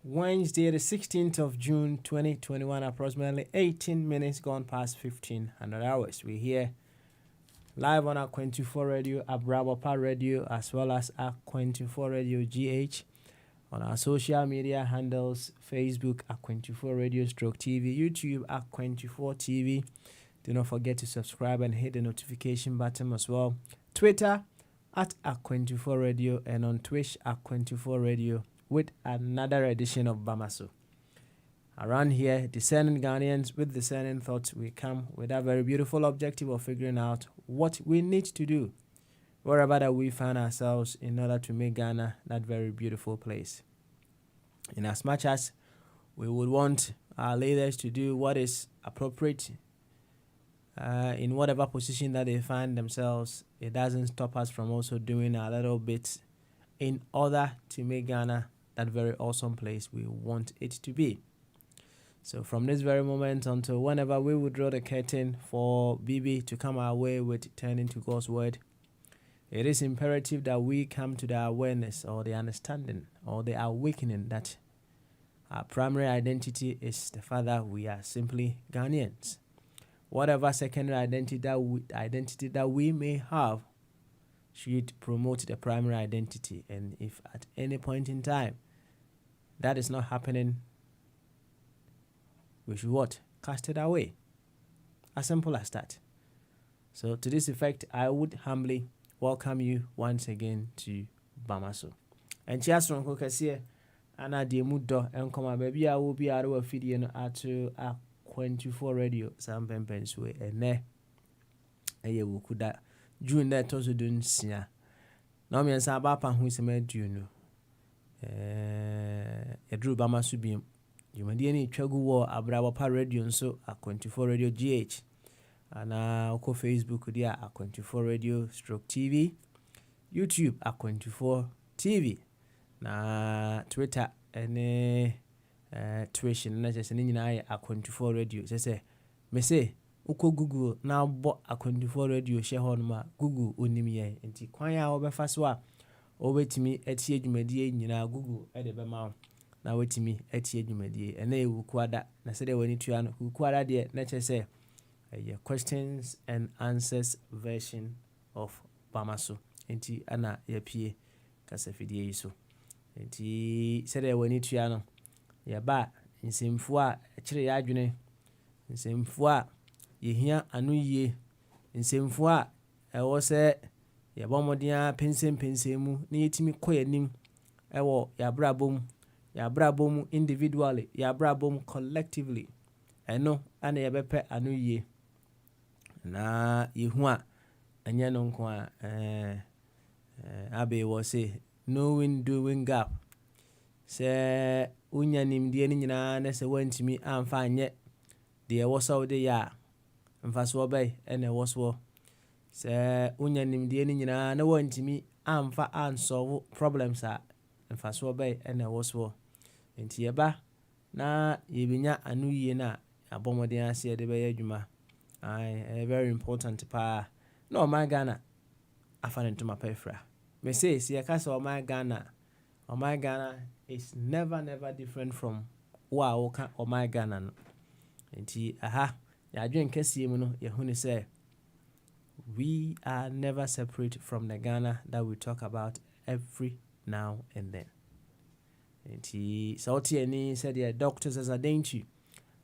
Wednesday, the 16th of June, 2021, approximately 18 minutes gone past 1500 hours. We're here live on Aqua24 Radio, Abrabapa Radio, as well as Aqua24 Radio GH. On our social media handles, Facebook, Aqua24 Radio /TV, YouTube, Aqua24 TV. Do not forget to subscribe and hit the notification button as well. Twitter, at Aqua24 Radio, and on Twitch, Aqua24 Radio, with another edition of Bamaso. Around here, discerning Ghanaians with discerning thoughts, we come with a very beautiful objective of figuring out what we need to do wherever that we find ourselves in order to make Ghana that very beautiful place. In as much as we would want our leaders to do what is appropriate in whatever position that they find themselves, it doesn't stop us from also doing a little bit in order to make Ghana that very awesome place we want it to be. So from this very moment until whenever we would draw the curtain for BB to come our way with turning to God's word, it is imperative that we come to the awareness or the understanding or the awakening that our primary identity is the fact that we are simply Ghanaians. Whatever secondary identity that we may have should promote the primary identity. And if at any point in time that is not happening, we should what? Cast it away. As simple as that. So to this effect, I would humbly welcome you once again to Bamaso. And cheers from Kokasiye, Anna de Mudo, and come baby, I will be out of a video at 24 Radio, Sam Pempens way, and ne a ye wukuda. June that also doing sia. Now me and Sabapa who is a made you a drew Bamasu beam. You may any Chagu war Abrabapa Radio and so Aqua24 Radio GH. And now Facebook dia Aqua24 Radio /TV. YouTube Aqua24 TV. Na Twitter and Twitch and just an Aqua24 Radio. Say me say uko Google now bought Aqua24 Radio share on ma Google onimiye enti kwan ya obefa so a obetimi etie dwumadie nyina Google edebe ma na wetimi etie dwumadie ena ewukwada na se de wani tua no wukwada de na chese questions and answers version of Bamaso enti ana yapie kasafidie yiso enti se de wani tua no ya ba nsemfu a kire ya adwene nsemfu a yehia anu yie nsemfu a ewo se ye bomodia pensem mu na yetimi koyanim ewo ya brabom individually ya brabom collectively eno ana ye bepe anu yie na yehu a anya no nko a abe wo se knowing doing gap se unyanim de ni nyina na se wantimi amfa anye de wo so de ya mfaso bay ene woso se unyanim de ni nyina na wantimi amfa ansolve problems a mfaso bay ene woso enti yeba na yebinya anu yie na abomoden ase de be adwuma very important pa no my Ghana afane to mapefra me say se yakasa o my Ghana is never different from wa oka o my Ghana no enti ya adwen kase mu no yehuni say we are never separate from the Ghana that we talk about every now and then. Enti sauti ani said the doctors as a dainty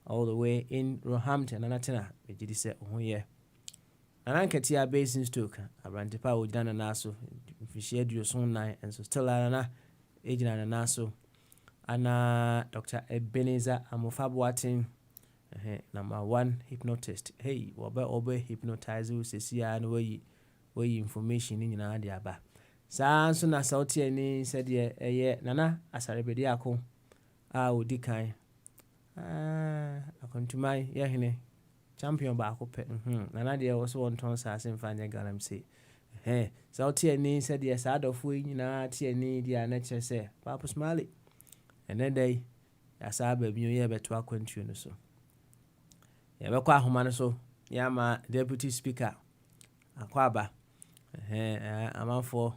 all the way in Roehampton anatena ejidi se ohoye anankati a basin stoke abrantepa ojana naso fishie duoson nan and so still ana ejina naso ana Dr. Ebenezer Amofaboatin number 1 hypnotist. Obe hypnotize you see and way information in your aba. saa nso na sauti ani sɛdeɛ ɛyɛ nana asarebedi ako a odi kan akontuman yɛhene champion baako pɛ nana deɛ wɔ so wɔntɔn saase mfa nyɛ galamsey sauti ani sɛdeɛ saa adɔfoɔ yi nyinaa te ani deɛ a na kyerɛ sɛ Papo Smale ɛnɛ da yi yɛasa aba bio yɛbɛto akwantuo no so yɛbɛkɔ ahoma no so yɛama deputy speaker akɔ aba amanfoɔ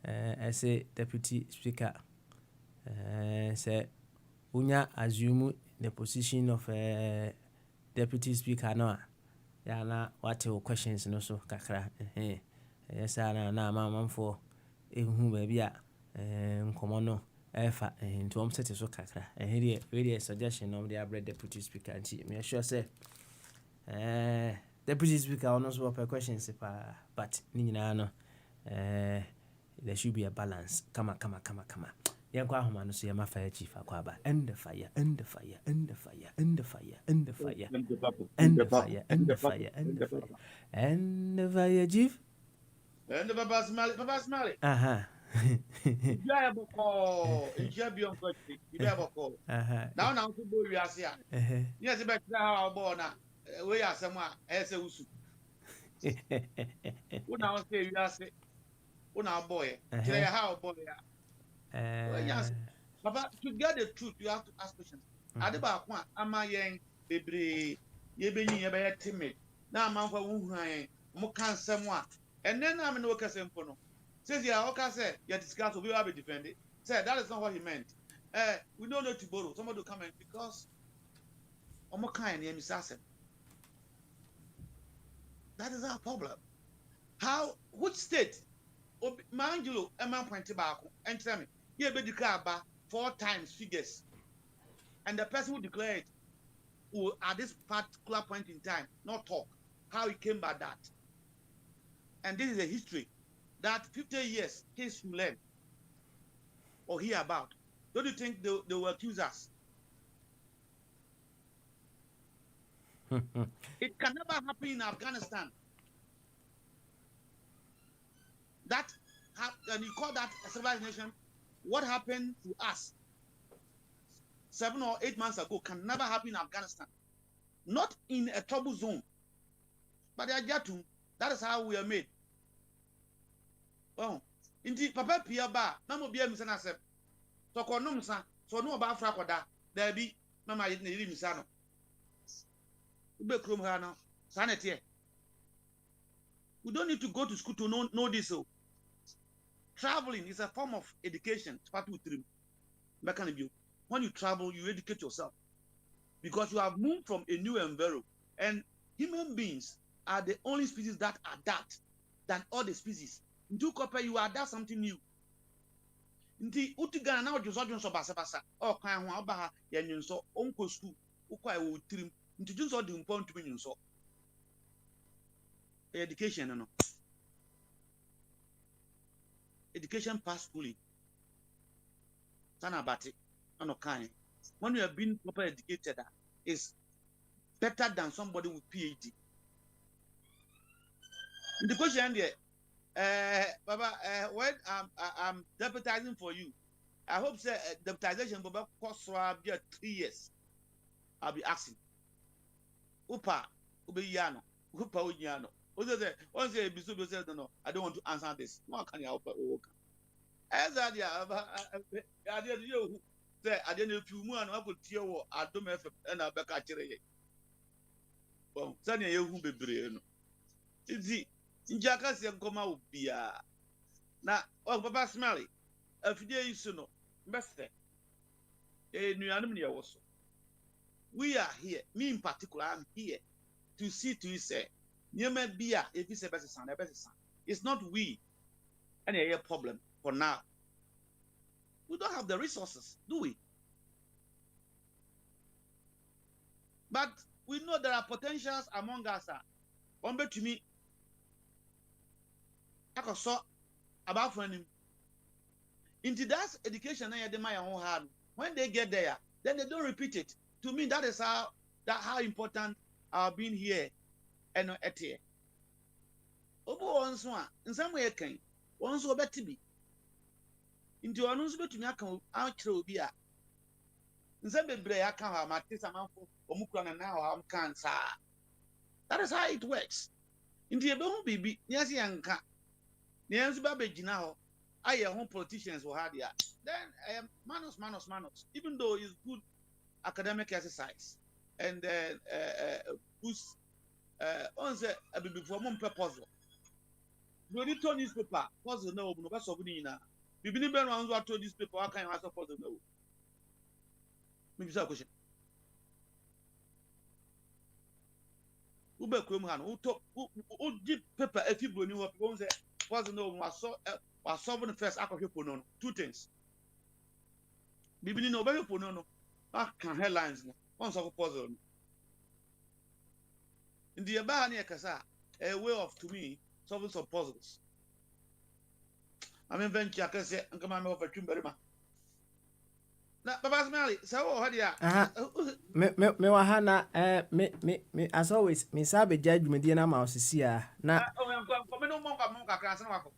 ɛsɛ deputy speaker sɛ wonya assume the position of deputy speaker no a yɛana wate wo questions no so kakra ɛyɛ saa na amanfoɔ ɛhu baabi a nkɔmmɔ no ɛfa nti wɔn sɛte so kakra ɛdeɛ suggestion no de abrɛ deputy speaker nti me sure sɛ deputy speaker ɔno nso wɔpɛ questions paa but ne nyinaa no there should be a balance kama yɛnkɔ ahoma no so yɛma fire chief akɔ aba end the fire chief and the Papa Smale. You have a call. You have your question. You have a call. Now, to go, you are here. Yes, about how born. We are somewhere as a usu. When I say you are say, when our boy, how boy. Yes, Papa, to get the truth, you have to ask questions. At the back one, am I young, baby? You be timid. Now, I'm for who I am. More can someone. And then I'm in work as no. Says yeah, okay, say you discuss we will be defended. Say that is not what he meant. We don't know to borrow. Somebody will come in because more kind name is assassin. That is our problem. How which state? Mind you, a man pointed back and tell me, you be declared 4 times figures. And the person who declared will at this particular point in time not talk how he came by that. And this is a history that 50 years kids will learn or hear about. Don't you think they will accuse us? It can never happen in Afghanistan. That and you call that a civilized nation. What happened to us 7 or 8 months ago can never happen in Afghanistan. Not in a trouble zone. But they are Jatu. That is how we are made. Oh, indeed, Papa Pia Ba, Namo Bia Misanasep. So Konumsa, so no about Frakoda, there be Mama Misano. Ubekrum Hano, Sanity. We don't need to go to school to know this. Traveling is a form of education. When you travel, you educate yourself because you have moved from a new environment. And human beings are the only species that adapt than all the species. Do copper, you adapt something new. Nti utigana na ojo so basa o kan ho aba ya nyunso onko school ukwa e wo tirim nti junso de mpon tumi nyunso education no education pass schooling sana bati no kan when you have been properly educated is better than somebody with PhD. The question there Baba, when I'm deputizing for you, I hope say deputization Baba cost 3 years. I'll be asking. Upa, Ubiyano, Upa Unyano. Once a bisu said no, I don't want to answer this. No, can you help work? As I did you say I didn't know if you move and I could tear or I don't have and I'll back at you. Well, Sunny, you won't be brave. It's Njaka si nkoma ubia na Papa Smale afide isu no best nuanum ne yawo so we are here, me in particular I'm here to see to say nyema bia if you say best san it's not we any problem for now. We don't have the resources, do we? But we know there are potentials among us. One bet to me I saw about him. Into that education, when they get there, then they don't repeat it. To me, that is how important our being here and at here. Obo once one in some way can once obeti bi nti ono nso betumi aka akire obi a nse bebre aka ha matisa manfo omukura na na ha kansa. That is how it works. Nti ebe hu bibi nyasi yanka na yanzu ba begina ho aye ho politicians wo ha dia. Then manos even though it's good academic exercise and boost on say abibifo mo mpe puzzle. No need to newspaper puzzle na obu no ba so bu ni na. Bibi ni be no anzo ato newspaper wa kan aso puzzle na o. Me bisa question. Ube kwem ha no uto u di paper efibro ni wo people say puzzle na obu was solving first akọhwe no. Two things. Bibi ni no be po no. Back can headlines no. Once of puzzle. In the aba na yakasa a way of to me solving some puzzles. I mean venture can say nkama me of twimberima. Na baba smali say wo ho dia. Me wa ha na me as always me sabe judgment na ma osisi a na me no mo kakra se na wako.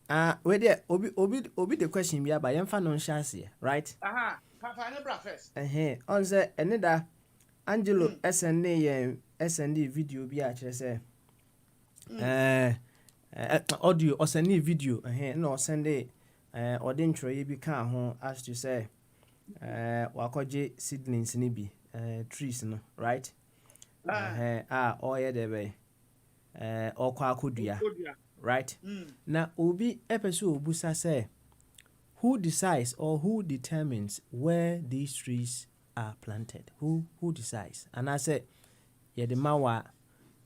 We there obi the question bi aba yemfa no nhya ase, right? Fa ne bra first. On say ene da Angelo SND video bi a kire say audio or send video no send ode ntroye bi kan ho as to say wakoje seedlings ni bi trees no, right? Oye debe okwa akodua, right? Na obi epeso obusa say who decides or who determines where these trees are planted? Who decides? And I said ye the mawa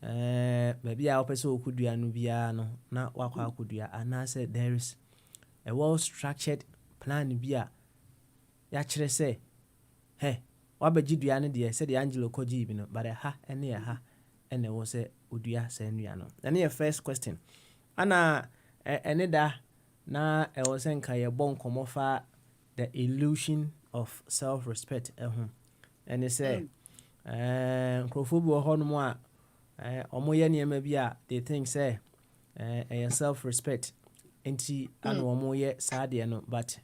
maybe I opeso okudua no bia no na wakwa akodua, and I said there is a well structured plan bia ya kire say hey wabagidua no de said the Angelo koji bi no but ha ene ha ene wo say odua say nua no. Na your first question ana ene da na was saying kaya bon komofa the illusion of self-respect and they say crofobia hono a omoye niema bia they think say self-respect enti ana omoye sade no but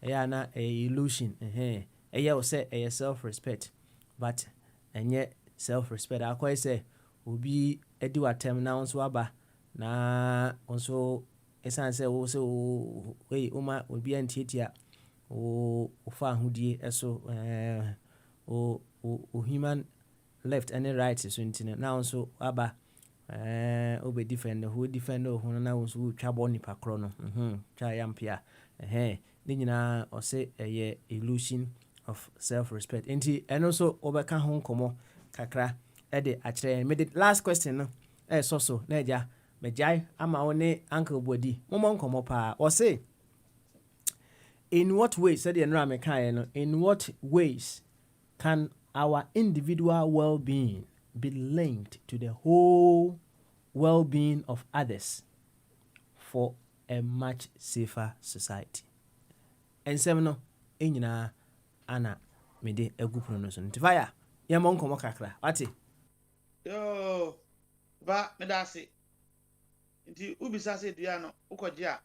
na a illusion we say self-respect but enye self-respect akwai say obi edi watem na onso aba na onso esan say wo so we uma obi antietia o fa hodie eso o human left and right so ntine na onso aba obe defend who defend ho na onso twa bo nipa kro no twa yampia ni nyina o say illusion of self respect enti eno so obeka ho nkomo kakra e de akire me the last question no so na eja Mejai ama one Uncle Bodi momo nkomo pa o say in what ways said the no in what ways can our individual well-being be linked to the whole well-being of others for a much safer society? Ensem no enyina ana mede agupuno no so ntifaya yemo nkomo kakra ati yo ba medase nti ubisa se dua no ukoje a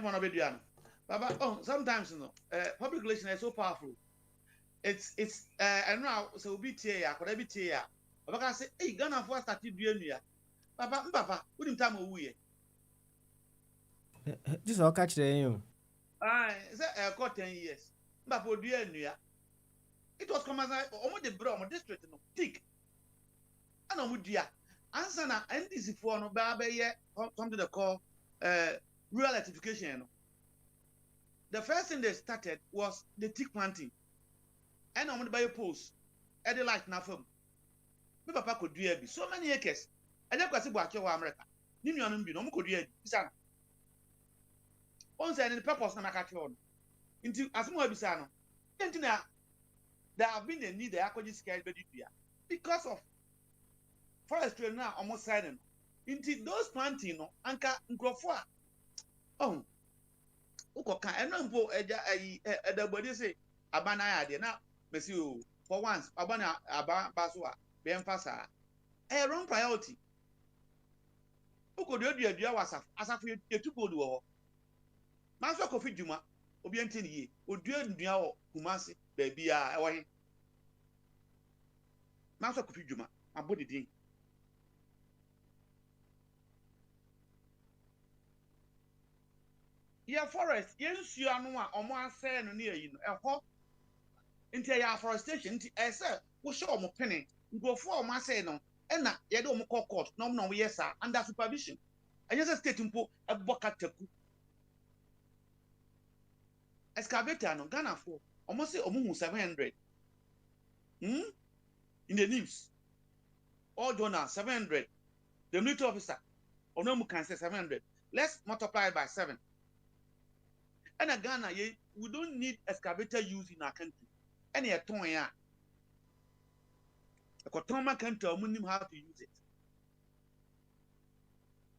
mo be dua no baba sometimes no public relation is so powerful. It's I know so obi tie ya koda bi tie ya baba say hey Ghana for start dua nua baba udim time owu ye this all catch the you say got 10 years baba dua nua it was come as omo de bro omo district no thick ana omo dua answer na NDC for no ba ye something they call rural electrification no. The first thing they started was the teak planting. And I'm going to buy a post. Eddie light na firm. Me papa could do it. So many acres. I never see what you America. Nimi on be no could do it. Bisano. Once and the purpose na makatron. Into as more bisano. Entina there have been a need the aquatic scale because of forestry now almost silent. Into those planting no anka nkrofo a ukoka enampo eja edabodi say abana ya de na mesi o for once abana aba baso a be emphasize wrong priority Uko dua wasaf asafo yetu gold wo ho. Manso Kofi Dwuma obi ntini ye. Odua ndua wo Kumasi ba bia e wo he. Manso Kofi Dwuma abodi din. Ye forest ye nsuo anu a omo asɛ no ne ayi no ɛhɔ nti ya forestation nti ɛsɛ wo hye omo pene nkrofo omo asɛ no ɛna ye de omo court na omo yes sir under supervision ɛnyɛ sɛ state mpo ɛbɔ kataku excavator no Ghana for omo say omo hu 700 in the news all journal 700 the military officer ono mu can say 700 let's multiply by 7. And a Ghana, we don't need excavator use in our country. Any a ton ya. A Kotoma country, we know how to use it.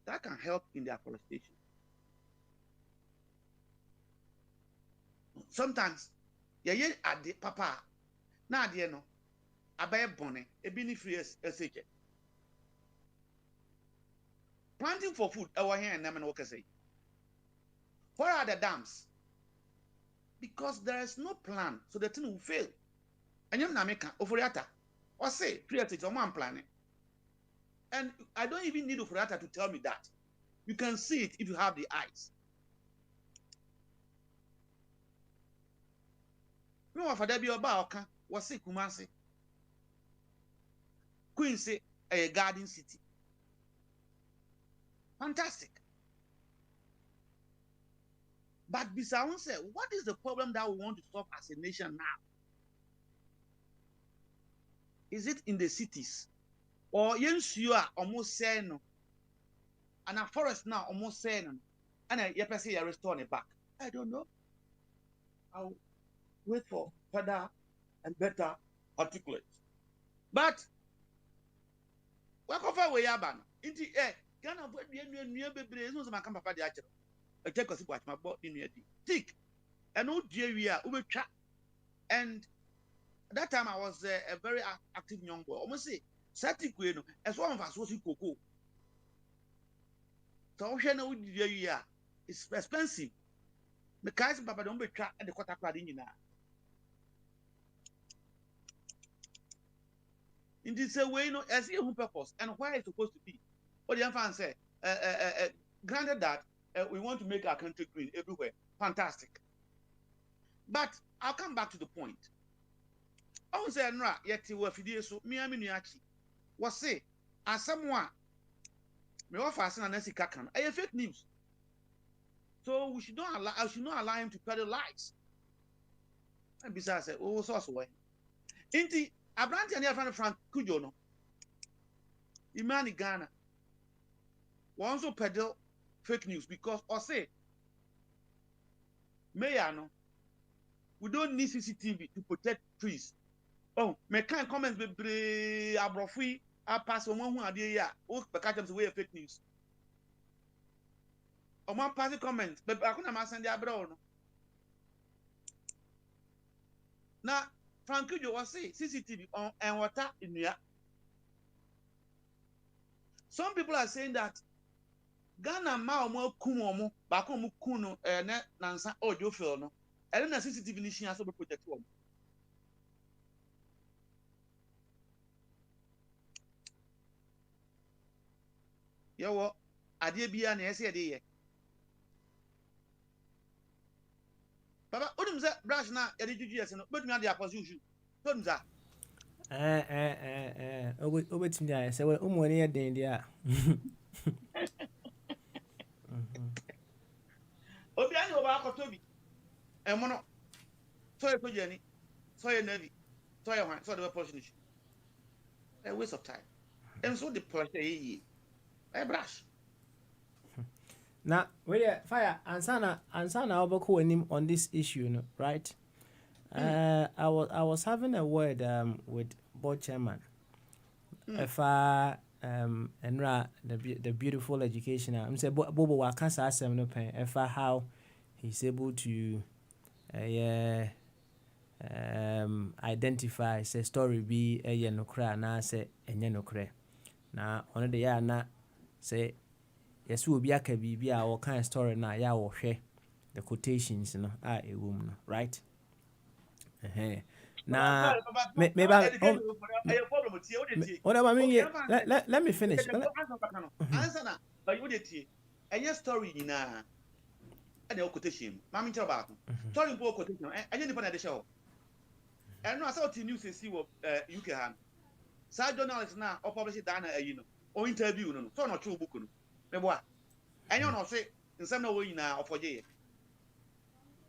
That can help in the afforestation. Sometimes, ye at the papa, na dear no, a bear bonnet, a bini free SH. Planting for food, our here and Naman say. Where are the dams? Because there is no plan, so the thing will fail. And you Nameka, Oforiata, or say, create on one planet. And I don't even need Oforiata to tell me that. You can see it if you have the eyes. No, for there be about was say Kumasi. Quincy, a garden city. Fantastic. But Bisaun said, what is the problem that we want to solve as a nation now? Is it in the cities? Or you are almost saying no? And a forest now almost saying and a say restore it back. I don't know. I'll wait for further and better articulate. But what over we are ban? Into Ghana near baby no man come papa the actual. I take us watch my body in the thick. And no dear we are and at that time I was a very active young boy. Almost say certain as one of us was in cocoa. So no dear we are. It's expensive. The guys papa don't be trapped at the quarter card in in this way, no, as a purpose and why it's supposed to be. What the young say, granted that we want to make our country green everywhere. Fantastic. But I'll come back to the point. I was saying, yet you were so Miami was say, as someone may offer us an kakan. I have fake news. So we should not allow, I should not allow him to peddle lies. And besides, oh, so way. Inti, a branch and your friend Frank Kujono, Imani Ghana, we also peddle fake news because or say Mayano, we don't need CCTV to protect trees. Oh, me can't comment be abrofui a pass on one idea. Oh, because them way fake news. On one pass comment, but I couldn't send the abroad. Now, Frank you was say CCTV on and water in New York. Some people are saying that Ghana ma omo kumo ba ko mo kunu ne nansa audio film no ele na CCTV ni hia so be protect wo ye wo ade bia na ese de ye baba onim se brush na ye de juju ese no betumi ade akoso usu onim za obetumi ya se we umo ne ye den dia obi ani oba akoto bi emono so ye kojani so ye navy so ye wan so the portion issue a waste of time and so the pressure ye brush now we fire ansana obako anim on this issue no right. I was having a word with board chairman Enra the beautiful education. I'm say Bobo Wakasa asem no pen efa how he's able to identify say story be no kra na say enye no kra na ono de ya na say yes will be a kabi or kind of story na ya or share the quotations no a room no right na maybe what I mean let me finish answer na but you dey tie any story na and the quotation mama tell about story mpo quotation any nipa na dey show and no say news see wo UK han sa journalist na o publish that na no o interview no so no twe book no me boa enyo no say nsem na wo nyina ofoje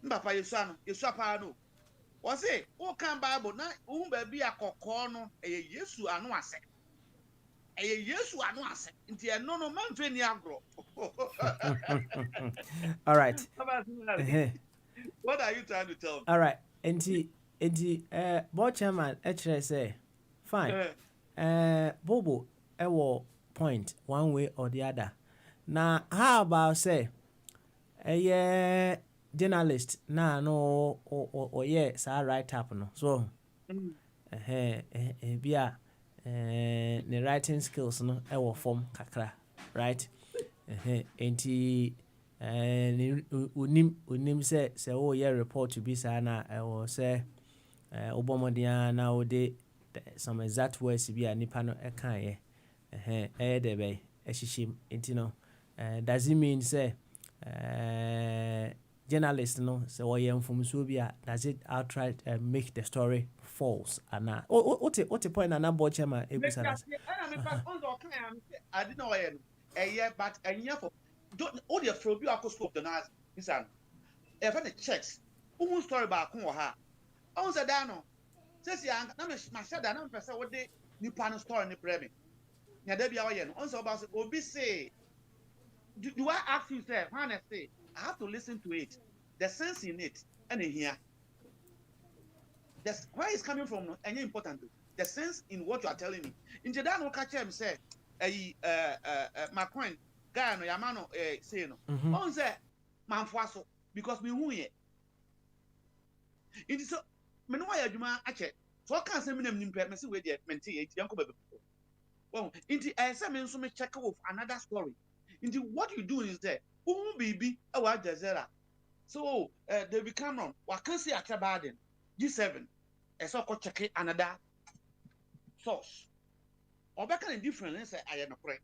mbapa yesu apa no o say o kan bible na wo ba bi akokọ no yesu anu ase yesu anu ase nti eno no man fe ni agro all right what are you trying to tell me all right nti board chairman actually say fine Bobo ewo point one way or the other na how about say journalist na no or sa write up no so bia the writing skills no ewo form kakra right enti unim say o report to be sa na ewo say obomodia na o de some exact words be a nipa no ekan ye de be ehihim enti no does it mean say journalist no say o ye mfumso bi a does it outright make the story false ana what the point na board chairman ebusa na I didn't know but for all the from you scope the nas bisan e fa the checks who story ba kon ha on say da no say na me shada na me say what dey nipa no story ni premi na da bia oye no on say about obi say do I ask you say when I say I have to listen to it the sense in it and here that's where it's coming from no any important the sense in what you are telling me into that no catch him say my coin guy no yamano say no on say manfoaso because me hu ye it is so me no why adwuma ache so kan say me nam nimpe me say we dey mente ye yanko bebe well into I say me nso me check with another story into what you do is there bibi e wa jazera so David Cameron wa kan say Atrabaden G7 so ko check another source or back in different say I am correct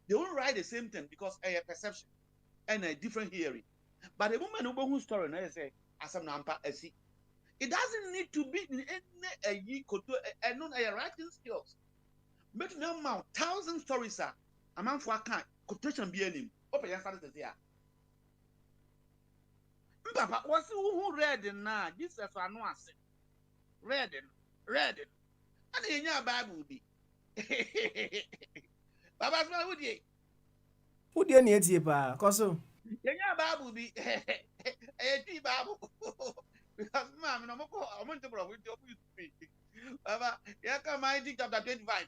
they won't write the same thing because a perception and a different hearing but the moment who story na say asam na ampa asi it doesn't need to be in any a non a writing skills but now 1,000 stories are a man for account quotation be any open your started there papa was who read na Jesus anu ase read and in your Bible be baba so who dey near tie pa koso in your Bible be Bible because man no mo ko I'm to bro with you speak baba here come Isaiah chapter 25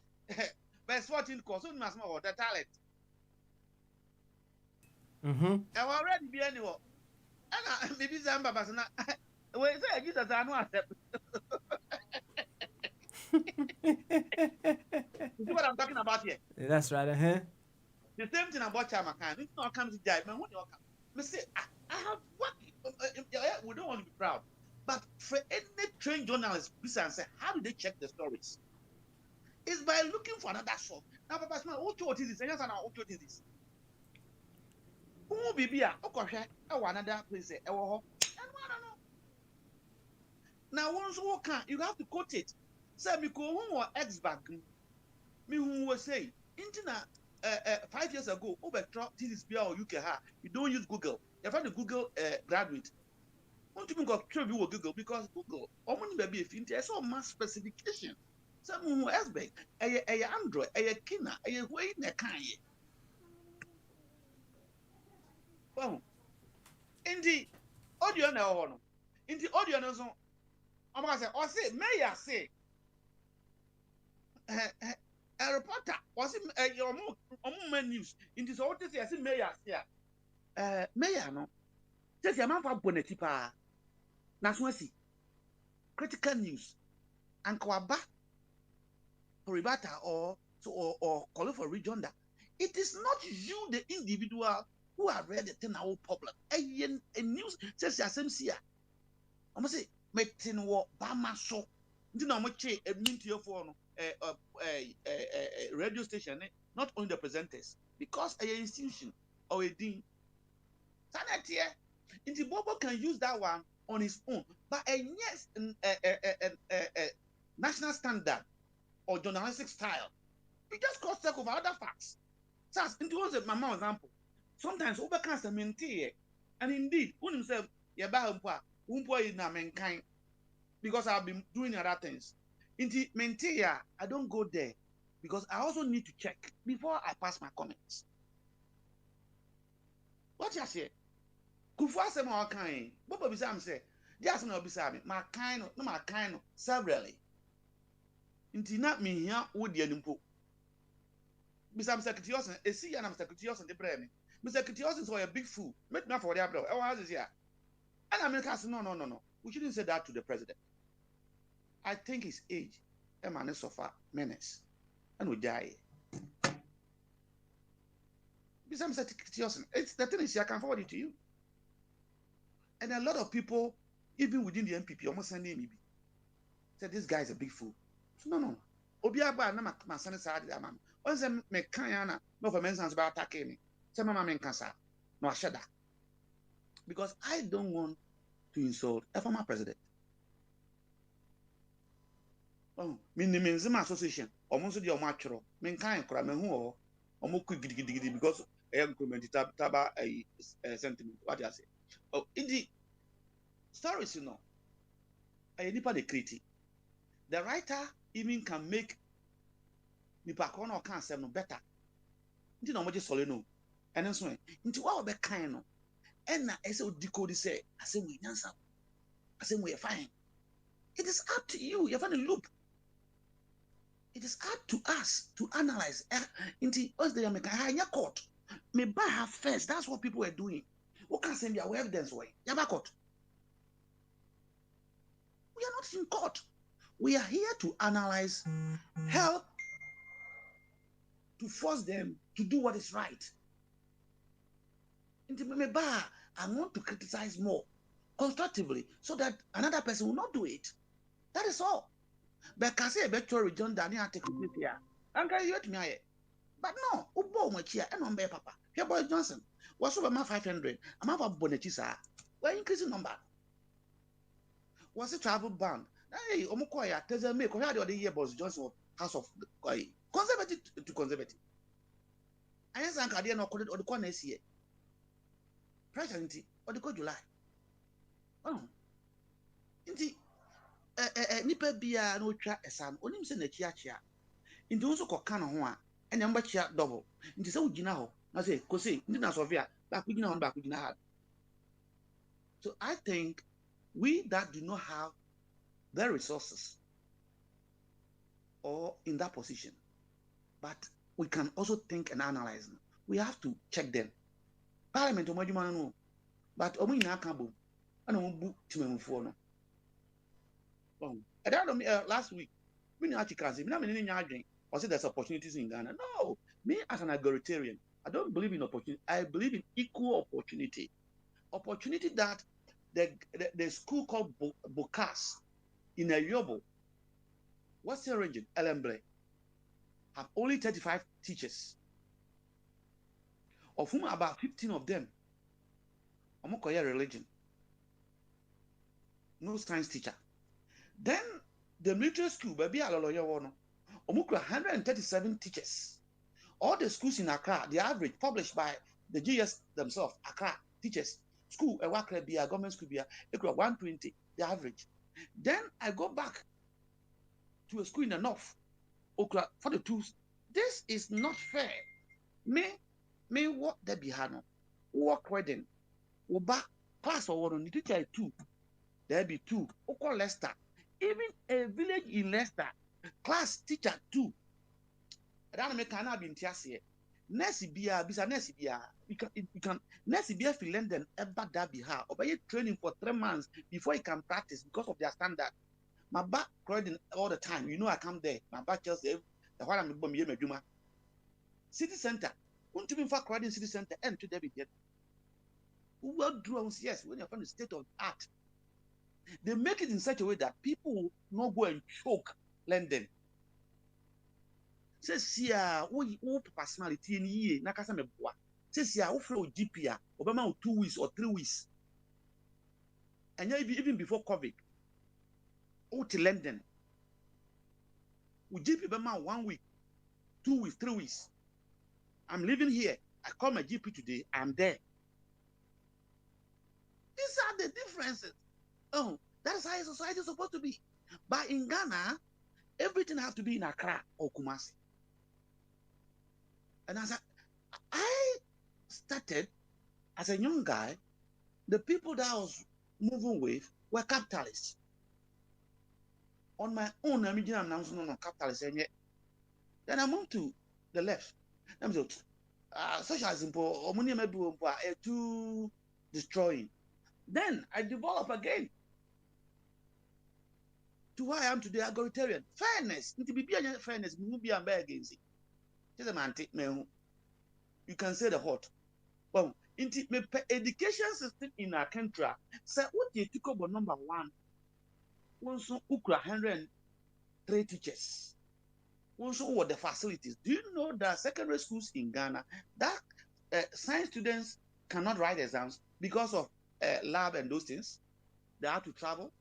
verse 14 cause so must know the talent and already be anywhere and maybe some baba na we say Jesus anu accept you see what I'm talking about here that's right the same thing about Chamakan if not comes to die man when you come me say I have what we don't want to be proud but for any trained journalist and say how do they check the stories it's by looking for another source now papa smart what is this and yes na what is this who bibia okohwe another place e wo ho and I don't know now once you can you have to quote it say me ko who ex back me who was say intina 5 years ago over this bia or UK ha you don't use Google you find the Google graduate want to go trade with Google because Google omoni be if into so mass specification some who ex back Android Kina way na kan ye well in the audio na ho no in the audio no so I'm gonna say or say mayor say a reporter was your news in this all this say mayor say mayor no say a man for boneti pa na so asi critical news and kwaba for rebata or call for region that It is not you, the individual, who have read the thing our problem. A news says SMC. I'm say metin wo bama so. Ndi na mo che mintie for no radio station, not only the presenters, because a institution or a dean. Sanity, Inti Bobo can use that one on his own, but a yes, national standard or journalistic style, it just cause sake of other facts. So, into was my mom example. Sometimes over cancer maintain, and indeed, when himself, yeah, umpa is na mankind, because I've been doing other things. Inti maintain, I don't go there because I also need to check before I pass my comments. What you say? Kufu asem a kind. Bobo bisa am say, just na bisa me. My kind no my kind severally. Inti na me hia wo de animpo. Bisa am secretary osen, esi ya na secretary osen de bre me. Me secretary osen so a big fool. Make me for their bro. E wa say here. And America say no. We shouldn't say that to the president. I think his age e man suffer menace. And we die. Bisa am secretary osen. It's the thing is I can forward it to you. And a lot of people, even within the MPP, almost sending me, said this guy is a big fool. So no. Obiaba na ma send side that man. Once me kanyana no for mentions about attacking me. Say mama men cancer. No ashada. Because I don't want to insult a former president. Oh, minimizim association. Almost the omachro. Men kan kra me hu omo ku gidigidi because I am taba a sentiment. What you say? Oh, in the stories, I nipa the critic. The writer even can make nipa kono or can say no better. Inti no moje sole no. And so inti wa be kind no. And na ese decode say ase we nyansa. Ase we fine. It is up to you. You have a loop. It is up to us to analyze. Inti us the American higher court. Me buy her first. That's what people were doing. Who can send their evidence away? Yaba court. We are not in court. We are here to analyze, help to force them to do what is right. I want to criticize more constructively so that another person will not do it. That is all. But can say a better region than you take it here. I'm going to me. But no, Ubo Machia and on Papa. Here, Boy Johnson. What's over my 500? I'm have a bonetisa. We're increasing number. What's a travel ban? Hey, Omokoya, tell me, how the other year Boss Johnson House of Conservative to Conservative. I answer I didn't know it or the corner here. President or the July. Oh, indeed. Nipa bia no twa esam onim se na chia nti unso kokka no ho a enya mba chia double nti se ugina ho na se ko se nti na sofia ba ku gina ho ba ku gina ha. So I think we that do not have the resources or in that position, but we can also think and analyze them. We have to check them. Parliament omajuma no, but omo ina kan bom ana mo bu timamfo no. Last week, we know I say there's opportunities in Ghana. No, me as an agoritarian, I don't believe in opportunity. I believe in equal opportunity. Opportunity that the school called Bokas in Ayobo, what's the region? Elemble, have only 35 teachers, of whom about 15 of them are religion. No science teacher. Then the military school, baby, 137 teachers. All the schools in Accra, the average published by the GS themselves, Accra teachers, school, a worker be a government school be a 120, the average. Then I go back to a school in the north, Okra 42. This is not fair. Me what there be hano, work wedding, back class or one, teacher 2, there be 2, Okra Leicester. Even a village in Leicester, class teacher 2. I don't make an abin tiasie. Nesi bia, bisa nesi bia. You can nesi bia fi London ever that be her. Obey training for 3 months before you can practice because of their standard. My back crying all the time. You know I come there. My back just say the while I'm Juma. City center. Won't even for Croydon City Center and to David yet. Well, yes, when you're from the state of art, they make it in such a way that people will not go and choke London. Says here, who personality in ye, Nakasa Meboa. Says here, who flow GPA, Obama 2 weeks or 3 weeks. And even before COVID, out to London. With GP Obama 1 week, 2 weeks, 3 weeks. I'm living here. I call my GP today. I'm there. These are the differences. Oh, that's how society is supposed to be. But in Ghana, everything has to be in Accra or Kumasi. And as I started as a young guy, the people that I was moving with were capitalists. On my own, I'm not capitalists. Then I moved to the left. Socialism too destroying. Then I developed again to who I am today, authoritarian. Fairness. Fairness. You can say the hot. Well, education system in our country, say what you took about number 1, also 103 teachers. Also, what the facilities. Do you know that secondary schools in Ghana, that science students cannot write exams because of lab and those things? They have to travel.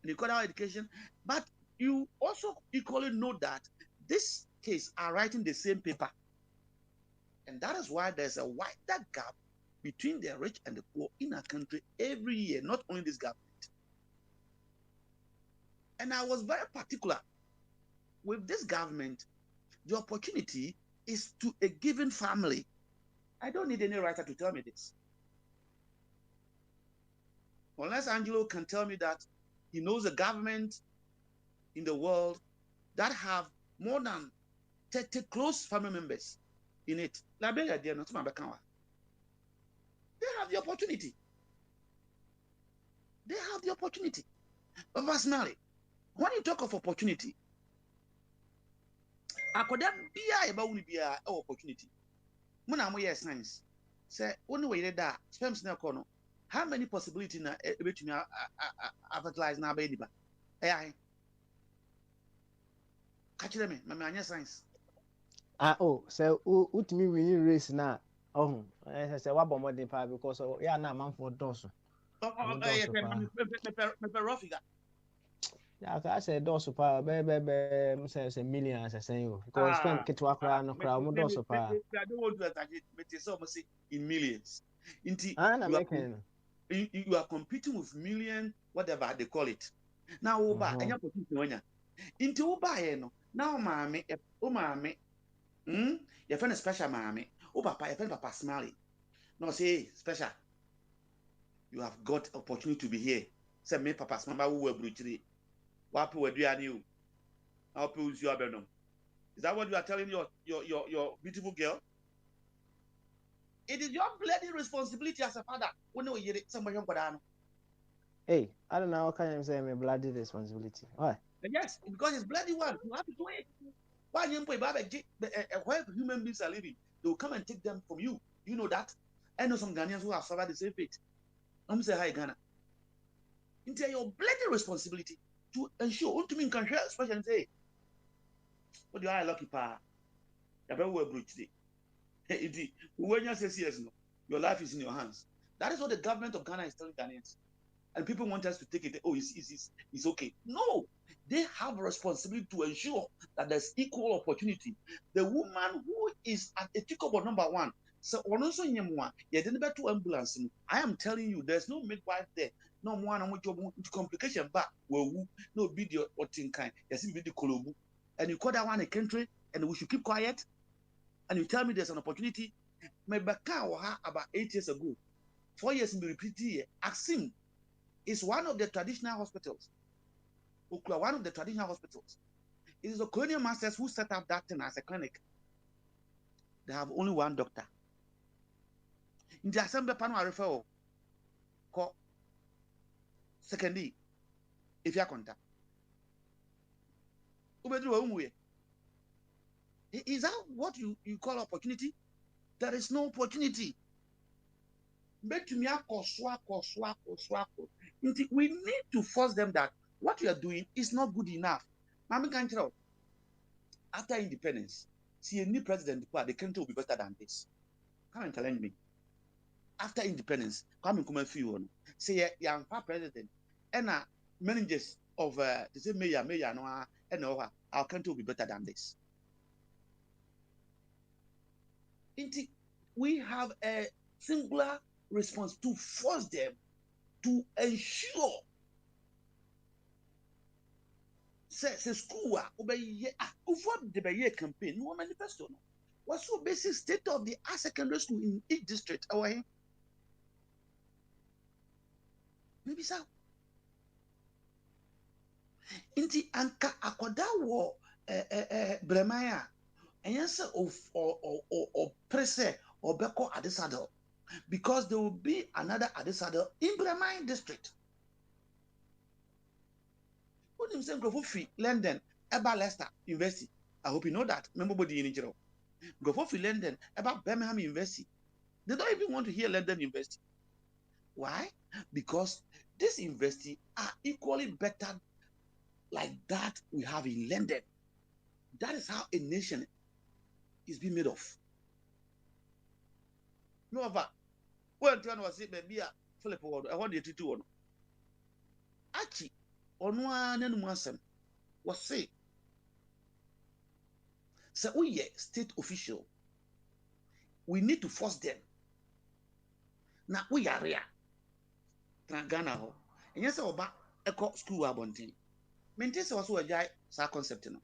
And you call our education. But you also equally know that this case are writing the same paper. And that is why there's a wider gap between the rich and the poor in our country every year, not only this government. And I was very particular with this government. The opportunity is to a given family. I don't need any writer to tell me this. Unless Angelo can tell me that he knows a government in the world that have more than 30 close family members in it. Liberia, they have the opportunity. They have the opportunity. But personally, when you talk of opportunity, I could be a opportunity. When I'm here science, say only way that sperms na kono. How many possibilities na between fertilize na baby ba? AI. Catch them, my science. So ultimately we need race now. Oh, I say what bomb the power because yeah, now man for dosu. Yeah, I said dosu power, baby, say millions. I say you because spend kitwa crowd no crowd, mo dosu power. I don't want to attack it, but it's almost in millions. You are competing with millions, whatever they call it. Now, Oba, and you're competing when you're into Oba, now, mammy, your friend is special, mammy. Oh, papa, your friend, Papa Smiley. No, say special. You have got opportunity to be here. Say, me, Papa Smiley, who will bring today. What people do you? How people use your venom? Is that what you are telling your beautiful girl? It is your bloody responsibility as a father. When you hear somebody on Kodano. Hey, I don't know how can you say my bloody responsibility. Why? Yes, because it's bloody one. You have to do it. Why you where human beings are living, they will come and take them from you. You know that? I know some Ghanaians who have suffered the same fate. I'm saying hi Ghana. It's your bloody responsibility to ensure to me can share especially and say, what do I lucky pa? You better wear blue today. When you say yes, no, your life is in your hands. That is what the government of Ghana is telling Ghanaians. And people want us to take it, it's okay. No, they have a responsibility to ensure that there's equal opportunity. The woman who is at a tickable number 1, so also you didn't bet to ambulance. I am telling you, there's no midwife there. No one complication, but no video or thing kind. Yes, be the Kolobu. And you call that one a country, and we should keep quiet. And you tell me there's an opportunity. My baka about 8 years ago, 4 years in the repeat year, Axim is one of the traditional hospitals. Okura, one of the traditional hospitals. It is the colonial masters who set up that thing as a clinic. They have only one doctor. In the assembly panel, I refer to secondly, if you are contact. Is that what you call opportunity? There is no opportunity. We need to force them that what you are doing is not good enough. Mami can tell after independence, see a new president, the country will be better than this. Come and challenge me. After independence, come and come and feel one. Say young president and managers of the same mayor no and our country will be better than this. We have a singular response to force them to ensure say school before the campaign no manifesto no was so basic state of the art secondary school in each district our here maybe so inti anka akoda wo bremaya enyense of presse or beko adesado because there will be another adesado in Bremai district. Who himself go for London, about Leicester University. I hope you know that. Remember body in Israel. Go for London, about Birmingham University. They don't even want to hear London University. Why? Because this university are equally better like that we have in London. That is how a nation is being made of. No other. When one was it, maybe Philip Ward, I want you to do one. Actually, on one and one was say, so we state official, we need to force them. Now we are here. Ghana ho. And yes, oba echo school abontin. Maintain also a guy sa concept no.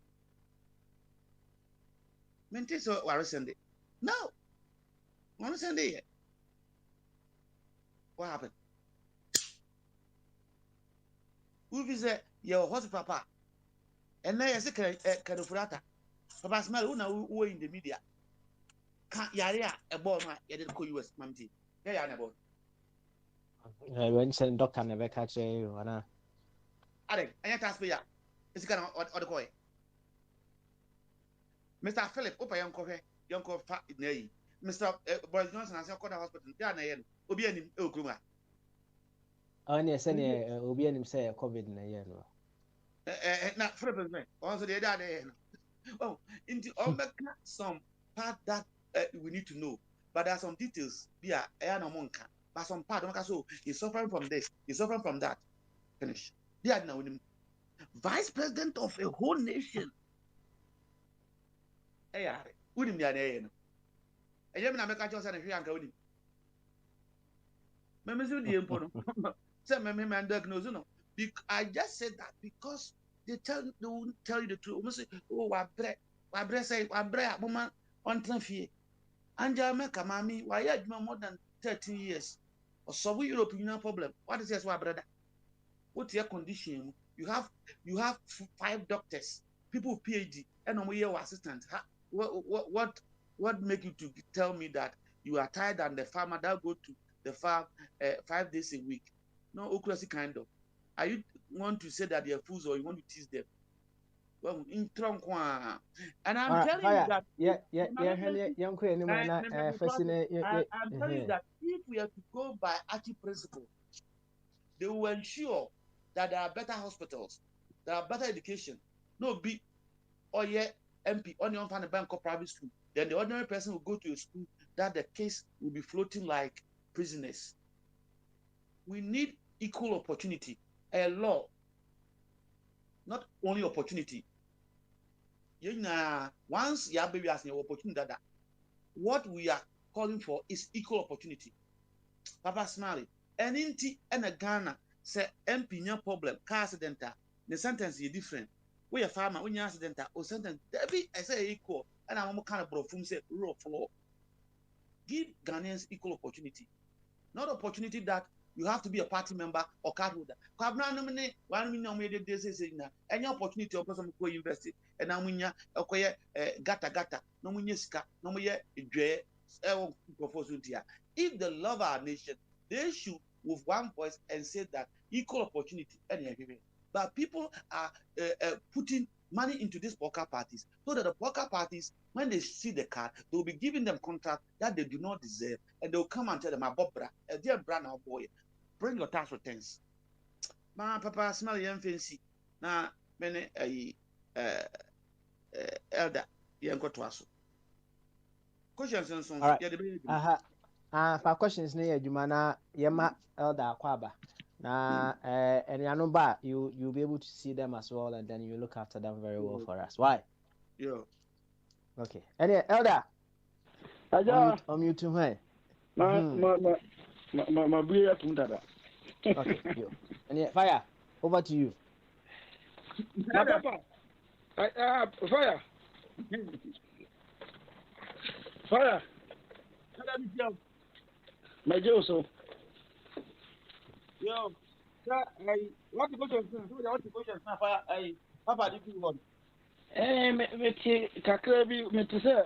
Maintain so wari Sunday. No. One Sunday. What happened? Who visit your hospital papa? And now you say Kadufurata. Papa smell who in the media. Can't yaya a ball you didn't call US mamti. Yeah, about. When send doctor never catch you, Anna. Ade, anya task ya. Is kind of the coy. Mr. Philip, opa yonko fa nei. Mr. Boris Johnson has called the hospital. Dia na yen. Obi anim e okruma. Anya send obi anim say COVID na yen no. Na Philip me. Also the other day. Oh, into all some part that we need to know. But there are some details. Yeah, no monka. But some part, so he's suffering from this, he's suffering from that. Finish. They are now vice president of a whole nation. Hey, wouldn't be an A. I am not making just an African. Member the important. Some man diagnose. I just said that because they won't tell you the truth. Say, oh, why say, woman on Tranfie. Angela Meka, mommy, why had more than 13 years? Or so we European problem. What is this, brother? What's your condition? You have 5 doctors, people with PhD, and your assistant. What make you to tell me that you are tired and the farmer that go to the farm 5 days a week? No, ocracy kind of. Are you want to say that they are fools or you want to tease them? Well, in Tronkwa. And I'm telling you that I'm telling you that if we have to go by Archie principle, they will ensure that there are better hospitals, there are better education. No be or MP on your fan bank or private school. Then the ordinary person will go to a school that the case will be floating like prisoners. We need equal opportunity, a law, not only opportunity. Once you have baby as an opportunity, what we are calling for is equal opportunity. Papa Smiley, and in a Ghana say MP no problem, car accident, the sentence is different. We a farmer, when you accident or sentence, I say equal, and I'm kind of bro from say rule of law. Give Ghanaians equal opportunity, not opportunity that you have to be a party member or card holder. Any opportunity of person go university and now when you gata no munyeska no muye if they love our nation, they should with one voice and say that equal opportunity. But people are putting money into these poker parties so that the poker parties, when they see the card, they will be giving them contract that they do not deserve, and they will come and tell them, "Bobra, dear brother, boy, bring your tax returns." Ma papa smell young fancy. Na many elder young got to us. Questions and All right. For questions near Jumana Yema Elder Kwaba. Now, and Yanuba, you'll be able to see them as well, and then you look after them very well for us. Why? Yeah. Okay. And Elder, I'm you too, hey. My beer to Okay. And Fire, over to you. Papa, fire. Fire. My Joseph. Yo, sir, what the question? What the question? Papa, did you want? Kakrabi, me to say,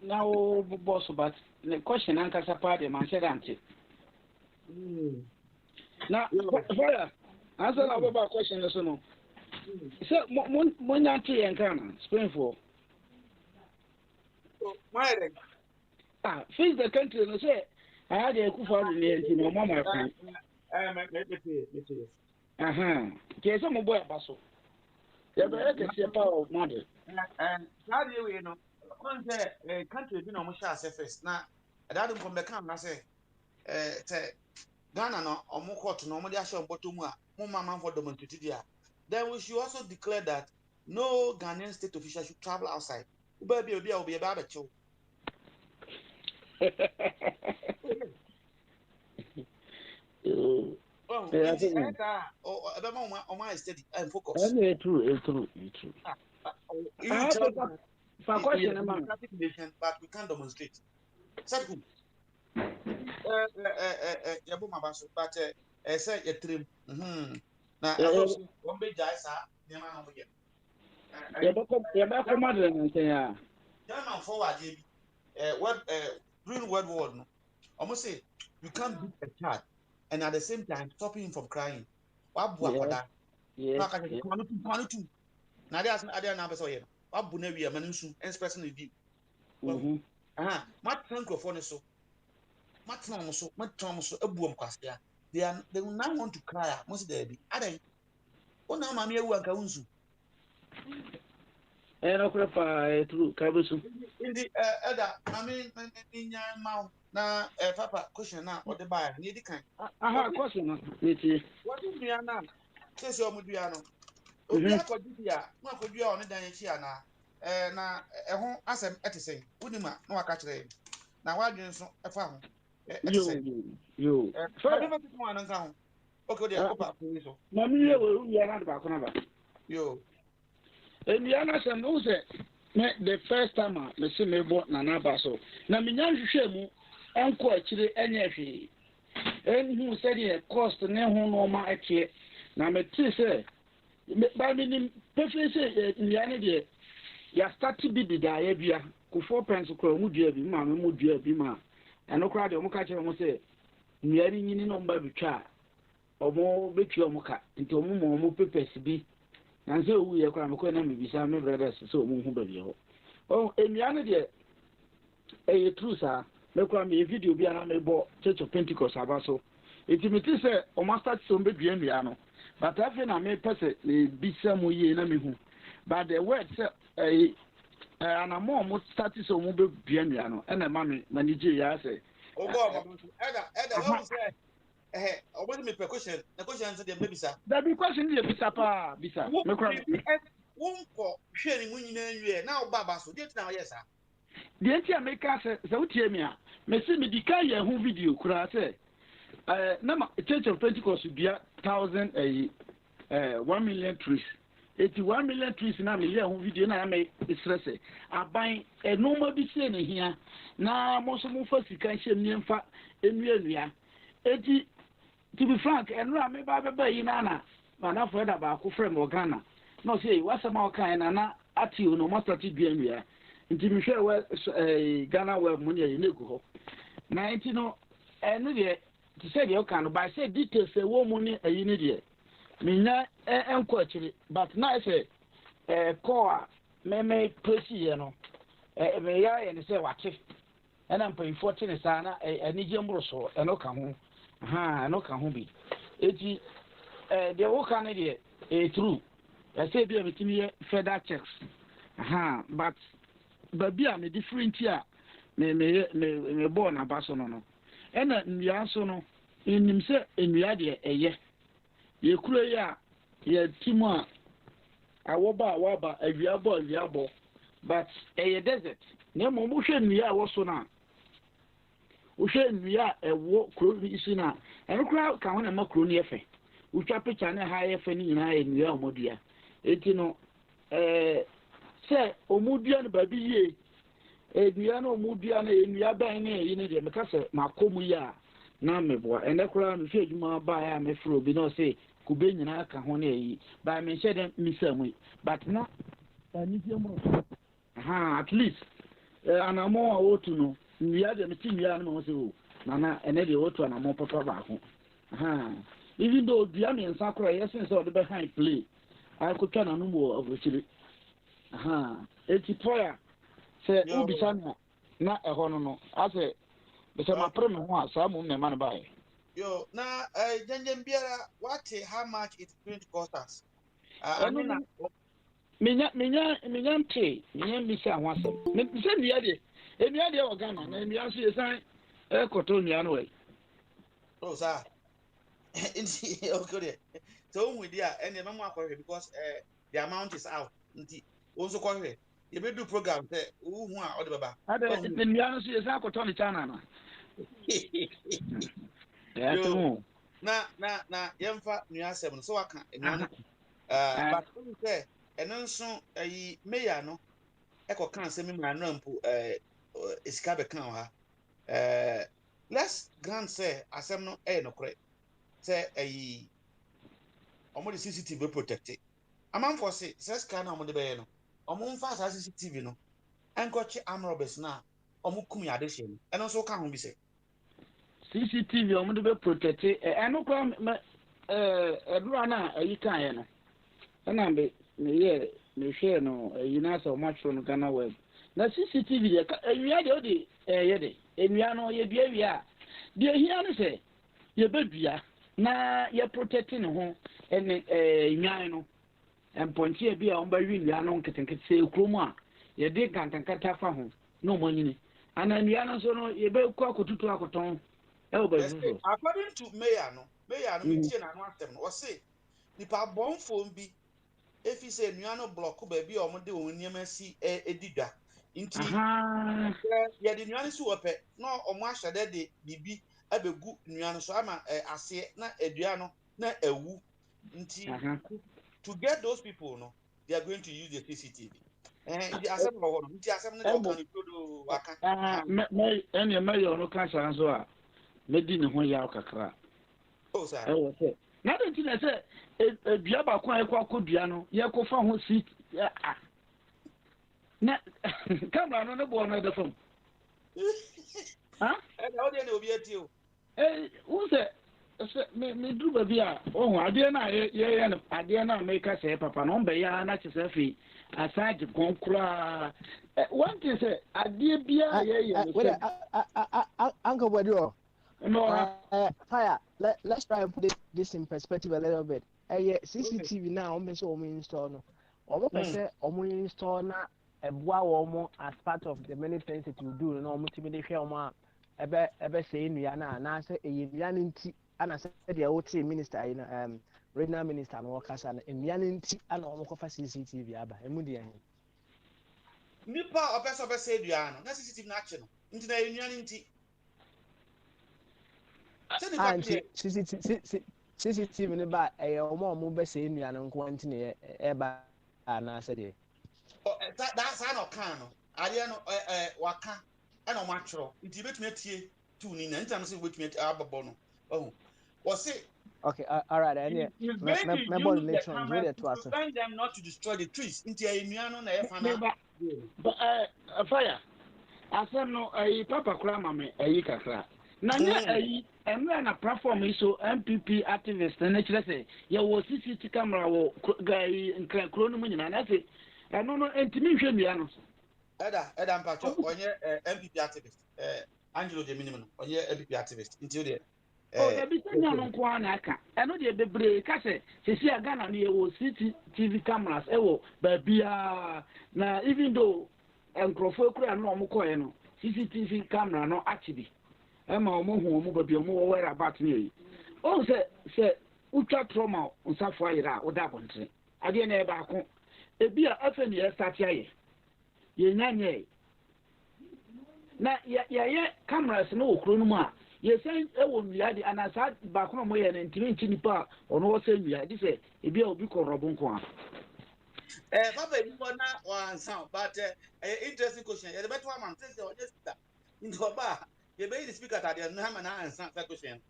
now, boss, but the question Uncle Sapadi, man, said, Auntie. Now, fire. Answer our question, no. So, Monyanti and Ghana, Springfield. My fix the country and say, I had a coup for the no mama. Get some boy, Basso. The better see a power of mother. And how do you know? One country, you know, Musha surface. Now, that don't come back. I say, Ghana no, or Moko, no, Modiasha, Botumua, Mumma for the Montidia. Then we should also declare that no Ghanaian state official should travel outside. Baby will be a barbecue. My steady and focus. True. For question, but we can't demonstrate. But say a trim. Now, one big guys are German forward, during World War, almost say you can't beat a child and at the same time stop him from crying. What that? Now there's other numbers or what Bunavia Manusu expressing the view. What Francophone so much so a boom castia. They will not want to cry. Most there be. Are they? Oh, now, Mammy, who are Kaunsu. And occupy through Kabusu. In the other, I mean, in your mouth. Now, Papa, question now, or the buyer, near the kind. I have a question. What is the Anna? Says your Mudiano. Okay, for Julia, not for you on the Diana. Now, a home as I'm at the same. Udima, no, I catch them. Now, why do you so a farm? You. Okay, Mammy, we are not about you. And the answer knows the first time I see me bought Nana Basso. Now, Minyan Shemu, Uncle actually, any and who said he cost the name no more actually. Now, me say, by meaning, perfectly say, in the idea, you start to be the diabia, who 4 pence of crow, would you be mamma, would you be ma? And no crowd, you catch him, say, near any number of child, or more big your mocha, into more papers be. And so we are going to be some brothers, so move. Oh, in the other a truth, sir, look at me a video beyond a board, Church of Pentecost, Abaso. It is a almost at some baby and piano, but I think I may pass it, be some way in a me. But the word, and a more status of mobile piano, and a mammy, manager, say. Oh, God, I want me a question. The question answer the baby, sir. That be question the Bisa. Won't for sharing when you now, Baba, so get now, yes, sir. The anti America says, so tell me, Messi Medica, who video could I say? Number Church of Pentecost would be 1 million trees. 81 million trees in a million video, and I may stress it. I buy a normal be saying here. Now, most of my first you can share me and fat in real. To be frank, and Rammy Baba Inana, but not for about Kufrem or Ghana. No, say, what's a more kind and at you, no master to be in into Michelle, Ghana, where money in Nico. 19, and to say you can buy say details, a woman a unit. Mina and but now I say, call me presi no me ya ye ne se wate ena mpanyinfo te ne saa na ani gye mboro so eno ka ho eno ka ho bi eti de wo ka ne de true I say be metimi ye further checks but baby am different here me born abaso no ena nnua so no enim se nnua de eye ye kuro ya ye timu a awaba awiabo but eye desert na mo hwe nnua wo so na wo hwe nnua ewo kuro isi na eno kura ka ho na makuro ne efe wo twa picture na ha efe ni nyina nnua omodua eti no se omodua no baby ye nnua no omodua na nnua ban na yi ne de meka se makomu ya na meboa ene kura no hwe adwuma ba ya me fro bi no se kube nyina ka ho na yi ba me hye dem misamu but na ani je mo at least anamo a wotu no nnua de meti nnua no mo se o na ene de wotu anamo papa ba ho even though dua me nsa kura yes say o de be high play akotwa na no mo obrochiri eti poya se ubi sana na eho no ase be se mapre me ho asa mo me man bae yo na janjem biara what how much it's going to cost us menya mte menya misa ho asem me se ndia de o Ghana na ndia so yesan ekoto ndia no we oh sir okay so we there and the mama akọhwe because the amount is out nti onso kọhwe you be do program say hu a o de baba ade ndia no so yesan ekoto ni China na yeah to na yemfa nua asem so waka nua no but we say eno nso ayi meya no eko kan se me mra mpo esika be kan ha let's grant say asem no no kore say ayi omo the CCTV protected amam for say scan na omo de be no omo mfa sa CCTV no enkoche amrobes na omo kum ya de hye no eno nso ka ho bi say CCTV omo de be protected eno kwa edura na ayi kan ye no na me share no na so much from Ghana web na CCTV de enwia de odi ye de enwia no ye bia wi a de hia no se ye bedua na ye protecting ho ene nwan no empontie bia on ba wi nwan no nketenkete se ekromu a ye de kantankata fa ho no monyini ana nwan no so no ye be kwa kotutu akoton e o ba zuzo according to mayor no metie na no atem no o say nipa bon phone bi efi say nwan no block ba bi o mo de won niam si edidwa nti ye de nwan so ope no o mo ahye de bibi abegu nwan so ama ase na edua no na ewu nti to get those people no they are going to use the CCTV the asem no nti asem no de kan todo waka me ene mayor no ka san so a medi ne ho ya kakra oh sir say na de tin say dua ba kwa akodua no ye ko fa ho seat na camera no bo no de fam how dey obi atio who say me dru ba bia ohun ade na ye no ade na me ka say papa no be ya na chese fi aside konkura one thing say ade bia ye Uncle Bodio no fire let's try and put this in perspective a little bit CCTV now on so install no omo pese omo install na ebua omo as part of the many things that you do no omo timi de hwe omo ebe say nua na say nua nti ana say de o team minister ina regional minister no kasa na nua nti ana omo ko fa CCTV aba emu de yan nipa opeso be say dua no na CCTV na ache no nti na nua nti CCTV ne ba omo be say nua no nko nti ne eba ana say de that sign of can no ade no waka and o matro nti betumi atie tu ni na nti am say betumi ababo no oh o say okay all right and me ball elections we dey to us prevent them not to destroy the trees nti enua no na e fana but fire asem no papa kura mame kakra Nanya na platform is so MPP activist and let's say ya was CCTV camera or guy in Cronomun and I say I don't know intimation Mianos. Eda Mpacho on your MPP activist Angelo de Minimum on your MPP activist until the there be no Kwanaka. I know the Bebre Casse, see a gun near CCTV cameras, baby. Now, even though and Crawford and no Mokoeno, CCTV camera no actually. Emma Momo will be more aware about me. Oh, say, ultra trauma on Safari or that one. I didn't ever a beer often year start ye. Ye nanye. Now, cameras no chronoma. Ye say, oh, we had an aside back on my and intimate part or no saying we had this a beer of Buko Robunqua. Papa, you want one sound, but interesting question. The better one says, just into a bar. You made the speaker at the Naman and San question.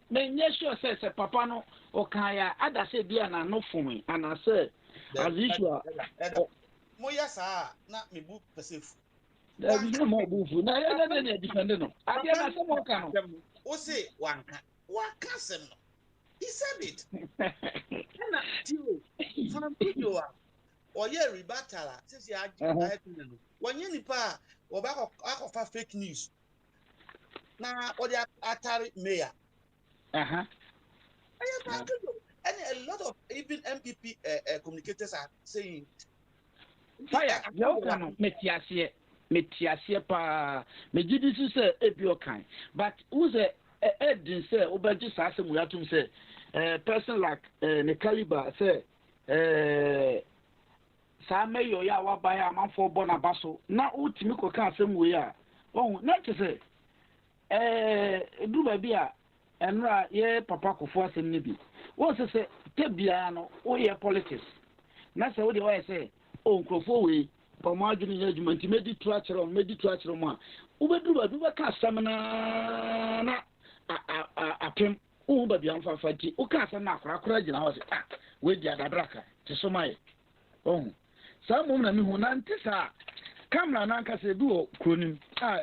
Yes, sure, says a papano or Kaya. Ada said, dear, no for me, and I said, as usual. Moyasa, not me book passive. There is no more boo. Now, I didn't defend them. I didn't some more can. O say, one cousin. He said it. From video. Or yeah, rebuttal. Says you are when you nipa or back of fake news. Now, or the Atari mayor. And a lot of even MPP communicators are saying, Fire, no, Metiasia pa, Megidis say, Ebio kind. But who's a Edin say, Oberjus Assam, we have to say, a person like Nekaliba say, Same yo ya wa ba ya manfo bo na baso na utimi ko kan asem we ya oh na te say du ba bia enra ye papa kofo asem ne bi wo se tebia no wo ye politics na se wo de wa say oh krofo we pa ma adwini ya adwuma nti medi trachero ma wo be du ba ka asem na apem wo ba bia mfa fati wo ka asem na akora gina wo se we dia dadraka te so mai oh some woman who nantisa camera nanka se duo kronim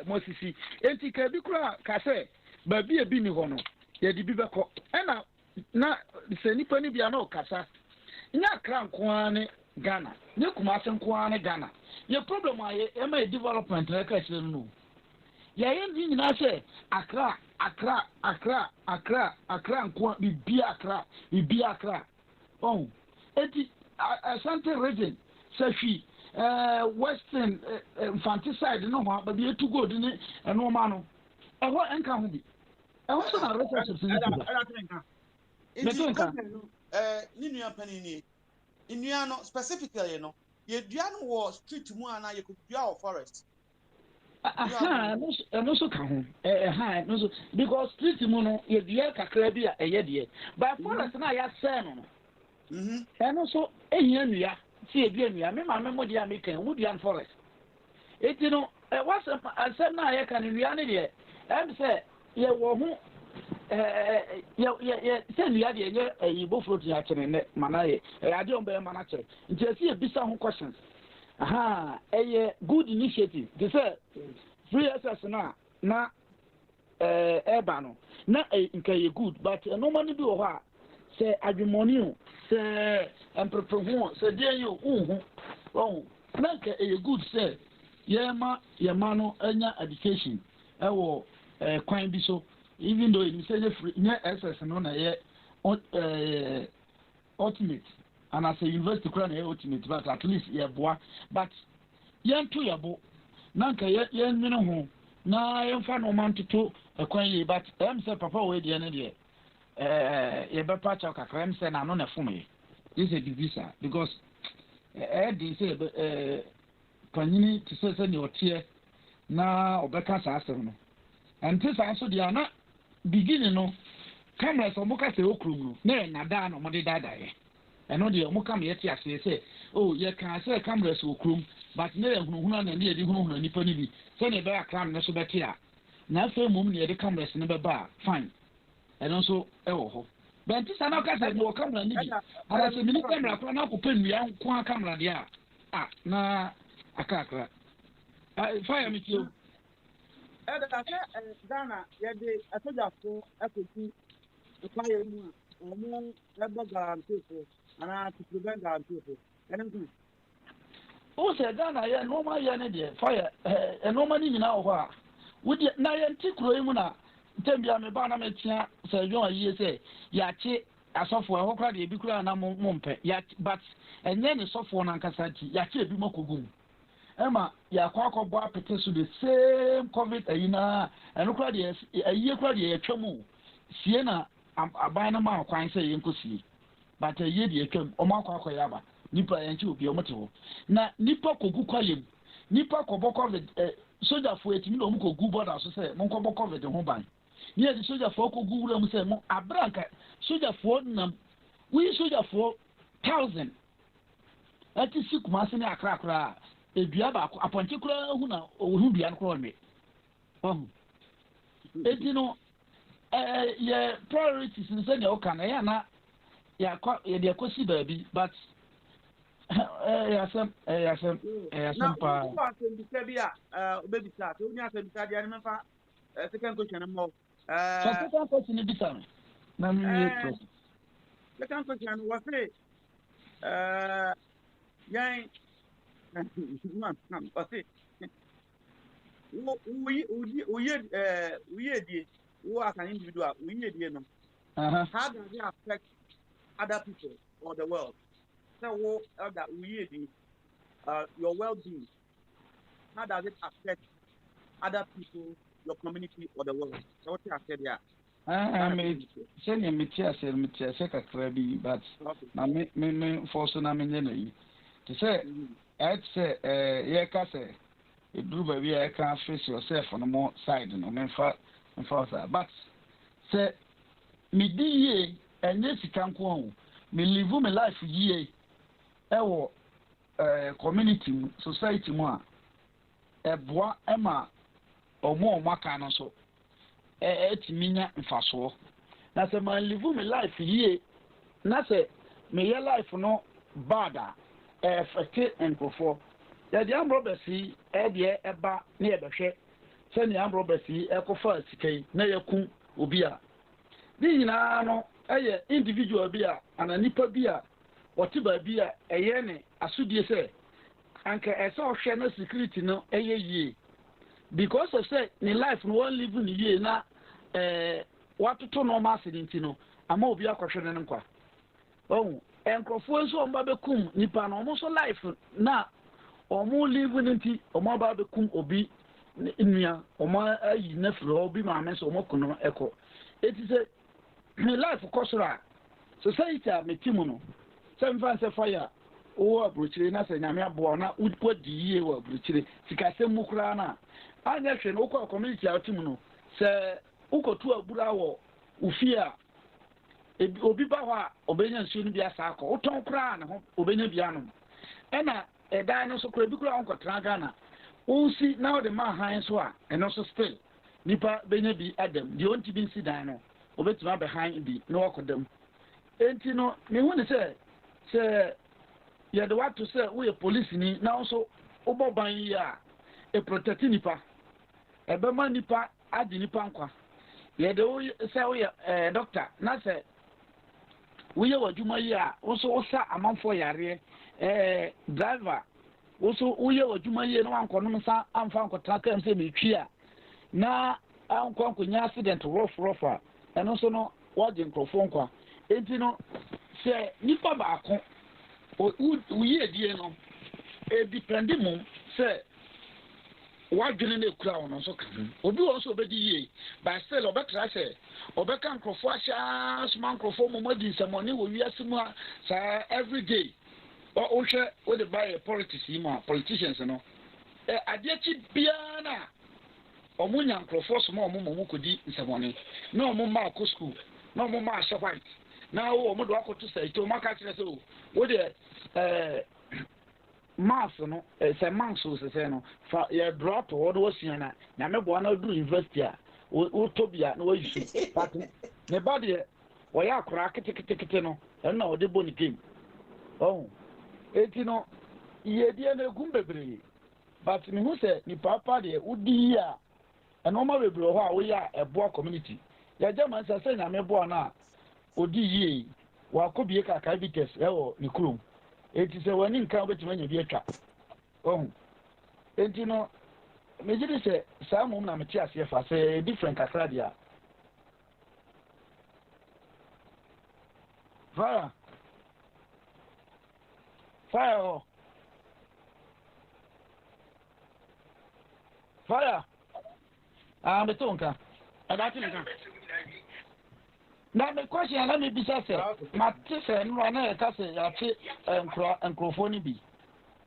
mosisi enti ka bi kura ka se ba bi ni ho no ye di bi beko ena na se nipa ni bia na okasa nya kra nko ne Ghana ne kuma se nko ne Ghana ye problem aye e ma development na ka chire no ye ndi nyina se Accra nko bi Accra oh enti Asante region Safi Western infanticide no ma ba bi etu gold ni eno ma no eho enka ho bi eho so na research ni nua panini nua no specifically no ye dua no wo street mu ana ye ko dua o forest no so ka ho no so because street mu no ye dua kakra bi a eye de but forest na ya say no no so ehia nua see ebia nua me ma me mo dia me kan woodian forest eti no was asem na ye kan nua ne de em say ye wo ho ye say nua de ye yibo fruit ya kene ne mana ye ade on be mana kere nti esi ebisa ho questions good initiative they say free access na eba no na nka ye good but no money bi wo ho a say adwemoni say emproprohu say dey you na ka good say ye ma no anya education ewo kwan bi so even though you say free access no na ye ultimate and as a university crown ultimate but at least ye boa but ye nto ye bo na ka ye nwene ho na ye mfa no man toto kwan ye but em say papa we de ne de ye be patch out kakra em say na no na fom ye this is a visa because they say panini to say ne otie na obeka sa asem no and this also dia na beginning no cameras omuka se okrum no na da no mo de dada ye eno de omuka me yeti ase say oh ye kan say cameras okrum but na ye hunu na ne di hunu nipa ni bi say ne be akram na so beti a na afa mum ne de cameras ne be ba fine eno so e wo ho but this na ka say no camera ni bi ara se mini camera kwa na ko penua nko camera dia na akakra fire me tio That's Ghana, yeah, I told you for equity, the fire or more level guarantee for, and I to prevent guarantee for. Anything. O sɛ Ghana yɛ nneɛma yɛ ne deɛ fire nneɛma ne nyinaa wɔ hɔ a wodi na yɛn ti kuro yi mu na ntɛm bia me ba na me tia sɛ yɔn ayie sɛ yɛakye asɔfo ɛhɔ koraa deɛ ebi koraa na mo mpɛ yɛakye but ɛnyɛ ne sɔfoɔ nankasa ti yɛakye ebi mo kɔgu mu ɛma yɛakɔ akɔbɔ apete so the same covid ayi na ɛno koraa deɛ ayie koraa deɛ yɛtwa mu sie na aban no ma kwan sɛ yɛnkɔ sie but ayie deɛ yɛtwa mu ɔmo akɔ yɛ aba nipa yɛnkye obi ɔmo te hɔ na nipa kogu kwayem nipa kɔbɔ covid sojafoɔ etimi na ɔmo kɔgu bɔda so sɛ mo nkɔbɔ covid ho ban ne yɛ de sojafoɔ kɔgu wura mu sɛ mo abranka sojafoɔ nam wuyi sojafoɔ 1000 ɛti si kumase ne akrakra edua baako apɔnkye koraa hu na ohu dua no koraa ɔnwe ɔhu eti no yɛ priorities ne sɛ nea ɔka na yɛ na yɛde akɔsi baabi but yasem pa na ko asem bi a obebi sa so nya asem bi dia ne mefa second question mo second question ni bisa me na mi ye second question was say yan man was say we die who as an individual we die no how does it affect other people or the world? So that your well-being, how does it affect other people, your community, or the world? So what you have said, yeah. I mean, send me kakra bi, but na me force na me nyene. To say, I'd say, yeah, kase, eduru ba wi I can face yourself on the more side, no me fa but say me di ye enye sika nko me live my life ye ewo community society mu a eboa ema omo aka no so etiminya mfaso na se man live my life ye na se me ye life no bad a fete enkofo ya di ambrobesi de eba na ye behwe se ni ambrobesi ekofa sikai na yakun obi a ni nyina no eye individual bi a ananipa bi a wɔte baabi a ɛyɛ ne asodie sɛ anka ɛsɛ ɔhwɛ no security no ɛyɛ yie because of say ne life no one live ne yie na watoto no ma ase nti no ama obi akɔhwɛ ne nkwa ɔhu nkurɔfoɔ nso ɔmba bɛkum nipa no ɔmo so life na ɔmo live ne nti ɔmo aba bɛkum obi nnua ɔmo ayi na firi hɔ obi maame nso ɔmo kono ɛkɔ eti sɛ ne life kɔ soro a society a metimu no sɛ mfa sɛ fire wo aburukyire na sɛ nyame aboa na wodi yie wɔ aburukyire sikasɛm mu koraa na anya hwɛ no wokɔ community a wotimu no sɛ wokɔtu abura wɔ ofie a obi ba hɔ a ɔbɛnya nsuo no bi asa akɔ wotɔn koraa ne ho ɔbɛnya bi anom ɛna ɛdan no so koraa bi koraa wonkɔtena Ghana wonsi na wode ma han so a ɛno so still nipa bɛnya bi adam deɛ ɔnti bi nsi dan no obetuma behind bi na wakɔdam enti no me hu ne sɛ yɛde wato sɛ woyɛ police ni na nso wobɔ ban yi a protect nipa ɛbɛma nipa agye nipa nkwa yɛde sɛ woyɛ doctor na sɛ woyɛ w'adwuma yi a nso wosa amanfoɔ yareɛ driver nso woyɛ w'adwuma yi na wankɔnom nsa amfa nkɔtena kam sɛ metwi a na ankɔnya accident rough a ɛno nso no wɔgye nkurɔfoɔ nkwa enti no sɛ nipa baako woyɛ die no depende mom sɛ wadwene no ekura wo no nso ka obi wɔ nso obɛdi yie but still ɔbɛtra sɛ ɔbɛka nkurɔfoɔ ahyɛ soma nkurɔfoɔ mɔmɔdi nsɛmɔne wɔ wiase mu a saa everyday wohwɛ wode bayɛ politics yi mu a politicians no adeɛ kyi biara no a ɔmo nya nkurɔfoɔ soma ɔmo mɔmɔ kɔdi nsɛmɔne na ɔmo ma akɔ school na ɔmo ma ahyɛ white na ɔmo do akɔto sɛ ito ɔmo aka kyerɛ sɛ o wode mass no sɛ manks o sɛ no fa yɛ draw to hɔ de wɔsua na nyame boa na duru university a wotɔ bi a na wayi so but ne ba deɛ wɔyɛ akora ketekete no ɛno na wɔde bɔ ne game ɔho eti no yɛdeɛ no egum bebree but mehu sɛ nipa pa deɛ wodi yi a and normal we blow we are a boa community. Ya German say na me boa na odi yi wa ko bie ka vites e wo ni kurum. Enti se wani nkan betuma nya bi atwa. Oh. Enti no me jiri se sa mum na me ti ase fa se different kakra dia. Fire. Fire. Fire. Ah, me tonka. Abati nka. Na me question na me bisa se. Ma ti se no na e ka se ya ti enkrofoni bi.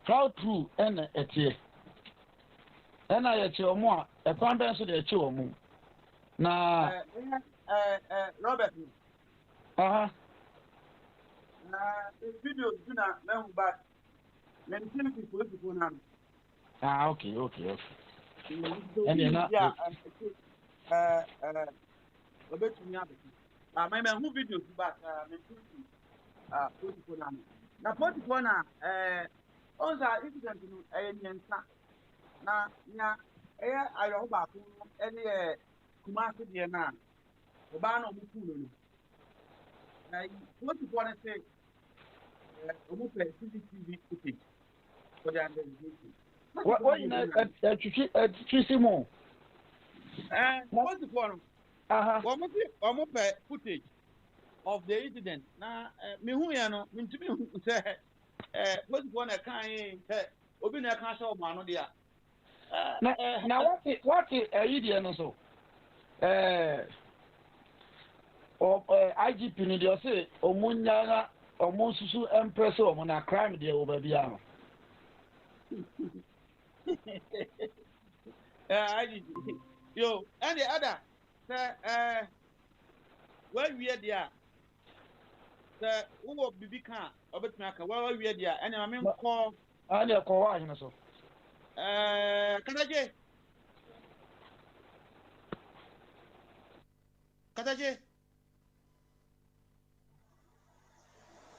How true en etie. Ena ye che omo a e kwan ben so de che omo. Na Robert. Aha. Na video duna na hu back. Men tin ki ko na. Ah, okay. And na obetumi abeti. My man who videos back men tin ki ko na. Na political na onza incident no nyensa. Na nya ayo ba ko ene Kumasi de na oba na omu kuno no. Na political na say omu play CCTV footage for the investigation. what you know at more. What's the forum? Omu play footage of the incident. Na me hu ya no, me ntimi hu say what's the one that kan obi na kan say omo ano dia. Now what idea no so? IGP ni dey say omunya omunsusu empress omo na crime dey over bia no. IGP. Yo, and the other say where we are there. Say who will be kan obetumi aka where we are there and I mean call And dey call wa hin so.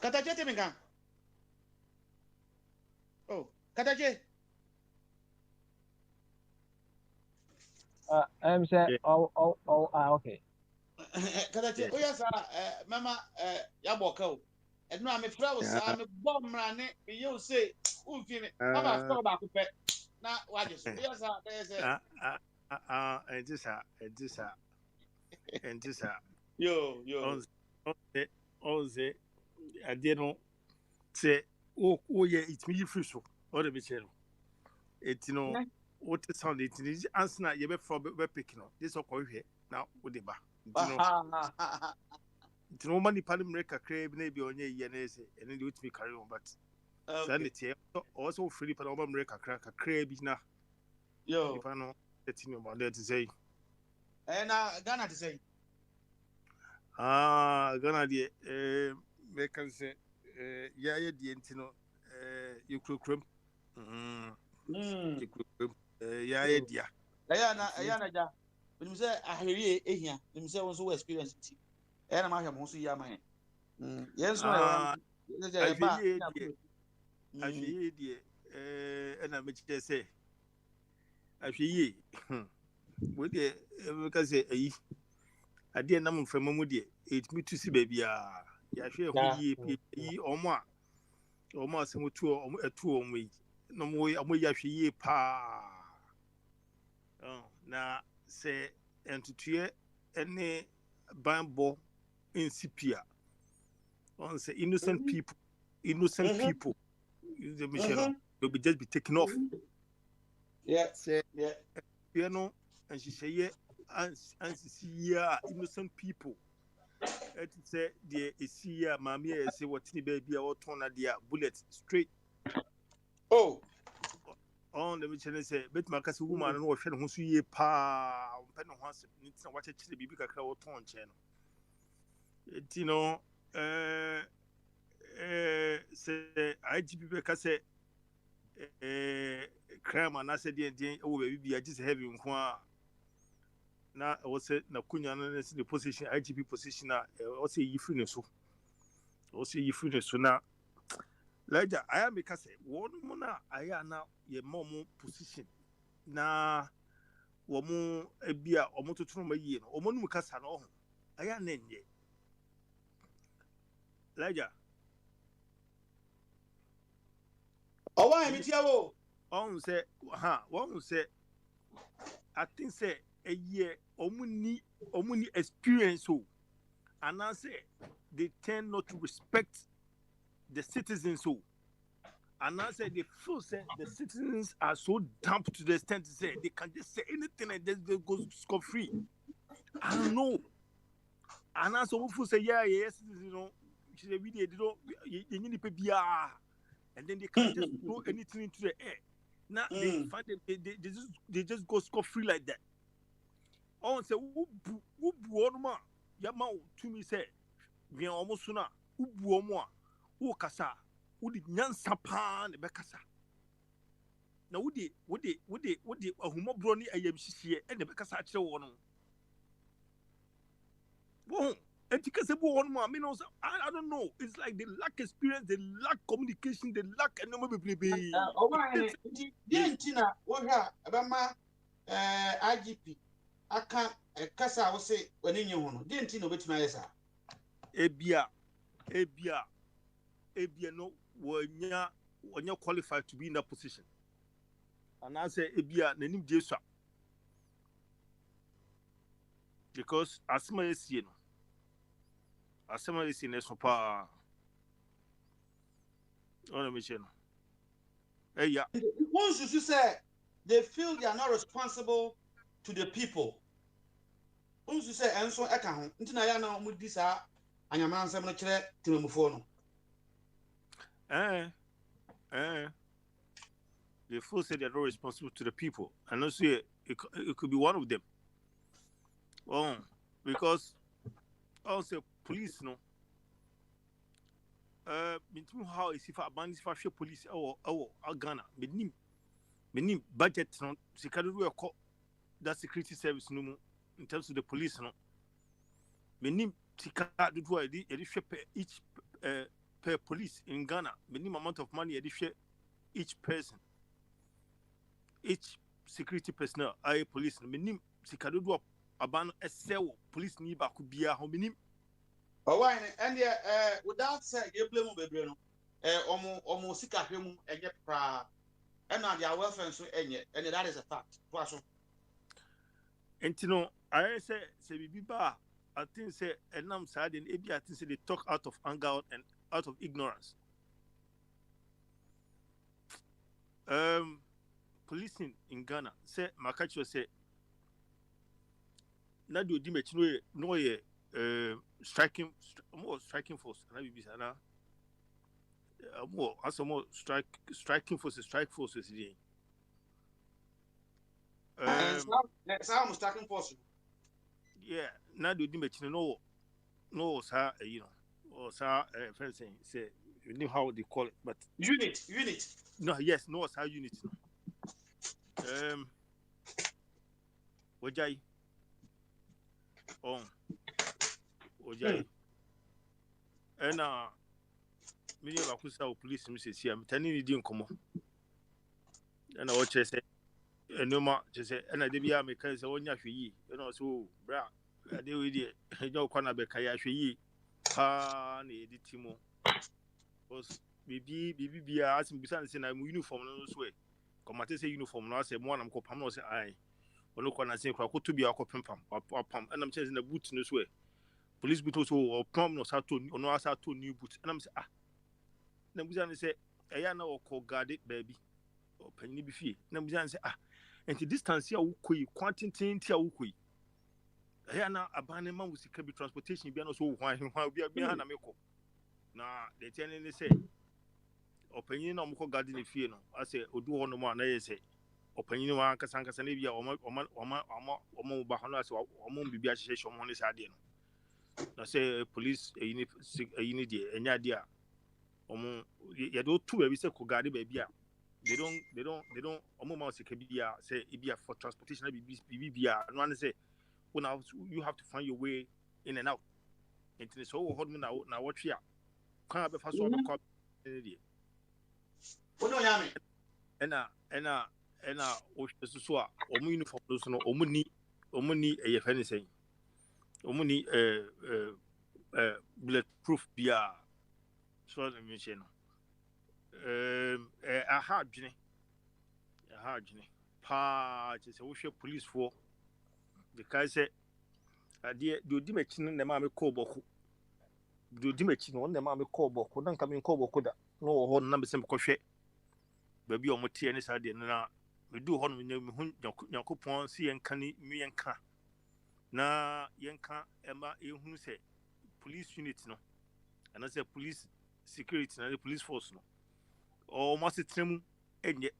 Kataje teminga. Oh, Kataje. I'm saying, okay. Kataje, oh yes, mama, yaboka o. And no, I'm a flower, I'm a bomb running. You say, Ufine, Mama, stop back. Now, what is yes, there's and this yo. Onze ade no se o ye it me free so o de be che no etino what sound it is answer na ye be for be pick no this o ko hwe na o de ba etino mani palim reka kra bi na bi onye ye na ese ene de utimi carry on but sanity also free pa o reka kra bi na yo pa no etino about that to say Ghana to say Ghana de me can say yeah the intino you krum yeah dia ayana ja when say ahwe ehia when say won so experience ti na ma hwe mo so ya man yes no ahwe die na me che say ahwe we de me can say ayi ade na mo fama mu de etimi tu si ba bia ya hwe ho yi omo asem tu omo etu omo yi no mo ya hwe yi pa na se entutue ene bambo insipia on say innocent people the mission will be just be taken off you know and she say and see innocent people it say the see mammy say what baby or turn their bullet straight on the mission say bet makasi woman no hwe no so ye pa pe no ho asem nti na wa chechire bibi kakra wo ton che no enti no say IGP be ka say crime and say den wo baby bia just heavy nko a na wo say na kunya no the position IGP position a wo say yifri ne so na laja aya me ka say won mo na aya na ye momo position na womu ebia omo tutunu mayi no omo num kasa no ho aya na nye laja Owa mi tiawo on say won say I think say a year omuni experience so and I say they tend not to respect the citizens so and I say they feel say the citizens are so dumb to the extent to say they can just say anything and just they go scot free. I don't know. And I so feel say yes, you know, they don't you need to be and then they can just throw anything into the air. Now they find them, they just go scot free like that. Oh, say who ma yama to me say we almost sooner who who kasa who did nyansa pa ne bekasa. Na who did ahumo broni ayemhihie e ne bekasa akire wo no. Bon, and because I mean, I don't know. It's like they lack experience, they lack communication, they lack and no baby. Dientina, wohwa abama IGP aka kasa wo se wani nye ho no. Dientina obetuma yesa. Ebia no wonya qualified to be in that position. And I say ebia nanim Jesu. Because asma esi no. Asma esi ne so pa. Ona me che no. Yeah. Once you say they feel they are not responsible to the people. Once you say enso eka ho. Ntina ya na omudi sa anyamana nsem no kire timamufo no. They feel say they are not responsible to the people. And also it could be one of them. Oh, because also police no. Mintu how is if abandon if police Ghana. Menim budget no sikadu we that security service no in terms of the police no. Menim tika do each per police in Ghana. Menim amount of money each person. Each security personnel police menim sikadu do aban esewo police ni ba ku bia ho menim. Why and without say you blame mo bebre no omo sika hwemu enye pra and their welfare so enye and that is a fact. Entino I say bibi ba I think say enam side in I think say they talk out of anger and out of ignorance. Policing in Ghana say Makacho say na do di mechino no ye striking force na bibi sana more striking force is the I'm striking force. Yeah, na do di mechino no sir you know or sir friend saying say you know how they call it but unit no yes no sir unit no Ojai Ojai and many of our police misses here I'm telling you didn't come on and I watch say no more just say and I did be a mechanic on your fee you know so bra I did with it no corner be kaya fee ne di timo was bibi asking beside saying I'm uniform no so come at say uniform no say one am ko pam no say I ono kwa na say kwa ko to bi akopam pam and I'm chasing the boot no so police boot so pam no sa to ono asa to new boot and I'm say na buza say eya na ko guard baby o panyi bi fie na buza say enti distance ya wo koyi quantity tia wo koyi eya na abane man wo sika bi transportation bi na so wo hwan bi ha na meko na the ten say opanyin na omko guard ne fie no ase odu ho no ma na yese opanyin wa kasa na bia omo ba hono ase omo bibia hyehyɛ omo ne sade no na say police eyini die enya die a omo ye do tu ba bi say ko guard ba bia they don't omo ma sika bia say bia for transportation bia no an say you have to find your way in and out into so ho na watwe a kan be fa so be ko die Ono yame ena and so uniform those no omuni a friend saying omuni bulletproof bia so the mention a hard journey pa just a police for because adeɛ de odi machi no na ma me call boko de odi machi no na ma me call boko na nka me call boko da no wo ho na me sem kɔhwɛ ba bi o mo tie ne sa de na me du ho no me hu yakopon si yenka ni me yenka na yenka ema ehunu sɛ police unit no ana sɛ police security na the police force no o mo se tremu enye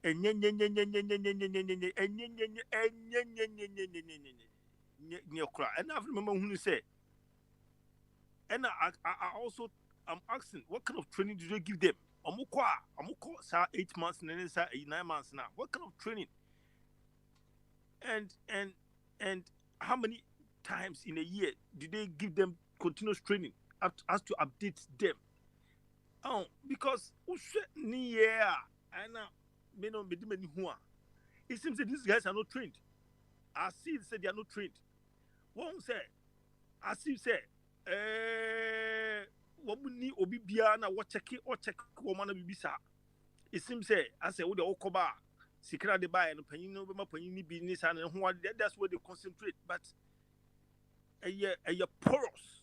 and I remember when you say, and I also I'm asking, what kind of training did you give them? Amukwa, sir, 8 months and then sir 9 months now. What kind of training? And how many times in a year did they give them continuous training as to update them? Oh, because it seems that these guys are not trained. I see said they are not trained. One say, I see say, wabuni obi bia na check woman bibisa. It seems say, I say, what the okoba, secret de buy and penny no penny business and that's where they concentrate. But a porous.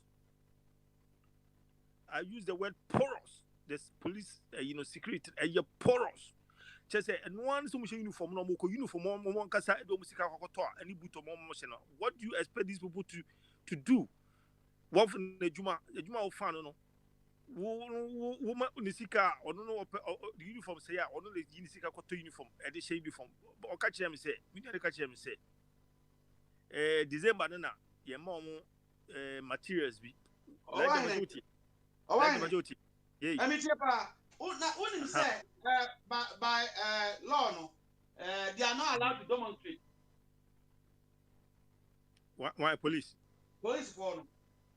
I use the word porous. This police, security, a porous. Just say, and one so much uniform, no more uniform, more kasa, any boot or more motion. What do you expect these people to do? What from the Juma of fan, no? Woman Nisika, or no, the uniform say, or no, the Nisika uniform, and the same uniform. Or catch him say, we didn't catch him say, December, your mom materials be. Like the majority. Yeah. I mean, wouldn't say by law, no, they are not allowed to demonstrate. Why police? Police for no.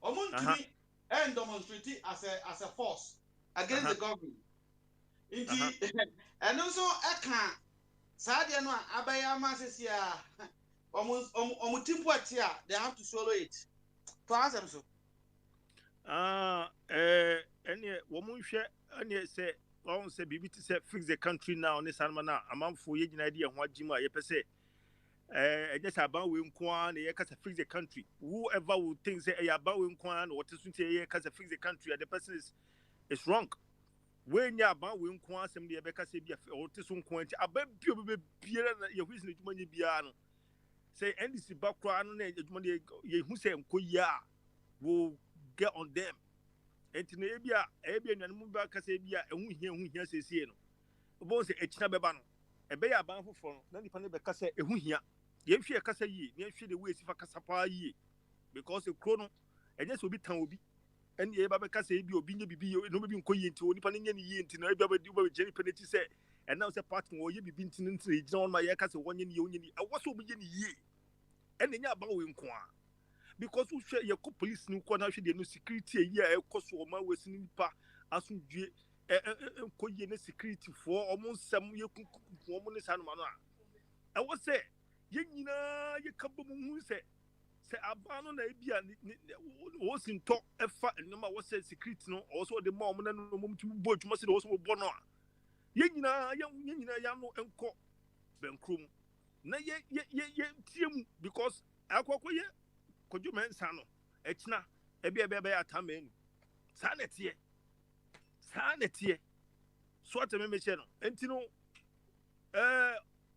Omuntu and demonstrate as a force against the government. Indeed, and also I can't. Sadia no abayama says here. Omutimpoatia, they have to swallow it. To ask them so. Any woman share any say. I say bibi to say fix the country now on this almana among for ye idea what jima ye per se just about we kwan ye can fix the country whoever would think say about we kwan or to say ye can fix the country and the person is wrong when you about we kwan some the be say be or to some kwan about be ye who is no juma bia no say ndc bakwa no na juma ye hu say nko ya will get on them. Enti na ebia nwanum ba kasa ebia ehu hia sesie no obo se echina beba no ebe ya ban fofo no na nipa ne be kasa ehu hia ye hwe kasa yi ne hwe de we sifa kasa pa yi because e kro no enye se obi tan obi eni ye ba be kasa ebia obi nye bibi no be nko yi enti onipa ne nye ne yi enti na ebia ba di ba jeri penalty se and now say part wo ye bibi enti enti e gina on ma ye kasa wonye ne ye onye ni awoso obi ye ne yi eni nya ba we nko a because we share your police no corner share no security here e koso o ma wesi nipa asundue ko ye no security for almost some ye kunku o mo ne sanu ma no a e wo say ye nyina ye kabo mu hu say abano na ebia wo sinto e fa no ma wo say security no also the mom na no mom tu bo dwuma se de wo so bo no a ye nyina ya no enko benkrom na ye tiemu because akoko ye koju mensa no echina ebia atamenu sanetie so ateme meche no enti no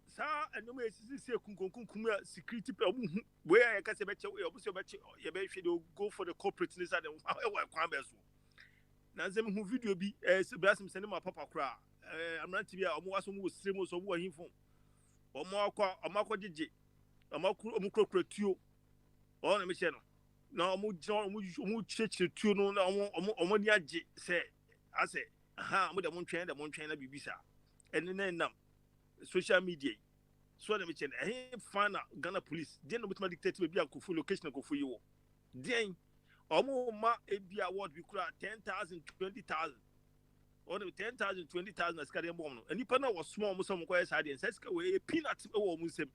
sa enoma esisi kunkunkum security pe omu we ya ka se beche we obuso beche ye be hwe de go for the corporate ni side we kwan be so na nzem hu video bi se brasim sene ma papa kra amranti bi a omu waso mu siremo so omu ahimfo omu akọ jeje omu krokro tuo on na me che no na omu cheche tuo no na omu ni age se ase aha mo de mo ntwen na bibisa enne nam social media so na me che na fana Ghana police dey no bitma dictate be akofu location akofu yiwo dey omu ma ebi award bi kura 10,000 20,000 or 10,000 20,000 as carry bomb and you pana was small some quiet side and says away peanuts or musem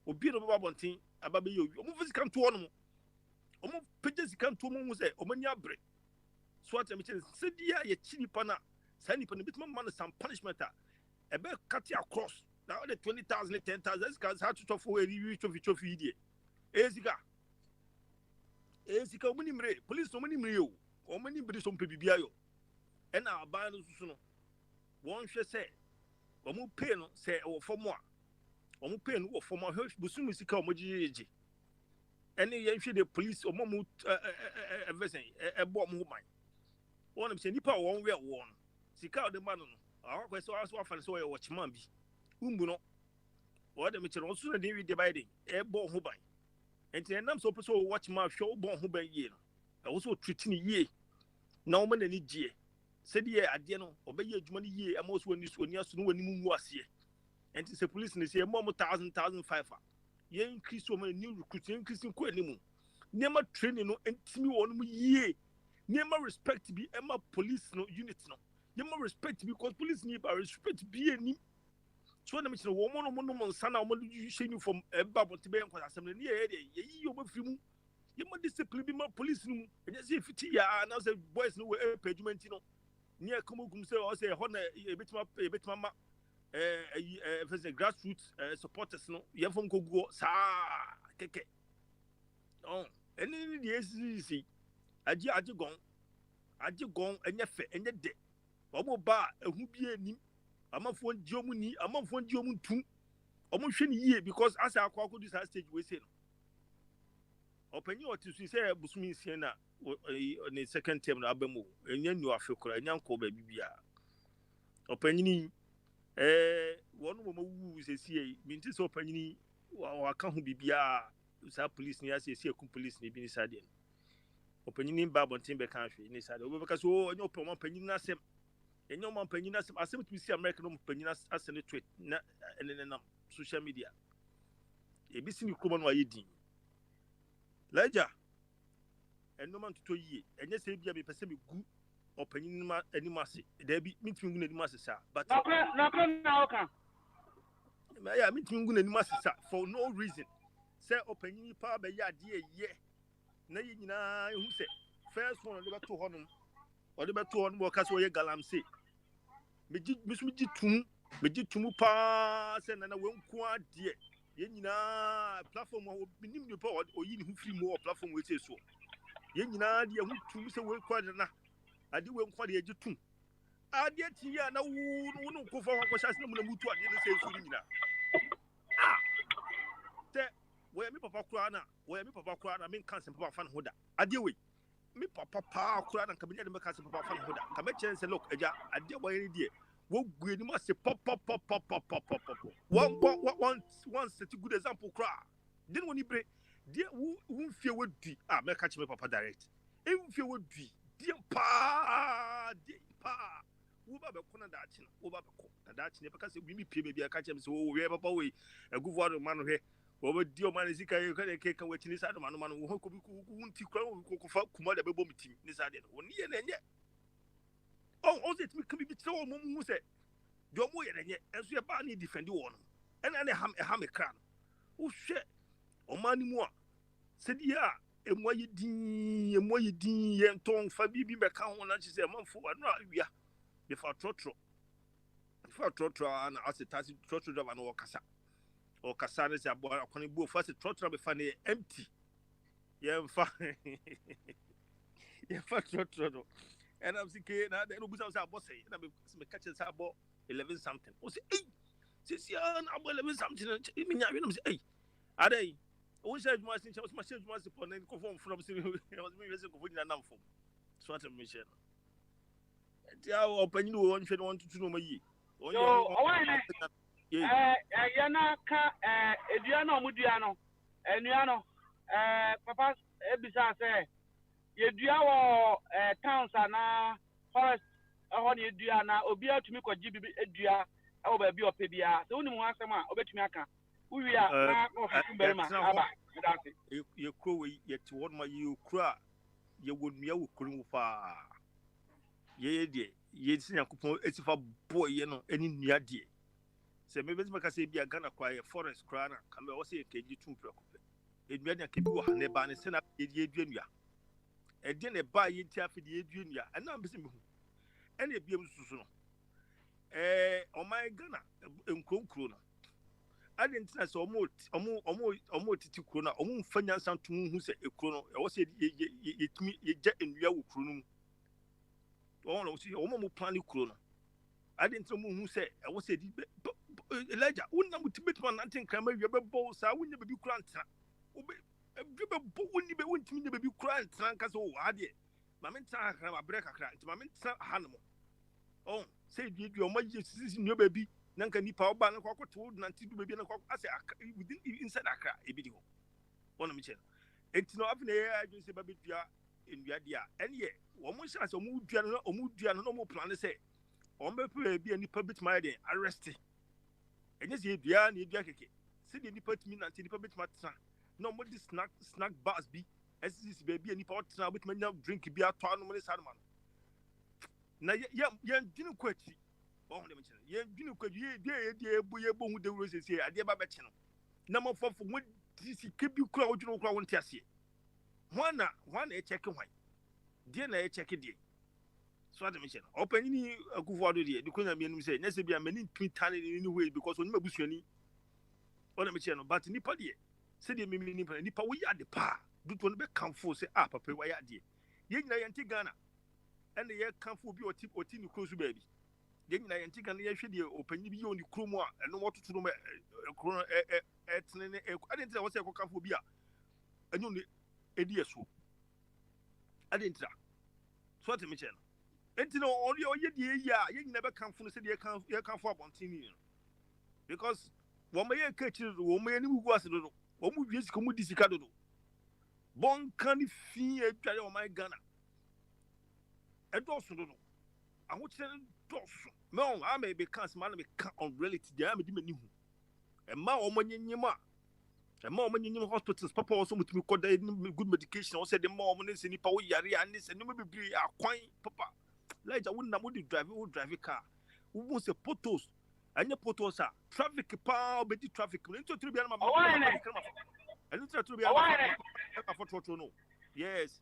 or beer of bonting about you almost come to one almost pitches come to moon say or mania break swat and said yeah ye chili pana send you a bit more money some punishment a bear cut you across now the 20,000 10,000 cars had to talk for a trophy idiot Ezika Munimre police so many mrio or many British on Pibiayo and our band one should say Omu pen say or for more Omu pen or for more hush Busum is come with any the police or Momu a bomb woman. One of the Nipa one we are one. Seek out the man. Our request was often so I watch Mambi. Umbuno. What the Mitchell also dividing a bomb who buy. And then I'm so watch my show bomb who buy ye. I also treating ye. No man any ye. Said ye at Diano, obey your money ye, and most when you know when you was ye. And it's a police and say, Mom, 1,000 ye increase so many new recruits, increasing quite anymore. Never training no and me on ye. Never respect to be Emma police no units no. Never respect because police need by respect be any. So when I mention a woman, son, I want you shame from a babble to be on assembly near ye over film. You must discipline be my police no. And just if it ya and I say boys no pagement no. Near Kumukum say or say honor a bit mama if it's a grassroots supporters no you from go sa keke oh any the SCC aji gone enye fe enye de omo ba ehu bi anim amafo ndiomu ni amafo ndiomu ntum omo hwe ni yie because as akwa do this stage we say no opanyi otisu say busumi sien na on the second term na abamu enye nu afekora enya nko ba bibia opanyi ni one woman who says here, Mintis opening or account who be sa police near say, police ni bin sadian. Opening Bab on Timber country in this side, because oh, no one penny nasem, and no man penny nasem. I seem to see American penny as a tweet, and then social media. A busy common why you Ledger, and no man to ye, and yes, be a Pacific good. Opening any massy, there be meeting in masses, but I meeting in masses for no reason. Say opening power by ya dear ye. Nay, who say first one about 200 or about 200 workers where galam say. Miss Mijitum, Mijitum pass and I won't quite dear. Yenina platform will be named report or you who free more platform which is so. Yenina, dear, who say well quite enough. I do want quite a too. I get here now. No, go for what was no mutu. I didn't say so. Ah, where me papa crana, where me papa crana, I mean, can't papa fan hoda. I deal with me papa crana and cabinet make us papa fan hoda. Come and say, look, I deal with any dear. What good must say pop. One such a good example cry. Then when you break, dear, who fear would be. Ah, me catch me papa direct. If you would be. Dear pa, Uba be kona dachi, Uba be kona dachi. Because we me pay baby, I catch him so we have a way. A good word of man here. Over dear man is you can cake and wait in this other man who could be crown Kumada Bebo meeting. This idea. One year and yet. Oh, all that could be so who said, don't wait and yet, as we are barney defend you one. And I ham a crown. Oh shit. Oh, money more. Said, yeah. And why you din, and tongue Fabi be back on and she said, Monfo, and we are before Trotro. Before Trotro and as a taxi Trotro driver and Okasa. Or Cassandra is a boy, I can't go first. Trotro be funny empty. Yeah, fine. Yeah, Trotro. And I'm thinking, I don't know what boss say, and I'm catching about 11 something. Oh, say, hey, since you're 11 something, I mean, hey, are they? I said, my sister was my sister was upon and conform from I was very good in a number. So, what a mission. Open you want to know me. Yana Ediano Mudiano, and Yano, Papa Ebisa say, Yeduao towns are now forest, on Yeduana, Obia to me, or GB Edia, over Bio Pebia, the only one summer, Obetmaka. We are very much. You crow yet to what my you cry. You would meow crew far. Ye, dear, ye sin yakopon etifa boy ye no eni nua de se me bezima ka se bia Ghana kwa ye forest kra na kama wo se keji tumpe kope enua ne ka bi wo hane ba ne se na ye duanua e de ne ba ye ti afi de ye duanua ana mbese me hu ene ebiem susu no o my Ghana nkronkro no ade ntina se omo titi kro na omo mfanya santum hu se ekro no e wo se ye tumi ye gya enua wo kro no mu no si omo mo plan kro no ade ntina mo hu se e wo se di Elijah wonna mutibet man nantin krama wi bebo sa wonya bebi kura ntra obe bebo wonni be wontimi ne bebi kura ntra nka so wa de ma men tra akra ma brek akra nti ma men tra hanmo oh say du o ma je sisi nyo bebi nanka nipa oba na kwakoto nanti du bebi na kwako ase within inside akra ebi di ho wona mi che enti no afne ya adwun se babedua endua dia ene wo mo sha se o mo dua no mo plan se o mbe pe bi nipa bitma de arrest enye se dua na dua keke se de nipa timi nanti nipa bitma tra no mo di snack bars bi SCC baby nipa otra bitma nya drink bi ato anu mo ne sadman na ya dwunu kwachi o ho dem kire ya dwunu kwachi ye ebu ye bo hu de wuro sese ade ba beche no na mo fofo mo disi kebi kura o dwunu kura wonte ase hwana e check hwan de na e check de so ade me kire opanini akufo ado de konya mienum se nya se bia mani ntwi tane ni way because oni mabusuani ona me kire no but nipa de se de me nipa wo ya de pa duto no be kanfo se papa wa ya de ye nyina yenti Ghana ene ye kanfo bi oti ni krosu baabi ye nyina yenti Ghana ye hwe de opanyi bi ye oni kromu a eno wototo no krono tene ne adentira wo se ko kanfo bi a enyo ne edi eso adentira so ate me che no enti no ori oye de ye a ye nyina be kanfo no se de ye kanfo abontini no because wo ma ye ka chiri wo ma ye ni gugu ase do wo mu wie sika mu di sika do bon kan fi atware o my Ghana edoso do aho kire doso me on am be kan man me kan on reality dia me di mani hu e ma o manyanyim a e ma o manyanyim hospitals papa also mutumi koda good medication o se de ma o ne se nipa wo yare a ne se no me bibiri akwan papa like wonna mo di drive car wo se potos anya potos a traffic pa obedi traffic no nto tru bia na ma and it's to be a photo no. Yes.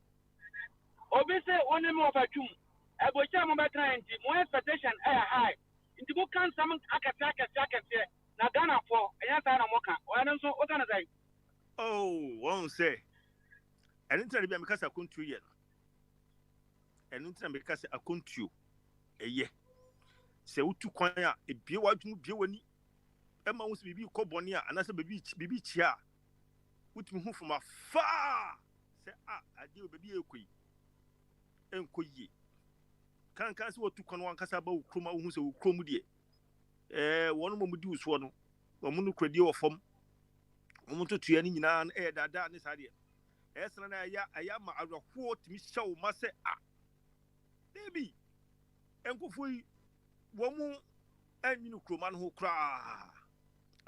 Obviously, one more of a tomb. I go tell my client, more expectation high. Into book can summon a now Ghana for a young time. I don't know what can I say. Oh, won't say. And it's to be because I couldn't 2 years. And it's because I couldn't you a year. Say, to choir, a beer what you be when Emma was be Cobonia, and as a baby chia. With me from afar. Say, I deal baby a quay. Can't what to con one casaba chroma who's a chromudie. One moment do swan, or mono credio from Momoto to any nan air that this idea. Esran I am a quote Miss Shaw must say, baby, and go for one more and you croman who cry.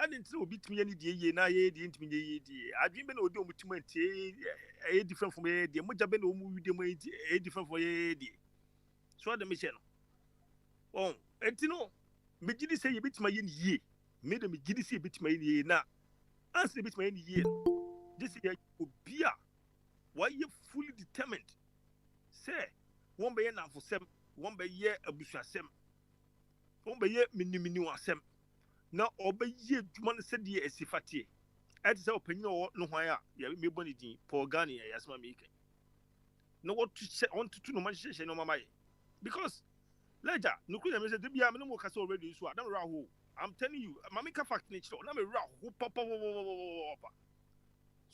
I didn't know beat me any day, na ye didn't mean ye. I didn't know do a different from a day, much abeno a different for a day. So the mission. Oh, and you know, me did say a bit my ye, made me did say a bit my ye now. Answer a bit my year. This year will be a why you fully determined. Say, one by now for some, one by year a bush sem, one by year minu sem. Now, obey ye, man said ye as if at ye. At his opinion, no why, ya me bonny, poor Ghana, as my maker. No, what to say on to no much, no, my because later, no could have said to be a minimum castle already, so I don't know. I'm telling you, Mamika fact nature, I'm a row, papa.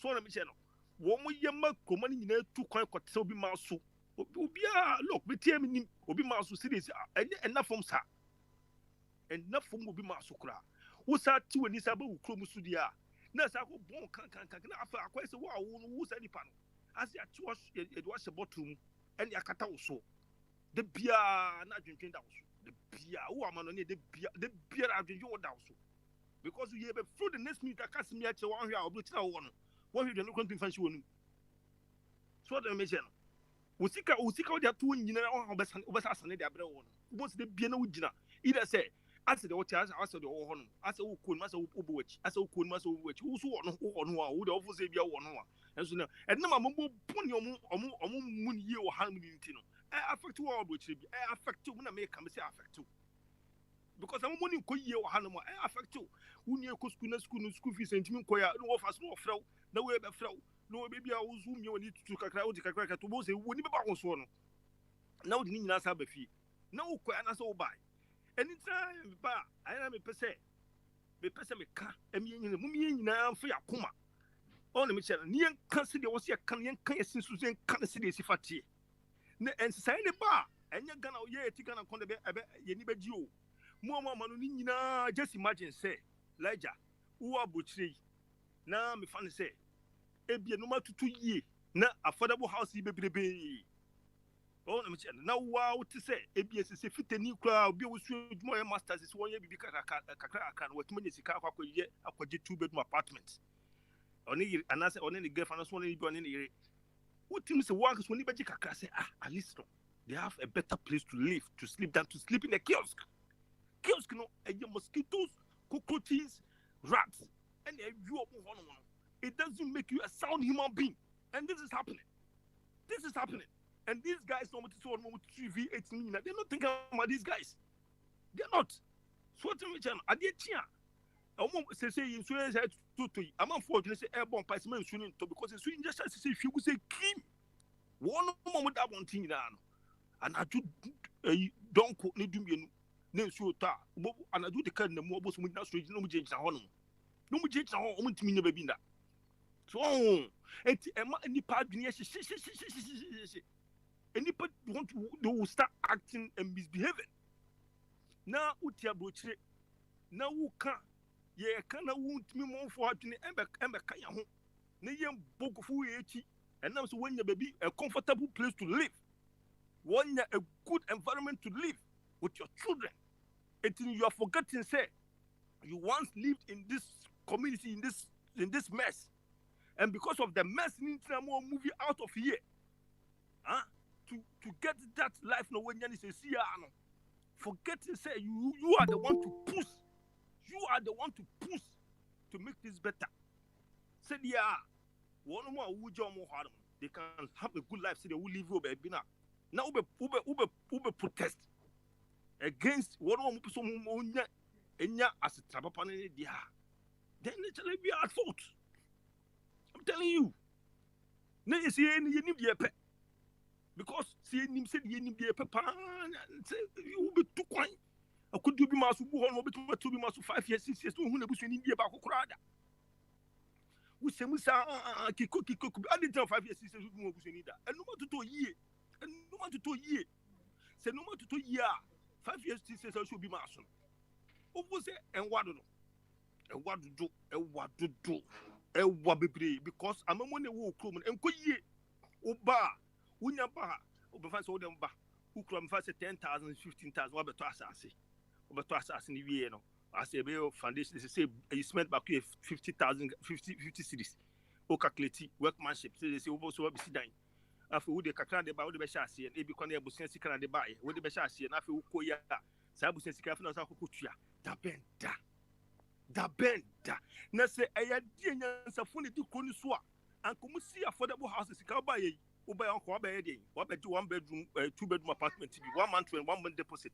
So let me say, one more yammer, commanding in a 2 coin, so be mouse. Obia, look, we tell me, Obi Mouse cities, enough from sir. And not from will be Masukra. What's that to an Isabu Chromusudia? Nasa who born can't after a question who's any panel. As it was a bottom and Yakata also. The beer not drinking down. The beer, who am on the beer out in your down. Because we have a fruit the next minute, I can't see me at 1 year or one. What you don't fancy one. So the mission. usika de atu nyina obesa asane de abre wo no bo se de bia na wugina ida say ase de wotia ase de wo ho no ase wo ko no ase wo bo wachi ase wo ko no ase wo wachi wo so wo no a wo de wo se bia wo no a enso na edna ma mo boni omo mun ye wo han mun nti no affect wo bo chire bi affect wo na me kam say affect wo because am money ko ye wo han mo affect wo uni ko school fees entimi ko ya no wo fast no frew na we be frew no baby a wo zoom me woni tutu kakra wo di kakra ka to bo se woni be ba wo so no na wo di nyina sa ba fie na wo ko ana so wo bai anytime ba ayana me pese me ka emi nyina mu me nyina amfa yakoma on me chere ni en kan se de wo se kan yen kan yesin su se kan se de sifatie na ensai ne ba enya gana wo ye ti gana kon de be ye ni be ji o mu no ni nyina just imagine say laja wo abochire na me fa ne say ebie no matutu yie na affordable house bebrebe oh na me che na wa wo te say ebie se fitani kura obi wo su adwuma ya masters se won ye bibi kakra no watuma nye sika akwakoye 2 bedroom apartment oni anase oni ni girlfriend so oni bi oni ni yire wo tim se wa so ni beji kakra say at least no they have a better place to live to sleep than to sleep in a kiosk no mosquitoes, cockroaches, rats and you it doesn't make you a sound human being. And this is happening. And these guys don't want to TV 18. They're not thinking about these guys. They're not. So what me channel? I did chia. I want to say insurance had to. I'm unfortunately say airborne participant insurance because it's just say if you say Kim. One moment that one thing down. And I do don't quote ni do ne so ta and I do the kind of more boss with na so no mu je ho no mu je ho o mu ntimi nya ba bi nda so enti ema nipa adwene hye nipa want to start acting and misbehaving na utia brochire na wuka ye ka na wuntimi mo fo adwene embe ka ya ho na ye bogofu ye echi enam so wanya ba bi a comfortable place to live wanya a good environment to live with your children. You are forgetting, say, you once lived in this community, in this mess, and because of the mess, you need to move out of here, to get that life. No one is forgetting, say, you are the one to push. You are the one to push to make this better. Say, yeah, one more they can have a good life. So they will live over Bina. Now, ube protest against one more person enya as a trapapa dia. Then they be at fault. I'm telling you. Na you see any pet. Because see him said you need a pepper. You be too quiet. I could do be masu buhon to be masu 5 years, 6 years, who never seen India back crowd. We say Musa Kiko. I didn't tell 5 years, 6 years, who was in that. And no matter to year. And no matter to year. Say no matter to year. 5 years, 6 years, I should be master. What was it? And what do? And what to do? And what to do? And what be because I'm a money who come and go ye. Oba, Unyaba, Oba, so them ba. Who come first 10,000, 15,000, what better assassin? Over to assassin, you know. I say, Bill Foundation, they say, you spent back 50,000, 50 cities. O calculate workmanship. So they say, over so be dying. After who the Kakran de Bao de Bashasi and Ebi Kone Busensi Kana de Bay, with the Bashasi and after Ukoya, Sabusensi Kafna Sakutia, da benda. Nase Ayadian Safuni to Konuswa, and Kumusi affordable houses, Kabaye, Uba Uncle Abedi, what bet 1 bedroom, 2 bedroom apartment to be 1 month and 1 month deposit.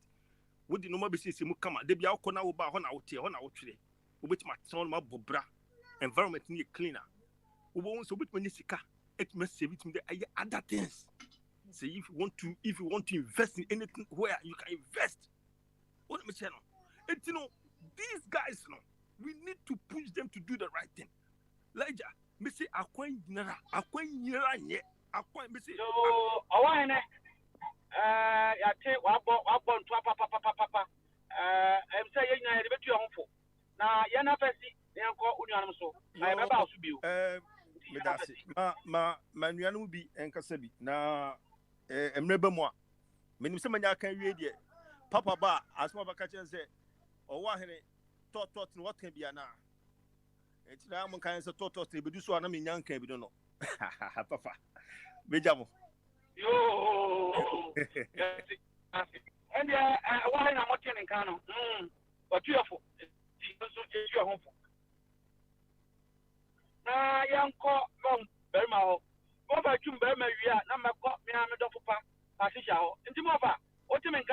Would the normal business Mukama, they be out Kona Uba on out here, on out today, which my son, my bobra, environment near cleaner. Who won't so bit when you see it must save it with the other things. So if you want to invest in anything where you can invest, what am I saying? And you know, these guys, you know, we need to push them to do the right thing. Elijah, me say akwan nyara nye, akwan me say. So awane, ya te wabo ntwa papa. Em say yenya ye betu honfo. Na ye na fesi, ye nko unuanum so. Na ye beba so bio. Medasi ma nuanu bi enkasa bi na emrebe mo a menim se manya kan wie de papa ba asma ba ka chen se o wa hene tot no what can be ana etira am kan se tot e bedu so ana menya kan bi no papa bejamo Yo. And why I'm watching in Kano. But you are for your home. Na young call long Berma. What about you, Berma? You are not my cop, me, I'm a doctor. Patricia, into Mova. What you mean,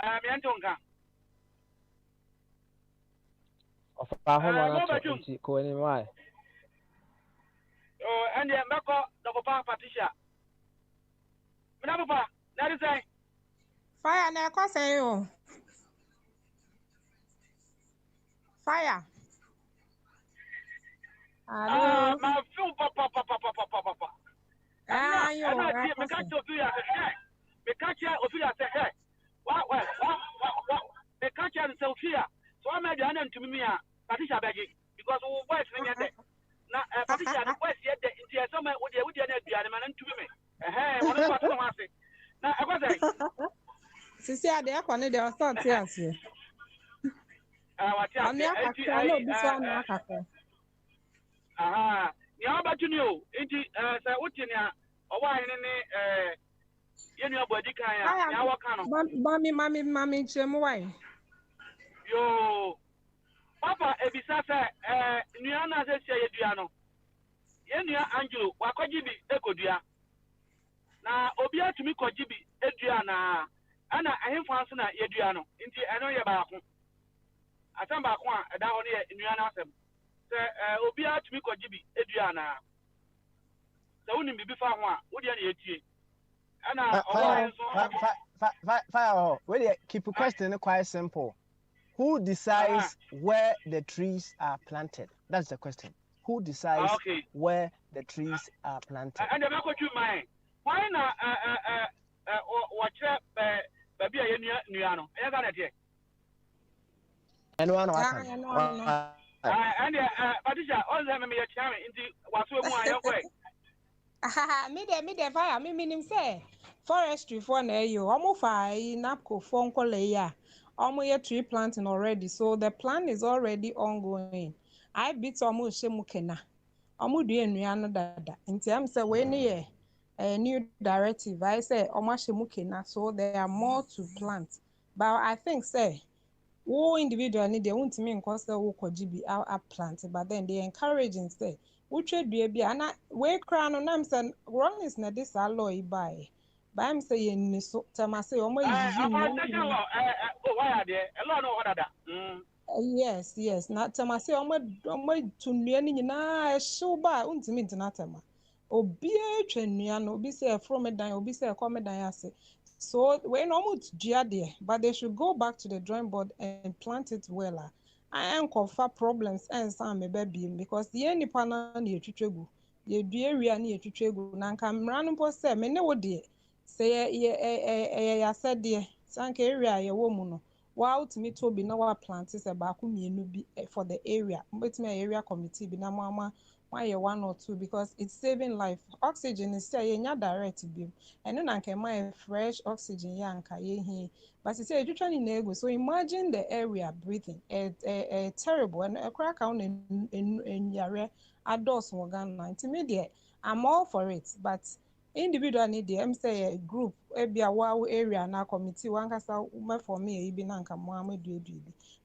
Antonga? Of our home, why? Oh, and the Mako, Dr. Patricia. Papa, that is a Fire na kwa say you. Fire. Hello. my film, Papa. Ah, you. I'm not here. Me catch you here. Me catch you here. Hey, what? Me catch you here. So I'm the answer to me, Patricia Beggy, because we work in there. Now, Patricia, the West yet the India somewhere with the man to me. Hey, what about the one? Now, I was like, Sisi ade akwane de osort ase. Ami akakra na obi so na akakra. Aha. Ya about you inti say utinia owa ne yenu abodi kan ya waka no. Mami chemu wai. Yo. Papa ebisa say nua na se se yedua no. Yenua Angelo wakoji bi ekodua. Na obi atumi koji bi edua na ana ahemfa nso na yedua no. Inti eno ye ba ko. Asem ba ko a eda ho ne nua na asem. Obi atumi koji bi edua na. So unim bibi fa ho a wo de na yetie. Ana Fire. Well, keep a question quite simple. Who decides where the trees are planted? That's the question. Who decides where the trees are planted? And the go to mine. Why na watch baby nua no. E ga na tie. And one and Patricia, all them me chame into waso mu ayekwe. Me de fire me minim say forestry for na you. Omo fa napco for nkole ya. Omo ye tree planting already. So the plan is already ongoing. I beat omo shemu kena. Omo due nua no dada. Nti am say we ne a new directive. I say omo shemu kena. So there are more to plant. But I think say wo individual need they won't mean cause wo kojibi a plant, but then they encouraging say wo tredua bi ana we kra no nam say wrong is na this alloy buy am say ye ni so tema say omo yes na tema say omo tunua ni nyina e hyew ba untimi ntina tema obi atwanua no obi say from dan obi say come dan ase. So we almost there, but they should go back to the drawing board and plant it well. I am confer problems and some baby because the any panel near Chichegu, ye area near Chichegu, Nankam Ranumpo say, many would dear say, I said, dear, Sank area, a woman. Wow, to me to be no plant is a bakum for the area, but my area committee be na mama. Why 1 or 2 because it's saving life. Oxygen is say direct beam. And then I can my fresh oxygen yanka ye. But it's you trying to so imagine the area breathing a terrible and a crack on in yare adults Morgan intermediate. I'm all for it, but individual need the say a group be a wow area na committee one kasa for me even anka Mohammed do.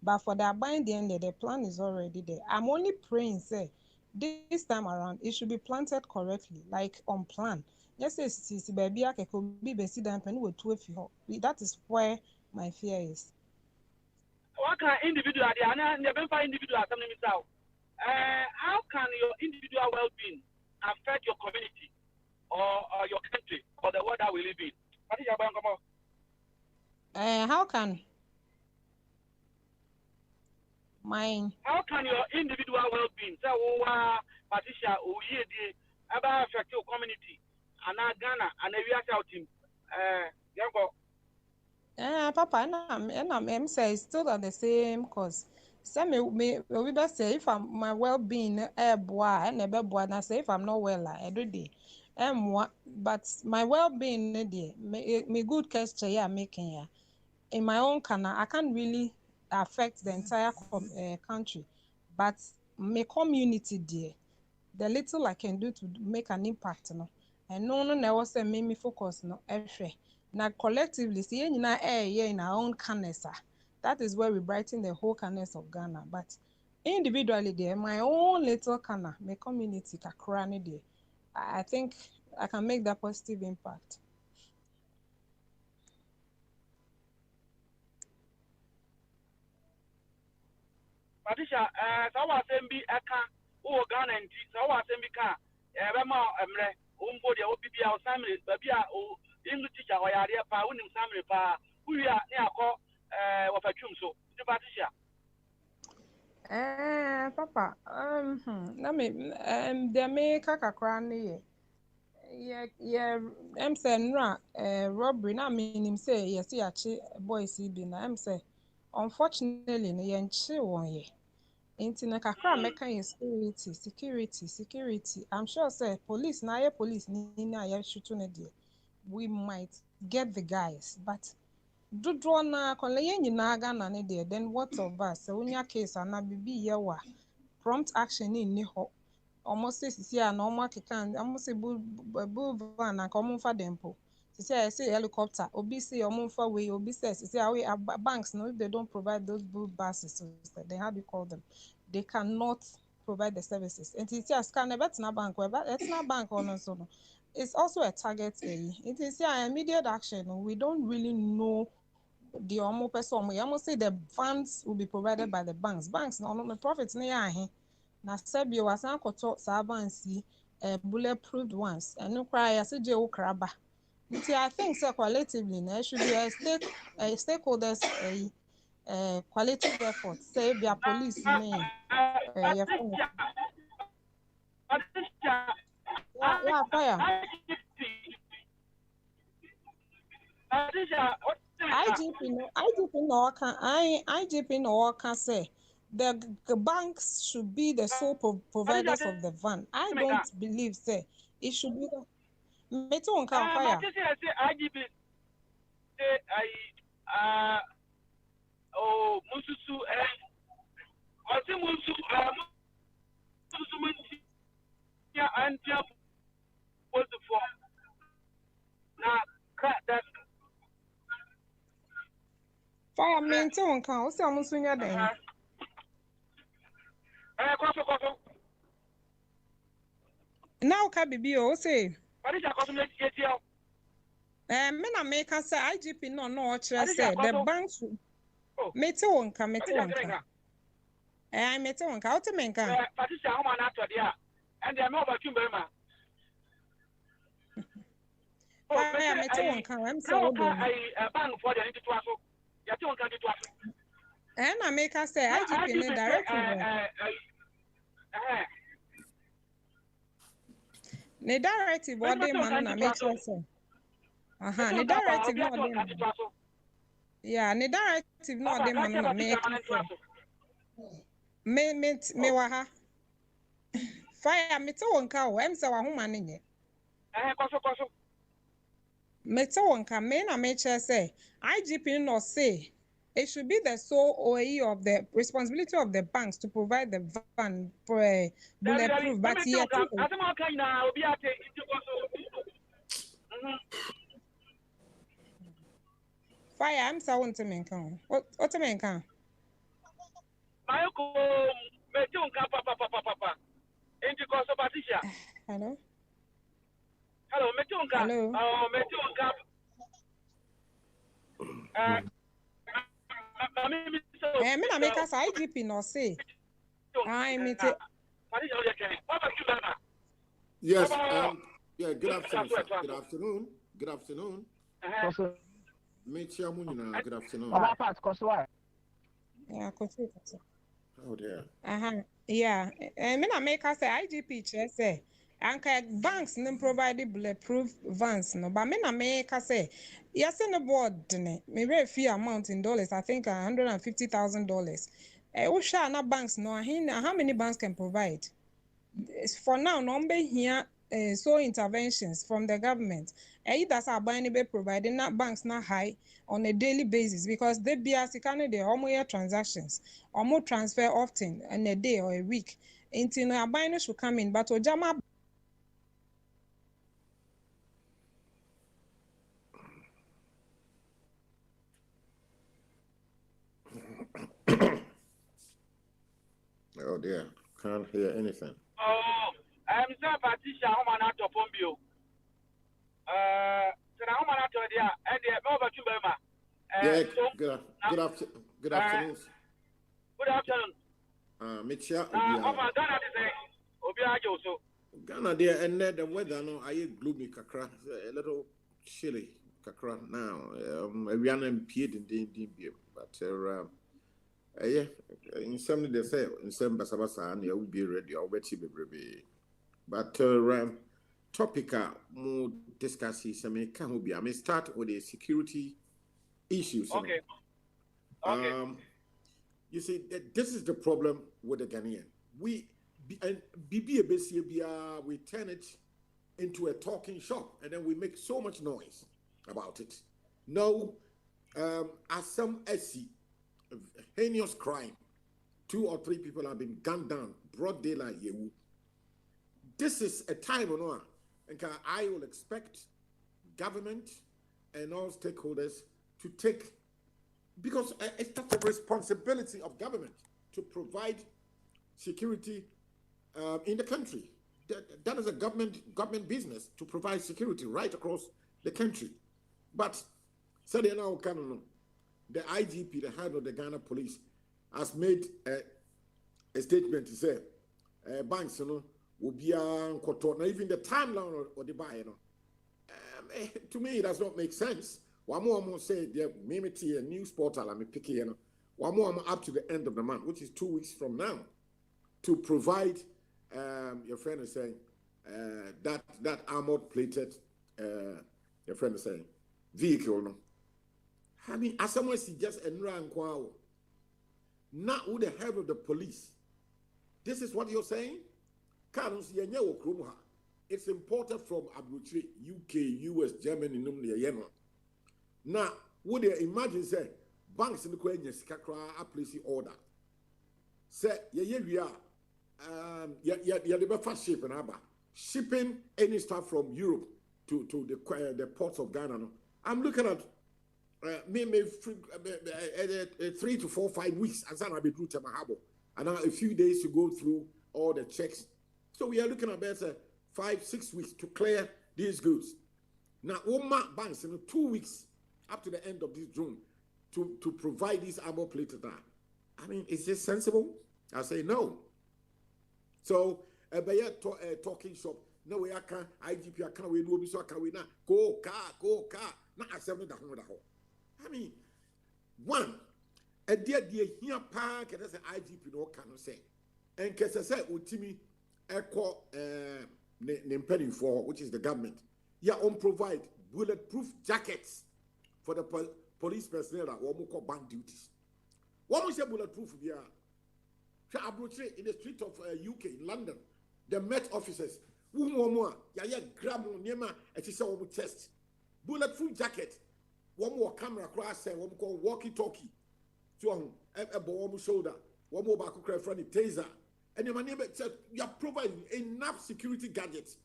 But for the binding the plan is already there. I'm only praying say this time around it should be planted correctly, like on plan. Yes, baby, that is where my fear is. What kind of individual individual how can your individual well-being affect your community or your country or the world that we live in? How can mine? How can your individual well-being, say, Patricia, about affect your community, and Ghana, and we are shouting, Papa, and I'm say still on the same cause. Some me we best say if I'm my well-being and I say if I'm not well every day. But my well-being me good gesture yeah making yeah. In my own canal, I can't really affect the entire country, but my community there, the little I can do to make an impact, and no was a mimi focus no ehwe. Now collectively, see na in our own canessa. That is where we brighten the whole caness of Ghana. But individually, there, my own little Ghana, my community, Kakrani there. I think I can make that positive impact. Patricia, so was MB Aka, who Ghana and so was MB Rama Emre, Umbo, the OPB, our family, Babia, English teacher, or Yaria, Paunim family, who we are near call of a chumso, the Patricia. Papa, let me, the America Kakrani. Yeah, I'm saying, robbery, I mean, him say, yes, he actually, boys, he been, I'm saying, unfortunately, no, chill one year. Into na kakra meka security. I'm sure say police na police ni na shoot na there. We might get the guys, but do draw na konle nyina ga na ne there. Then what of us? So unya case ana bibi yewa prompt action ni ho. Almost say sisi na omo kekan almost say bu van na komo fa dempo. Sisi I say helicopter, obi say omo fa way, obi say sisi we banks no if they don't provide those blue buses, so then how do you call them? They cannot provide the services. And it's just can never bank where it's not bank on so it's also a target area. It is immediate action. We don't really know the almost person. We almost say the funds will be provided by the banks. Banks no the profits near here. Na sebi was an koto sabansi bulletproof ones and no cry as a jail crabba. I think so collectively there should be a stakeholders qualitative effort. Say be a police name. Yeah, fire. IGP no can say the banks should be the sole providers of the van. I don't believe say it should be the meto on fire. IGP oh mususu wasi musu ya antia was the form na that fire meto on o se musu nya den koso now ka bibi o say what is your cosmetic here me na make say IGP no chere say the banks meto on ka I meto on ka o te menka Patricia ho ma na to dia and they know about you ma I meto on ka am say o do bank for the into to aso ya te on ka to aso and I make say IGP no directive ne directive what dey man na make sure say the directive no dey yeah the directive no dey man na make me wa ha fire me to wonka o em say wa homa ne nye koso me to wonka me na make sure say IGP no say it should be the sole OAE of the responsibility of the banks to provide the van for bulletproof. But yet, fire. I'm so to me come. What to me come? Hello. Hello. Me na make us IGP no say. I meet it. Yes. Yeah. Good afternoon. Sir. Good afternoon. Meet you, good afternoon. Yeah, oh dear. Yeah. Me na make us say IGP chair say. Anka banks no provide bulletproof vans no, but me na make say yes in the board ne me very few amount in dollars. I think $150,000. Usha na banks no how many banks can provide? For now, number here so interventions from the government. That's our buying be providing not banks not high on a daily basis because they be as kind the almost transactions or more transfer often in a day or a week. Until our buying should come in, but Ojama dear, can't hear anything. Oh, I'm so Patricia, how man out of Pombio. So now man out of there, and the over to Burma. Good afternoon. Good afternoon. Mitchell. Ghana is Obiajo so. Ghana there, and the weather, no, I gloomy kakra, a little chilly kakra now. We are not paid in but yeah, in some they say in some basabasa and you will be ready or wet baby. But topic more discussing some can be. I may start with the security issues. Okay. You see that this is the problem with the Ghanaian. We turn it into a talking shop and then we make so much noise about it. Now, as some SC heinous crime, 2 or 3 people have been gunned down, broad daylight. This is a time on and I will expect government and all stakeholders to take, because it's the responsibility of government to provide security in the country. That is a government business to provide security right across the country. But suddenly now, the IGP, the head of the Ghana police, has made a statement to say banks, will be now even the timeline or the buy, to me, it does not make sense. One more say there may be a news portal I'm picking, one more up to the end of the month, which is 2 weeks from now, to provide your friend is saying that armored plated your friend is saying vehicle. No, I mean, as someone suggests and run not with the head of the police. This is what you're saying. It's imported from Abuchi, UK, US, Germany, now, would you imagine say banks in the Queen Skakra are placing order? Say, we are the first ship and shipping any stuff from Europe to the ports of Ghana. No? I'm looking at maybe 3 to 4, 5 weeks as I'll be through Temahabo, and now a few days to go through all the checks. So we are looking at better 5, 6 weeks to clear these goods. Now, Oma banks in 2 weeks up to the end of this June to provide these armor plated. I mean, is this sensible? I say no. So, talking shop. No way I can IGP I can't we do so can we now go car. Not accept that. I mean, one a dear here park and that's an IGP no cannot say. And case I said ultimi echo Nimpeni for which is the government. Yeah, on provide bulletproof jackets for the police personnel that will call bank duties. What was your bulletproof? Yeah, in the street of UK, in London, the Met officers, grab on Nema, and she said, test bulletproof jacket, one more camera cross, one call walkie talkie, so a bomb shoulder, one more back from the taser, and your neighbor said, you are providing enough security gadgets.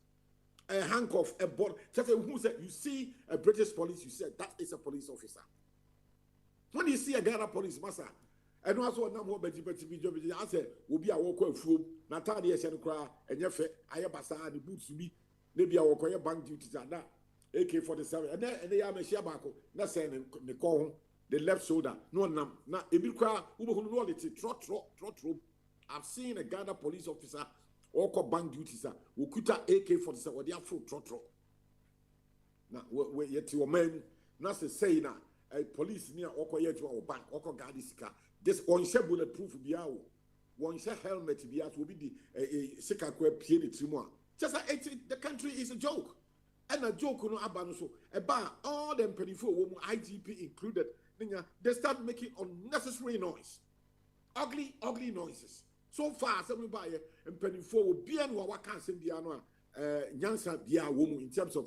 A handcuff, a board. Who said you see a British police? You said that is a police officer. When you see a Ghana police master, and also a number of I said, will be a walk of food. Natalia said, cry, and your fit, I have a the boots to be maybe a walk your bank duties at that. AK-47, and they are a Shabako, not saying the call the left shoulder, no numb. Now, if you cry, trot. I've seen a Ghana police officer. Or bank duties are Ukuta AK-47 or they are full trotro. Now we yet your men not to say now a police near Oko yet to our bank, Oko Gadisika. This one share bulletproof biao, one share helmet bias will be the Sikakwe Piedi Timor. Just like the country is a joke. And a joke no abanso. About all them penny for IGP included, they start making unnecessary noise. Ugly noises. So far, everybody and penny forward be and what can send the annual Yansa Dia woman in terms of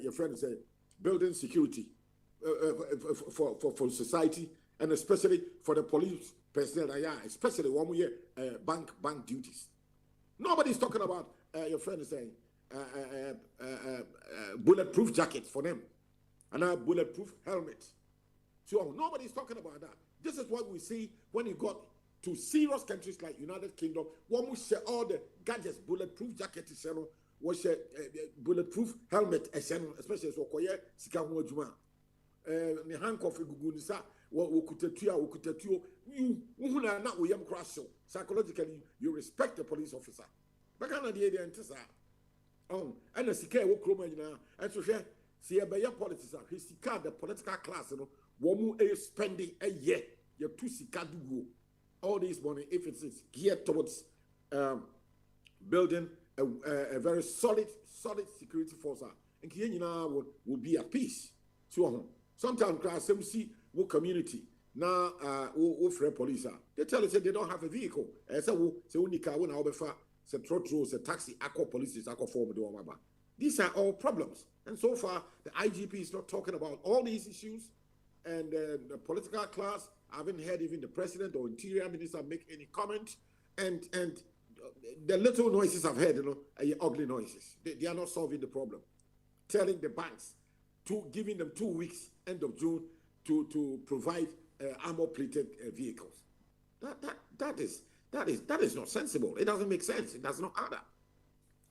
your friend said building security for society and especially for the police personnel, especially 1 year bank duties. Nobody's talking about your friend is saying bulletproof jackets for them and a bulletproof helmet. So nobody's talking about that. This is what we see when you got to serious countries like United Kingdom. One will share all the gadgets, bulletproof jacket, was a bulletproof helmet, especially so quiet, Sikamu Juma. The handcuff Gugunisa, what Ukutatua, you are not William Crasso. Psychologically, you respect the police officer. But can I hear the answer? And the Sika Wokroma, and so see a better politics, his Sika, the political class, Womu is spending a year, your two Sika do all this money if it's geared towards building a very solid security force. And Kenya will be at peace. So sometimes some see what community now friend police they tell us that they don't have a vehicle. So unika when I far se trotro se taxi aqua police is aqua form do maba. These are all problems. And so far the IGP is not talking about all these issues, and the political class, I haven't heard even the president or interior minister make any comment, and the little noises I've heard, are ugly noises. They are not solving the problem. Telling the banks giving them 2 weeks end of June to provide armor-plated vehicles. That is not sensible. It doesn't make sense. It does not add up.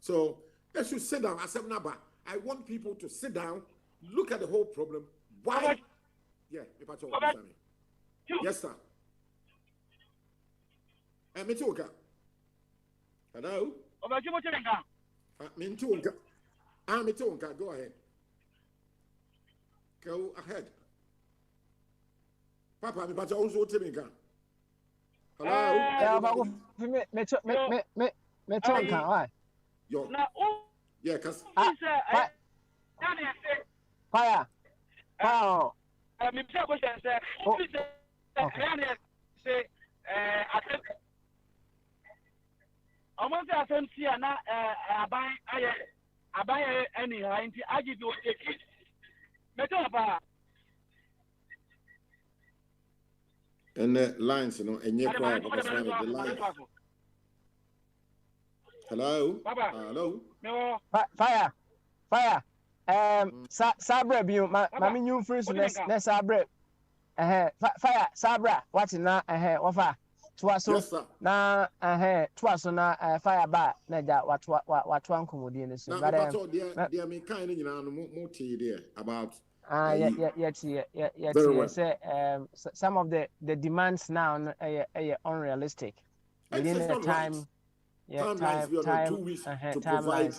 So they should sit down. I want people to sit down, look at the whole problem. Why? Yeah, yes, sir. Mituka. Hello? Mituka. Mituka, go ahead. Go ahead. Papa, me bacha also Timinka. Hello? Yeah, cause fire. Me question say almost the same thing na abai any anti IGP o take it. And the lines, and your crowd, because the lines. Hello? Hello? Fire. Sabra, Mammy, new first, Sabra. Fire, Sabra, what's in that? Offer. Twas na twas na fire bar na da what one commodity in so but they are kind more there about say some of the demands now are unrealistic within the time. Yeah, time 2 weeks to provide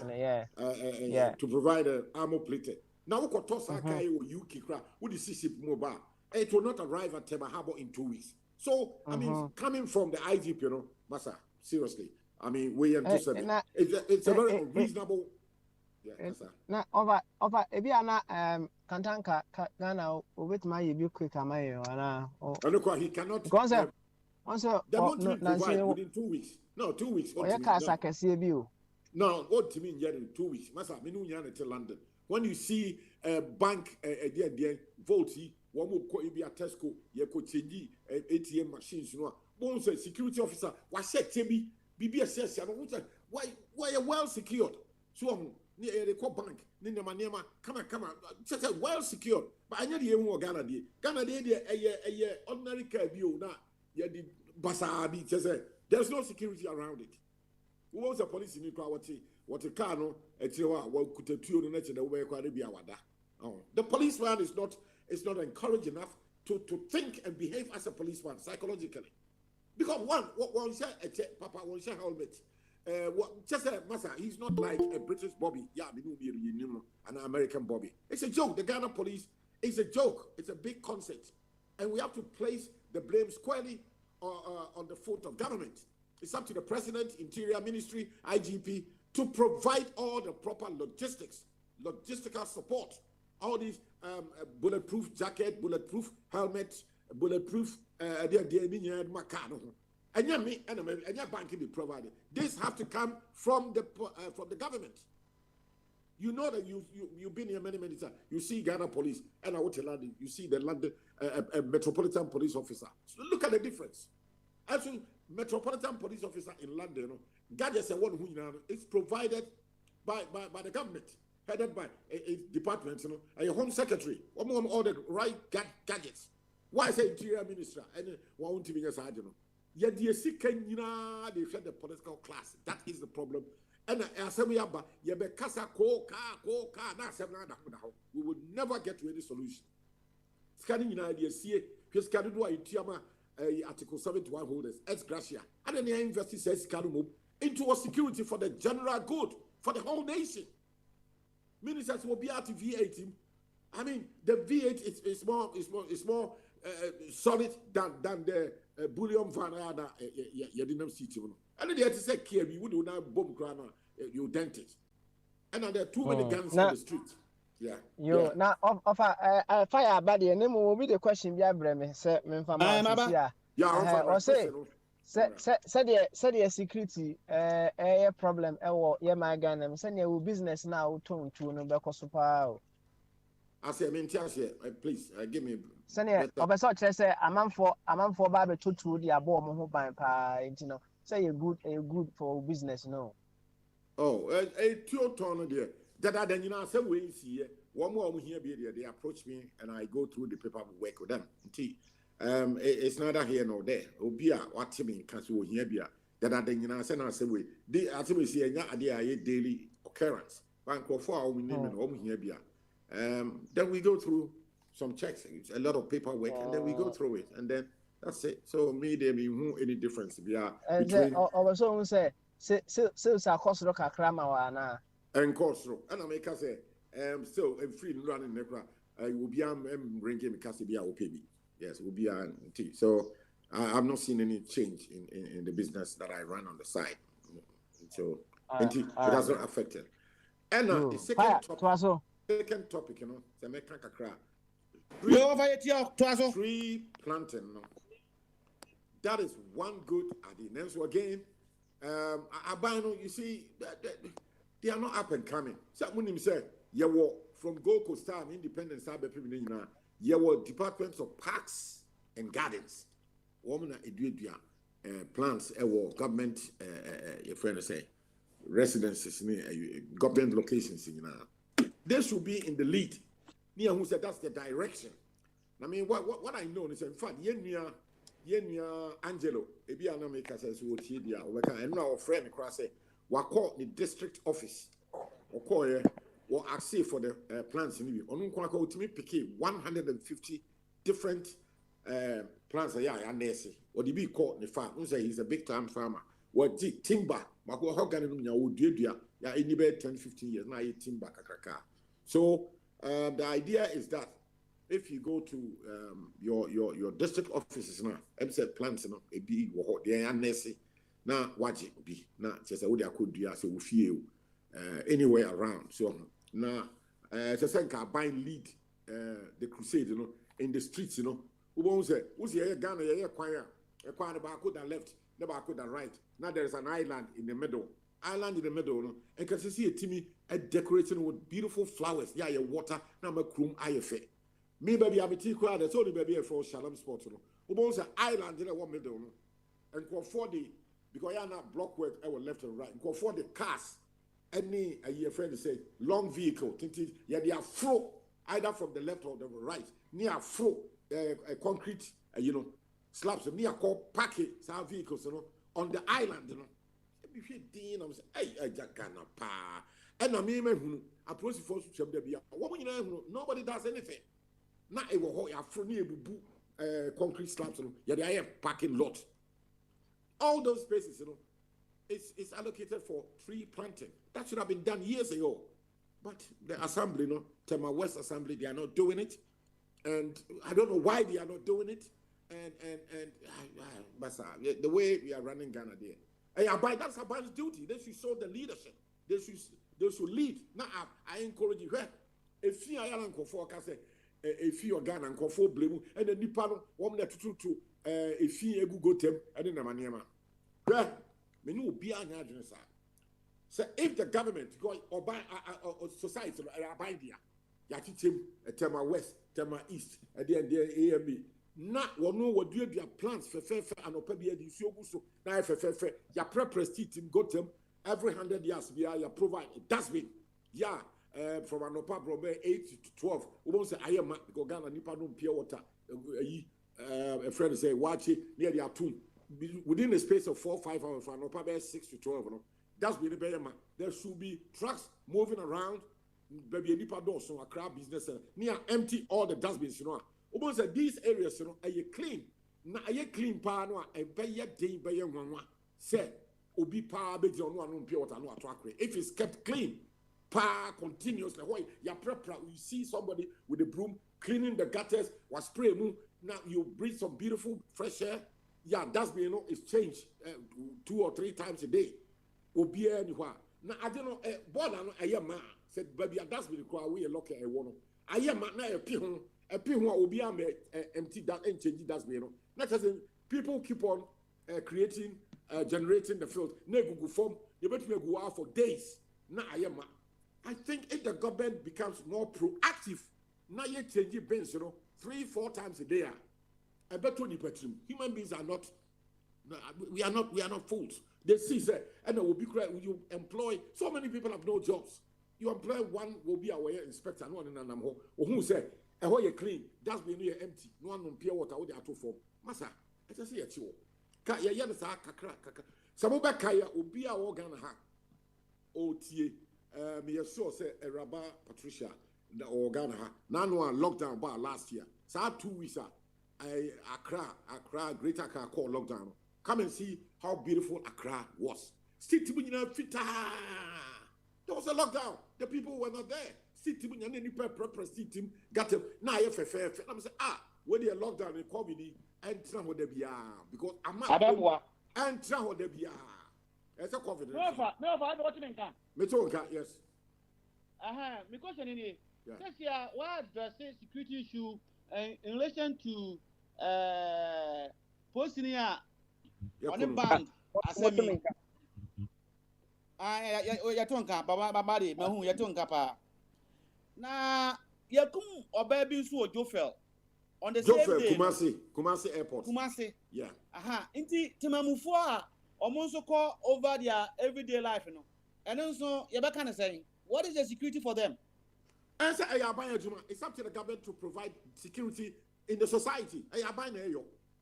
to provide an armor plated. Now we could toss our guy or UK craft with the ship mobile. It will not arrive at Tema Harbor in 2 weeks. So I mean, coming from the IGP, Massa, seriously, I mean, we anticipate it's a very reasonable. Yeah, na over ebiana kantanka Ghana with my be quick am I na he cannot because also provide within 2 weeks. No, 2 weeks. No, what do you mean in 2 weeks? Massa, me no yan to London. When you see a bank Volti, one will call it a Tesco, you could change ATM machines, One say security officer, why said Timmy, BBS, why are well secured? So they call bank, Ninema, come on, just well secured. But I know the more Ghana, a ordinary car view now, the Basabi, there's no security around it. Who was a police in what a car no what could the nature the way the policeman is not encouraged enough to think and behave as a policeman psychologically. Because one share Papa one share helmet. Just a massa, he's not like a British Bobby, an American Bobby. It's a joke. The Ghana police is a joke. It's a big concept. And we have to place the blame squarely on the foot of government. It's up to the president, interior ministry, IGP to provide all the proper logistical support. All these bulletproof jacket, bulletproof helmet, bulletproof and banking be provided. This have to come from the government. You know that you've been here many times. You see Ghana police and I went to London. You see the London Metropolitan Police officer. So look at the difference. Actually, Metropolitan Police officer in London, gadgets and one who is provided by the government, headed by a department, and your home secretary. All the right gadgets. Why say interior minister and one to be a sergeant? Yet the Sikanyina, they share the political class. That is the problem. And we would never get to any solution. Scanning in idea, see, because Canada, Article 71 holders, ex gratia, and then the investor says into a security for the general good, for the whole nation. Ministers will be out to V8. I mean, the V8 is more solid than the bullion van you didn't see it. And then they had to say, we would not bomb grana, you dent it. And there are too many guns on the street. Yeah. You now offer fire body and then will be the question. Yeah, Breme said, or say, said the security a problem. Yeah, my gun. Send your business now to no back super. I say, I mean, please give me. Senior, Obeso say a man for Baby to the above who by you know. Say a good for business, no. Oh, a 2 ton there. That then you know, some way see one more here be there. They approach me and I go through the paperwork with them. It's neither here nor there. Obia, what me can so here be that then you know, send us away. They actually see a daily occurrence. Bank of 4 name and home here be. Then we go through some checks, a lot of paperwork, and then we go through it, and then that's it. So me, there be any difference between. Also, say, cost look at Krama and cost, and I make us say, still free running the crowd. I will be ringing because be OPB. Yes, will be so I've not seen any change in the business that I run on the side. So it has not affected. And the second topic, you know, the make tree planting. No. That is one good idea. So again, Abano, you see, they are not up and coming. Someone said, from Gold Coast Town, Independence, departments of parks and gardens. Woman, plants, government, your friend say, residences, government locations. They should be in the lead. Nia who said that's the direction. I mean, what I know is in fact, Yenya Angelo, Ebiana Maker says, what he did, and now a friend across say, what call the district office or call or ask for the plants in the on to me pick 150 different plants. Yeah, and they say, what the be called the farm, who say he's a big time farmer. What did timber, Mako Hogan, would do, yeah, in about 10-15 years, now timber kakaka. So, the idea is that if you go to your district offices now, MSET plants, you know, a big they are necessary. Now, what it be now, just what I could do as a few anywhere around. So now, just like I buy lead the crusade, you know, in the streets, you know, who won't say, who's here, Ghana, here, choir back the left, the back the right. Now there is an island in the middle. Island in the middle, no? And can see a Timmy decorating with beautiful flowers. Yeah, your water, number chrome, IFA. Me, baby, I'm a tea crowd, that's only baby for Shalom Sport. Who owns an island in the one middle, no? And go for the, because you're not block work, our left and right, go for the cars. Any, a year friend say, long vehicle, yeah, they are flow, either from the left or the right, near flow, a concrete, slabs, near called packet, some vehicles, you know, on the island, you know. If you did, I'm saying, hey, Jacana, pa. And I mean, I promise for nobody does anything. Now, it will hold a concrete slabs, you know, yeah, they are parking lot. All those spaces, you know, it's allocated for tree planting. That should have been done years ago. But the assembly, you know, Tema West Assembly, they are not doing it. And I don't know why they are not doing it. And the way we are running Ghana there. That's Abai's duty. They should show the leadership. They should lead. Now, I encourage you. If you are young, if you are Ghana and for blame, and the Nipano, woman to if you go them, and then Maniama. Menu be an address. So if the government go or buy society or buy there, Yachitim, Tema West, Tema East, and then the AMB. Not one know what do their plans for and opabia the so now for ya prestige team got them every 100 years we are provide a dustbin. Yeah, from an opabro 8 to 12. We won't say I am because Ghana nipa no pure water. A friend say watch it near their tomb. within a space of 4 or 5 hours, for probably 6 to 12, that's really better. There should be trucks moving around. Baby, any part of a crab business near empty all the dustbins. Almost these areas, are you clean? Now, are you clean? Pano, a better day, better one. Say, Obi pa be on one pure water, no attract. If it's kept clean, pa continuously. Why you prepare? You see somebody with a broom cleaning the gutters, was spray moon. Now you breathe some beautiful fresh air. Yeah, dustbin, it's changed 2 or 3 times a day. Obi anywhere. Now I don't know. Born I am man. Said, baby, that's been required. We are lucky. I want. I am now a pihon. A pihon will be empty that and change that's been. Not as people keep on creating, generating the field. Negugu form. You better go out for days. Now I am. I think if the government becomes more proactive, now you change your bench, 3-4 times a day. I bet 20 bedroom. Human beings are not. We are not fools. They see say, and will be you employ so many people have no jobs. You employ one will be our inspector, no one in an or who say, and why you clean, that's been near empty, no one on pure water, they are too form. Massa, I just see a chill. Kaya Yanasa, Kaka. Samoba Kaya will be our organ. OTA, me a source, a Rabba Patricia, the organ. Nano lockdown bar last year. So 2 weeks, Accra, Greater Accra call lockdown. Come and see how beautiful Accra was. City Fita. There was a lockdown. The people were not there. City any preference team got them. Now if I'm saying, when they lockdown in COVID, and try what they be because I'm not and try what they be. It's a confidence. No, what you mean? Yes. Because this year, what addressing security issue in relation to posting here on the bank. Yatonka, Babadi, Mahu, Yatonka pa. Na Yakum or baby so Jofel on the same day. Kumasi Airport. Kumasi. Yeah. Inti Timamufua almost call over their everyday life, And also, Yabaka is saying, what is the security for them? It's up to the government to provide security in the society.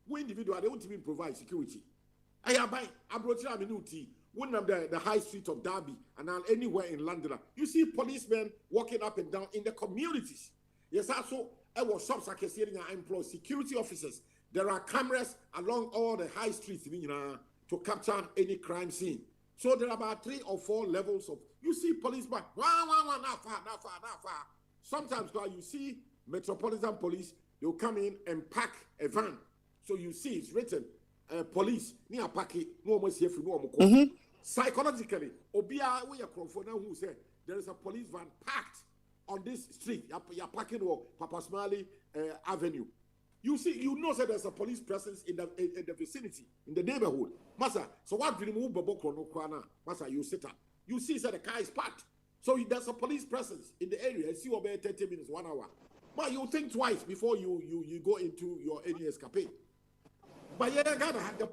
We individual, they won't even provide security. I brought you one of the high street of Derby and anywhere in London. You see policemen walking up and down in the communities. Yes, also, I was shops I can see I employ security officers. There are cameras along all the high streets to capture any crime scene. So there are about 3 or 4 levels of, you see policemen, not far. Sometimes you see Metropolitan Police, they'll come in and pack a van. So you see it's written, police, near packet, no almost here for no. Psychologically, Obia, we are who said there is a police van packed on this street. You're parking on Papa Smiley Avenue. You see, you know that there's a police presence in the vicinity, in the neighborhood. Massa, so what do you move Bobokwana? Massa, you sit up. You see that the car is parked. So there's a police presence in the area. See over 30 minutes, 1 hour. But you think twice before you go into your any escapade. But you gotta have the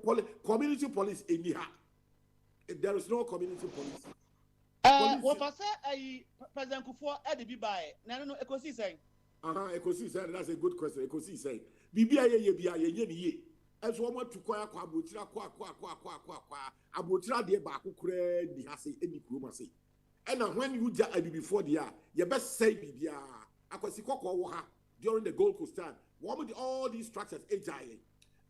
community police in here. There is no community police. What I say, President Kufuor, Eddie Bibai, no, Ekosi saying. Ekosi saying, that's a good question. Ekosi saying, Bibia ye. As one want to kwa abotira de ba kukure di hase eni kuroma say. And when you before the year, you best say Bibia. Akwasi kokko wo ha during the Gold Coast time. One with all these structures, AJA.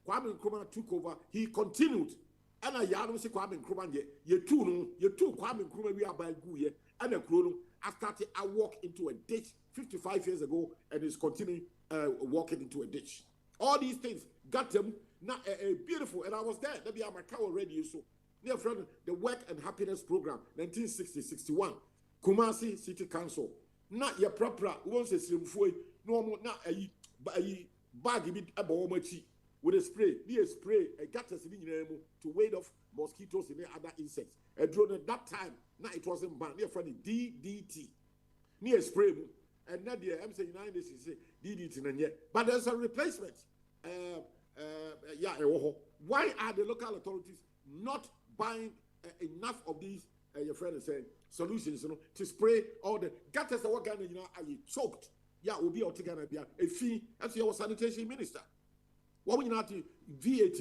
Kwame Nkrumah took over. He continued. And I don't see Kwame Nkrumah ye two Kwame Nkrumah we are by Guye and a Krono. I started. I walked into a ditch 55 years ago, and is continuing walking into a ditch. All these things got them not beautiful, and I was there. Let me have my cow radio so. Near friend, the Work and Happiness Program, 1960-61, Kumasi City Council. Not your proper. Once a slimfui, no more. Not a bag bit about with a spray, a gutter to ward off mosquitoes and other insects. A drone at that time, now it wasn't banned. Near friend DDT, near spray, and not the I'm saying United States DDT, but there's a replacement. Why are the local authorities not buying enough of these? Your friend is saying solutions, to spray all the gutters that work, are choked. Yeah, will be altogether a fee as your sanitation minister. What we not VAT,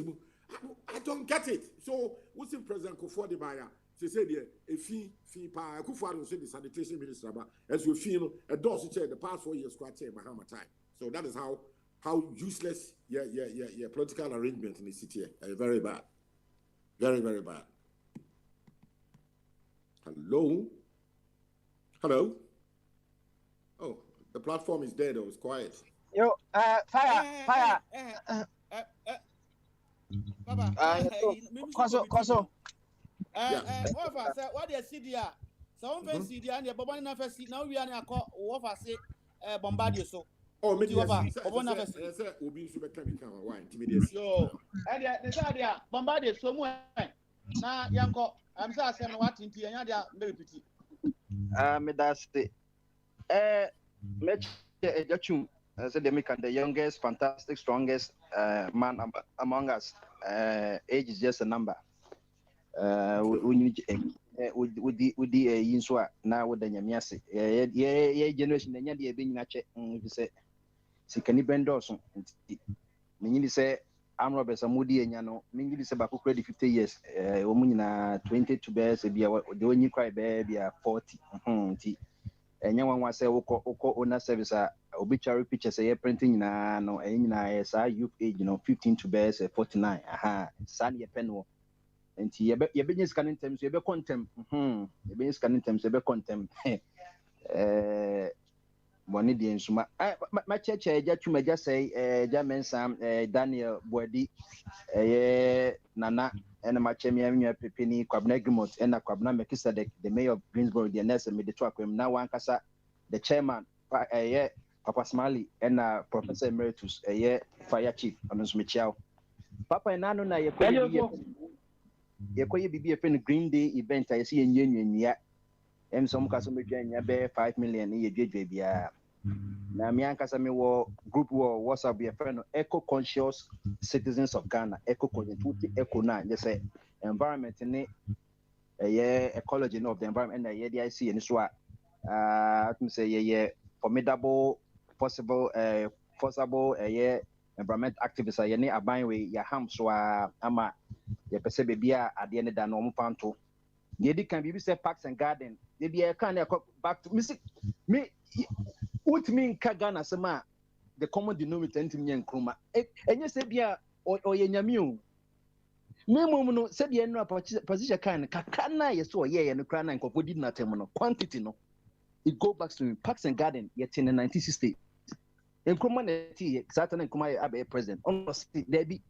I don't get it. So what's in President Kufuor de Baya? She said, a fee pa Kufuor don't say the sanitation minister, but as we feel a dose chair the past 4 years quite say Bahama time. So that is how useless political arrangement in the city. Very bad. Very, very bad. Hello? Oh, the platform is dead. It's quiet. Yo, fire. Baba, Kwaso. What they see there? Some fancy there and the Baba na fancy. Now we are na call what say Bombardier so. Oh, me say obi nso beka mi kan wa intimidate. Yo, and the say there Bombardier so mu na yanko am say asem no what nti anya there me repeat. Me that's the me ejachum said they make the youngest, fantastic, strongest man among us. Age is just a number. We need with the Yinswa now with the Yamiasi. Yeah, generation, the Yadi being a check. Say, can you bend us? Meaning say, I'm Robert Samudi and Yano, meaning say about 50 years, woman 22 bears, the when you cry baby 40. And young one was say, Oko owner service, obituary pictures, a printing no, youth age, 15 to bears 49. Sunny penwo. And your business can in terms, you be contempt. Your business can in terms, you be contempt. One Indian Suma. My church, just say, German Sam, Daniel Boadi, Nana, and my champion, Pepini, Quabnegrimot, and a Quabna Mekisadek, the mayor of Greensboro, the nurse, and made the truck. Now one casa, the chairman, Papa Smiley, and Professor Emeritus, fire chief, on Michel. Papa and Nano, you be a friend Green Day event. I see in Union yet. And some customer bear 5 million a year, baby. Now, me and Casami war group war WhatsApp be a friend of eco conscious citizens of Ghana, eco conscious, eco 9. They say environment in it, ecology of the environment, and the IC and so I can say, formidable, possible, forcible, environment activists. I need a buying way, your ham so ama. You perceive be at the end of the normal panto. Yedi can be say parks and garden. They be a kind of back to me. What mean Kagana Sama, the common denominator into me and Kruma. And you say, Bia or Yamiu. No, said the end of position kind, Kakana, yes, or and the crown and Copo did not terminal quantity. No, it go back to parks and garden yet in the 1960s. And Kruma, Saturn and Kuma Abbey president. Almost there be.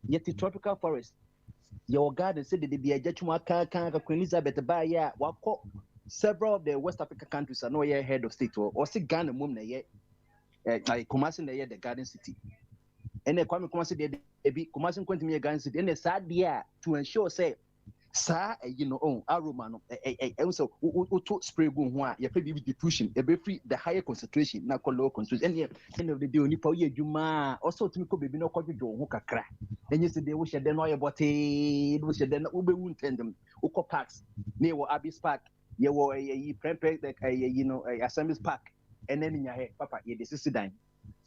Yet the tropical forest, your garden said that they be a judgment Queen Elizabeth by several of the West African countries are no head of state or see Ghana woman yet. Like Kumasi the garden city. And the Kwame Kumasi they be Kumasi going to me a garden city and a sad year to ensure say, sir, aroma also to spray go one, you be diffusion, a be free the higher concentration, now called low concentration. And the end of the day, only for you, Juma also to me could be no coffee do hook a crack. And yesterday we should then know about it, we should then we won't tend them. Oko Parks, near Abbey's Park, you were a Assembly's Park, and then in your head, Papa, this is Sudan,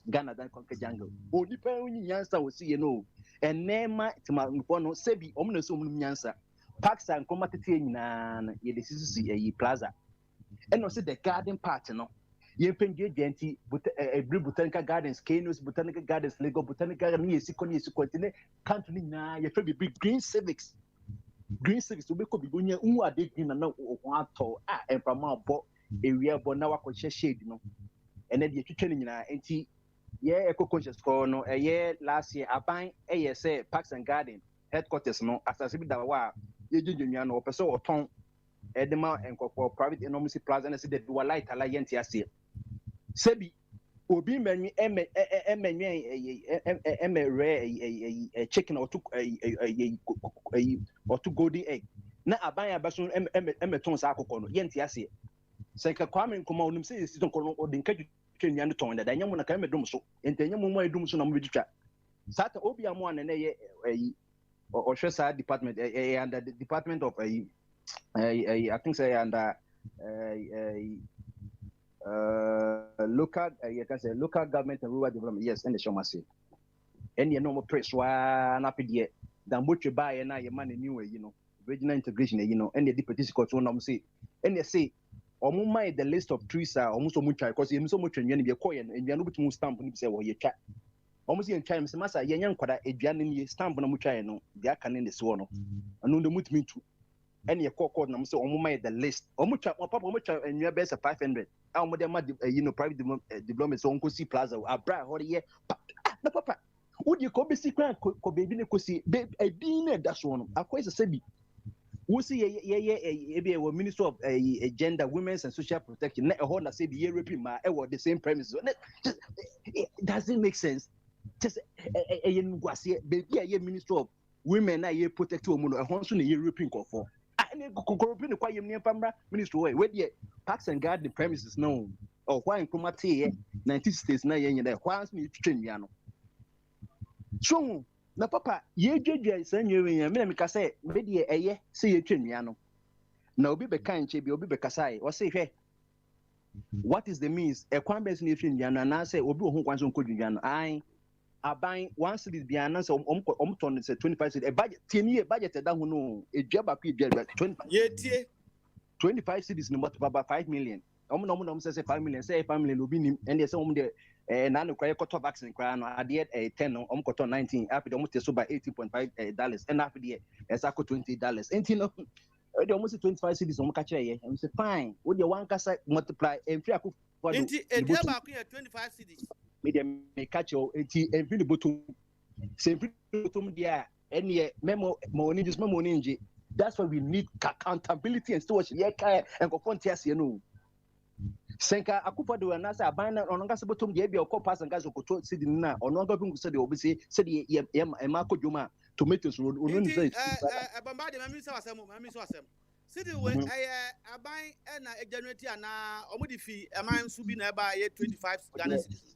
Ghana, then conquer jungle. Only when you answer will see and Nema to my Sebi, ominous answer. Parks and commodity na this is a plaza. And also the garden part, You can get Genti, botanical gardens, Canos, botanical gardens, Lego, botanical gardens, continent, country na you be green civics. Green civics to be bunya are they green and no one tall and from our area, but now I could shade, And then the training na eco conscious for no a year last year, I buy ASA Parks and Garden headquarters as I said that wow. You or person or tongue, Edema and for private enormous plaza and said that you are light alliance. Sebi, Obi menu a chicken or two golden egg. Now I buy a bason tons alcohol, Yentiasi. Sanka Kwame come on, say, don't call or the catch you tone that I am when I come at Dumso, and then you more Dumson on which chat. Sata Obiam one and or Shesa department and the department of I think say under local you can say local government and rural development. Yes, and the show must say and you know press one up here than what you buy and now your money new you know regional integration you know and the deputy court one say and they say mind the list of trees are almost so much because you so much and you be coin and you know which stamp and say well you chat almost in time masa yan kwada eduane ni stamp na mucha no they are in the so no anu the mutimi tu and your court na say mind the list omucha papa omucha and you best 500 am dem you know private development so onko see plaza abra ho ye na papa wodi ko be si kran ko baby ne ko si edin na da so no akwai se bi we see ye Minister of Gender, Women's and Social Protection. Not a whole say the European ma the same premises. It doesn't make sense. Just a Minister of Women, I protect women. A whole soon European call for. And corruption quite near Pambra Minister way. Where the Parks and Garden premises no or why in Comate 90 states na yen there. Why me train piano? So na papa ye dwedwe sanyewe ya me ka say be de eye say ye twennua no na obi be kan che bi obi be kasai o say hwe what is the means e kwan be so ne twennua no na say obi ohun kwan so nkodwua no ai aban one city bia na say ton say 25 city e budget tieni budget da hu no edwa ba ku edwa 25 ye tie 25 cities no baba 5 million no say 5 million say 5 million obi nim and they say de na no kwai koto vaccine kwai no ade 10 no koto 19 after almost so by $18.5 and after the esa ko $20 and you know they almost 25 cities ka kire ye and say fine wo de one kasa multiply and free akụ enti edia ba ku 25 cities media me catch you enti and free the bottom say free bottom dia and ye memo money just memo nje that's why we need accountability and stewardship ye kai and go front here no senka akufa do na say abana ono ngase botom de bia okọ pass ngase okoto sidi na ono nga bingu se de obisi se de ye ma kodwuma tomatoes ro ono ni say bamba de mami so asem sidi we aban na ejanuary ana omudi fi eman su bi na ba ye 25 Ghana cedis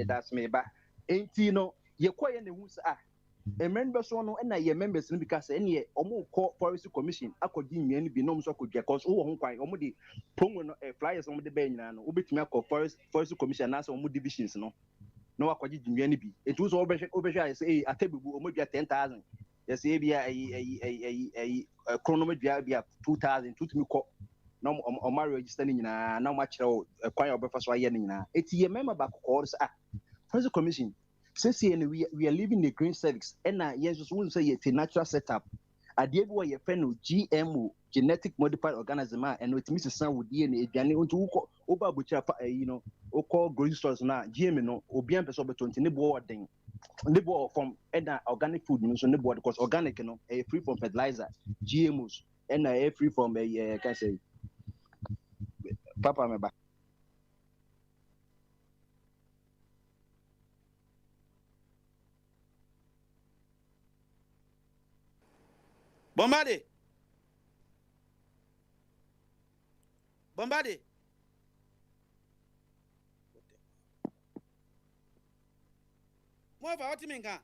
that's me ba enti no ye koye ne hu sa members so no na ye members no because any omo call forest commission akodi nwie no bi no so akodi cause wo ho kwan omo de promo no flyers omo de ba nyina no obetumi akọ forest commission na so omo divisions no no akodi nwie no bi etu so obehwe say atabibu omo dua 10,000 yes e bia chronometer bia 2,000 tutumi kọ na omo register ni nyina na omo akire kwan obefa so aye ni nyina eti ye member ba kọ so forest commission since we are living the green service and yes just want to say it's a natural setup adie bi we friend GMO genetic modified organism and it means san with DNA aduane onto oba buchira you know call grocery stores na GM no obian person beto ntine bo odin ne bo from and organic food no so ne bo because organic no free from fertilizer GMOs and free from can say papa meba Bombade. Mo fa what mean kan?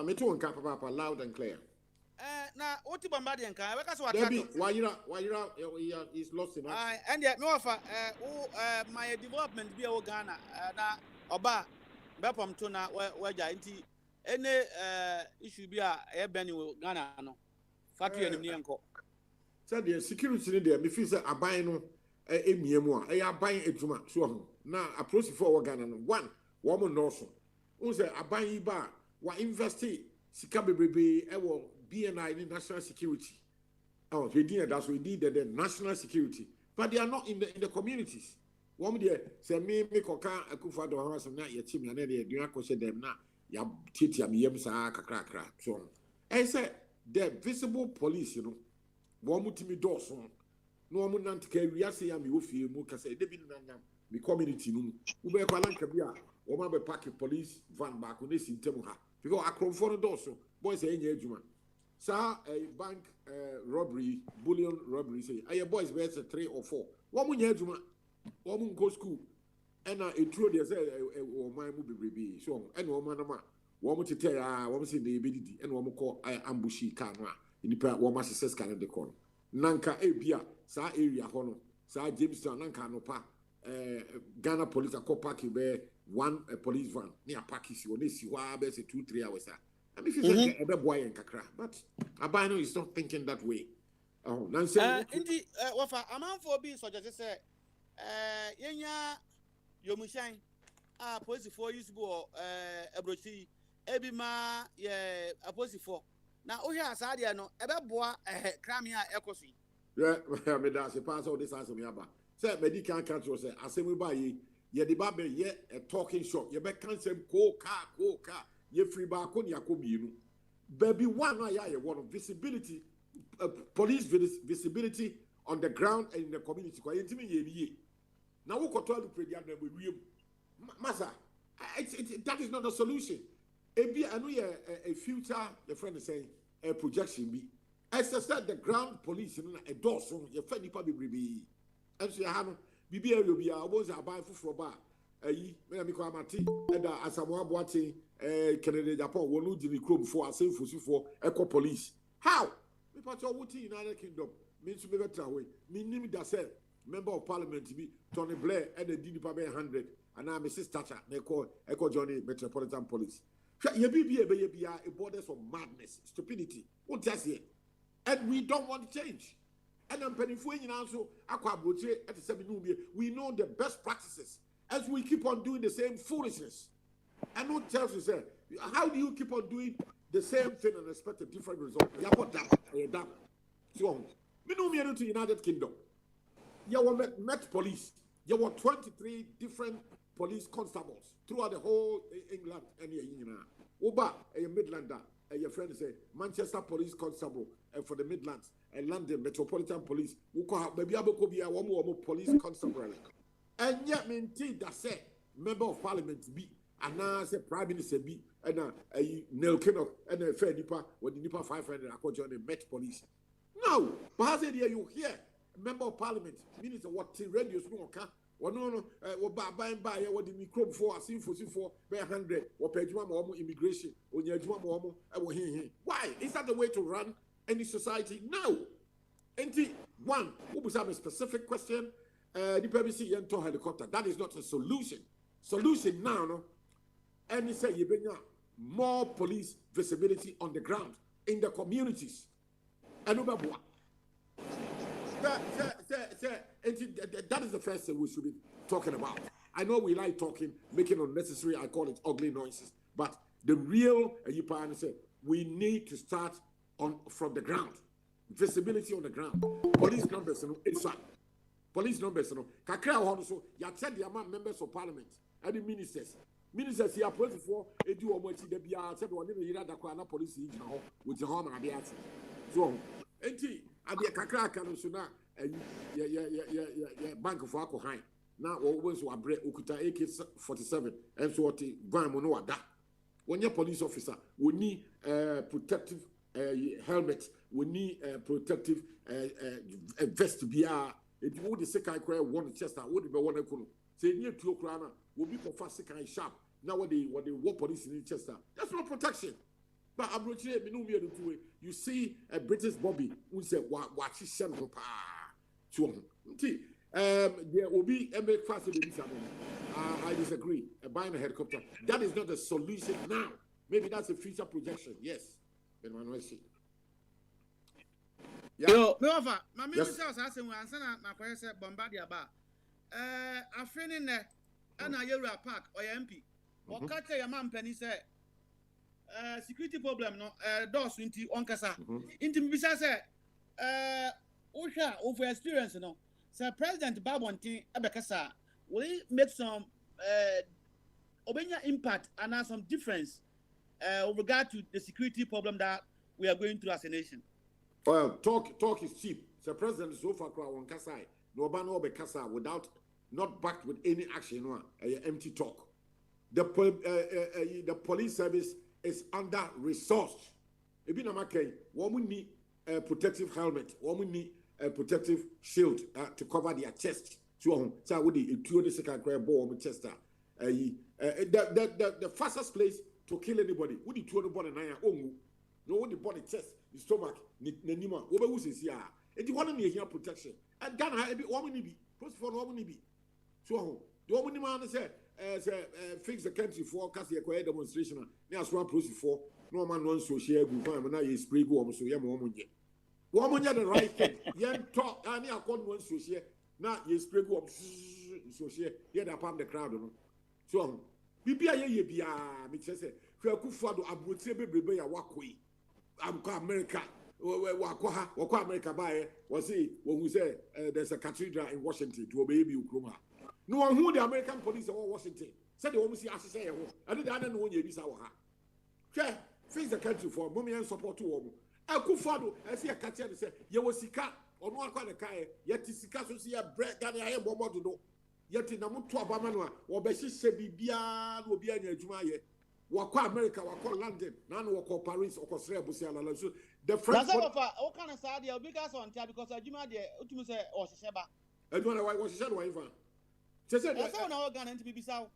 Me too nka papa loud and clear. Na what Bombade kan? We ka so attack. Why you is lost in us. And me offer my development be o Ghana na oba bepom to na waja nti ene issue bi a e beni Ghana no factory enim ne enko said the security ne there me feel say aban no emiemu a aban adwuma so ho na approach for Ghana no one wo no so un say aban yi ba wa invest sika bebrebe e wo BNI ni national security we did that so we did the national security but they are not in the communities. One day, say me koka akufa do house na ye chim na de dua ko she dem na ya titia me yem sa kakra so I say the visible police you know one mutimi do so no one nant ka wi ase ya me ofie mu ka say David na me community no u be kwa lanka bia wo ma be park police van back on esi ntem ha because akromfo no do so boys say enya adwuma sa a bank robbery bullion robbery say aye boys be 3 or 4 wo mu nya adwuma woman go school and a true they say o man mu bebrebe so and woman na ma wo mu tete wo mu say na ebedidi and wo mu call ambushi car no a nipa wo ma success kan de call nanka ebia sa area ho no sa Jamestown nanka no pa Ghana police are called parking where one police van near parking si only si wa be say 2-3 hours. I mean, if you say a boy and kakra, but Abano is not thinking that way. Oh, Nancy. Indeed, wafa amount for being so just say, yenya yomushan, police for use go, abrochi, ebima, a police for. Now, oh, yeah, Sadia, no, about boy, cramia ecosi. Yeah, I mean, that's a pass of this answer. Me about. Say, medical country say, I say, we buy ye, the baby, ye, a talking shop, ye back can say, go car, ye free bar, con yacobi. Baby, one, I want visibility, police visibility on the ground and in the community. Quite ye. Now, we control the prayer with you. Massa, that is not a solution. I know a future, your friend is saying, a projection be. As I said, the ground police, a door soon, your friend probably be. And so, I have BBA will be a was a buy for bar. Miko Amati, and Asamoah Boate, Canada, Japan, one who did the for a safe for eco police. How? We put your wood in United Kingdom, means to be better way. Meaning that said, member of parliament to be Tony Blair and the DDP 100, and I'm Mrs. Thatcher, they call Echo Johnny Metropolitan Police. You be a borders of madness, stupidity. What does it? And we don't want to change. And I'm penny for you also. At the 7 we know the best practices as we keep on doing the same foolishness. And what tells you, say, how do you keep on doing the same thing and expect a different result? You have that. So, we know me to United Kingdom. You were Met Police. You were 23 different police constables throughout the whole England and Oba, a Midlander, your friend say Manchester Police Constable for the Midlands and London Metropolitan Police. Maybe one more police constable. And yet, maintain that say member of Parliament be and now say Prime Minister be and a Neil Kinnock and a fair Nipa with the Nipa 500 according to the Met Police. No, but how say you hear member of Parliament minister what radio smoke? No, buy what the microbe for, as for 100, or pay immigration, or why? Is that the way to run any society? No. And one, who was a specific question, the BBC and to helicopter. That is not a solution. Solution now, no. And he said, you bring more police visibility on the ground, in the communities. And that is the first thing we should be talking about. I know we like talking, making unnecessary, I call it ugly noises, but the real, we need to start from the ground. Visibility on the ground. Police numbers, inside. Police numbers, Kakra also, you said the amount members of parliament and the ministers. Ministers here, 24, they do almost the BR, said one in the police with the home and the answer. So, and the Kakra can so now. Bank of Alcohol. Now, always were break Ukuta AK-47 and so what van mono that. When you're police officer, we need protective helmet, we need protective vest to be if you would the second cry one chest, would be one econo. Say near 2 o'clock, will be for fast second sharp. Now, what they war police in Chester. That's not protection. But I'm not sure you see a British Bobby who said, watch his son. There will be a make fast I disagree. Buying a helicopter. That is not a solution now. Maybe that's a future projection. Yes. Yeah. Yo, Nova, my minister was asking when I said my question said Bombardier Bar. I'm feeling there and I Euro Park or MP. Or catch your man penny said security problem no doors into Onkasa. Into Bisa said Osha over experience no. Sir President Babonti Abekasa will he make some Obenya impact and some difference with regard to the security problem that we are going through as a nation? Well, talk is cheap. Sir President so far on Kasai, no bano be Kasa without not backed with any action, no empty talk. The police service is under resourced. Ebi na make, one need a protective helmet, one need a protective shield to cover their chest. So would the second grab ball on chest. The fastest place to kill anybody would the two body na own. No one the body chest, the stomach, Nima, over who's here. And you want to hear protection. And Ghana, one will be. First of all, one will be. So the woman man say fix the country for cause you a demonstration na so process for no man no so share go fine na you spray go so ye mo monye the right thing yen talk ani akon no so share na you spray go so share ye da palm the crowd no so bibia ye bia me say hwe akufo do abotire bebrebe ya wakoi amko America wakwa America bae was say who say there's a cathedral in Washington to obey bi ukroma no one who the American police in Washington said they almost see asese ho and the other no one ye bisa wo ha hwe fix the country for mommy and support to wo akufo do e say ka tia say ye wo sika ono akwa ne kai ye ti sika so say bread Ghana aye bobo do yeti na mutu abama no a wo be hihye bibia no obi anya adwuma ye wakọ America wakọ London na no wakọ Paris wakọ Srebusi alala so the French that's all kind of sad there because on tia because adwuma there utumi say o hihye ba adwuma na wa hihye no wa ifa say na Ghana nti bibisa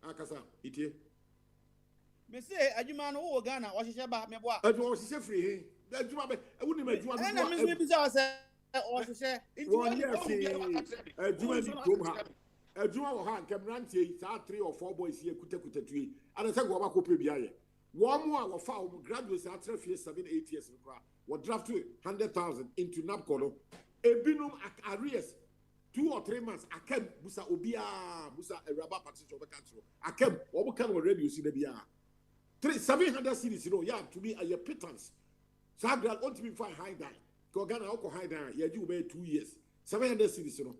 akasa itie me say adwuma no wo Ghana o hihye ba me bo a adwuma o hihye free he adwuma be ewuni ma adwuma no na me bibisa say o hihye adwuma ni kom ha adwuma wo ha nkemrantie saa 3 or 4 boys here kuta tue ana say go ba ko pe bia ye wo mo a wo fa wo graduates atra fie 7-8 years no wo draft 100,000 into NABCO no ebinum arrears 2 or 3 months akem busa obia busa eraba partition be control akem wo bo kan wo radio si na bia 700 cities no yeah to be a pittance sagrad want to be fine high down go Ghana go high down yeah you be 2 years 700 cities no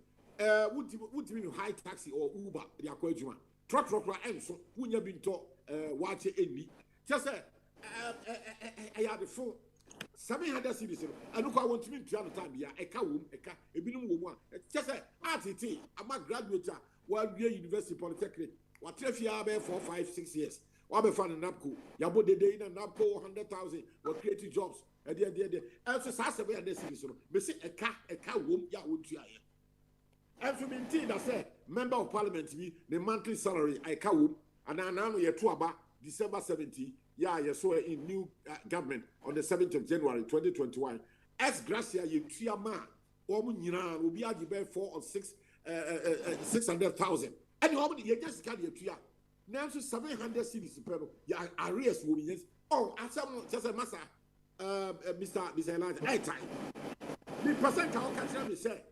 would mean high taxi or Uber the aquajuma truck and so wunya binto watch any just say I had the phone 700 cities and look I want to mean to other time yeah eka ebinum wo mu just say RTT I'm a graduate one year university polytechnic what 3 years 4 5 6 years what be fun NABCO yabo de day na NABCO 100,000 what create jobs and so 700 cities me say eka wo ya wo tu aye and for me that say member of parliament be the monthly salary I can and now you to about December 17 yeah you saw in new government on the 7th of January 2021 ex gracia you triama omu nyina will be agibe 4 or 6 600,000 and you just can you tria now so 700 cities per yeah arrears will be oh as some just a massa Mr. Elijah I time the percent how can you say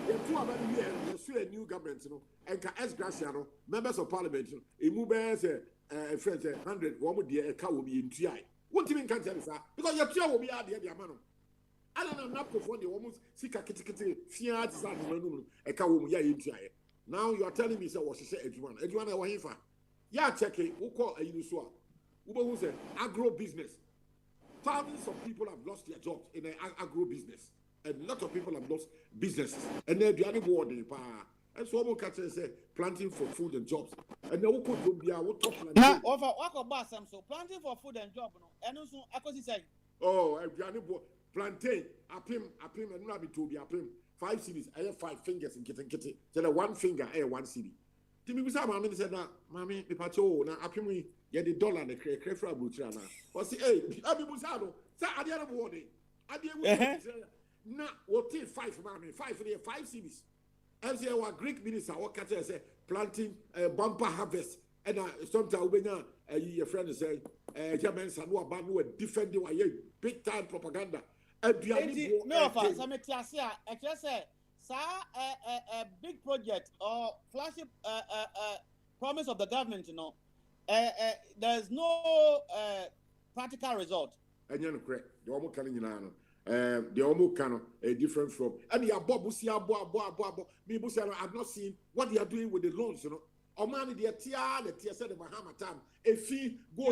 the 2 of them here, the new government, you know, and as Graciano, members of parliament, a movers, a friend, 100, one would be a cow will be in TI. What do you mean, can't tell us that? Because your chair will be out there, man. I don't know, not for the almost sick a kitty, fear, a cow will be in TI. Now you are telling me, so what she said, Edwana, I want yeah, check it, who call a Unuswa, who said agro business. Thousands of people have lost their jobs in the agro business. And a lot of people have lost businesses. And then the other word in power. And so I'm going say planting for food and jobs. And then we could be our top planting. Now, over what so planting for food and job, no. And also, I could say, oh, plantain, apim, and not be to be apim. 5 cities, I have 5 fingers in getting kitty. Tell 1 finger, I have 1 city. Timmy was our mammy said, Mammy, the pacho, now apim, get the dollar and the crayfra butcher. Or say, hey, Abby Musado, say, I didn't want it. I didn't na what 5 mammy 5 cities and say our Greek minister what catch say planting bumper harvest and sometimes we na your friend say German sanu aba no defend the big time propaganda aduani no fa some tiasia e kire say a big project or flagship promise of the government you know there's no practical result enye no correct the omo kan nyina no the almost kind different from and the abo me busia I've not seen what they are doing with the loans you know or man the tia said the Bahama time if he go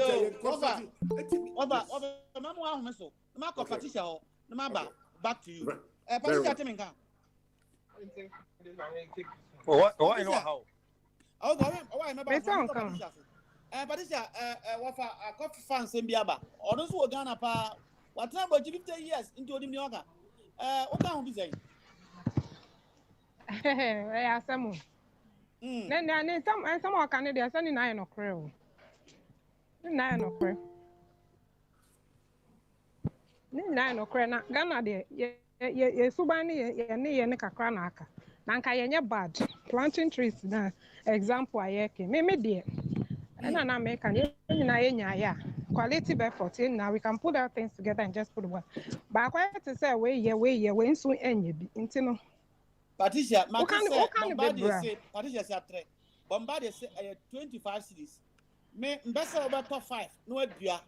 over mama wa homeso ma ko Patricia ho na ma back to you Patricia teminka what I know how oh go on Patricia Patricia wafa coffee fans mbiaba ono so Ghana pa what time about 50 years into the New York? What can we say? Yeah, some. Then some more Canadians only 9 o'clock. 9 o'clock. 9 o'clock. Ghana de ye subani ye kakranaka. Nanka yenye bad. Planting trees na example ayeke. Me dear. And I make an yeah. Quality effort in now we can put our things together and just put one. But I quite to say we soon end you intino. Patricia, What kind Bombardie say Patricia say 3. Bombardie say 25 cities. Me mbesa over top 5. No adua.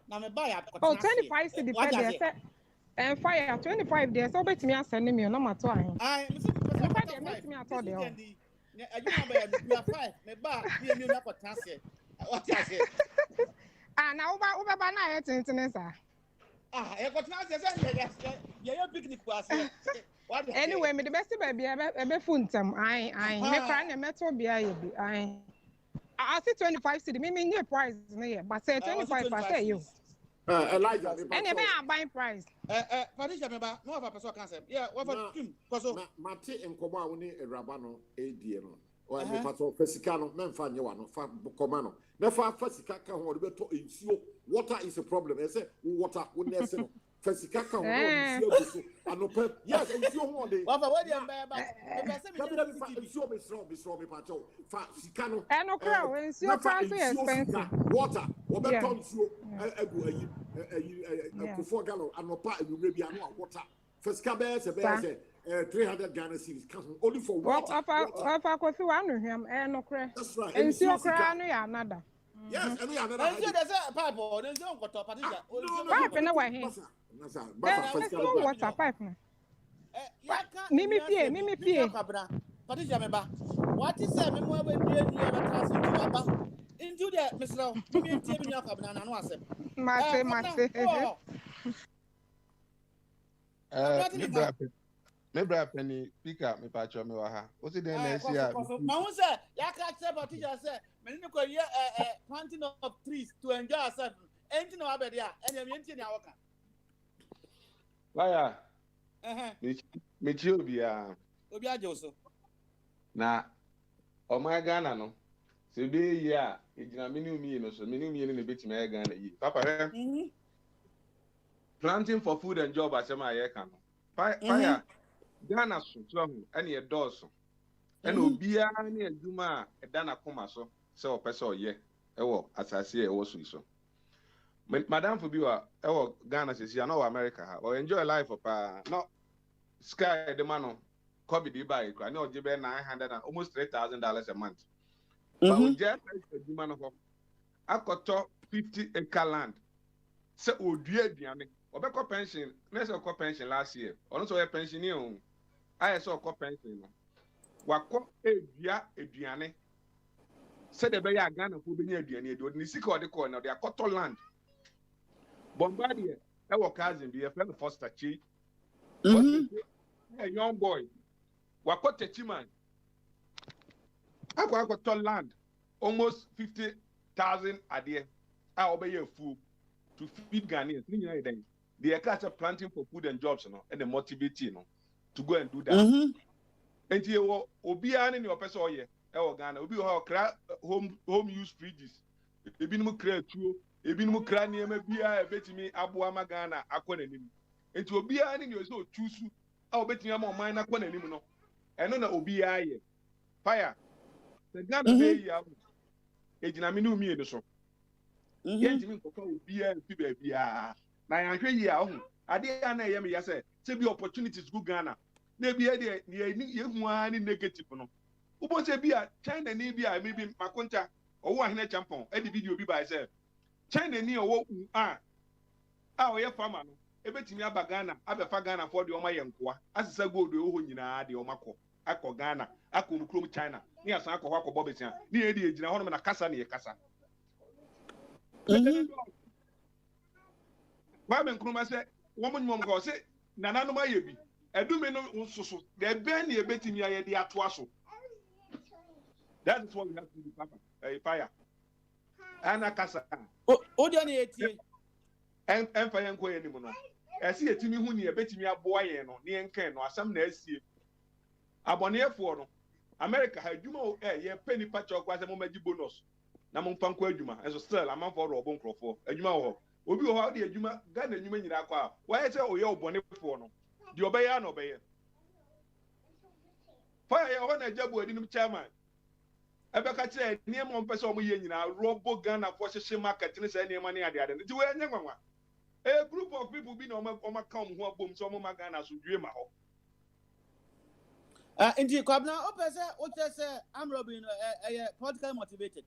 Na me buy up. Oh, 25 cedi per day. And fire 25 days. So bet me a send me no matter. I me say me at all there. Aduma buy me 5. Me ba me na kwatase. What you say? Ah, na uba ba na yetin sir. Ah, e kwatase say ye picnic kwase. Anyway, me the best baby ebe funtem. I me cry na metal bia ye bi. I say 25 cedi. Me new price no here, but say 25 I say you. Elijah, and ebe a buying price. Patricia me ba no of person can say. Yeah, what for team? Koso. Mate enkomo a woni Ewraba no edie no. O me pato fasika no memfa nye wa no fa koma no. Na fa fasika ka ho de beto ensuo. Water is a problem. I say water wo nese no. Fasika ka ho ensuo buso. Anope. Yes, ensuo ho de. Wa fa we dey mbeba. Me say me ensuo be strong me pato. Fa sika no. E no kra we ensuo price expensive. Water. Wo beto ensuo egu ayi kofo gallon anopa enumre bia no water. Fasika be se 300 Ghana cedis only for water. Ofa kofi wa no hwam no kra. That's right. And you kra no ya nada. Yes, and we are another. And there's a pipe or there's no water, Patricia. Pipe na wa he. Water pipe na. Mimi pie. Patricia me ba. What is say me mo we due you ever transfer to baba. Into the Mr. Mimi tie me yakabna na no asem. Mate. Nebra penny speaker me pacho me wa ha. O si den na sia. Ma won say ya ka say Patricia say me ni ko ye planting of trees to enjoy ourselves. Enti na wa be dia, ene me enti na woka. Waya. Me chi obi aje so. Na o ma Ghana no. Se be yi a ejina me ni umi no so me ni umi ni beti me Ghana yi. Papa he. Planting for food and job asema ye kan no. Fire. Ghana so and ye doors. And obia ni aduma e dana koma so se o pese oye e wo asase e wo so. Madam for biwa e wo Ghana se si na America ha. O enjoy life pa no sky the man COVID di buy kwa ni o jibe $900 and almost $3,000 a month. But o just aduma no ho akoto 50 acre land. Se odua aduane obeko pension na se ko pension last year. Ono so ye pension ni o I saw a pension. Wako edua eduane. Said the bear Ghana who be near the do Nisiko the corner, they are cotton land. Bombardier, our cousin be a friend of Foster Chi. A young boy. Wako Techiman. I got cotton land. Almost 50,000 a day. I obey a fool to feed Ghanaians. They are planting for food and jobs, and the motivate, to go and do that. And you obia in your person ye Ghana obi ho kra home use fridges ebi no kra tuo ebi no kra ne ma bia ebetimi aboa ma Ghana akonanim enti obia ni so chusu a obetimi ma oman na akonanim no eno na obia ye fire the Ghana be ya ejina me no mi e so yentimi nkoko obia fi ba bia na yanhwe yi a ho ade ya na ye me ya say be opportunities go Ghana na bi e ye hu ani negative no ubo se bia China ni bia maybe makonta owo ahene champon e di video bi ba say China ni owo a oye farmer no ebetimi aba Ghana abefa Ghana for the oma yenkoa asesa gold e ho nyina de oma akọ Ghana akọ nukrom China ni asan akọ akọ bobetia ni e di ejina ho no na kasa na ye kasa ba men kroma se wo mo nyom ko se nana no ma ye bi edume no soso the ben e betimi aye de ato aso. That is what we have to do, Papa. Fire. Ana kasa. O de na etie. En fire nko ye ni mu no. Esi etimi hu ni e betimi aboa ye no, ni enkan no asam na asie. Abonefo no. America ha adwuma o ye penny patch o kwa se mo magi bonus. Na mo mfa nko adwuma. Enso still amanfo ro obo nkrofo. Adwuma wo. Obi wo ha de adwuma, Ghana adwuma nyira kwa. Wa ye se o ye obonefo no. Di obeye na obeye. Fire ya ho na jabu edi chairman. Ebeka kire niam on pese omo ye nyina robo Ghana for hye market ni say niam na ade. Nti we anya nwanwa. A group of people be no ma come ho abom so omo Ghana so dwe ma ho. Indeed, Kwabna, I'm Robin, politically motivated.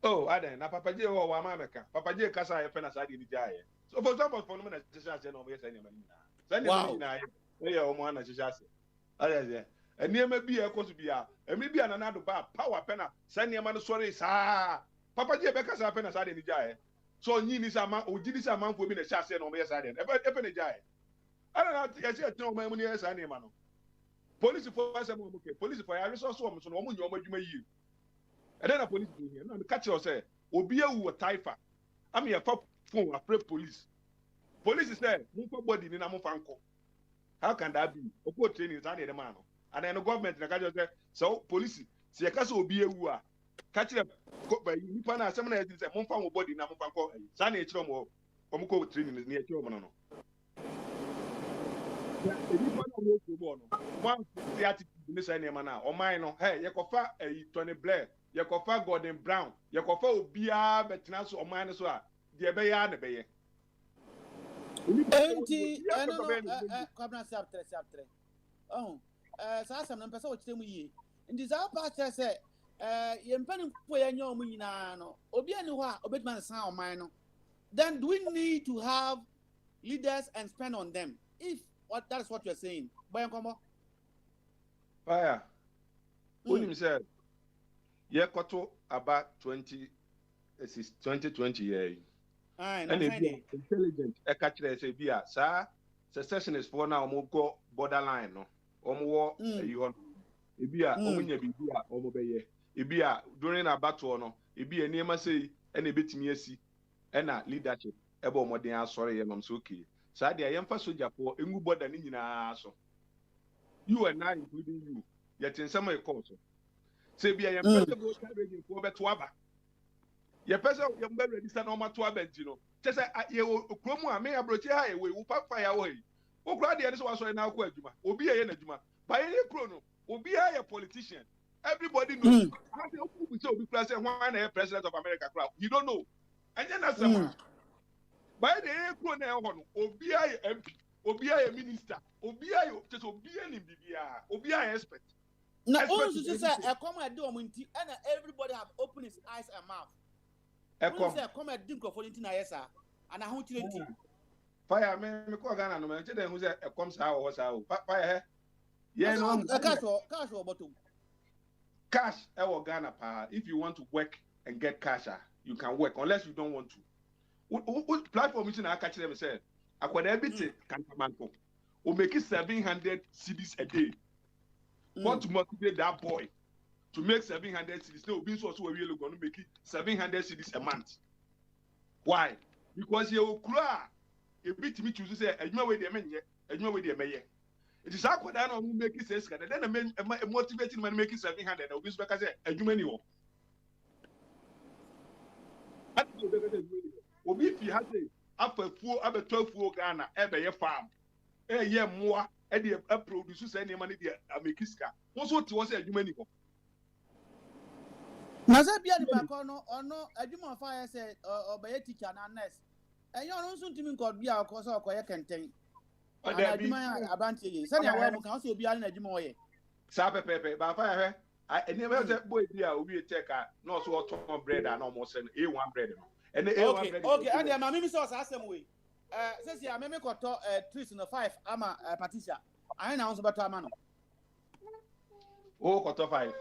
Oh, Aden, na Papa J or Wamaka. Papa J Casa, a pen aside in the Jaya. So, for example, for no minute, just no yes, any man. Send you a woman as you just say. And near may be a course be a maybe another bar, power penna, send your man sorry, sir. Papa J Becca's a pen aside in the Jaya. So, Ninis a man who did this amount for being a chassis on my side, a penny Jaya. I don't know, I said, no, my money as any man. Police for us, police for I resource woman, so no one you may use. And then a police do here. No, the catcher say, Obia who a typha. I'm here for phone, a police. Police is there, move for body in a mofanko. How can that be? Opo training is under the man. And then the government, the catcher say, so police, see a castle Obia who are catching up by you. Pana, someone has a monfang body in a mofanko. Sunny Chomo, Omco training is near Chomono. One the attitude in this any man or mine, hey, Yakofa, Tony Blair, Yakofa Gordon Brown, Yakofa Obia, Betinaso or minus one, the Abayana Bay. Oh, Sassam and Peso Timmy. In this our part, I say, Yempen for your Minano, Obianua, Obitman sound minor. Then do we need to have leaders and spend on them? If that is what you're saying. Fire. William said, yeah, Koto about 2020 years. And intelligent, a catcher say, Bia, sir, secession is for now, go borderline, no, war, you Ibia, Omunya Bibia, Omobeye, Ibia, during a battle, no, Ibia, near say, and a bit me, and a leadership, Ebo Modern, sorry, and I'm so key. Sadi, I am for soldier for a more than in so. You and I, including you, yet in some way, also. Say, be I am for Betuaba. Your person, your member register no matter what, you know. Just you, Cromo, may approach high, we will fire away. Oh, glad the other was now, Quajuma, or be a Juma. By any chrono, or be a politician. Everybody knows. We so be president, one president of America crowd. You don't know. And then that's someone. By the April now, Obia MP, Obia minister, Obia just Obia in Bibia, Obia expert. Now, also just say, I come at Dominti, and everybody have opened his eyes and mouth. I come at Dinko for Intinayesa, and I want you to fire me, Ghana, no man, who's a comes out or so. Fire, yeah, no, cash or bottom. Cash, our Ghana power. If you want to work and get cash, you can work, unless you don't want to. What platform is in our catch them said? I could everything Cantamanco. Will make it 700 CDs a day. Want to motivate that boy to make 700 CDs? No, being also we're going to make it 700 CDs a month. Why? Because you will cry. A bit me choose to say, I know where they mean, I know where they may. It is awkward. I don't make it sense. Then a motivating man make it 700. I'll be back as a human. Obi fi ha say afafuo abetwafuo Ghana ebe ye farm ye moa e de produce say ne mane de amekiska won so ti won say adwuma ni ko na za bia ni ba ko no ono adwuma fa ya say obeye teacher na nurse enye ono so ntimi nko bia ko so okoye kenten adwuma abantie ye say na wa mo kan so obi ala na adwuma oye sa pepepe ba fa ya he eni be say boy bia obi check no so oton bread and almost say A1 bread no. Okay, and the mammy saw some way. Says, yeah, maybe got trees in the 5. I'm a Patricia. I announced about a man. Oh, quarter 5.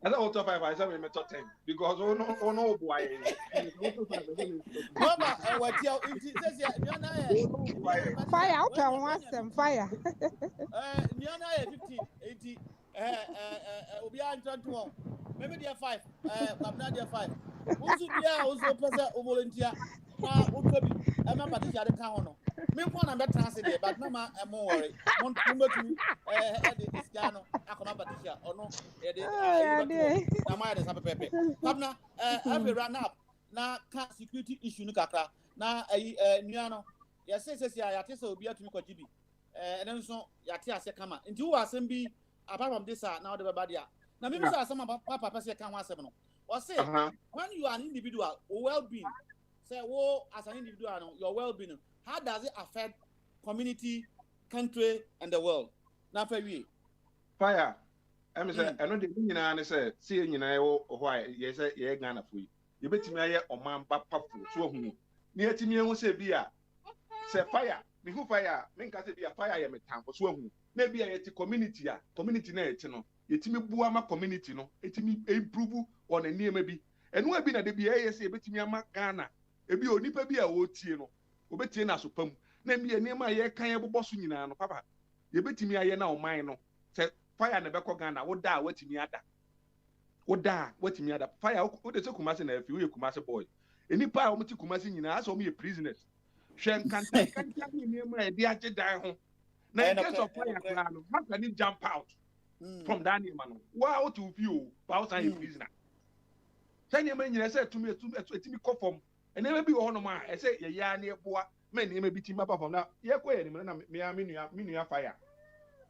I thought 5, I said, we met 10 because oh, no, boy. What you says, fire out and once and fire. Niana 15, 80, Obian 21. Maybe they are 5. I'm not there 5. Also, person volunteer. I'm not Patricia the Kahono. Me one I'm not translated, but no man, I'm more worried. One to this Gano, I come up Patricia or no. I'm my Pepe. Now, every run up. Now, can't security issue Nukaka. Now, Niano. Yes, yes, I test will be to Mukojibi. And then so Yatia Sekama. And you are Sembi apart from this now the babadia. Now maybe some papa person can want seven. Or say when you are an individual well-being, say as an individual your well-being, how does it affect community, country, and the world? Now for you. Fire. I'm saying, I know the union and say, seeing you know, why, yes, you're gonna for you. You bet me, or man, papa, so who near to me, who say, beer, say fire, me who fire, make us be a fire, I'm a town for so maybe I community, net, you know, it's me buama community, no, it's me improve on a near maybe, and we've been at the BAS, a bit me a macana, a be only be a wood, you know, obetina supum, name me a near my kind of boss, you know, papa. You bet me, I now mine, no, say. Fire never call Ghana. What da? What me ada? What da? What me ada? Fire. What is a Kumasi na? If you Kumasi boy, any power of Kumasi, you know, as me a prisoners. Shen can't tell me near my dear die home. Now, in case of fire, how can you jump out from that man? Wow, to view, about a prisoner. Send your man, you said to me, to me, conform, and never be on my. I say, yeah, near boy, men, you may be team up from that. Yeah, wait, me, fire.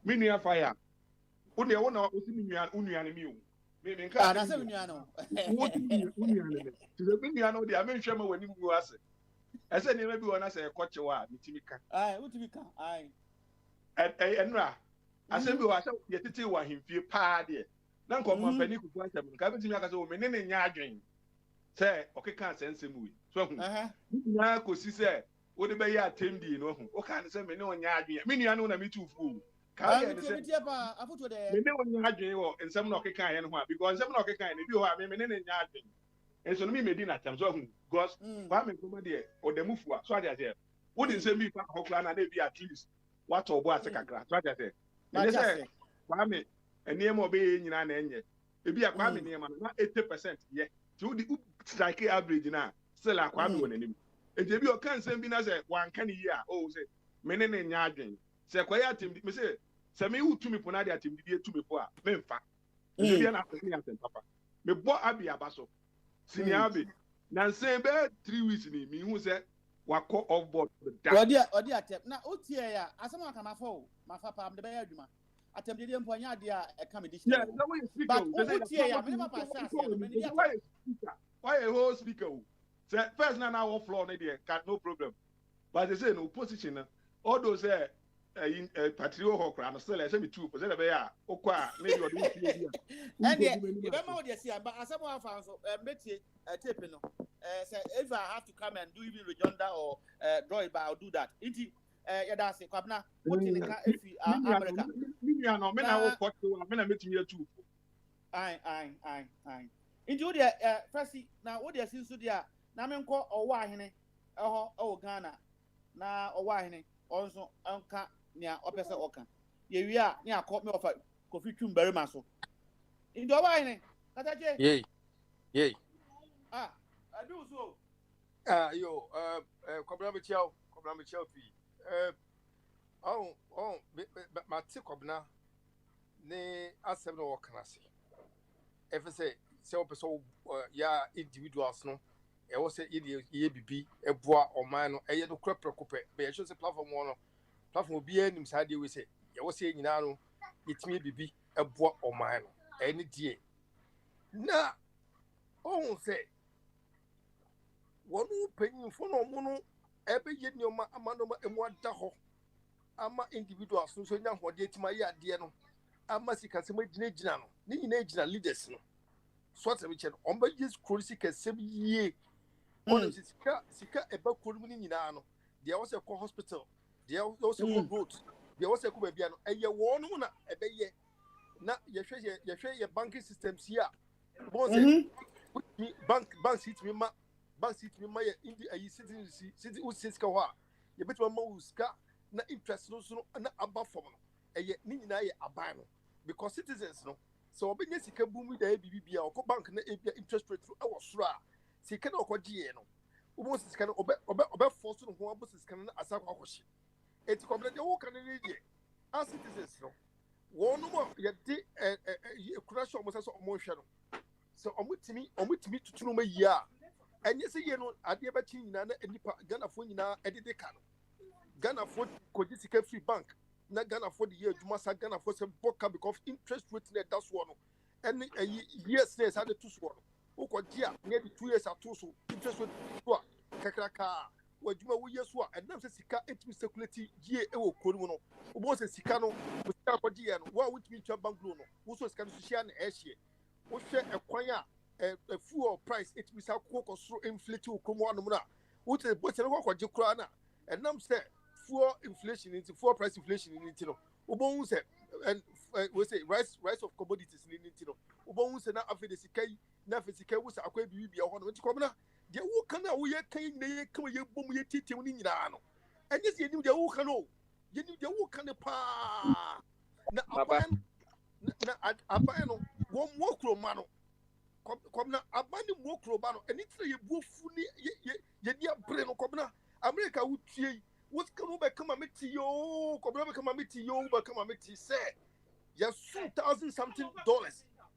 Me, fire. Only one of us in Union. Maybe that's a Uniano. What Union? To the Uniano, the American when you was. I said, maybe when I say a coach, Mitimika. Aye, what do we come? Aye. And I said, we are yet to him feel party. Now come on, Penny, who wants them. Come to me as a woman in Yarding. Say, okay, can't send some way. So, now, because she said, what the bay at Tim D, no, what can't send me no Yarding. Many I know me too fool. I put there. And some knock a kind because some knock a kind if you have a minute in yarding. And so me medina time so because farming comedy or the move so I say wouldn't say me for Hockland and they be at least what or what second class. So I say and they say farming and near more being in an end. It be a farming near not 80% yet to the strike average now still a farming one enemy. And if you can't send me as a 1 can year oh say minute in yarding. Say quiet him, me say, say me who to me ponadi at him to me for me fa. Me na papa. Me bo abi abaso. Senior abi. Na say be 3 weeks ni me who say wako off board the down. Odi atep. Na otie ya, asema ka mafo, mafa am de be adwuma. Atem de mpo anya de a e come edition. Yeah, the way you speak. But otie ya, me papa say why a whole speaker? Say first na our floor na there, no problem. But they say no position all those Patriot Hawker, and still, I say me 2%. Maybe or and remember what you see, but as someone found so, tape, say if I have to come and do even rejoinder or draw it, but I'll do that. Inti, that's it. Kwabna, what in the car if you are America? Aye. Into the first, now what you see, so there, Namenko or Wahine, oh Ghana, now or Wahine, also Unca. Near opposite Oka. We are near caught me off a coffee tune very muscle. In the wine, yay. I do so. Cobra Michel fee. But my tick of now, nay, I said no, can I say? If I say, so, individuals, no, I was say, EBB, a bois or mine, a yellow crop, but I should say platform one. Platform will be any side we say. You was saying now, it may be a boy or mine, any day. Nah, oh, say, one penny for no mono, every year, no man, and one taho. I'm an individual, so young, what did my idea? I must see customer Nijana leaders. Sort of which an ombages cruisy can 7 years. One is Sika about Kulminano. There was a hospital. There also roads. There was a Kubiano, and you won a bay. Now, you share your banking systems here. Bank seats me, my India, city who says Kawa. You bet one more ska, not interest, no, not above for a yet Nina abano. Because citizens no. So, when you see Kaboom with the ABB or bank interest rate through our SRA, see cannot go Giano. Almost is kind of obey force on one business can as a question. It's completely all can read as citizens. No, one more yet a crash almost as a motion. So, I'm with me to know my year. And yes, you know, I did about China and Ghana for you now, Eddie Decano. Ghana for Kojisika Free Bank. na Ghana for the year Juma sa Ghana for some boka because interest rate net that's one and a year says had two sword oko dia near 2 years at two so interest rate kakraka wa Juma we years wa and nam say sika etimi circulate ye e wo kono no obo say sika no sika ko dia no wa witimi twa bank loan no wo so sika no share na ehye wo hwe ekwan a fuel price etimi sa ko so inflate wo komo anu na wo te bo se ko je kura na and nam say fuel inflation into fuel price inflation in it no ubon say and we say rise of commodities in it no ubon say na afi de sikai na afi sikai wo say akwa bibi ho no nti komna de wo kan na wo ye kan na ye kan ye bom ye titem ni nyina no enye se enim de wo kan no ye nim de wo kan pa na aban na aban no wo mo kroma no komna aban ni mo kroma no eni tire ye buofu ni ye dia bre no komna America wutie what come back come meet yo come meet yo but come meet say yes $2,000 something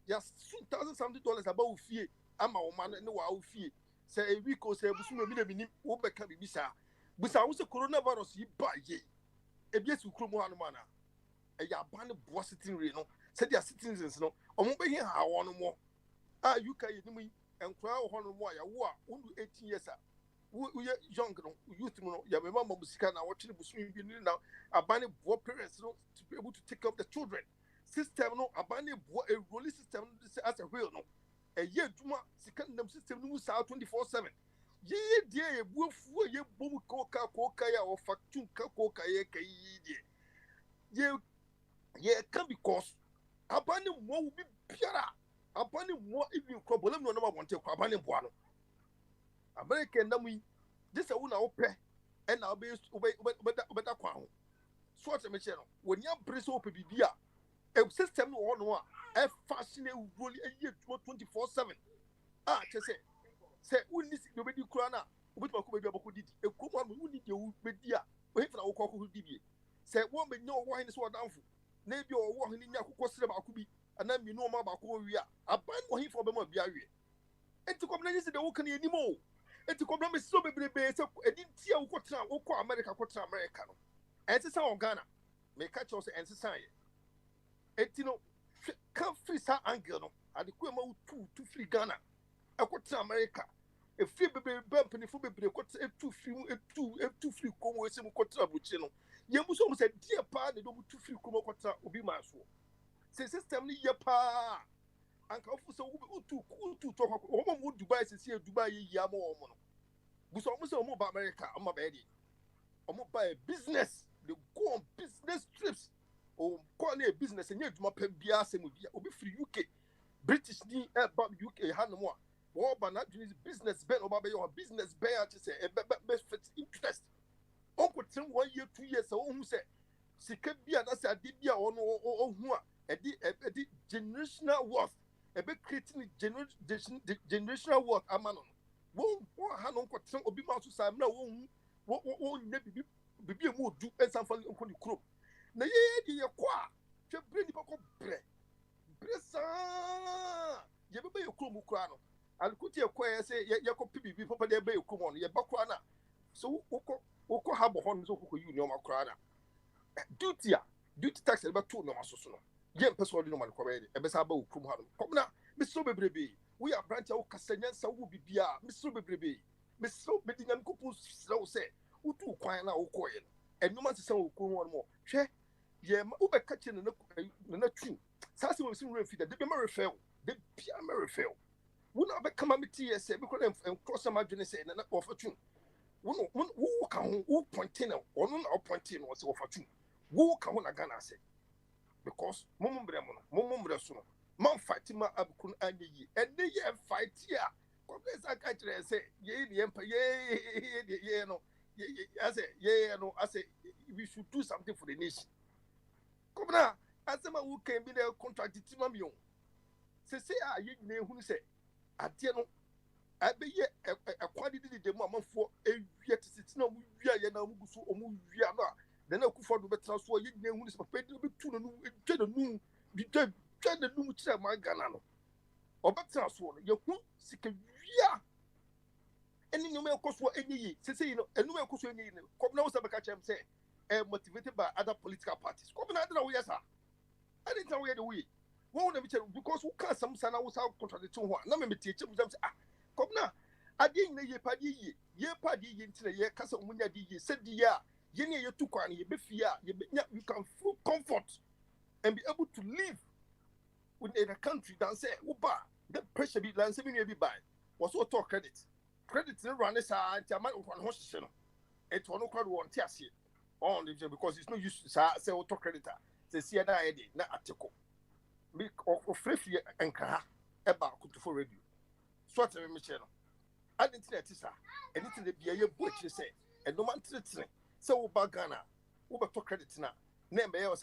yes $2,000 something about fee ama o man no wa fee say a week or say busu me bi wo be ka bi bisa busa wo se coronavirus yi ba ye e bi esu kromo anu mana e ya ban bo sitting re no say their citizens no o mo be hin ha wo no mo UK yi ni enkura wo ho no mo ya wo a 18 years we young no youth no ya me mama musika na watching busumi bi ni na abani bo parents no to be able to take up the children system no abani bo a role system as a wheel no e ye duma sika ndam system no sa 24/7 ye die e bo fu ye bom ko ka ya o factune ka ko ka ye ka ye can because abani mo will be piara abani mo even problem no na want to abani bo ano American namu this a una ope and now be better kwa so what me no when you press ope bibia a system no one one a fashion really a year 24/7 say we need you be kura na obi ma ko be abako didi e ko ma we need you be dia o he fina wo ko didi say won be no wo hin so danfo na bi o wo hin nya kokko sire ba ko bi ana mi no ma ba ko wi a aban wo hin fo be ma bia wi enti kom na yesi de wo kan yanimo enti kom me so bebrebe se edi tia wo kotra wo ko America kotra America no enti sa o Ghana me catch us enti sa ye enti no kan free sa angle no ade ko ma wo tu free Ghana e kotra America e free bebrebe mpani fo bebrebe kotra e tu free ko wo se mu kotra buchi no ye mu so mu se dia pa de do mu tu free ko mo kotra obi ma so se system ni ye pa anka ofu so utu to ko mo Dubai se Dubai yi amo omo no buso omo se omo ba America omo ba edi omo ba business they go on business trips o ko na business enye duma pa bia se mu bia obi free UK British ni ba UK hanmo a wo ba na business ben oba be your business ben a se e be fit interest on ko tin 1 year 2 years o hu se sika bia na se ade bia ono o hu a edi generational wealth ebe creating generational wealth amano wo ha no nkoten obi ma so sa mra wo nya bibi mu odu ensanfa nko ni kuro na ye de ko a hwe bre ni ko bre sa ye be ye kuro mu kura no alikuti ye ko ye se ye ko bibi papa de be ye kuro no ye ba kura na so wo ha bo hon so ko union ma kura na duty tax e be to no masoso no ye person di no man ko be e be sa ba okrum ha no komna miso bebrebe we are branch o kasanya sa wo bibia miso bebrebe miso medinyam ko pu sraw se utu kwan na wo koye no enuma se sa wo ko ho mo hwe ye wo be ka chine na twu sa se wo sin refi de be ma refer de pia ma refer wo na be kama meti ye se be ko en cross ma dwene se na wo fa twu wo ka ho wo pointing na ono na pointing no se wo fa twu wo ka ho na Ghana se because mumumbre so man fight ma abukun anye yi ene ye fight ya complex aka kire say ye ni empa ye no I say we should do something for the nation come na asema who can be the contract timam yo say ye na ehunu say ade no abe ye akwadi de mu amafo ewia titi na mu wia ye na mu guso omu wia no then I could for the better so you know who's paid to be two no try the new chair my Ganano. Or better so you won't seek a year. Any no cost for any say, you know, and no cost any come now, some catch him say, motivated by other political parties. Come on, we yes, sir. I didn't tell you the way. Won't let me tell you because who can some son was out contradict to one. No, me teach them. Come now. I didn't know ye paddy into the year, Castle Munya D. Said the year, Yenny, you took one, you be fear, you can feel comfort and be able to live within a country that say, Uba, the pressure be land 7 years by was what talk credit. Credit in run this and a man of 1 horse. It will not quite want to see on because it's no use to say auto creditor. Say, see, I did not article. Make of free and car about for radio. Sort of a channel. I didn't let it, sir. And it's the BA book you say, and no man to it. So, Bagana, over to credit now. Name a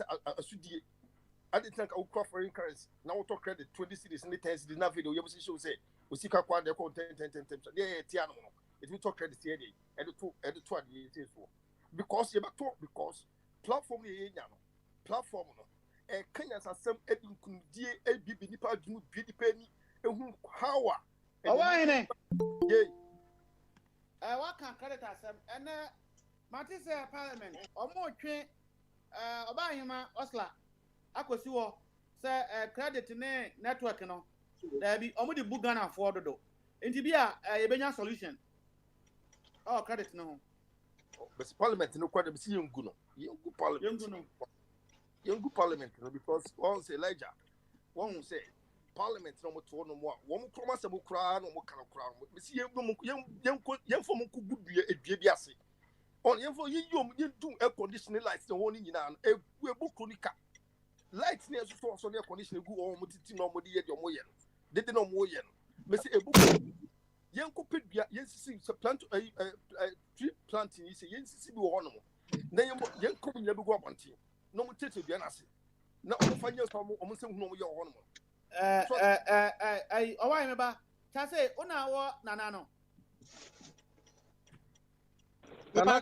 sudi. I didn't think I would call for currency. Now, auto credit 20 cities in the 10 cities. Now, video you should say, we see how quite the content 10 times. Yeah, Tiano. It will talk credit here, and the 2 years for. Because you talk because platform platform Kenyans are some edin kundia a bibi nipa dunu bi penny ehun hawa awai what can credit asem and Martin say parliament omo twe obahima osla akosi wo say credit ne network no there be omo di bugana for dodo enti bia ye benya solution credit no but parliament no kwada be see yengu no yengu parliament Young parliament, because one say Elijah, one say parliament no more no more. One promise a book crown, no more kind of crown. We see young for good be a BBS. On young for you do air conditioning lights, the one in a book chronica. Lights near to so air conditioning go on with it no more yet your moyen. They did no more yen. Messi a book. Young copy, yes, plant a tree planting is a yes, one. Then young copy never go up on team. No more teacher be an assay. No, find yourself almost no your one. I remember. Tase, Una wa Nanano. Boss,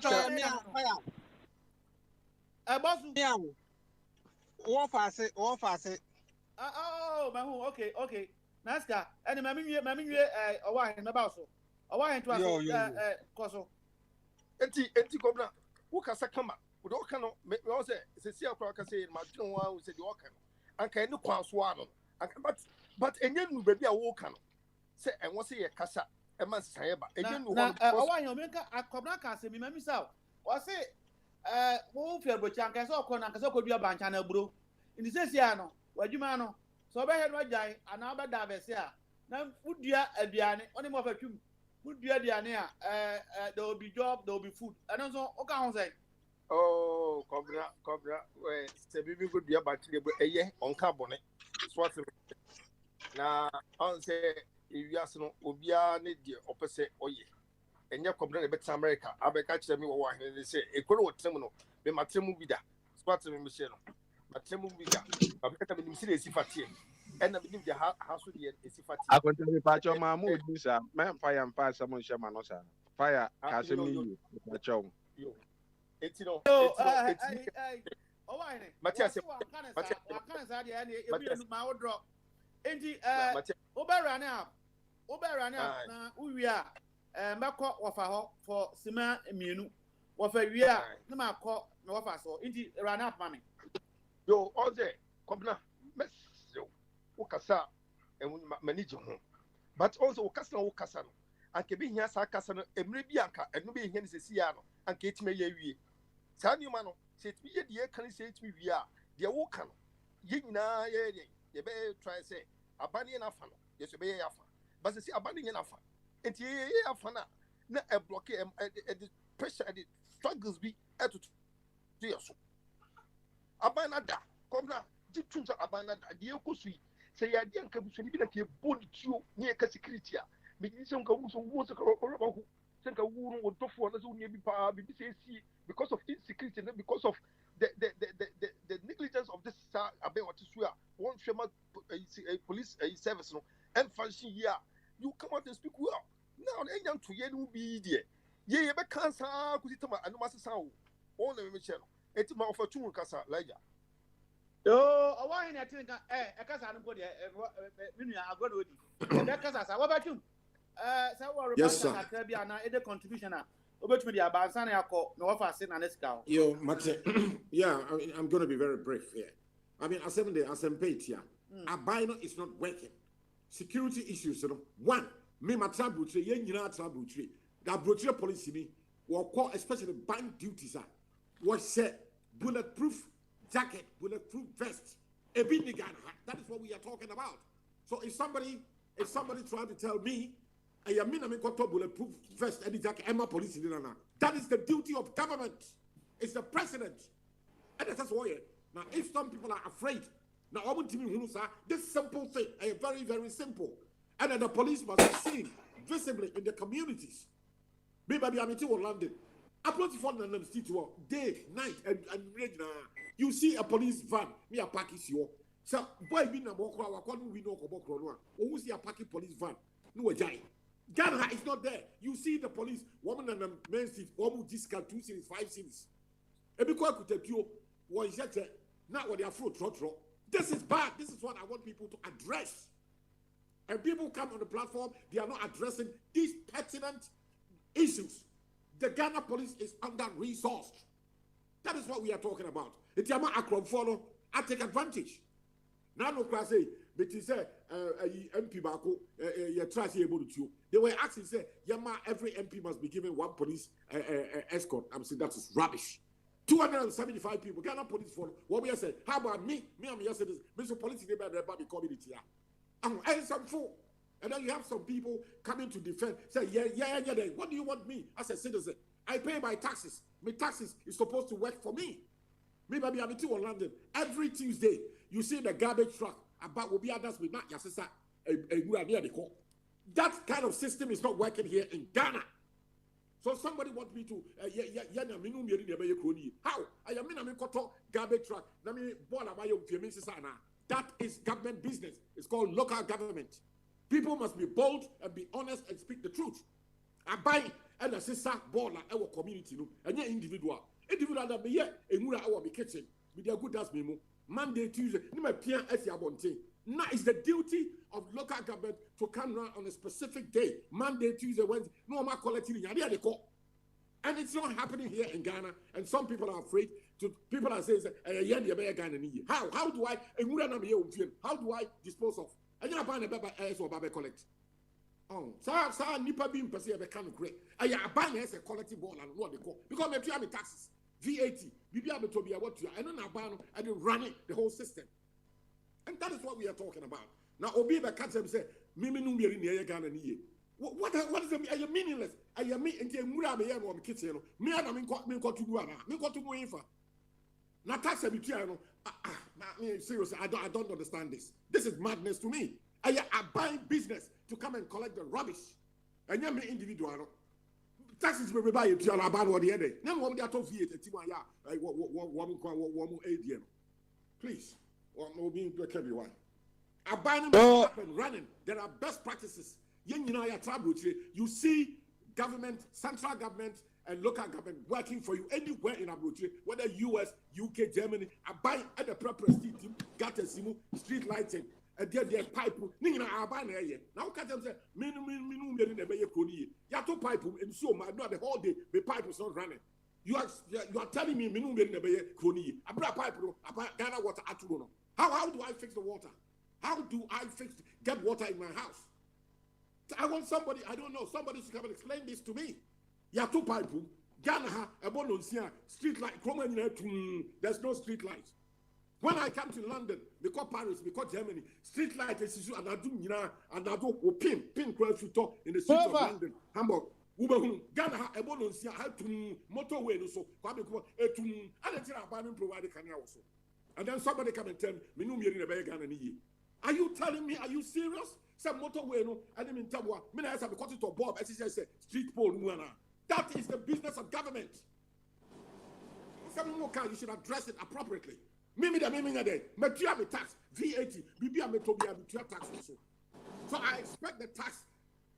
oh, Mahu, okay. Naska, and Mammy, Owa and Mabaso. Owa and to Coso. Eti Cobra, who can come up? We don't cannot make me say, it's a crack say, my children who said you can. I can't look on swallow. But and then we be a walk on. Say, and what's a casa, a man's cyber. And then why you make a cobra say, me, myself. Was it, won't feel but Chanka so could be a bunch and a brew. In the Sessiano, what you man, so I had my guy, and now but Davesia. Now, would you a Diane, only more for you? Would you a Diane? There will be job, there will be food. And also, okay, I'll say. Oh, Cobra, where Sabi could be about a year on carbon. Swat now, I'll say, if you ask no, Ubia need the opposite or ye. And you're complaining about America. I be catch them one and they say, a cold terminal, be my temu bida, swat me, Michelle. My temu bida, I've got a city Sifati, and I believe the house with the Sifati. I can tell you, Pacho, my mood, man, fire and fire, someone Shamanosa. Fire, Casimir, Pacho. It's no. Matthias, my drop. Enti Oberana na we are mbakọ wafa ho for sima emienu wafa wi a na makọ na wafa so enti run up mami yo oze kobna meso ukasa manage ho but also ukasa no anke bi hia sa kasa no emre bi anka eno bi hia ne sesi ya no anke etime ya wie sa niuma no se etime ye de kan se etime wie a de wo ka no ye nyina ye be try say abani na fa no ye so be ye afa but se abani ye na fa enti ye afa na e block the pressure the struggles be to so abana da komna jitunza abana da de ko sui se ya de anka bu so ni bi na ke body tio ni e ka security a me ni se nka wo so wo so ka ro ko se nka wo ro dofo na so ni bi pa bi se si because of insecurity and because of the negligence of this abe what is where one shema police service no and function here you come out and speak well now the young to ye no be there ye be cancer kusita ma anoma sesa o on na me chelo eti ma opportunity kasa laja yo awan na tin ka kasa no go there minu agodo odi be kasa sa wa batum say we represent bia na e de contribution obet me the abansan yako no offer sin and escal. Yo, Max, yeah, I'm going to be very brief here. I mean, as I'm paid here. Abino is not working. Security issues, one, me my trouble tree, you know, trouble tree. That brochure policy me, or call especially bank duties are was said bulletproof jacket, bulletproof vest, a big gun. That is what we are talking about. So if somebody trying to tell me, I mean, I'm got bulletproof vest and jacket, and my police in that is the duty of government. It's the president, and that's why. Now, if some people are afraid, now I want to me this simple thing, very, very simple, and then the police must be seen visibly in the communities. Maybe I'm in London. I put for them day, night, and rain. You see a police van, me a park is your. So, boy, we know we know who see a parking police van. No, giant. Ghana is not there. You see the police, woman and men seat, one discount 2 cities, 5 cities. And because I could take you, what is that? Not what they are fruit, This is bad. This is what I want people to address. And people come on the platform, they are not addressing these pertinent issues. The Ghana police is under-resourced. That is what we are talking about. It's Yama Akron follow. I take advantage. Now, no class say, but he said, MP Bako, you try to able to. They were asking, say, Yama, every MP must be given one police escort. I'm saying that is rubbish. 275 people, Ghana police follow. What we are saying, how about me? I'm yesterday, Mr. Police, they better be community. And some fool. And then you have some people coming to defend, say, yeah. What do you want me as a citizen? I pay my taxes. My taxes is supposed to work for me. Maybe I'm in London. Every Tuesday, you see the garbage truck about will be others with not Yasisa near the court. That kind of system is not working here in Ghana. So somebody wants me to how? I am in a garbage truck. That is government business. It's called local government. People must be bold and be honest and speak the truth. I buy an assistant baller our community, and your individual that be here, and we are our kitchen with their good as memo. Monday, Tuesday, now it's the duty of local government to come around on a specific day, Monday, Tuesday, Wednesday, no more collecting the court. And it's not happening here in Ghana, and some people are afraid to, people are saying, how do I dispose of? And you're buying a baby or baby collect. Oh, so nipa being perceived a kind of great. I am buying as a quality ball and what they call because me pay taxes, VAT, BBM to be what you are, and then I ban and then running the whole system. And that is what we are talking about. Now, Obi the catch them say, Mimi no be in the Ghana ni. What is the? Are you meaningless? Are you me into Mura me or kitchen? Me and I got to go ana. Me got to go in for. Now tax between seriously, I don't understand this. This is madness to me. I buying business to come and collect the rubbish. And you're me individual. Taxes will be buy it to your about what the other. Now one they are told VAT. Please, one being to everyone. I buy them up and running. There are best practices. You see government, central government, and local government working for you anywhere in Abuja, whether US, UK, Germany. I buy at the proper street, gutter, street lighting, and their pipe. I buy now. Can them say, minimum in the Bay Crony. You have to pipe and so my not the whole day. The pipe is not running. You are telling me minimum in the Bay Crony. I brought pipe, Ghana water at Toronto. How do I fix the water? How do I get water in my house? I want somebody, I don't know, somebody to come and explain this to me. You have two pipes. Ghana, street light. There's no street light. When I come to London, because Paris, because Germany, street light is and I do pin in the streets of London, Hamburg. Ghana, motorway so and then somebody come and tell me, are you telling me? Are you serious? Some motorway no, I didn't mean Tabwa. Me na have got it to Bob. As I say, street pole. That is the business of government. Some more you should address it appropriately. Mimi the day. Material tax, VAT, tax also. So I expect the tax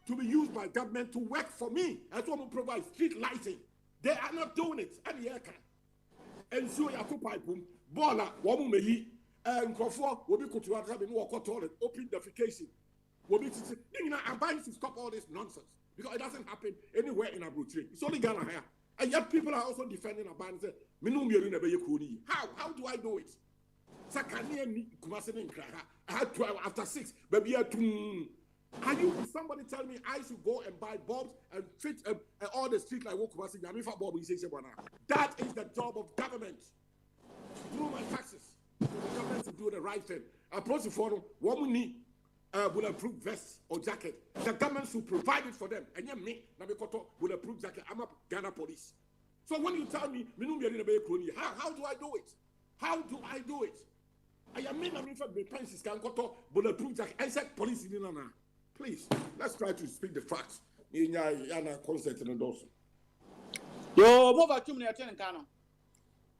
to be used by government to work for me. That's what we provide street lighting. They are not doing it. And yeah, and so you have to pipe baller, woman may and Crawford will be cut to have no toilet, open defecation. I'm buying to stop all this nonsense because it doesn't happen anywhere in Abuja. It's only Ghana here. And yet people are also defending Aban and say, how do I do it? I had 12 after 6, baby. Somebody tell me I should go and buy bulbs and fit all the street like Kumasi. That is the job of government. Through my taxes, the government to do the right thing. Approach the forum, what we need. Bulletproof vest or jacket. The government should provide it for them. And yet me, Nabikoto, bulletproof jacket. I'm a Ghana police. So when you tell me, how do I do it? How do I do it? I am in for the pensions can go bulletproof jacket. I said police in Nana. Please, let's try to speak the facts. In your concert in the Dawson. Yo, move at 2 minutes in Kano.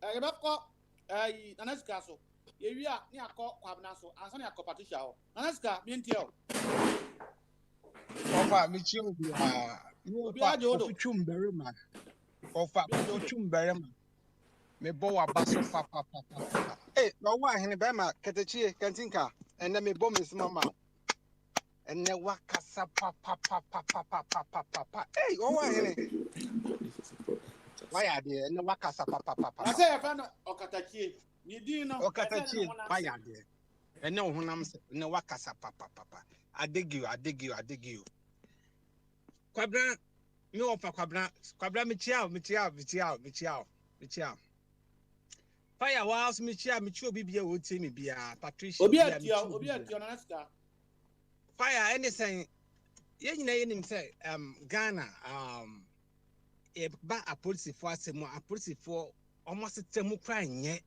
I have got a nice castle. You are near Kwabnaso, and Sonia Copatisha. Anaska, Mintio. Ofa Michio, you are Chum Berima. Ofa Chum Berima. Me boa basso papa. Hey, no one in Bema, Katachi, Kantinka, and then me bomb is mamma. And then Wakasa papa. Hey, oh, why are they? And the Wakasa papa. I say, I found Okatachi. Okatachi, why are they? And no one no Wakasa papa. I dig you. Quabra, no for Quabra, Michiao. Fire was Michio Bibia would see me be a Patricia. Obia, Fire anything, you say, Ghana, a policy for almost a temu crying yet.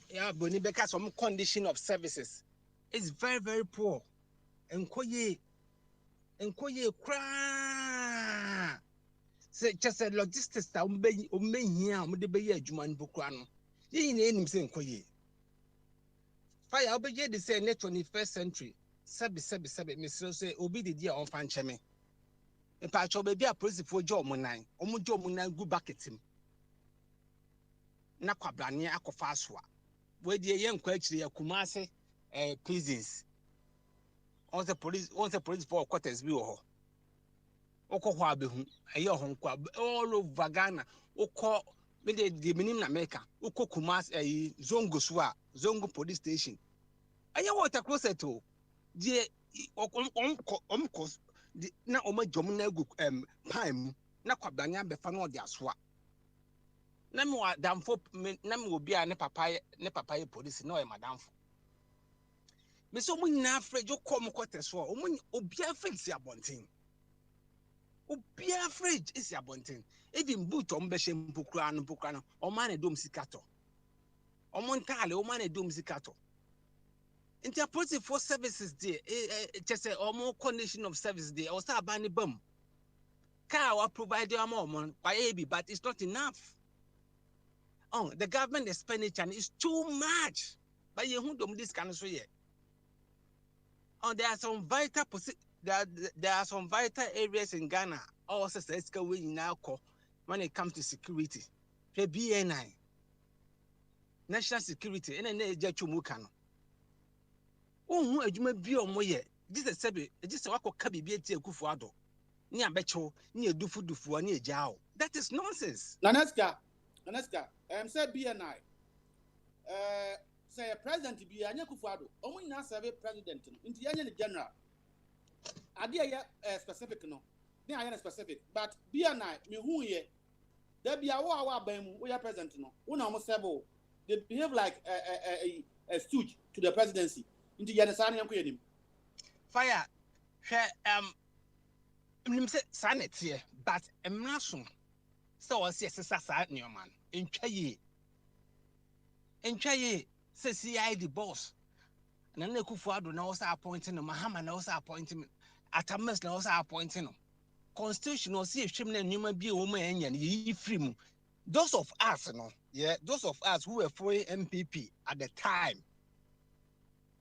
Yeah, but because some condition of services is very, very poor. And Koye cry. Say just a logistics that may here, would be a Juman Bukrano. You ain't him saying Koye. Fire, I'll be the same net 21st century. Sabi, Mr. Say, Obi the dear on Fanchame. A patch of baby a policy for Joe Munai, Omujo Munai go back at him. Naquabrania Akofaswa. Where the young question Kumase prisons. On the police for quarters view. Oko Wabi, a year home club, all over Ghana, Oko, the Minim America, Oko Kumas, a Zongo Swa, Zongo police station. I know what a closer to. The course, na Oma Jomuna Pime, Naquabania Befano de Aswa. Namwa Damfo, Nam will be a nepapaya police, no, Madame. Miss Omina Fred, you come quarters for Obia Fritz Yabontin. Obia Fridge is Yabontin. Even boot on Besham Bukrano, or Mane Domsicato. Or Montale, or Mane Domsicato. Interpretive for services there, just a more condition of service there, or start banning bum. Car provide your more by AB, but it's not enough. Oh, the government expenditure is too much. But you don't this kind of yet. Oh, there are some vital there are some vital areas in Ghana. Also, let's go in now when it comes to security. The BNI, national security, and then they just mukano. Oh, you may be on my this is a wako kabi BT Kufuado. Near Becho, near Dufu, near Jao. That is nonsense. Naneska, said BNI. Say a president to be a Kufuado. Only now serve a president into the general. Idea specific no. They are specific, but BNI me who ye. There be a bemu we are present no. One almost several. They behave like a stooge to the presidency. Into Yanisani and Queen. Fire, sanity here, but I'm not soon. So I see a side new man. In Chaye, says the boss. And then Kufuado knows appointing him, Mahama knows appointing Atamas knows appointing him. Constitution or see if Shimna Numa be a woman and ye free. Those of us, those of us who were for MPP at the time.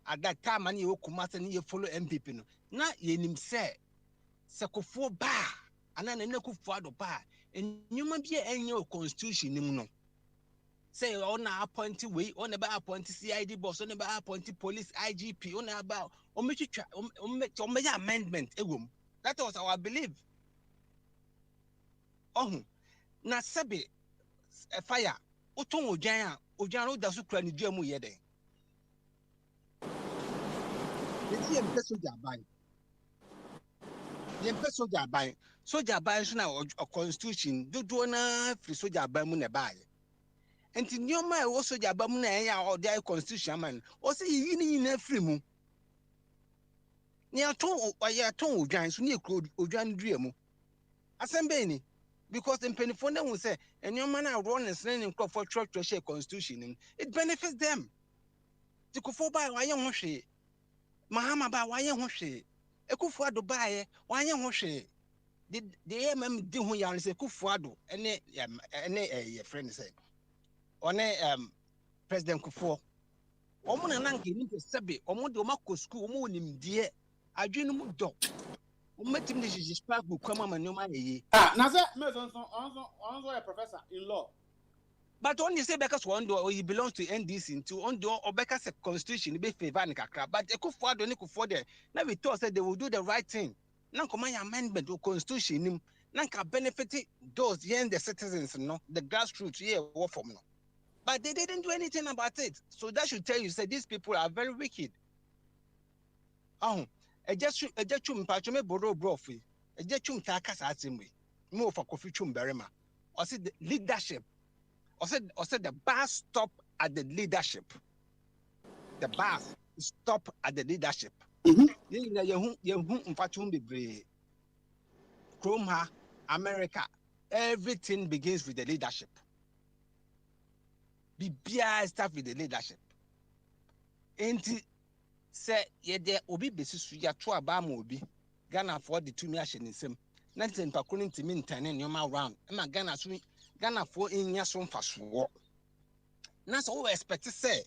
At that time, and you come out and you follow MPP. Now, you say, Sako bar, and then a Kufuado bar, and you might be a constitution. say on appointed way, on about appointed CID boss, on about appointed police IGP, on about amendment. That was our belief. Oh, na sabi a fire. Oton Ojano does so cranny jamu yede. The TM soldier buying. The soldier buying. Soldier buying a constitution. Do na free soldier buy mun buy. And in your mind also soldier buy mun or their constitution man. Or say you in free mu. Near ton or ya ton Ojan so near crude Ojan dreamu. Assemble because the pennyphone will say, and your man are running and crop for church to share constitution. It benefits them. To go for by why you want she. Mahama ba why you want she. A kufuado buy why you want she. The did who yarn say kufuado and a friend say. On President Kufo. Omuna nanki need to sabi, Omodomako school, Monim dear. I dream of dog. Met him this is spark will come on no money. Nasa, also a professor in law. But only say because one door he belongs to NDC into on door or because a constitution be favoring crap. But they could afford only could afford it. Now we thought that they will do the right thing. Now come my amendment to constitution. Now can benefit those young the citizens, no, the grassroots here war from no. But they didn't do anything about it. So that should tell you say these people are very wicked. Oh. A just chum patchome boro brofi, a just chum takas atimwe, more for coffee chum berema. Or said the leadership, or said the bus stop at the leadership. The bus stop at the leadership. Chroma, America, everything begins with the leadership. BBI start with the leadership. Say ye de obi besisu ya to abama obi Ghana for the 2 million nsem na ntem pakunu ntimi ntane nyoma round na Ghana for inya so mfaso na so we expect say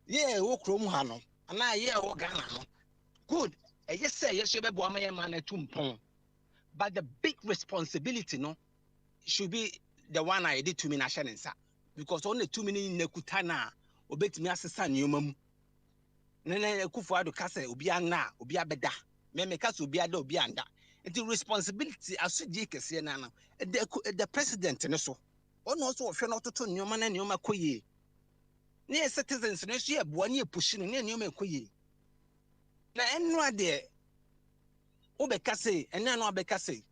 ye wo krom ha no na ye wo Ghana no good e ye say ye should be bo amaye man atumpon but the big responsibility no should be the one I did to me na shenensa because only 2 million nekutana obetimi asesa nyoma mu nene Kufuado kase obi anna obi abeda me kase obi ada obi anda the responsibility asudi kese na na the president ne so ono so hwe no toto nyoma na nyoma koye ne citizens ne so ye boa ne pushi ne nyoma koye na enu ade obekase ene no obekase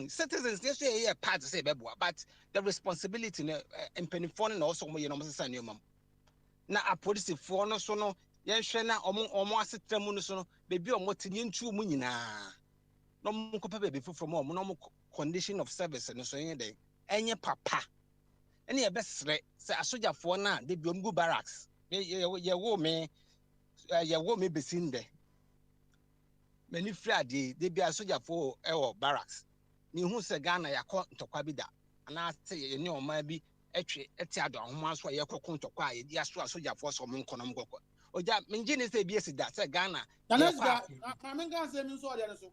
citizens they say yeah part say beboa but the responsibility in penifone na also mo ye no mo sesa nyoma na a police for no so no yen hwe na omo asetramu no so no bebi omo tinye ntu mu nyina no mo kopa bebi from omo no mo condition of service no so yen den enye papa ene ye besre se asoja for na de bi omgu barracks ye wo me besinde many friday de bi asoja for e barracks ni hu se Ghana yakọ ntokwa bi da ana se ye ni oma bi etwe eti ado ahoma so ye kokon ntokwa a ye di aso asoja for so mon konom gokọ oja menje ne se bi esi da se Ghana tanasga na menga se mi so ode ne so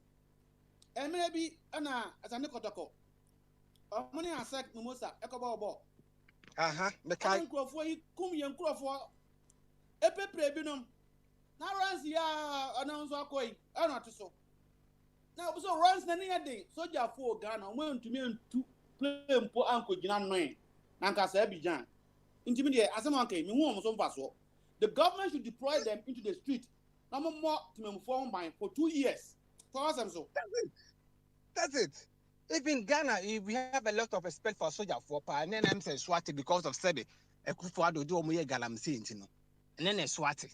emre bi ana asane kotoko omoni asek mumosa ekoba obo me kai nkrofo yi kum ye nkrofo epepre bi nom na ransi ya announce akoi ana to so now so runs na near day soldier for Ghana when to me to play mpo anko gina noe na nka sa Abidjan intimi de asema kai me hu so mfa so the government should deploy them into the street na mo timemfo ban for 2 years for us so that's it. Even Ghana we have a lot of respect for soldier for pa and then I'm say swati because of Sebe Kufuado do omo ye galamse ntino and then swati.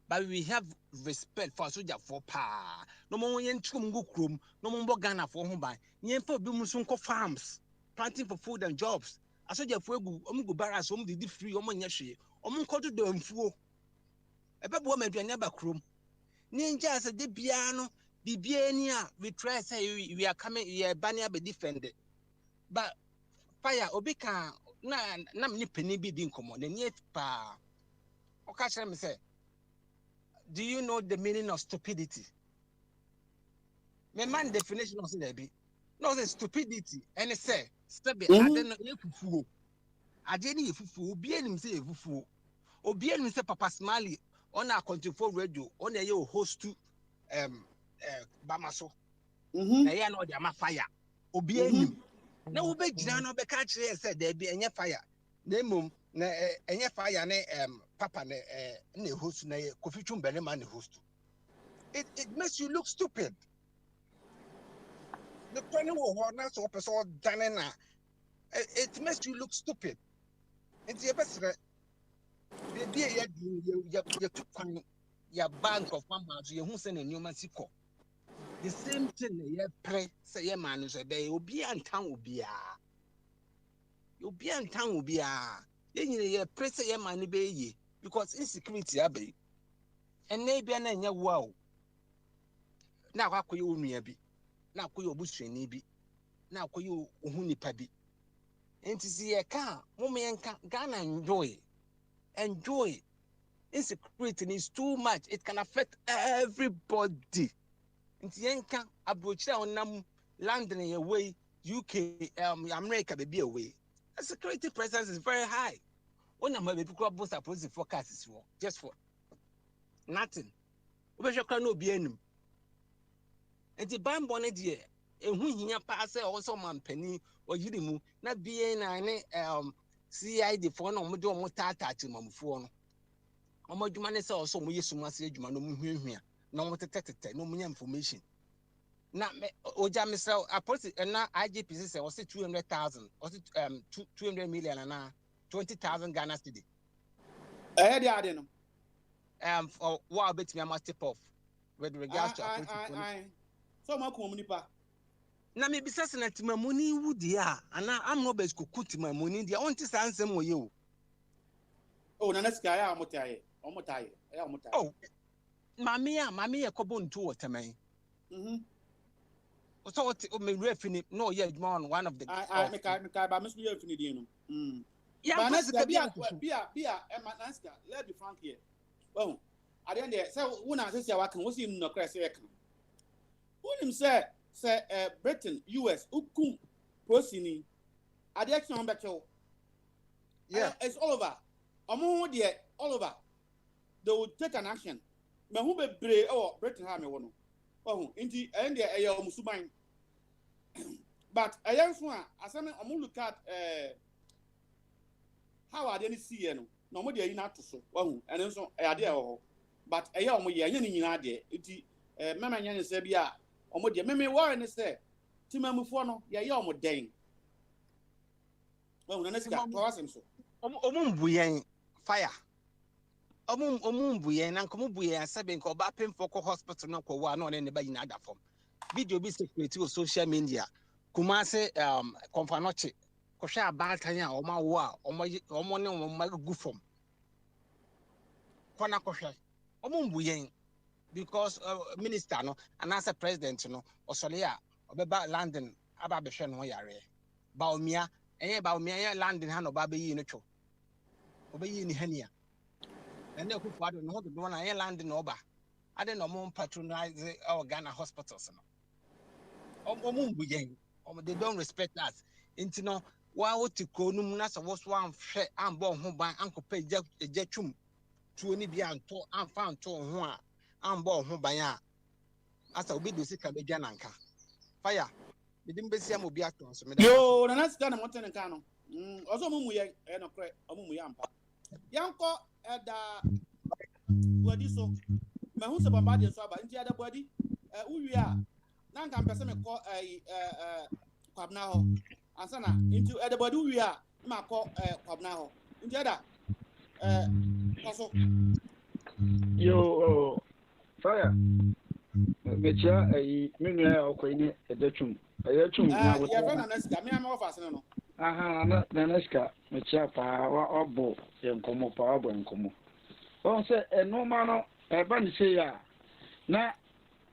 But we have respect for soldier for pa. No more yen chum go krum, no more Ghana for home by. Yen for bimusunko farms, planting for food and jobs. A soldier for go barras, the free, yashi, to the mfuo. A baby woman do never krum. Ninja as a de piano, the bienia, we try say we are coming, we are banner be defended. But fire obika na ni penny be din common, and yet pa. Okay, me say. Do you know the meaning of stupidity? My man definition of it. No, the stupidity. And it say, Stebe ade no ye fufuo. Ade ni ye fufuo, obi enim say ye fufuo. Obi enim say Papa Smiley on a control radio on ye host to Bamaso. Na ye na o dia ma fire. Obi enim. Na wo be gina no be ka kire say there be enye fire. Na emom na enye fire ne Papa ne na host na ye Kofi Chumbele man host. It makes you look stupid. The penny war na so person done na it makes you look stupid. And the best you took your bank of farmers, you who send a new massico. The same thing you pray, say your man is a day, will be and town will be you'll be and town will be then you pray say your money be ye because insecurity abbey. And maybe an your wow. Now how could you me be? Now could you bush any be? Now could you huni pabi? And to see a car, woman Ghana enjoy. Insecurity is too much. It can affect everybody. Nti yenka abrochira onam London away, UK, America be away. The security presence is very high. When I'm able to both supposed forecast is just for nothing. We should no be any. And the ban bonnet dear, and who here pass also man penny or you not being CID for no more tata to my phone. Omo dwuma say also mo yesuma se dwuma no mo hwehwea na mo tetetete no mo nya information na oja me sell apoti na IGP say was 200,000 was 200 million na 20,000 Ghana cedi dey ade no for what bet me must tip off with regards to so ma ko nipa na me bisa se na timamoni wudi a ana am no bes ko kutimamoni dia on ti sansem wo ye o oh na sika ya amotaye oh mami ya kobo ntu waterman so what me refini no ye adwuma on one of the me ka ba me so ye refini din no yeah but na bia Nanska let's be frank here well at the end there say wona say sia wakan wo si no kra say yakan wonim say Britain US ukum prosini at the action on becho yeah it's all over omo there all over they will take an action me hu bebre Britain ha me wo no oh nti and there eya omusuban but ayan so asem omo look at how are they see no no mo dey na to so oh and so ade e ho but eya omo ye anya ni nyina de nti mama nya ne se bia omo de meme worry ne se timamufo no ye omo den well na sika to asem so omo mbuyen fire omo mbuyen na nkomo buyen asebe nko ba pemfo ko hospital na ko wa na ne ba yina ada fom video bi security o social media kumase konfanoche ko hwa abatan a omo wo a omo ne omo magu fom kona ko hwa omo mbuyen because minister no and as a president no osole a obeba London aba be hwe no yare ba omia enye ba omia ya London ha no ba be yi no two obeyi ni hania and na kufu ado no do na London no ba ade no mo patronize our Ghana hospitals no omo mbuyen they don't respect us into no wa otiko num na so wo so anhwe ambo ho ban ankopa ejatwum tuo ni bia anto amfa anto ho a ambo ho ban a asa obi do sika bedwa nanka fire bidim besia mo bi ato so me yo na sika na moten nka no ozo mo muye no kre omo muye ampa yanko eda body so me hu se baba de so aba nti ada body uwi a na nka mpese me ko kwabna ho ansana nti eda body uwi a ma ko kwabna ho nti ada koso yo fire mecha menu ya okwini edachum ayachum na wo ya fana na sika me am offer no aha na naska mecha pa wa obo enkomo pa obo enkomo on se enoma no eba ni se ya na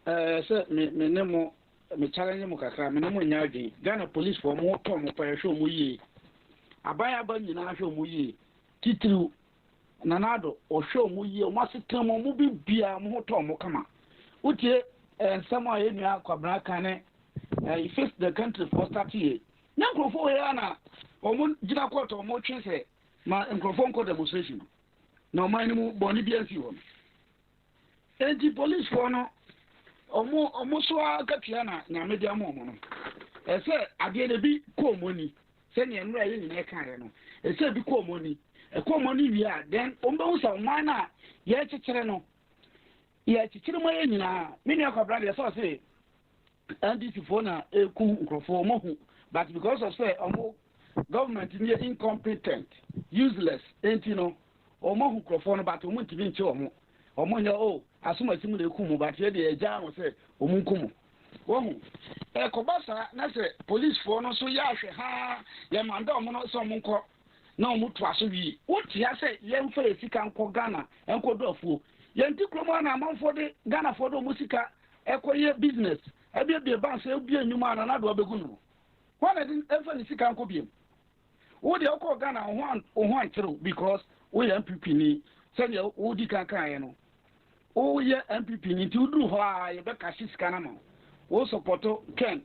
se me nemo me challenge mu kakra me nemo nya adwi Ghana police for mo to mo pa hwe mo yi abaya ba nyina hwe mo yi titru nanado o hwe mo yi o masetam mo bibia mo to mo kama utie nsama ye nua kwabra kan he face the country for 30 years. na nkrofo ya na omo gina court omo twe se ma nkrofo nko demonstration na oman ni mu boni bi ansi wo enti police for no omo so akatua na media mo no ese ade de bi ko moni se ne enura ye nyina ka re no ese bi ko moni ko moni wi a then ombe so man na ye chekere no ye chekere mo ye nyina me ne akobra de so se NDC for na eku nkrofo mo hu but because of say government is incompetent useless enti no omo hu nkrofo no but omo ntimi nche omo nya asuma simu de ku mu but ye de eja no say omo nkumu wohu ekobasa na say police for no so ya hwe ha ye manda omo no so omo nko na omo to aso wi wotia say ye mfa esika nko Ghana enko dofuo ye nti kromo na amanfo de Ghana for do musika ekoye business ebie ban say obi enyuma na do abegu no wona din emfa ni sika nko biem wo de okọ Ghana ho antero because we MPP ni say wo di kankan ye no o ye MPP ni ti uduru ho a ye be kashi sika na no wo supporto Ken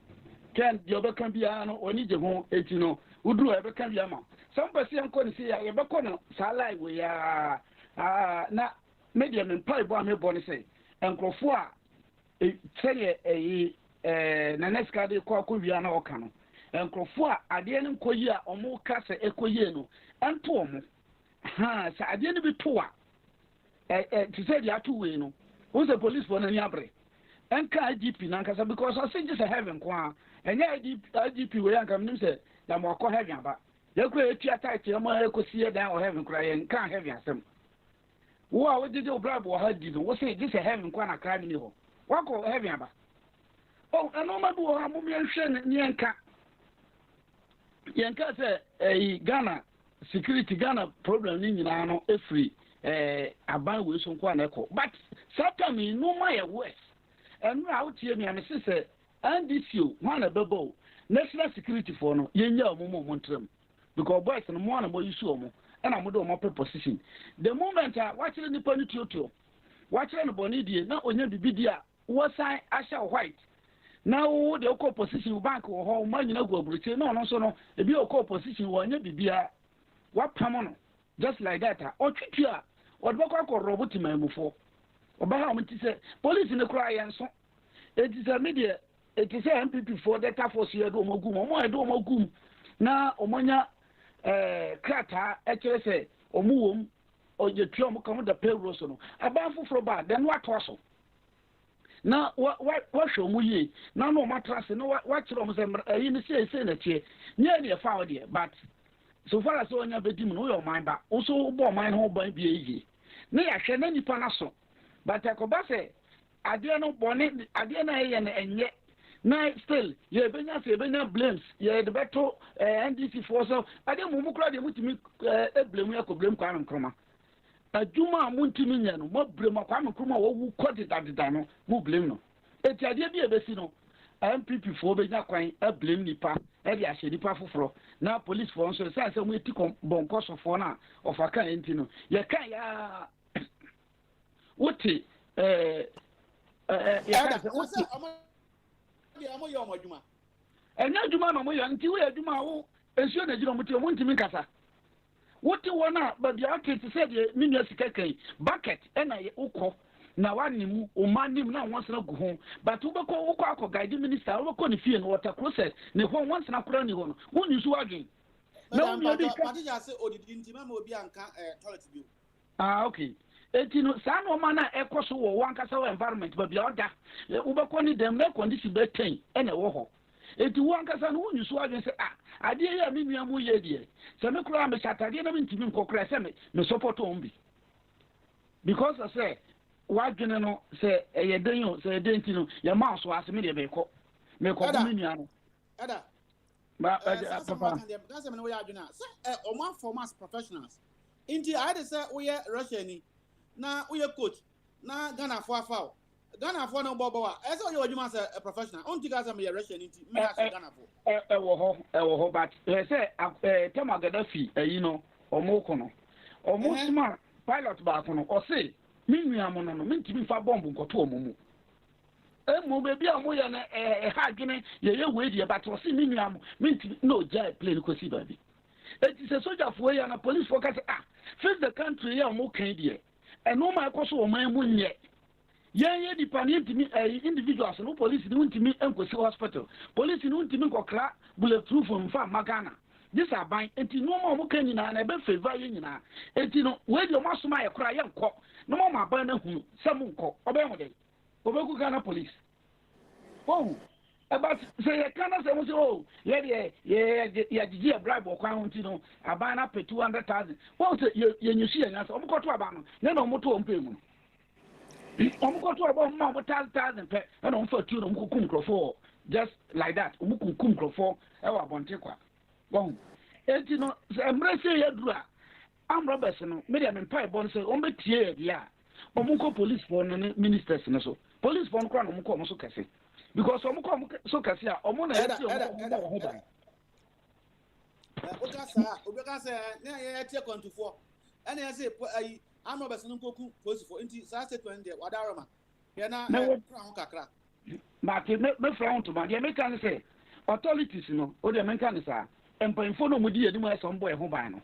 ye be kan bia no oni je ho eti no uduru ye be kan bia ma some person nko ni say ye be ko no sa live we ya na media men pai bo am bo ni say enkrofo a say na next card ko akowia na oka no enkrofo a ade ne nkoyi a omo ka se ekoyi no ento omo ha sa ade ne bi to a to say the atu we no who's the police for na ni abre enka IGP na nkasa because I say just a heaven kwa enya IGP we anka mnim say na mo akọ heaven aba yakọ etua tight ya mo ekosie dan o heaven kura ye nka heaven asem wo a wo dide obrabo ha di no wo say just a heaven kwa na kra ni ho wako heaven aba ano ma do ha mo me hwe ni yenka say Ghana security Ghana problem ni nyina no efri aban we so kwa na eko but satami no ma ye west enu out here me am say NDC one na bebo national security for no yenya omo ntram because boys no mo na mo use omo na mo do mo position the moment watch ni pani tuto watch no boni die na onya bibidia wo sign asha white now the oko position bank wo ho ma nyina go abruche no so no ebi oko position wo nya bibia wa pamono just like that otwitwa odbekwa ko robot mamufo obaha mti se police ne kura yenso it is a media it is a MPP for data force yedo mogum omo edo mogum na omonya krata ekere se omuwom oje tuo mo kam da payroll so no aba foforo ba then what also na what show mu yi na no matrase no what kiro mo se yi ni se na tie nya ne fa ode but so far as onya bedim no your mind ba also bo mind ho ban bi eyi na ya hwe na nipa na so but akoba se ade no bone ade na ye na enye na still ye benya se benya blames ye de beto NDC for so ade mu kura de mutimi blame ya ko blame kwa nkroma adwuma muntimi nya no mo blame kwa nkroma wo wu kodi dadeda no mo blame no eti ade bi ebesi no MPP for benya kwan blame nipa e de ahye nipa foforo na police for so say say mo eti bonko so for na of aka enti no ye kan ya wuti ya ka wuti amo yo adwuma enya adwuma no mo yo nti we adwuma wo ensuo na jiro muti mo ntimi nkasa wuti wona ba bia aketi say de minua sika kan bucket na ye ukọ na wanimu omanim na wonsena gu ho but ubekọ ukọ akọ guide minister ubekọ ne fie no water process ne ho wonsena kura ni ho no woni su adwen na woni obi ka pati ja say odidi ntima ma obi anka toilet bi okay eti no sa no ma na ekoso wo wankasa wo environment ba bia oda ubekọ ni dem na condition be ten ene wo ho eti wankasa no woni su adwen say ade ya mi nua mu ye die se me kura me chatade na ntimi nkokra se me support ombi because I say wadwene no se eyedenyo se edenti no ye ma so aseme de be ko me ko mi nua no ada ba papa that's me we adwene se o ma formal professionals inti I dey say we Russia ni na we coach na Ghana for afa Ghana for no bobo a e say we adwuma say a professional on ti ga say me Russia ni inti me as Ghana for wo ho but say tema Gaddafi ayi no omo ko no omo sma pilot ba ko no o say mi nua mo no mi ntimi fa bomb nkoto omumu Mo baby amoya na ha dwene ye we die but o se me nua mo minti no ja plane ko si baby. It is a soldier for ya na police for ka face the country ya mo kan die. E no ma ko so o man mu nye. Ye dependent me individuals no police ni untimi enkosi hospital. Police ni untimi kokra bulletproof mfa magana. This are buying enti no mo kan nyina na be favor ye nyina. Enti no we de mo asoma ye kra ye nko. No mo ma ban na hu sam nko. Obe ho de. Obeku Ghana police. Oh, but say Ghana say oh, yeah, bribe or crown, you know, a ban up 200,000. Well, you see, and I'm got to about no more to payment. I'm got to about 1,000 and on for 2 for just like that. Umukum for our Bontequa. Bon, and you know, embrace your dra. I'm Robertson, medium and pipe bonds, only tear, yeah. Omuko police for ministers and so. Police for crown omuko so kase. Because omuko so kase a omo na yeti omuko ho ban. Obeka say na ye tie kontufor. Ana ye say am Roberts nkoku police for nti sa statement there wadaroma. Ye na crown kakra. Ma ke me from to man. Ye me kan say authorities no o de men kan say empanfo no mu di edi mu esombo e ho ban no.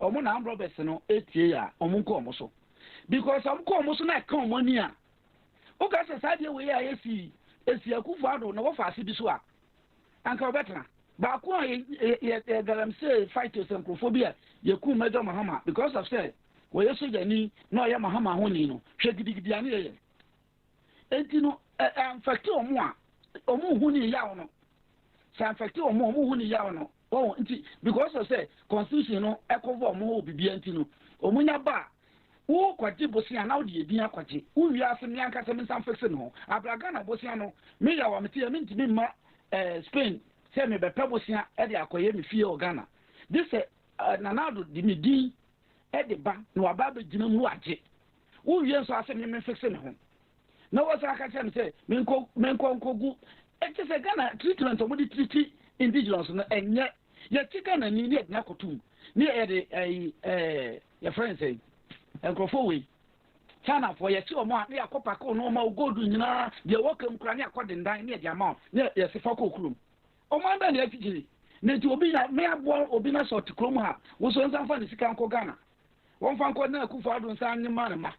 Omo na am Roberts no etie ya omuko omo so. Because I'm coming so na come money a o ka se sade we ya esi akufo ado na wo fa ase bi so a anka obetna ba ko ye garam say fighters and crophobia ye ku Major Mahama because of say we yeso jani no ye Mahama ho ni no hwe gidigidi ane ye enti no fact omo hu ni ya no sa fact omo hu ni ya no oh enti because of say constitution no ekovo omo obibia enti no omunya ba wo kwaje bosia na wo de edin akwaje wo wi asem yanka sem sam fixe no abraga na bosia no me ya wa meti me ntimi ma Spain se me be pe bosia e de akoye me fie Ghana this nanado di me din e de ba no aba be gina mu aje wo wi enso asem me fixe ne ho na wo sa ka sem se me nko e te se Ghana treatment omo di treat indigenous no enye ye tika na ni ne na kotum ni e de your friend say Encrofowe. China for your two more near Copaco, no more gold in the welcome crania according dine near the amount, near the Sifoco Clum. Oh, my man, actually, need to be a mere boy or be not to Croma, was on some funny Sicanco Ghana. One fan could never cook for and sign your man,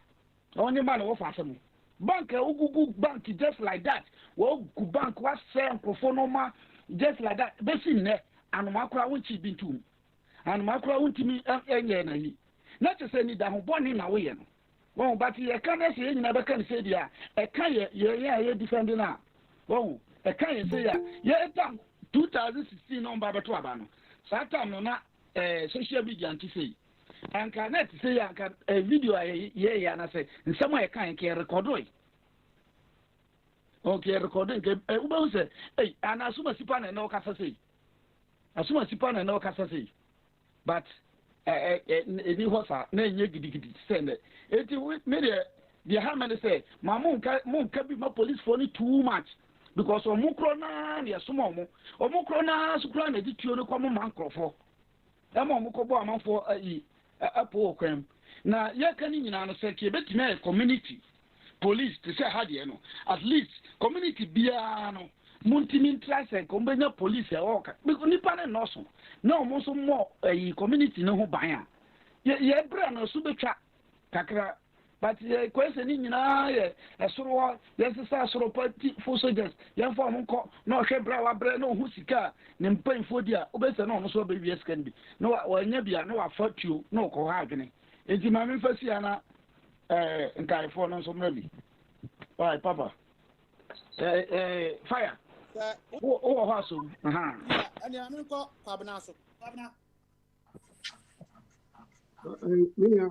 only man of awesome. Banker, Ugu bank just like that. Well, bank was saying Profonoma just like that. Bessin, and Macra won't she be too. And Macra won't me and not to say that I'm born in a way. Well, but you can't say you never can say, yeah, a can you're defending now. Well, a can say, yeah, 2016 on Baba Tuabano. Satan, not social media to say. And cannot say I can a video, yeah, and I say, in some way I can't record it. Okay, recording, say, hey, and as soon as you pan and no Casa say. As soon as you pan and no Casa say. But any horse na nye gidigidi send it me the harmony say my mom can be my police for too much because omukro na ya sumo omukro na sukra na di tuo no kwa man krofo e mo omukobo amanfo apo okwem na ye kan nyina no say ke betime community police to say ha de no at least community bia no Muntimi trase kombenya police oka nipa ne no so na omo so mo community no ho ban ye bra na so betwa kakra but kwese ni nyina ye esoro ye sesa soro party for soldiers ye fo mo nko na ohwe bra wa bra na ohu sika ne mpanfo dia obese na omo so be wies kan bi na wa nya bia na wa fatuo na ko ha adwene enti ma me fasi ana nkaifo no so mrabi bye papa fire oh haso and I mean ko kwabna so kwabna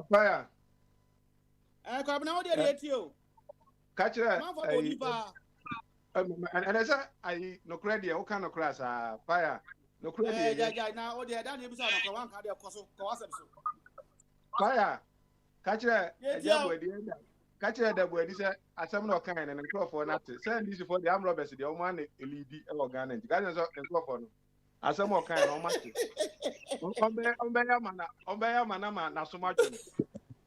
fire kwabna wo dey tio catch that and I say I no credit o kan no class fire no credit ja na o dey dan e bisa na ko wan ka dey koso ko wasem so fire catch that catch that boy this asem no kan na nkrofo na te say this for the am robbers the omo na elidi e wo Ghana nti Ghana so nkrofo no asem o kan na o ma te ombe ya mana na so ma dwene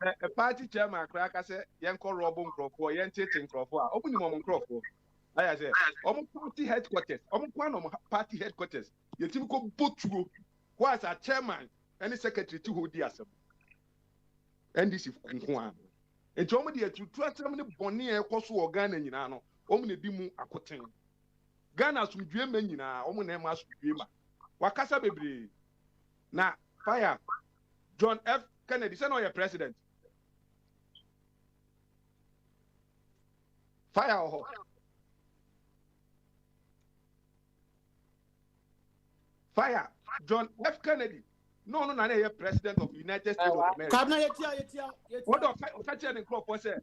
a party chairman kra ka say yen ko robo nkrofo yen tete nkrofo a obuni mo nkrofo I say, party headquarters, party headquarters. You think go Botro, who as a chairman and a secretary to hold the assembly. And this is Kunkwan. And Tommy, to trust them the Bonnier, Kosu, Ghana, and Yano, Omni Dimu Akotin. Ghana, some dreaming in our own name as dreamer. Wakasa Baby. Now, fire. John F. Kennedy, send your president. Fire or Fire. John F. Kennedy. No, president of the United States of America. What of the crop was said?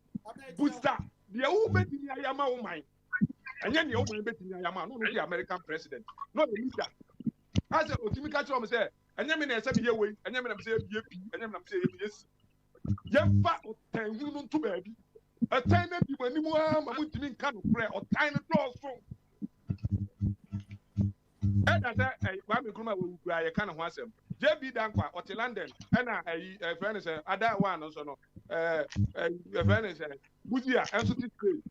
Booster. The Uber Yama, oh my. And then the Uber Yama, no, the American president. Not the leader. As a Otimika Trump said, and then I said, yeah, wait, and then I'm saying, and then I'm saying, yes. Yampa, 10 women to baby. A tiny people anymore, I'm going to kind of prayer or tiny draws from. And I said, I'm going to kind of want them. JB Dankwa, or London, and a friend is other one also. No, a friend is Buzia, and so this great.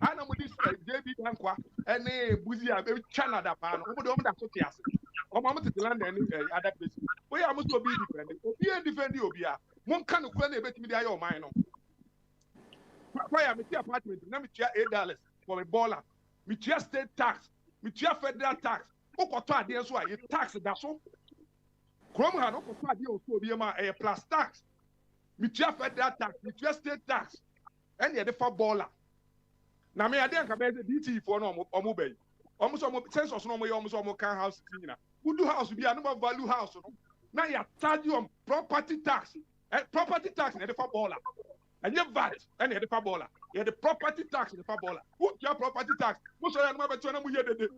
And I'm with this JB Dankwa, and a Buzia, very Canada, pan, over the Sotias. Or Mamma to London, other places. We are must be defending. Be a defending Obia. One kind of claim bet me the eye of mine. Why am I apartment? Let me share $8 for a baller. Me share state tax, me share federal tax. Okota dey so a tax da so. Krom ha no okota dey o so bi ma a plus tax. Me share federal tax, me share state tax. And ye dey for baller. Na me ade anka be DT for no omo be. Omo so census no mo ye omo so omo kan house thing na. Who do house bi no value house no. Na ya charge you on property tax. Property tax na dey for baller. And you VAT and you have the baller. You have the property tax in the baller. Who your property tax? Most of them are trying to do.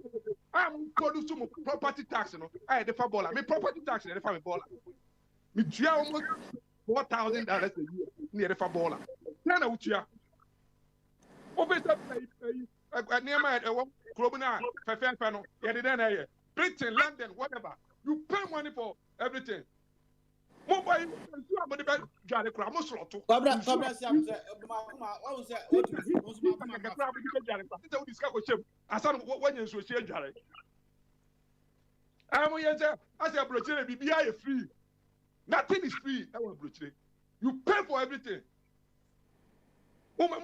I'm going to do property tax. You know, I have the baller. Me property tax in the baller. Me try almost $4,000 a year near the baller. Then I would try. Obviously, near my Crobina, Fefano, Yadina, Britain, London, whatever. You pay money for everything. Mobile, but the Jolly Cramos Lotto. I said, what you should share, Jolly. I'm as a brochure, be free. Nothing is free. I want brochure. You pay for everything. Oh, my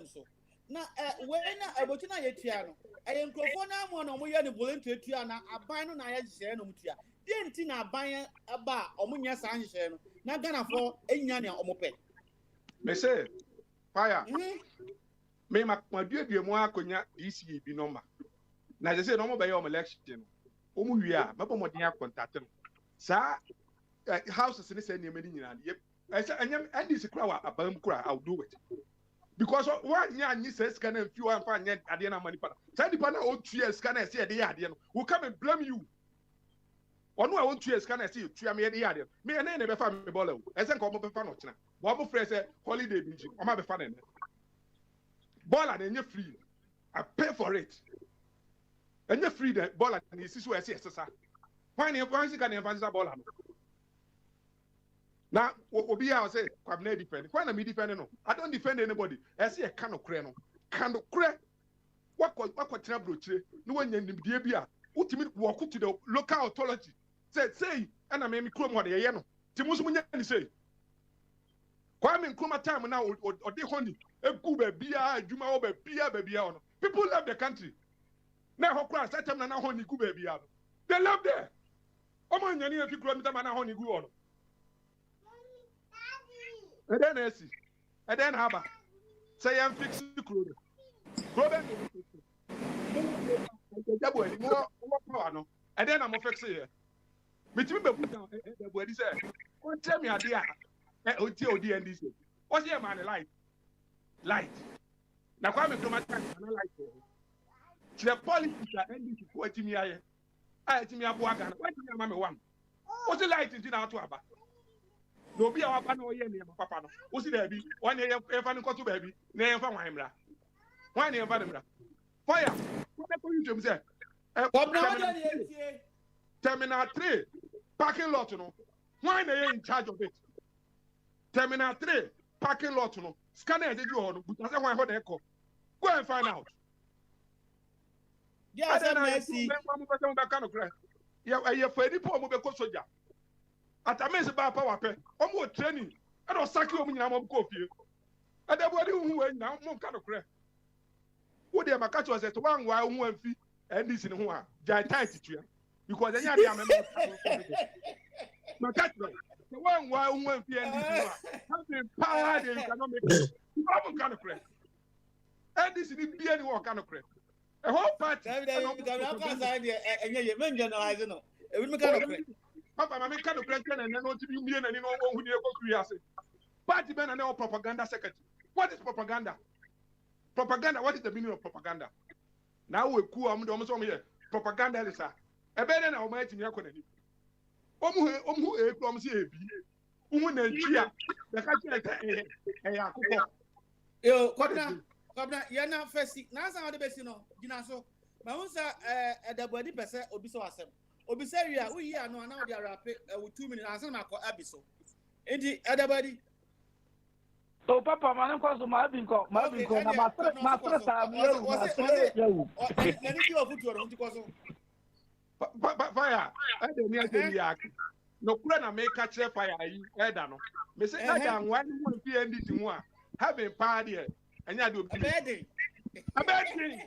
so. Na when abotina ye tua no nkrofo na mo no mo ye ne volunteer tua na aban no na ye hye no mutua de nti na aban aba omunya san hye no na Ghana for enya ne omope me say fire me maduadua mu akonya DCA bi no ma na je say no mo be ye om election no omu wi a mebo mo den akontate no sa houses ni say ne mani nyina ye anyam ndc kura wa abam kura I'll do it. Because one year you say scan and few and find yet at the end of money. Say the partner old 2 years scan and see the idea will come and blame you. Or no, I want 2 years scan and see you 3 years the idea. Me and I never found me ball. As I come up with fun. Bob Fresh holiday beach. I'm a fan. Baller and you're free. I pay for it. And you're free the baller and you see where I see sir. Why you can advance that baller? Now, what be I say, I'm not defending. Why am I defending? No, I don't defend anybody. I see a can of crano. Can of crack. What trouble? No one in the DBA. Ultimate walk to the local authority. Say, and I made me come on the Yano. Timusman say. Kwame Nkrumah time now or the honey. A Cuba, Bia, Juma, Obe, Bia, baby. People love the country. Now, how class that time now honey Cuba, Bia. They love there. Oman, if you grow them and honey go on. And then I see. And then Haba. Say I'm fixing the crew. And then I'm fixing here. Between the body said, "What tell me idea? OTOD what's your man light? Light. Now come to my time and I like it. The politics are ending to what me I think me Abuagan. What do you mammy one? What's the light in our Tuaba? No be our pano yen, papa. What's it be? 1 year if I go to baby, name from Himla. 1 year Vadimra. Fire. What you say? Terminal 3, parking lot, no. Why are you in charge of it? Terminal 3, parking lot, no. Scanner, did you order? But I want to echo. Go and find out. Yeah, some mercy. Yeah, for any poor mobile soldier. At a mess about power pay, almost training. I don't suck you in your coffee. And everybody who went now, more kind of crap. What the Macacho was at one fee, and this in who are gigantic because then you are Macacho. The one fee and this one. Power, they cannot make it. Kind of crap. And this is the any kind of crap. A whole party. Papa, I kind of question and then want to be me and anyone who near go Party men and our propaganda secretary. What is propaganda? Propaganda, what is the meaning of propaganda? Now we cool almost here. Propaganda is a better than our mighty Yakonani. Who comes here? Woman and Chia, the country. Yo, Kobna, you're not first. Now, some of the best, you know, so. But once the body person, Obiso Asem. Obiseria, we are no now they are rapid with 2 minutes. I said, Abiso. In the other body. Oh, Papa, man, cause my been called, my first time. Fire, I don't need to react. No, plan make catch fire. I don't know. Me say, I don't want to be anything more. Having party. And you do a bad thing. A bad thing.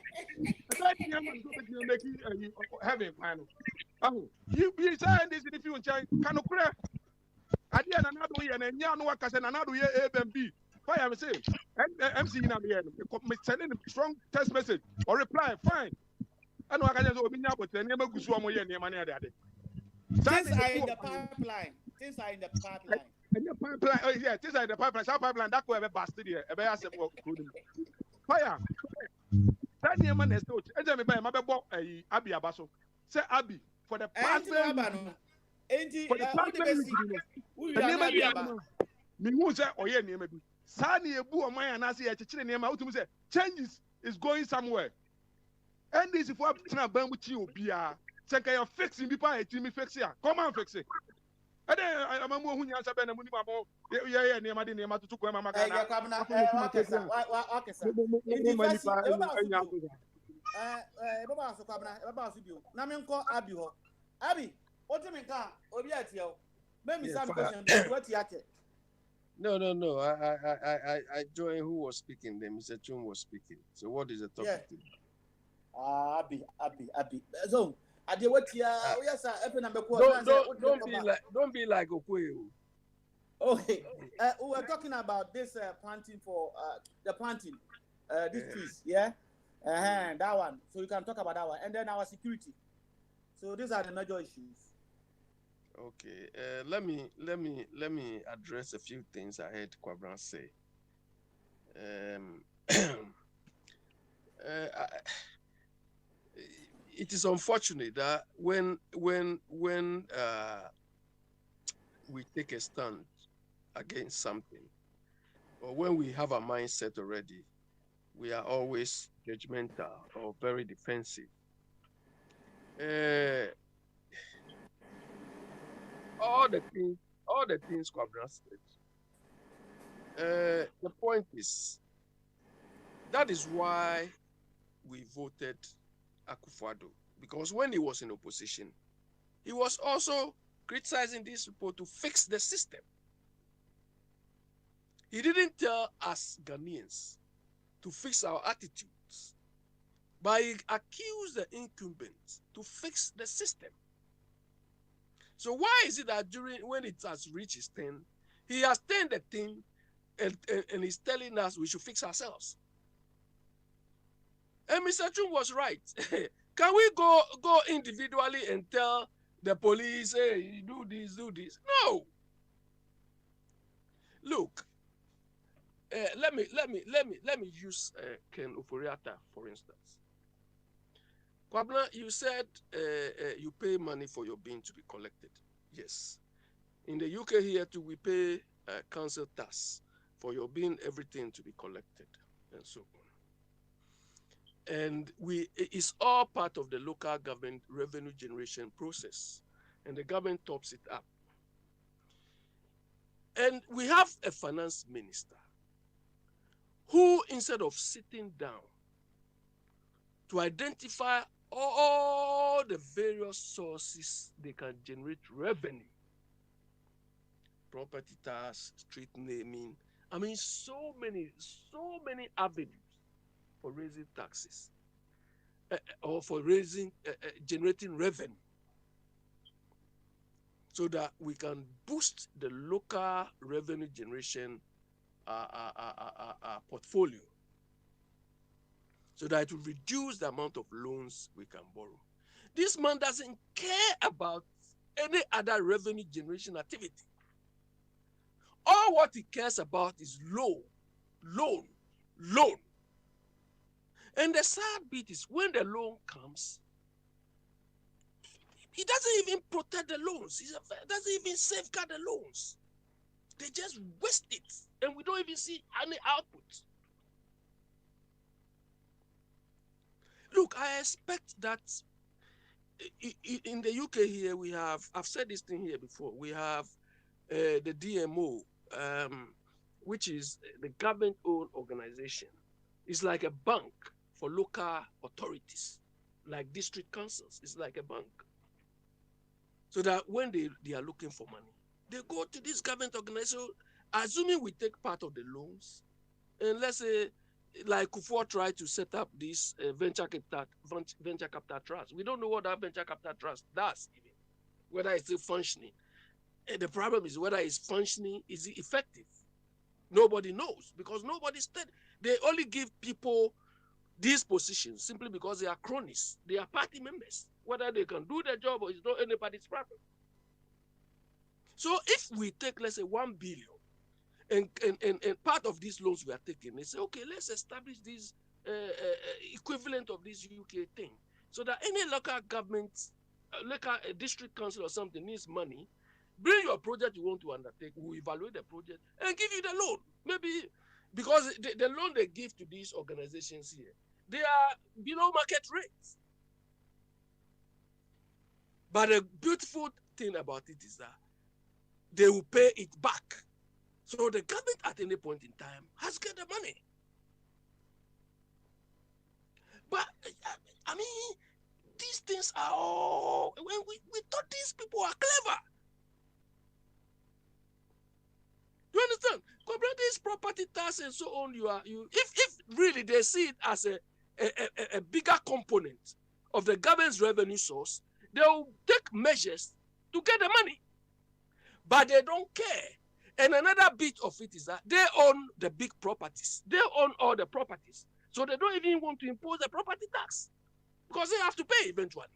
I'm making having final. Oh, you be saying this in the future. Can you crack? I did another way, and you know what I said another year A&B. Fire, I say, MC in the end, sending a strong text message or reply, fine. I know I can just open up with the name of Gusuamo and your money. Things are in the pipeline. Things are in the pipeline. And the pipeline, oh yeah, this is the pipeline. Some pipeline that could have a bastard here. A bear said, fire. That near man is not. And then my boy, Abby Abaso. Say Abby for the past. For the past. Me who say, oh yeah, maybe. Sani Ebu or Maya Nasi, a chicken name out to say, changes is going somewhere. And this is for Bambu Bia. Say, you're fixing people, Jimmy fix here. Come on, fix it. And then I'm a more who answer Ben and Munimamo. Yeah, near my name to took my Abi, what do you mean? Obiatio. Maybe some question. What yake? No. I joined who was speaking. Then Mr. Chum was speaking. So what is the topic? Abi. So, I did what here. Yes, sir. Don't be like Okoye. Okay. We were talking about this planting for the planting. This piece, yeah. That one. So you can talk about that one, and then our security. So these are the major issues. Okay, let me address a few things I heard Kwabran say. It is unfortunate that when we take a stand against something, or when we have a mindset already, we are always judgmental or very defensive. All the things Kwabena said. The point is, that is why we voted Akufo-Addo, because when he was in opposition, he was also criticizing this report to fix the system. He didn't tell us Ghanaians to fix our attitudes, but he accused the incumbents to fix the system. So why is it that when it has reached his turn, he has turned the thing and he's telling us we should fix ourselves? And Mr. Chum was right. Can we go individually and tell the police, hey, do this? No. Look, let me use Ken Ofori-Atta, for instance. Kwabena, you said you pay money for your bin to be collected. Yes. In the UK here too, we pay council tax for your bin, everything to be collected, and so on. And it's all part of the local government revenue generation process, and the government tops it up. And we have a finance minister who, instead of sitting down to identify all the various sources they can generate revenue. Property tax, street naming. I mean, so many avenues for raising taxes or for generating revenue, so that we can boost the local revenue generation portfolio, so that it will reduce the amount of loans we can borrow. This man doesn't care about any other revenue generation activity. All what he cares about is loan. And the sad bit is when the loan comes, he doesn't even protect the loans. He doesn't even safeguard the loans. They just waste it, and we don't even see any output. Look, I expect that in the UK here we have, I've said this thing here before, we have the DMO, which is the government-owned organization. It's like a bank for local authorities, like district councils. It's like a bank. So that when they are looking for money, they go to this government organization, assuming we take part of the loans, and let's say, like Kufuor tried to set up this venture capital trust. We don't know what that venture capital trust does, even, whether it's still functioning. And the problem is whether it's functioning, is it effective? Nobody knows, because nobody studied. They only give people these positions simply because they are cronies. They are party members. Whether they can do their job or it's not anybody's problem. So if we take, let's say, 1 billion, and part of these loans we are taking, they say, okay, let's establish this equivalent of this UK thing, so that any local government, local district council or something needs money, bring your project you want to undertake, we'll evaluate the project and give you the loan. Maybe because the loan they give to these organizations here, they are below market rates. But the beautiful thing about it is that they will pay it back. So the government at any point in time has got the money. But, I mean, these things are all, when we thought these people are clever. You understand? Compared these property tax and so on, if really they see it as a bigger component of the government's revenue source, they will take measures to get the money. But they don't care. And another bit of it is that they own the big properties. They own all the properties. So they don't even want to impose the property tax, because they have to pay eventually.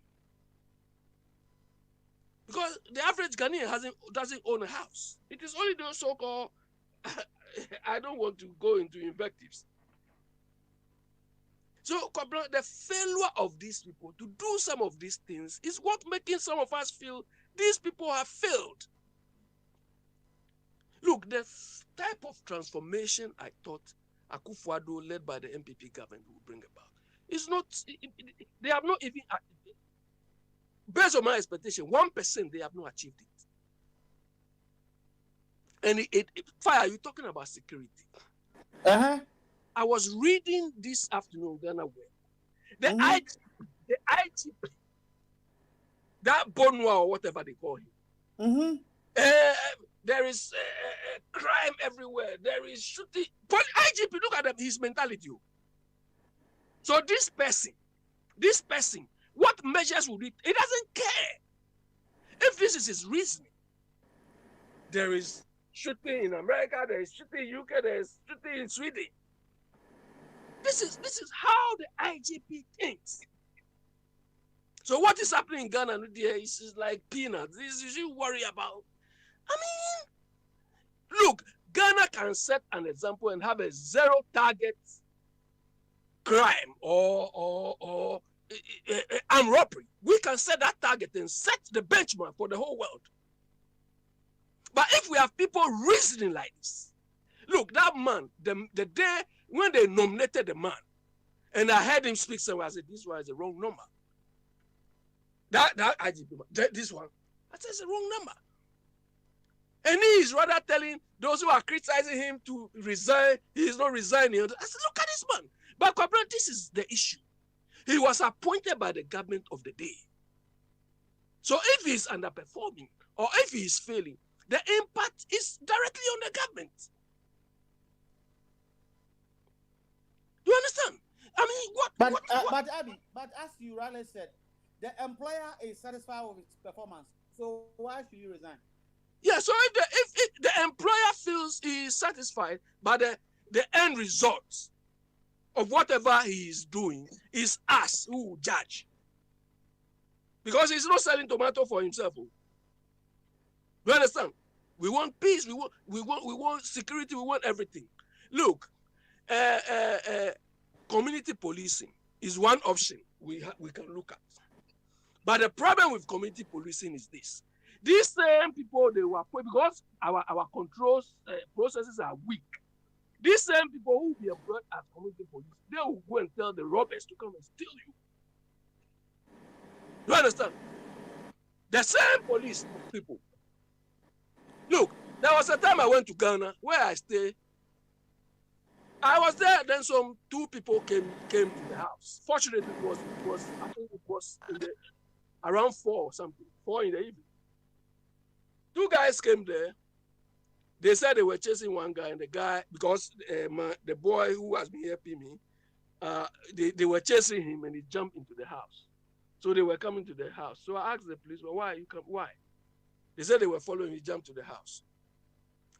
Because the average Ghanaian doesn't own a house. It is only those so-called, I don't want to go into invectives. So the failure of these people to do some of these things is what making some of us feel these people have failed. Look, the type of transformation I thought Akufo-Addo, led by the MPP government, would bring about is not, they have not even, based on my expectation, 1%, they have not achieved it. And Fire, you're talking about security. I was reading this afternoon, Ghana, where the IGP, that Bonwa or whatever they call him, there is crime everywhere. There is shooting. But IGP, look at his mentality. So this person, what measures would he doesn't care. If this is his reasoning, there is shooting in America, there is shooting in UK, there is shooting in Sweden. This is how the IGP thinks. So what is happening in Ghana is like peanuts. This you should worry about. I mean, look, Ghana can set an example and have a zero target crime or armed robbery. We can set that target and set the benchmark for the whole world. But if we have people reasoning like this, look, that man, the day when they nominated the man, and I heard him speak somewhere, I said, this one is the wrong number. That IGP, this one, I said, it's the wrong number. And he is rather telling those who are criticizing him to resign, he is not resigning. I said, look at this man. But this is the issue. He was appointed by the government of the day. So if he's underperforming or if he is failing, the impact is directly on the government. Do you understand? I mean, what? But Abby, but as you rightly said, the employer is satisfied with its performance. So why should you resign? Yeah. So if the employer feels he is satisfied, but the end result of whatever he is doing is us who will judge, because he's not selling tomato for himself. Do you understand? We want peace. We want security. We want everything. Look, community policing is one option we can look at. But the problem with community policing is this: these same people, they were because our controls processes are weak. These same people who will be employed as community police, they will go and tell the robbers to come and steal you. Do you understand? The same police people. Look, there was a time I went to Ghana where I stay. I was there, then some two people came to the house. Fortunately, I think it was around 4 or something, 4 in the evening. 2 guys came there. They said they were chasing one guy, and the guy, because the boy who has been helping me, they were chasing him, and he jumped into the house. So they were coming to the house. So I asked the police, well, why you come? Why? They said they were following me, jumped to the house.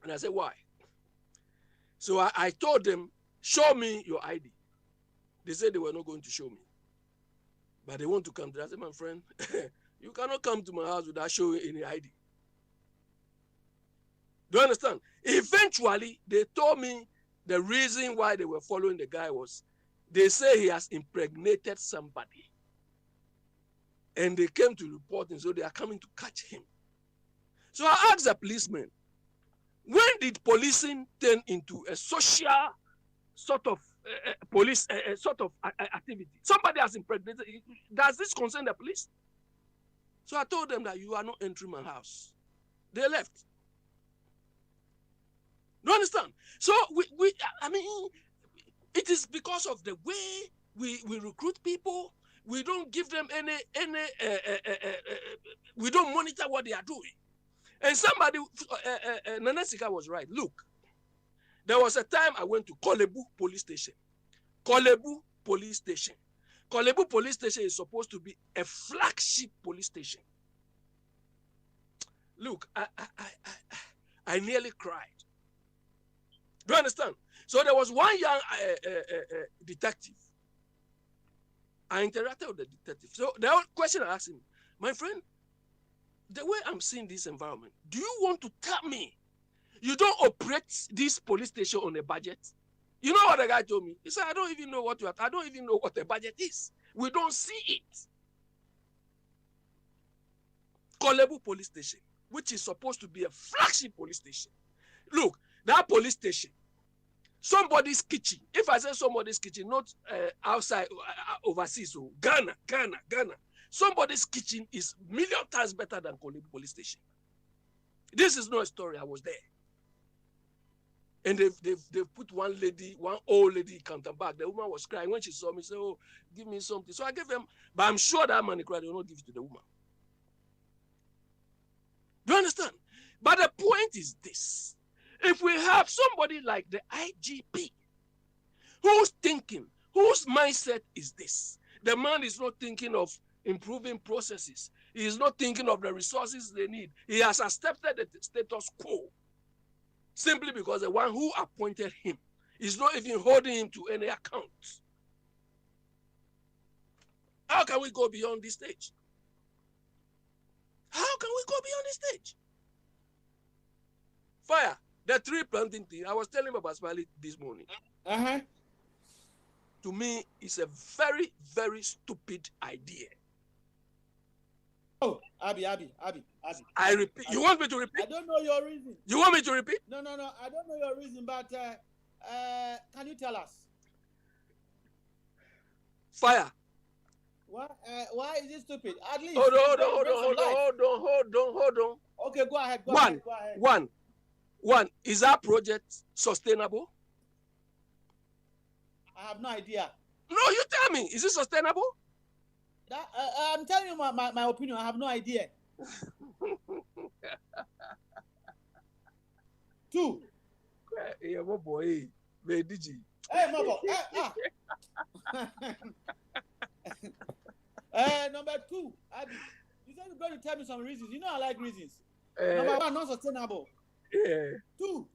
And I said, why? So I told them, show me your ID. They said they were not going to show me. But they want to come. I said, my friend, you cannot come to my house without showing any ID. Do you understand? Eventually, they told me the reason why they were following the guy was, they say he has impregnated somebody. And they came to report him, so they are coming to catch him. So I asked the policeman, when did policing turn into a social sort of police sort of activity? Somebody has impregnated. Does this concern the police? So I told them that you are not entering my house. They left. Do you understand? So I mean, it is because of the way we recruit people. We don't give them any we don't monitor what they are doing. And somebody, Nanesika was right. Look, there was a time I went to Kolebu police station. Kolebu police station. Kolebu police station is supposed to be a flagship police station. Look, I nearly cried. Do you understand? So there was one young detective. I interacted with the detective. So the question I asked him, my friend, the way I'm seeing this environment, do you want to tell me you don't operate this police station on a budget? You know what the guy told me? He said, I don't even know what a budget is. We don't see it. Kolebu police station, which is supposed to be a flagship police station. Look, that police station, somebody's kitchen. If I say somebody's kitchen, not outside, overseas, so Ghana. Somebody's kitchen is million times better than Kolebu police station. This is not a story. I was there. And they've put one old lady counter back. The woman was crying. When she saw me, she said, oh, give me something. So I gave them, but I'm sure that money cried, they will not give it to the woman. Do you understand? But the point is this. If we have somebody like the IGP, who's thinking, whose mindset is this? The man is not thinking of improving processes. He is not thinking of the resources they need. He has accepted the status quo simply because the one who appointed him is not even holding him to any account. How can we go beyond this stage? How can we go beyond this stage? Fire. The tree planting thing, I was telling Baba Smiley this morning. To me, it's a very, very stupid idea. Oh, Abby. I repeat. You want me to repeat? I don't know your reason. You want me to repeat? No. I don't know your reason, but can you tell us? Fire. Why is it stupid? At least. Hold on. Okay, go ahead. One, is our project sustainable? I have no idea. No, you tell me, is it sustainable? That, I'm telling you my opinion. I have no idea. 2. Yeah, boy. Hey, Mabo. Number 2, Abby. You said you're going to tell me some reasons. You know I like reasons. Number 1, not sustainable. Yeah. 2.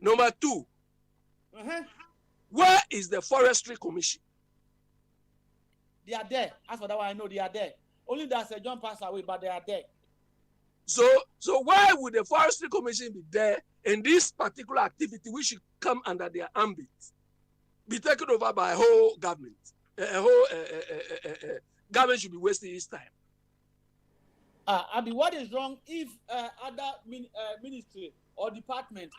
Number 2. Where is the Forestry Commission? They are there. As for that one, I know they are there. Only that Sir John passed away, but they are there. So why would the Forestry Commission be there in this particular activity, which should come under their ambit, be taken over by a whole government? A whole government should be wasting its time. Abi, what is wrong if other ministry or department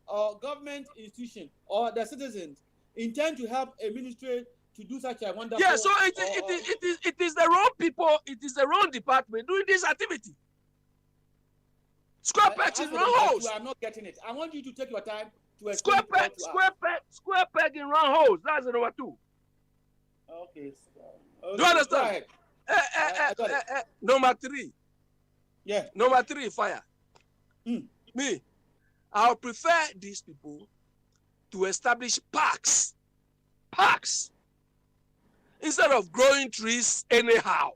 or government institution or the citizens intend to help a ministry to do such a wonderful... Yeah, so it is the wrong people, it is the wrong department doing this activity. Square pegs in round holes. You are not getting it. I want you to take your time to explain. Square peg in round holes. That's the number 2. Okay. Do you understand? Number 3. Yeah. Number 3, fire. Me, I would prefer these people to establish parks. Parks. Instead of growing trees anyhow.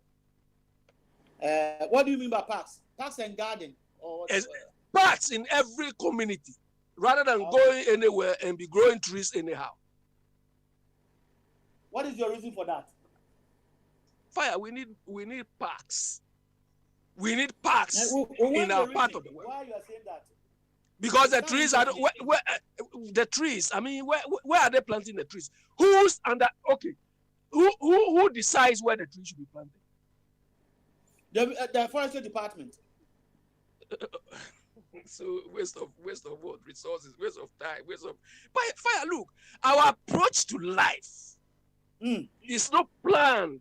What do you mean by parks? Parks and garden? Or parks in every community, rather than going anywhere and be growing trees anyhow. What is your reason for that? Fire, we need parks. We need parks in our part of the world. Why you are saying that? Because the trees are the trees. I mean, where are they planting the trees? Who's under? Okay, who decides where the trees should be planted? The forestry department. So waste of what? Resources, waste of time, waste of fire. Look, our approach to life is not planned.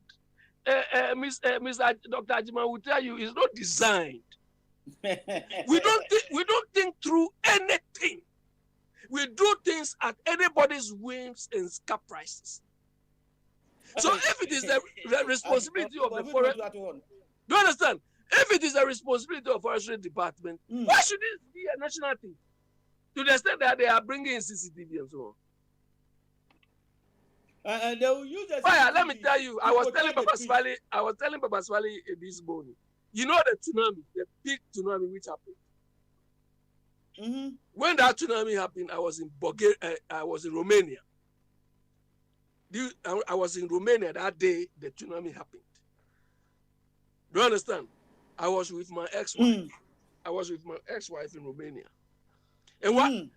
Mr. Dr. Ajima will tell you, it's not designed. we don't think through anything. We do things at anybody's whims and caprices. So if it is the responsibility of the forest, do you understand? If it is the responsibility of forestry department, why should this be a national thing? To the extent that they are bringing in CCTV and so on. And they will use the fire. Let me tell you, I was telling Papa Swali this morning. You know the tsunami, the big tsunami which happened. When that tsunami happened, I was in Bulgaria. I was in Romania. I was in Romania that day the tsunami happened. Do you understand? I was with my ex-wife. I was with my ex-wife in Romania. And one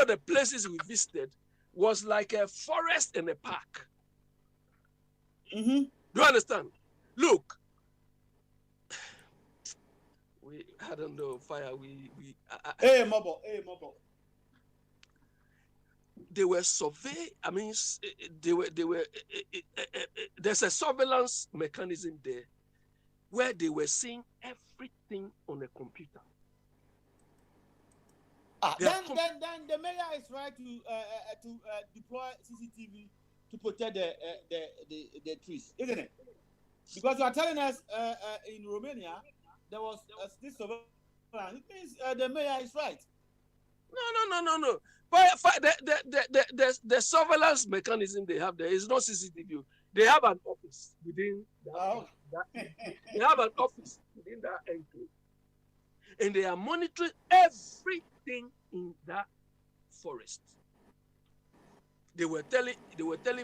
of the places we visited was like a forest and a park. Do you understand? Look, I don't know, fire. Hey, Mabo. They were surveyed. I mean, they were. There's a surveillance mechanism there, where they were seeing everything on a computer. Then the mayor is right to deploy CCTV to protect the trees, isn't it? Because you are telling us in Romania there was this surveillance. It means the mayor is right. No. But the surveillance mechanism they have there is not CCTV. They have an office within they have an office within that enclave, and they are monitoring everything in that forest. They were telling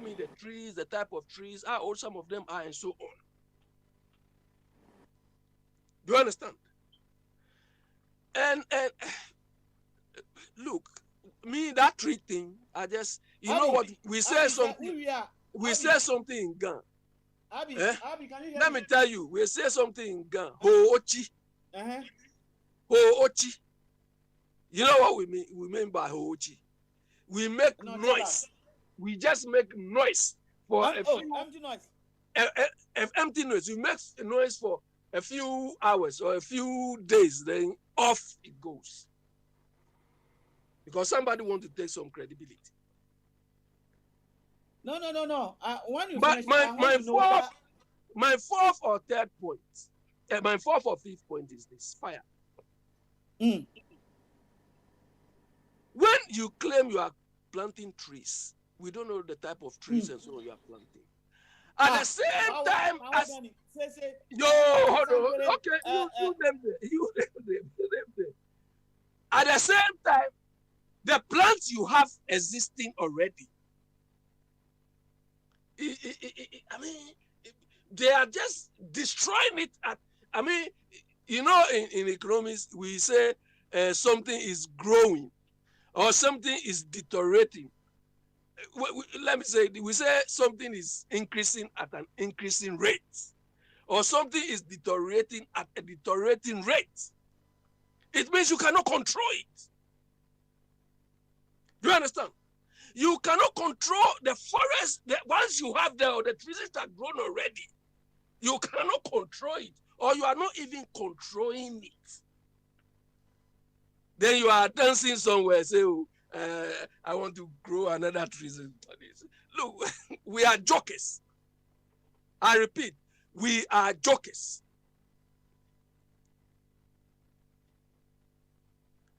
me the trees, the type of trees, how old some of them are, and so on. Do you understand? And look, me, that tree thing, I just, know what, we say something. We say something in Ghana. Abby, can you hear Let me? me tell you, we say something in Ghana. Ho-ochi. Ho-ochi. You know what we mean? We mean by ho-ochi. We make noise. We just make noise for a few, empty noise. Empty noise. We make a noise for a few hours or a few days, then off it goes. Because somebody wants to take some credibility. No. When you But finish, my fourth or third point, my fourth or fifth point is this: fire. Mm. When you claim you are planting trees, we don't know the type of trees and so on you are planting. At the same time, you name them. At the same time, the plants you have existing already, I mean, they are just destroying it. In economics, we say something is growing or something is deteriorating. Let me say, we say something is increasing at an increasing rate, or something is deteriorating at a deteriorating rate. It means you cannot control it. Do you understand? You cannot control the forest. Once you have the trees that are grown already, you cannot control it, or you are not even controlling it. Then you are dancing somewhere, say, I want to grow another tree. Look, we are jokers. I repeat, we are jokers.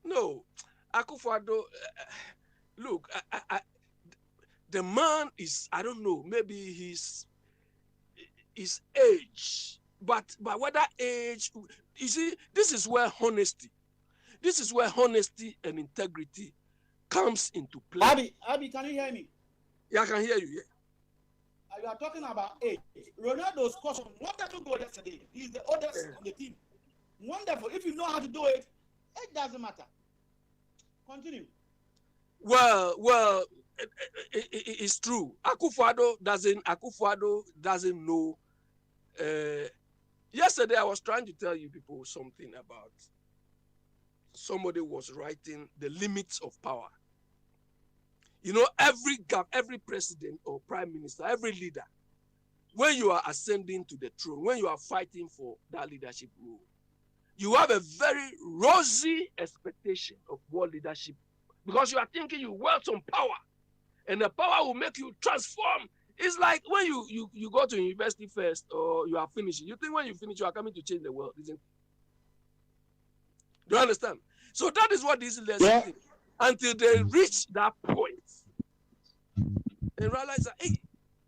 No, Akufo-Addo, look, the man is, I don't know, maybe his age, but whether age, you see, this is where honesty and integrity comes into play. Abby, can you hear me? Yeah, I can hear you. Yeah. You are talking about age. Ronaldo scored some wonderful goal yesterday. He's the oldest on the team. Wonderful. If you know how to do it, it doesn't matter. Continue. Well, it's true. Akufo-Addo doesn't know. Yesterday, I was trying to tell you people something about. Somebody was writing the limits of power. You know, every president or prime minister, every leader, when you are ascending to the throne, when you are fighting for that leadership role, you have a very rosy expectation of what leadership, because you are thinking you want some power, and the power will make you transform. It's like when you go to university first, or you are finishing. You think when you finish, you are coming to change the world, isn't it? Do you understand? So that is what these leaders think. Until they reach that point and realize that, hey,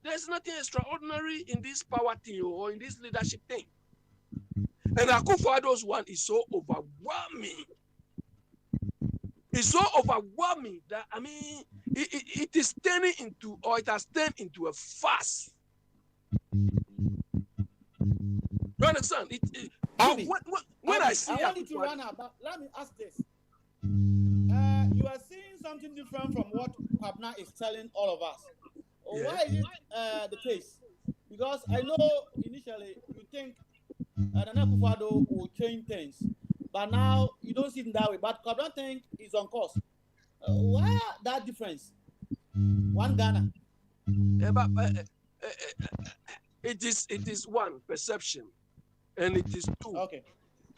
there's nothing extraordinary in this power thing or in this leadership thing. And Akufo-Addo's one is so overwhelming. It's so overwhelming that, I mean, it is turning into, or it has turned into a farce. You understand? When I see want you to run out, but let me ask this. You are seeing something different from what Kwabena is telling all of us. Yeah. Why is it the case? Because I know initially you think Nana Akufo-Addo will change things, but now you don't see it that way. But Kwabena think is on course. Why that difference? One Ghana. Yeah, but it is one perception, and it is two. Okay.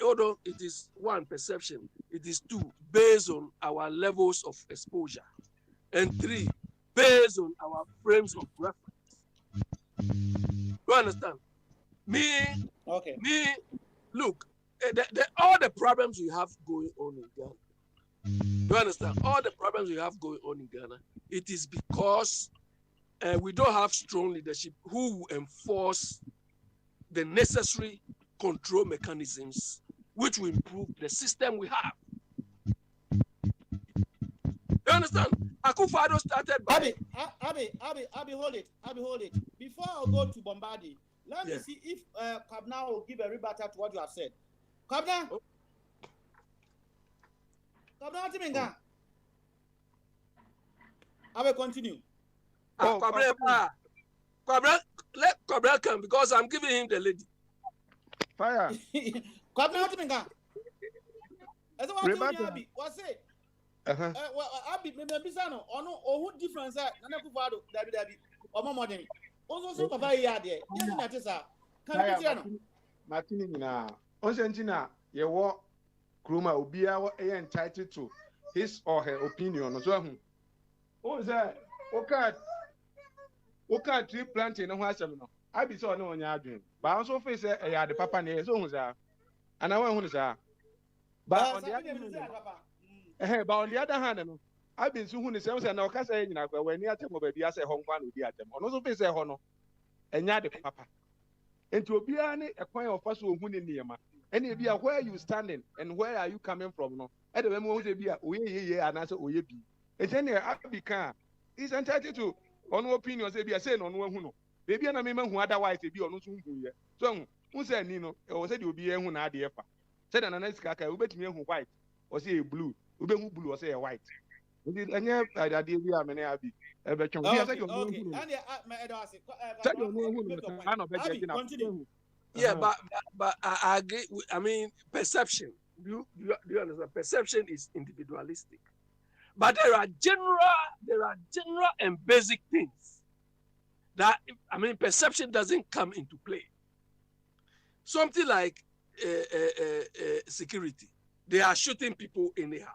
Although it is one perception, it is two based on our levels of exposure, and three based on our frames of reference. You understand? Look, all the problems we have going on in Ghana. You understand? All the problems we have going on in Ghana, it is because we don't have strong leadership who will enforce the necessary control mechanisms which will improve the system we have. You understand? Akufo-Addo started by... Abi, hold it. Before I go to Bombardier, let me see if Kwabena will give a rebuttal to what you have said. Kwabena? Kwabena, what do you mean? I will continue. Kwabena, let Kwabena come because I'm giving him the lady. Fire. Kwabena, what do you mean? That's what Abi. What's it? Abi, maybe Sano, or no, or what difference? Nana Akufo-Addo, Dabi, or more modern. Also, Papa Yade, Martini now. Onsentina, you walk, Kruma, Ubia, entitled to his or her opinion as well. Oh, is that? Okay. What kind of tree planting no ho asem no. I be so no onya adwen. But I also face e ya de papa na so hu sa. And I want to say. But on the other hand, but on the other hand no. I've been so who the same say na o ka say nyina kwa when ya temo ba bia say ho nkwa no di atem. Ono so face say ho no. Enya de papa. Enti obia ne ekwan ofa so hu ne niema. Ene bia where you standing and where are you coming from no. E de mo hu say bia oye anase oye bi. Enti ne abika is entitled to ono opinion say bia say no no hu no. Baby na me hu otherwise bi ono so hu ye. So hu say ni no e wo say de obi hu na ade efa. Say na na sika ka obetumi hu white or say blue. Obe hu blue or say white. Anya ade bi amene abi. Okay. Yeah, but I agree. I mean, perception. Do you understand? Perception is individualistic, but there are general and basic things that perception doesn't come into play. Something like security. They are shooting people anyhow.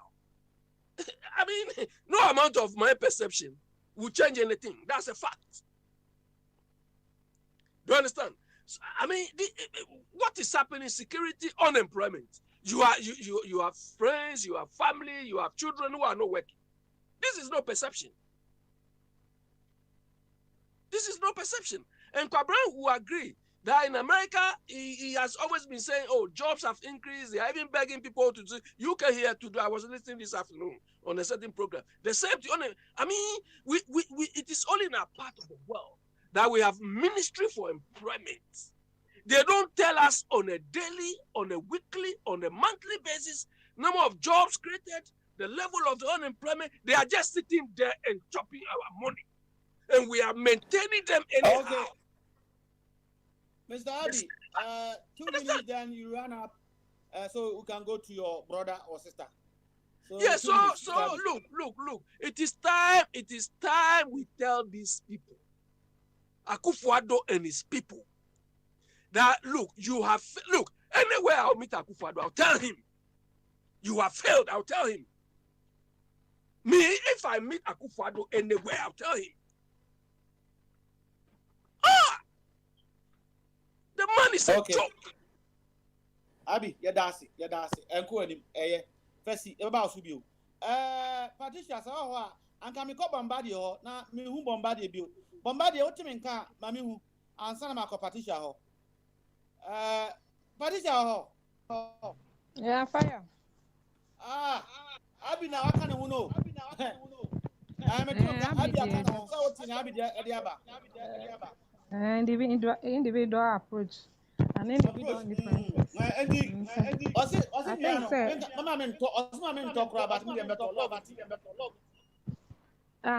I mean, no amount of my perception will change anything. That's a fact. Do you understand? So, I mean, what is happening? Security, unemployment. You have friends, you have family, you have children who are not working. This is no perception. This is no perception. And Kwabran will agree that in America, he has always been saying, oh, jobs have increased. They are even begging people to do. You can hear to do. I was listening this afternoon on a certain program. The same thing. I mean, it is only in a part of the world that we have ministry for employment. They don't tell us on a daily, on a weekly, on a monthly basis, number of jobs created, the level of the unemployment. They are just sitting there and chopping our money. And we are maintaining them anyhow. Okay. Mr. Abi, 2 minutes, then you run up, so we can go to your brother or sister. So yeah, so look. It is time we tell these people, Akufo-Addo and his people, that anywhere I'll meet Akufo-Addo, I'll tell him, you have failed, I'll tell him. Me, if I meet Akufo-Addo anywhere, I'll tell him. The man is a joke. Abi, you're dancing. And go him. First, about Subio. Patricia, so and can me call Bombardier now. Me who Bombardier bill. Bombardier, what you mean? Can Mammy who and son of Patricia. Patricia. Yeah, fire. Abi now, I can't know. I'm a individual approach. An individual difference.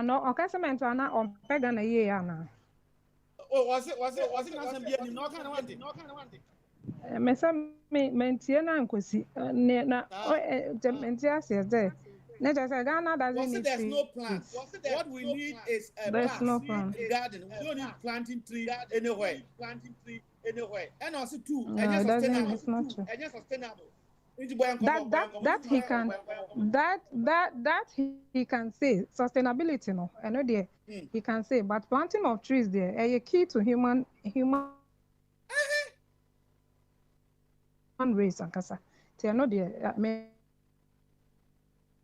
No, okay, so I'm on pagan a year now. Oh, was it no kind of one thing? Mentiana and Cosi, Mentia says there. Ghana doesn't need there's no plan. What we need is a garden. We don't need planting tree anywhere. And also too, it's not true. That he can say sustainability no. I know there he can say, but planting of trees there a key to human race and kasa. I know there. I mean.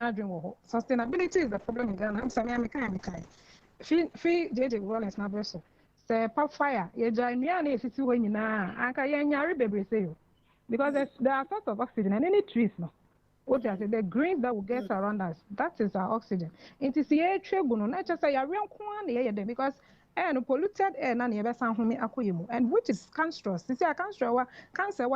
Sustainability is the problem in Ghana. I'm sorry, I'm kind. Free JJ Wallace na beso. Say pop fire. You join me and if it's when you na. Anka yenyari baby say you. Because there are sorts of oxygen and any trees no. What I say the greens that will get around us. That is our oxygen. It is here treguno. Not just say you're kwan because air no polluted air na near san home akoyemu and which is cancerous. You see a cancer wa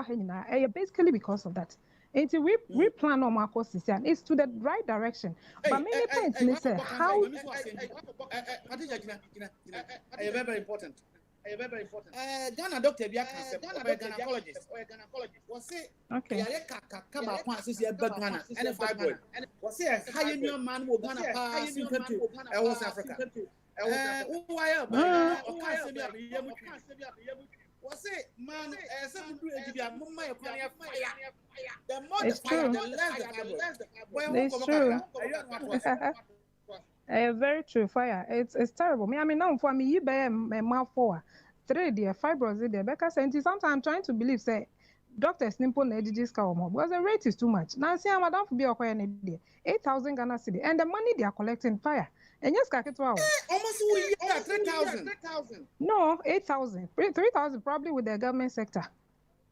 henina. Basically because of that. Until we plan on our courses and it's to the right direction. But many points they say how very important. Ghana doctor Bia concept gynecologist. Was it okay? Kaba passes your bad Ghana and a fibroid. Was it a high new man will Ghana pass in country? I was Africa. Was it man? The more the fire, the less the fibroid. It's true. Very true. Fire. It's terrible. I mean, now for me, you bear my mouth for 3 dear fibroids there. Because sometimes I'm trying to believe say doctors nimpo na ejiji ska omo because the rate is too much. Now see, madam for be okoye ne there 8,000 Ghana cedi and the money they are collecting fire. And yes, kaketwa. Almost we 3,000. No, 8,000. 3,000 probably with the government sector.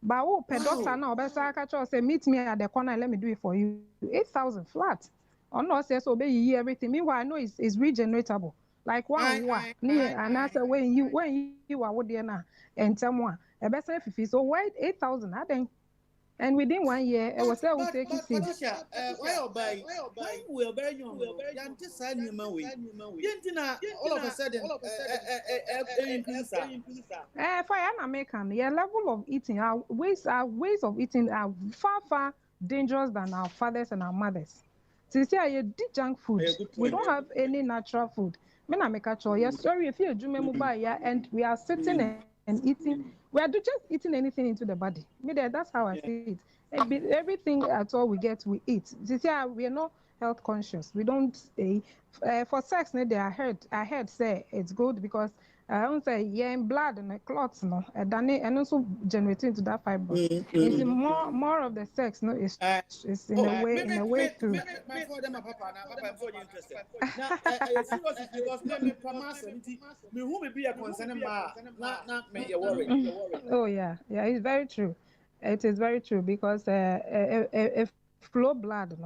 But oh, per doctor now, better catch say meet me at the corner and let me do it for you. 8,000 flat. Oh no, says obey you everything. Meanwhile, I know it's regeneratable. Like one and I say when you are what there now and someone a better fee. So why 8,000? I think. And within 1 year, I was there will take it. Patricia, why buy? We are very young. You just sign your money. All of a sudden, fire American, yeah, level of eating, our ways of eating are far dangerous than our fathers and our mothers. Since you did junk food, we don't have any natural food. Me na make a choice. Yes, sorry if you do and we are sitting and eating. We are just eating anything into the body. That's how I see it. Everything at all we get, we eat. This year we are not health conscious. We don't stay for sex. I heard say it's good because I don't say in blood and the clots and also generating into that fiber. It's more of the sex is in a way through. Oh yeah, it's very true. It is very true because if flow blood,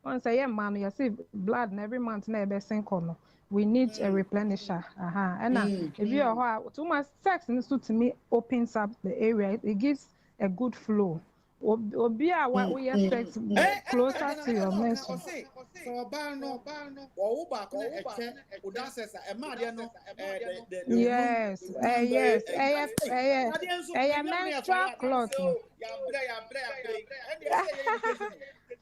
once a year man, you see blood every month never sink on. We need a replenisher. And if you are too much sex to me opens up the area, it gives a good flow. Obia what we are sex closer to your menstruation. Yes, menstrual cloth.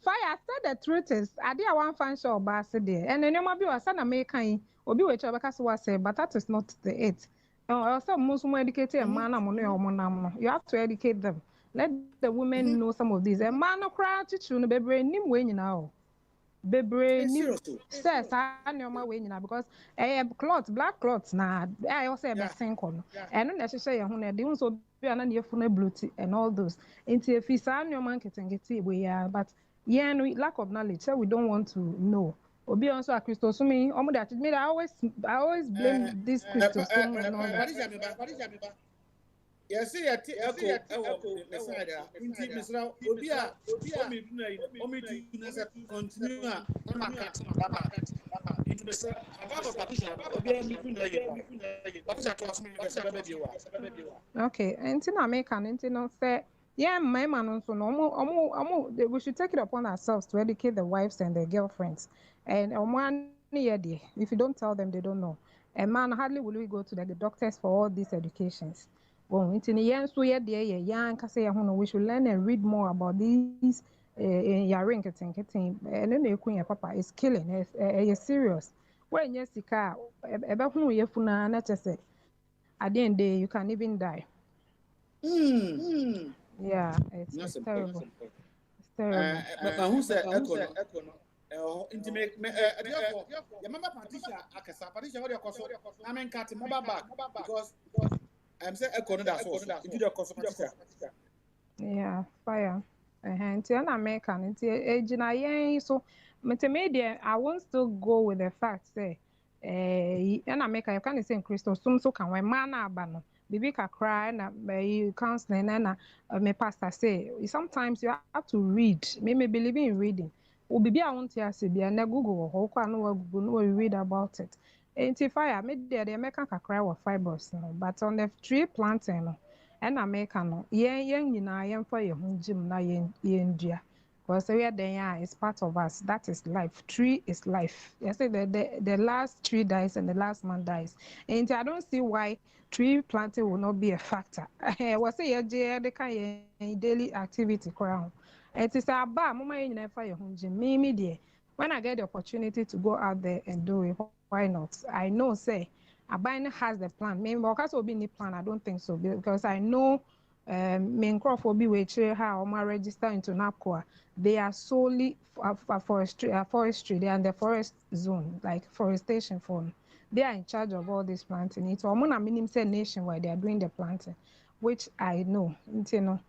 Fire said the truth is, I did one function of Bassy there, and then you might be a son of making, or be which I say, but that is not the it. Also, most more educated man, you have to educate them. Let the women know some of these. A man of crowd to tune, baby, name when you know. Baby, says I know my way now because cloth, black cloths now. I also have a sink on, and not necessarily when they also be an your phone blue and all those. Into if it's on your market and get it, we are, but yeah, no lack of knowledge, so we don't want to know. Obi also a Christosumi, that me I always blame this Christosumi and all that. Yes, echo, beside her. Indeed, Miss Rao, Obia, continue. Okay, and Tina make an say, yeah, my man also no, we should take it upon ourselves to educate the wives and their girlfriends. And one year, if you don't tell them, they don't know. And man, hardly will we go to the doctors for all these educations. Well, it's in the end, so yeah, young can say, we should learn and read more about these. And then you queen papa is killing. It's serious. When yes, the car about whom you funa, not just say, at the end day, you can even die. Yeah, it's terrible. It's terrible. But who said intimate remember Patricia what your cost I mean cut mobile back because I'm saying yeah, fire. Until American, until so media, I won't still go with the fact say, and America, you can't say Christo, so can we man abano. Baby can cry and you counseling and my pastor say sometimes you have to read. Maybe believe in reading. Baby, I want to see be and Google or no read about it. Fire made the American can cry with fibers, but on the tree planting, and American, for your gym na yen because we are there is part of us. That is life. Tree is life. Yes, the last tree dies and the last man dies. And I don't see why tree planting will not be a factor. Was say the kind daily activity crown. It is about mama in fire gym. Me dear. When I get the opportunity to go out there and do it, why not? I know, say, Abine has the plan. Maybe because will be any plan, I don't think so. Because I know main crop will be which how I register into NAPCO. They are solely for forestry. They are in the forest zone, like forestation fund. They are in charge of all this planting. It's almost a minimum say nationwide they are doing the planting, which I know. You know,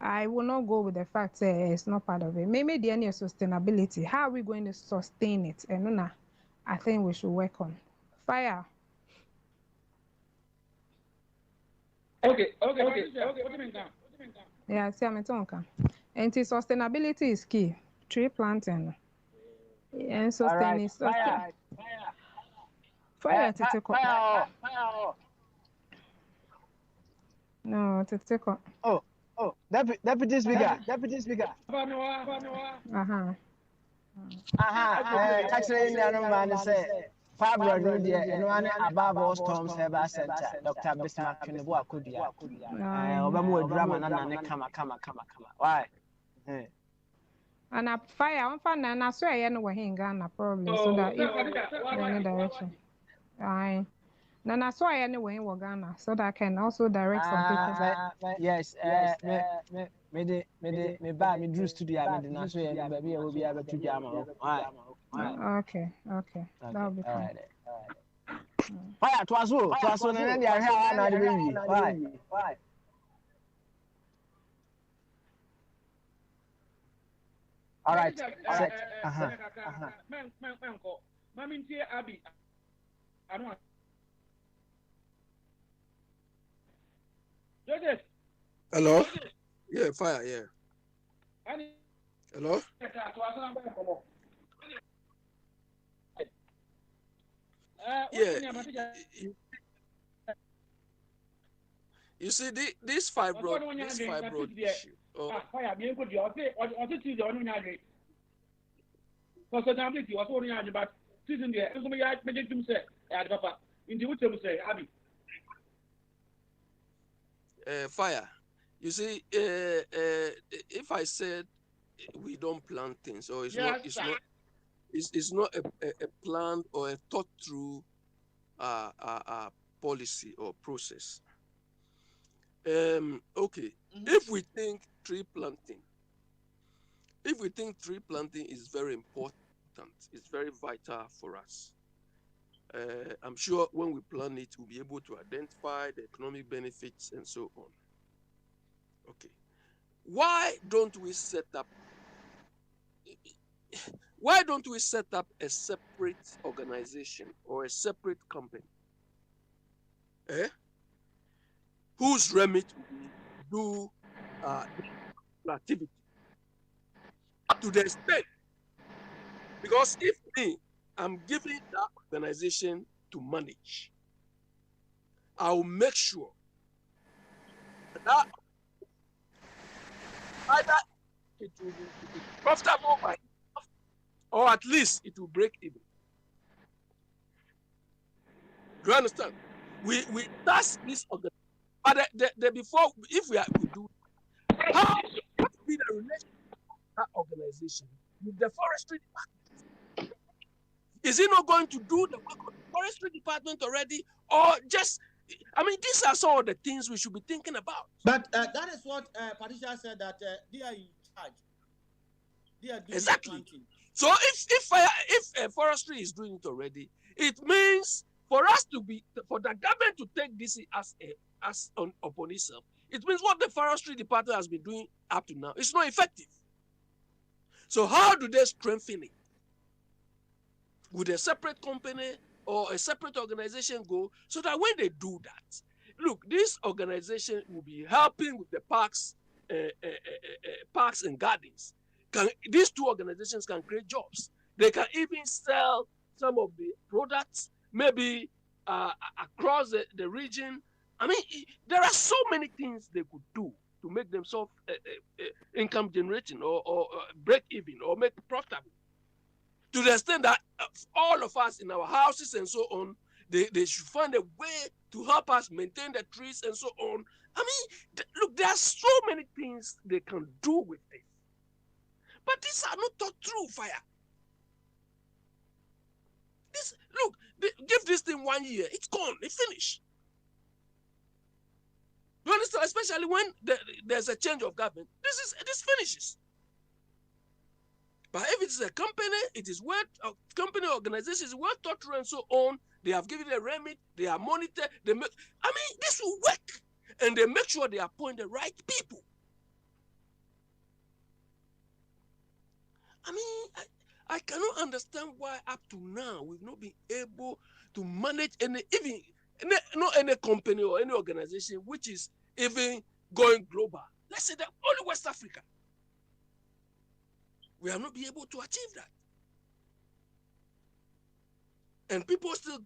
I will not go with the fact that it's not part of it. Maybe the any sustainability. How are we going to sustain it? And I think we should work on fire. Okay. Yeah, see, I'm talking. And sustainability is key. Tree planting. And sustain is fire. Fire to take up. No, to take up. Oh, Deputy Speaker. Actually, the man say Fabro Rudia and one above all storms ever center. Dr. Bismarck in the Wakudia. Obama drama and come. Why? And a fire on fun, and I swear I know where he got a problem. So that if any direction. Aye. Then I saw anyway in Ghana, so that I can also direct some people. Yes, me buy me drew studio, I mean, so maybe I will be able to jam. Okay, that'll be fine. Why, it was so, and then I have another why? All right. Hello? Yeah, fire, yeah. Hello? Yeah. You see, this fibroid issue. Fire. You see, if I said we don't plan things, or it's not a planned or a thought through policy or process. Okay, if we think tree planting is very important, it's very vital for us. I'm sure when we plan it, we'll be able to identify the economic benefits and so on. Okay, why don't we set up a separate organization or a separate company whose remit will do activity to the extent, because if I'm giving that organization to manage, I'll make sure that either it will be profitable by enough, or at least it will break even. Do you understand? We task this organization, but the before, if we do, how what will be the relationship of that organization with the forestry department? Is he not going to do the work of the forestry department already, or just? I mean, these are some of the things we should be thinking about. But that is what Patricia said, that they are in charge. They are doing exactly. So if forestry is doing it already, it means for the government to take this upon itself, it means what the forestry department has been doing up to now is not effective. So how do they strengthen it? Would a separate company or a separate organization go, so that when they do that, look, this organization will be helping with the parks and gardens. These two organizations can create jobs. They can even sell some of the products, maybe across the region. I mean, there are so many things they could do to make themselves income generating or break even or make profitable. To the extent that all of us in our houses and so on, they should find a way to help us maintain the trees and so on. I mean, look, there are so many things they can do with this. But these are not thought through, fire. Give this thing 1 year, it's gone, it's finished. You understand? understand? Especially when there's a change of government. This finishes. But if it's a company, it is well, company organization is well thought through and so on. They have given a remit, they are monitored, this will work. And they make sure they appoint the right people. I cannot understand why up to now we've not been able to manage any company or any organization which is even going global. Let's say that only West Africa. We have not been able to achieve that. And people still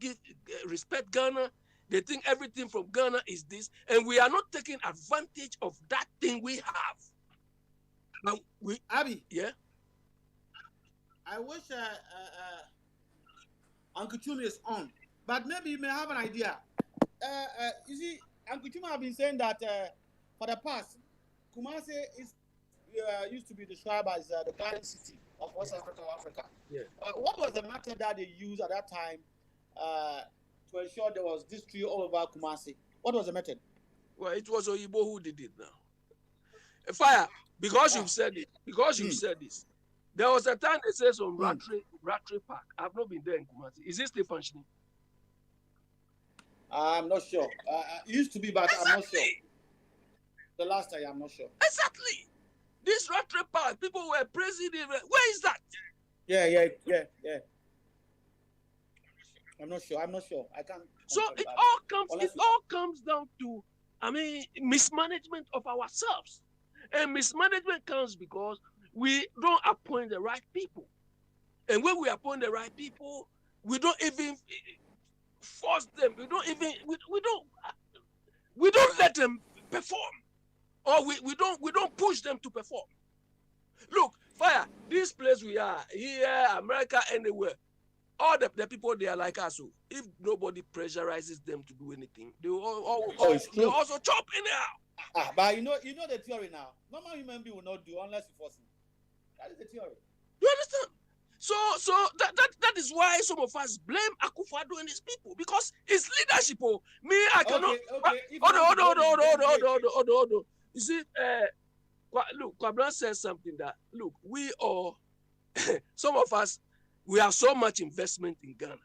respect Ghana. They think everything from Ghana is this, and we are not taking advantage of that thing we have. Now Abby. Yeah. I wish Uncle Chuma is on, but maybe you may have an idea. You see, Uncle Chuma have been saying that for the past, Kumasi used to be described as the garden city of West Africa or Africa. Yeah. What was the method that they used at that time to ensure there was this tree all over Kumasi? What was the method? Well, it was Oyibo who did it now. Fire, because you've said it, you've said this. There was a time they said some Rattray Park. I've not been there in Kumasi. Is it still functioning? I'm not sure. It used to be, but exactly. I'm not sure. The last time, I'm not sure. Exactly. This Rattray Park, people were praising it. Where is that? Yeah. I'm not sure. I can't. So it all comes down to, mismanagement of ourselves. And mismanagement comes because we don't appoint the right people. And when we appoint the right people, we don't even force them. We don't let them perform. Or we don't push them to perform. Look, Fire, this place we are, here, America, anywhere, all the people, they are like us. So if nobody pressurizes them to do anything, they will also chop anyhow. But you know the theory now. Normal human being will not do unless you force him. That is the theory. You understand? So that is why some of us blame Akufo-Addo and his people, because it's leadership. I cannot. Hold on. You see, look, Kwabena says something that, look, we all, some of us, we have so much investment in Ghana.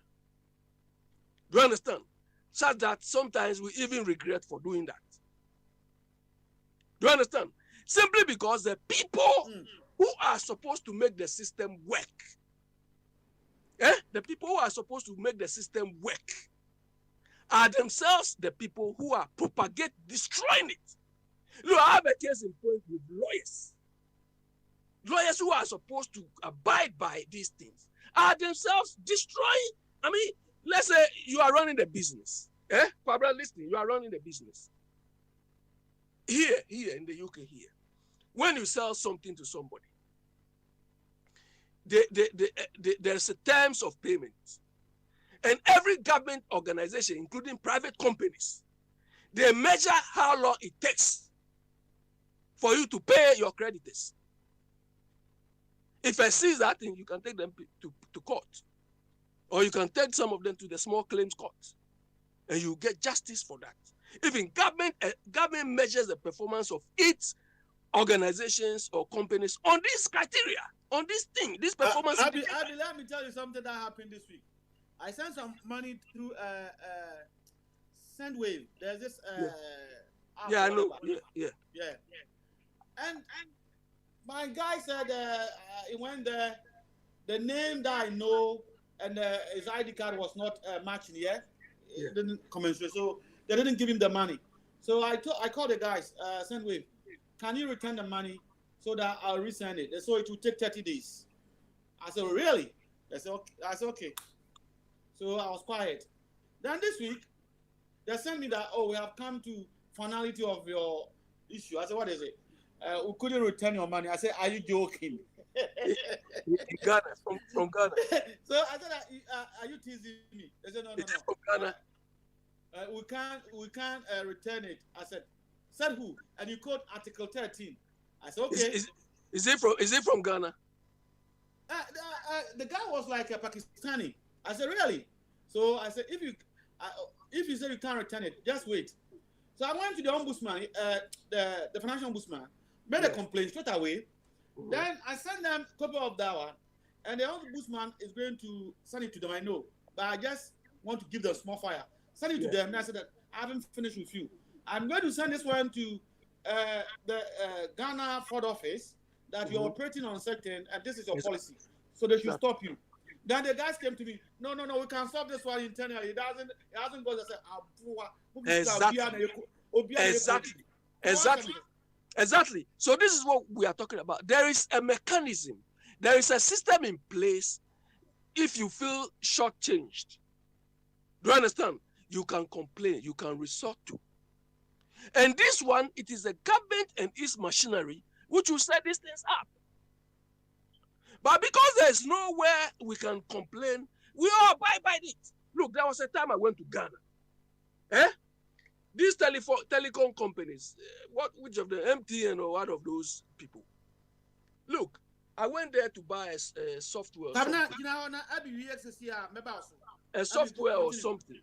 Do you understand? Such that sometimes we even regret for doing that. Do you understand? Simply because the people who are supposed to make the system work, the people who are supposed to make the system work are themselves the people who are destroying it. Look, I have a case in point with lawyers. Lawyers who are supposed to abide by these things are themselves destroying. Let's say you are running the business. Kwabena, listen, you are running the business. Here in the UK here, when you sell something to somebody, there's a terms of payment. And every government organization, including private companies, they measure how long it takes for you to pay your creditors. If I see that thing, you can take them to court. Or you can take some of them to the small claims court. And you get justice for that. Even government measures the performance of its organizations or companies on this criteria, on this thing, this performance. Abby, let me tell you something that happened this week. I sent some money through Sendwave. There's this. Yeah, I know. Yeah. And my guy said he went there. The name that I know and his ID card was not matching yet. It didn't commensurate, so they didn't give him the money. So I called the guys, Sendwave, can you return the money so that I'll resend it? So it will take 30 days. I said, really? They said, okay. I said, okay. So I was quiet. Then this week, they sent me that, we have come to finality of your issue. I said, what is it? We couldn't return your money. I said, are you joking? Ghana, from Ghana. So I said, are you teasing me? They said, no. From Ghana. We can't return it. I said who? And you quote Article 13. I said, okay. Is it from Ghana? The guy was like a Pakistani. I said, really? So I said, if you say you can't return it, just wait. So I went to the ombudsman, the financial ombudsman, made a complaint straight away. Then I sent them a copy of that one, and the ombudsman is going to send it to them. I know, but I just want to give them small fire. Send it to them, and I said that I haven't finished with you. I'm going to send this one to the Ghana Fraud Office that you're operating on certain, and this is your policy, so they should stop you. Then the guys came to me. No, we can solve this one internally. It hasn't got. Exactly. So this is what we are talking about. There is a mechanism. There is a system in place. If you feel shortchanged, do you understand? You can complain. You can resort to. And this one, it is the government and its machinery which will set these things up. But because there's nowhere we can complain, we all abide by it. Look, there was a time I went to Ghana. These telecom companies, which of the MTN or one of those people? Look, I went there to buy a software. A software or something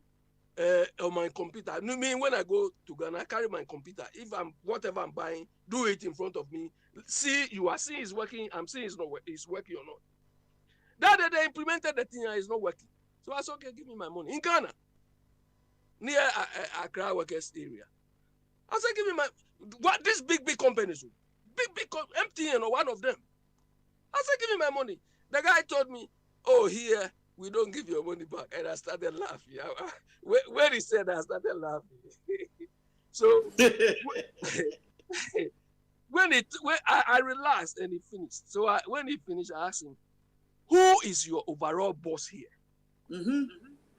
on my computer. I mean, when I go to Ghana, I carry my computer. If whatever I'm buying, do it in front of me. See, you are seeing it's working. I'm seeing it's working or not. That day they implemented the thing and it's not working. So I said, okay, give me my money. In Ghana, near Accra Workers area. I said, give me these big companies, big MTN or one of them. I said, give me my money. The guy told me, oh, here, we don't give your money back. And I started laughing. When he said that, I started laughing. So when I relaxed and he finished. So when he finished, I asked him, who is your overall boss here? Do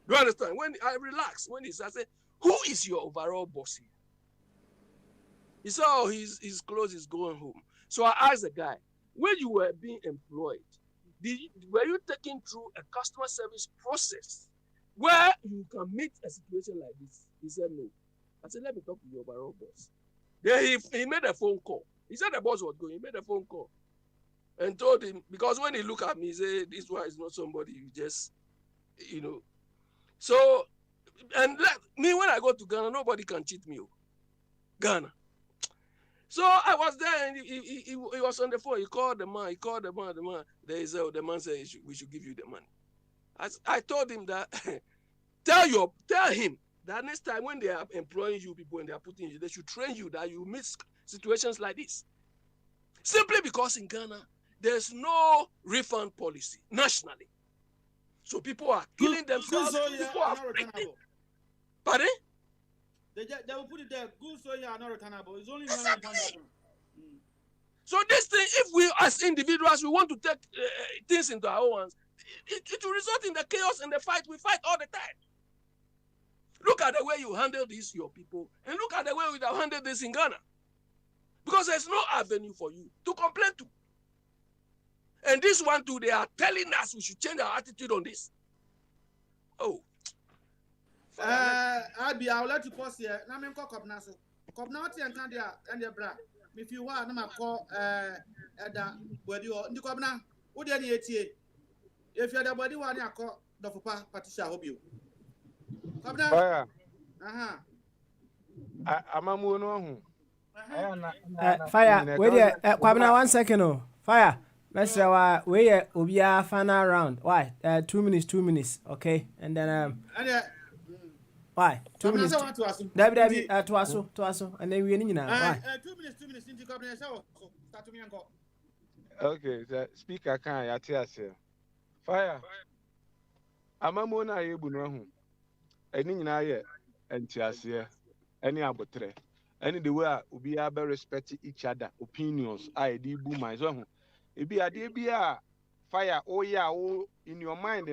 you understand? When I relaxed, I said, who is your overall boss here? He said, oh, his clothes is going home. So I asked the guy, when you were being employed, were you taken through a customer service process where you can meet a situation like this? He said, no. I said, let me talk to your overall boss. Then he made a phone call. He said the boss was going. He made a phone call and told him, because when he looked at me, he said, this one is not somebody you just, So, and me, when I go to Ghana, nobody can cheat me. Ghana. So I was there and he was on the phone. He called the man. The man. The man said, we should give you the money. I told him that, tell him that next time when they are employing you people and they are putting you, they should train you that you meet situations like this. Simply because in Ghana, there's no refund policy nationally. So people are killing themselves. People are pregnant. Pardon? They will put it there. Goods so are not returnable. It's only money. So this thing, if we as individuals we want to take things into our own hands, it will result in the chaos and the fight we fight all the time. Look at the way you handle this, your people, and look at the way we have handled this in Ghana. Because there's no avenue for you to complain to. And this one too, they are telling us we should change our attitude on this. Oh. I'll let you pause here. Now I'm call Copna. Copna, what you and your bra. If you want, I'm call where you are. Copna, what do you need? If you're the body one, I call the Papa Patricia. I hope you. Copna. I'm a moon. Fire. Wait there. Kwabena, 1 second. Oh, fire. Let's say we are final round. Why? 2 minutes. Okay, and then why? 2 minutes. Debbie, to us, and then we need now. Why? 2 minutes. Into cabinet. So start to me and go. Okay, the speaker can yatias here. Fire. Amamona Ebuno. Any naye and tiasia. Any abotre. Any the way we are respect each other opinions. I did boom my zone. It be a dear fire. Oh yeah, oh in your mind,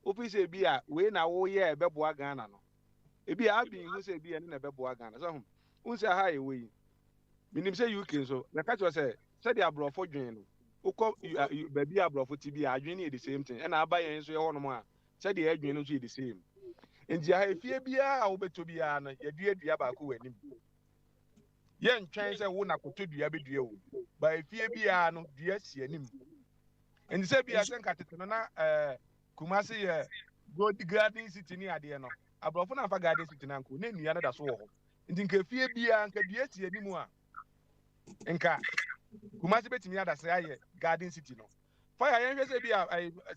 Opis be a way now. Oh yeah, Beboa Ghana. It be a being who say be an in a Beboa Ghana. So, who's a highway? Meaning say you can so. The catch was said they are brought for Jane. You baby are brought for TB. I drink the same thing, and I buy and say one more. Said the edge the same. And the fear be a bet to be an a dear Diabaku and him. Young chance I won't have to do a bit, but if you be a no dear see him. And the Sabia Sankatana Kumasi, go to garden city near the end. A brofana for garden city, name the other swore. nti nka fie bia nka dua si animu a nka Kumasi betimi ada say aye Garden City no fire yen hwese bia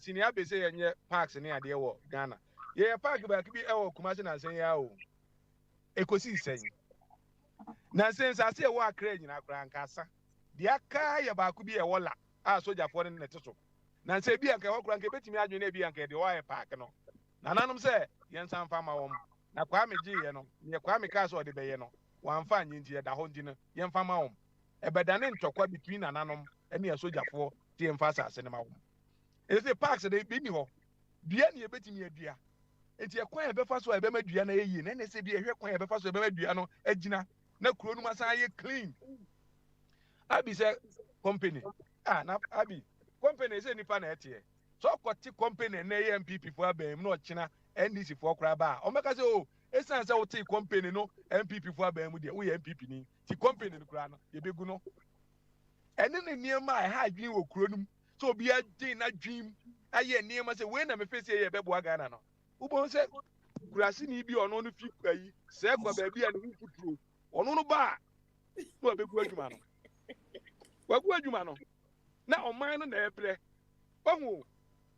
senior be say yenye parks ne ade wo Ghana ye park ba ki bi e wo Kumasi na sen ya o ekosi sen na sen sa se wo akra nyina akra nkasa dia ka ye ba ku bi e wola a soja fo ne nete so na se bia nka wo kra nka betimi adwene na bia nka de wo aye park no na nanom se yen san fa ma wo na kwa me gi ye no ye kwa me ka so de be ye no wan fa nyinti ye da ho ndi no yen fa ma wo ebedane ntokwa between ananom ene asojafo tie mfa asase ne ma wo ese parks de bi ni ho dua ne ebetimi adua enti ekwan ebefa so ebema dua na eyi na ese bi ehwe kwan ebefa so ebema dua no agina na kuro no masa ye clean abi se company na abi company se nipa na etie so kwoti company na ye MPP fo abem na ochina NDC fo kra ba o meka se o esan se wo ti company no MPP fo abem de wo ye MPP ni ti company no kra no ye begu no ene ne niema a ha adwin wo kuro num so obi adwin na dwim aye niema se we na me fese ye bebo Ghana no ubon se kurasi ni bi ono no fi kwayi se kwa ba bia ne hufuturo ono no ba no begu adwuma no wagu adwuma no na oman no na ebre ohu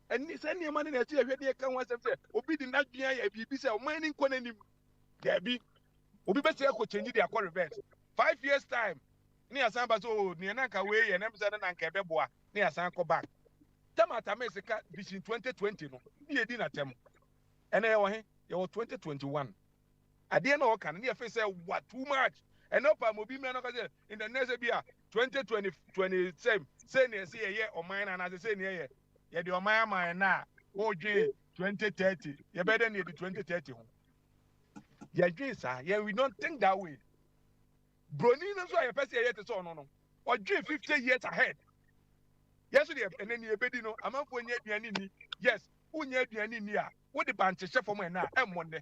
eni se niema ne na ti ehwe de ka ho asem se obi di na dwin ya bibi se oman ni nko nanim gabi obi be se ko change dia ko reverse 5 years time ni asan ba so ni na nka we ye na mse na nka ebeboa ni asan ko back tamata me se ka vision 2020 no ni edi na tem ene ye wo he ye wo 2021 ade na wo kan ni e fe say what too much and up am obi me na ka say in the next year 2027 say ni say ye oman na na say ni ye de oman man na wo dwe 2030 ye better ni di 2030 ho ye dwe sa ye we don't think that way broni no so ye pese ye te so no o dwe 50 years ahead yes the eneni ebedi no amanfo nya aduane ni yes unya aduane ni a wo de banche chefo mo na emmonde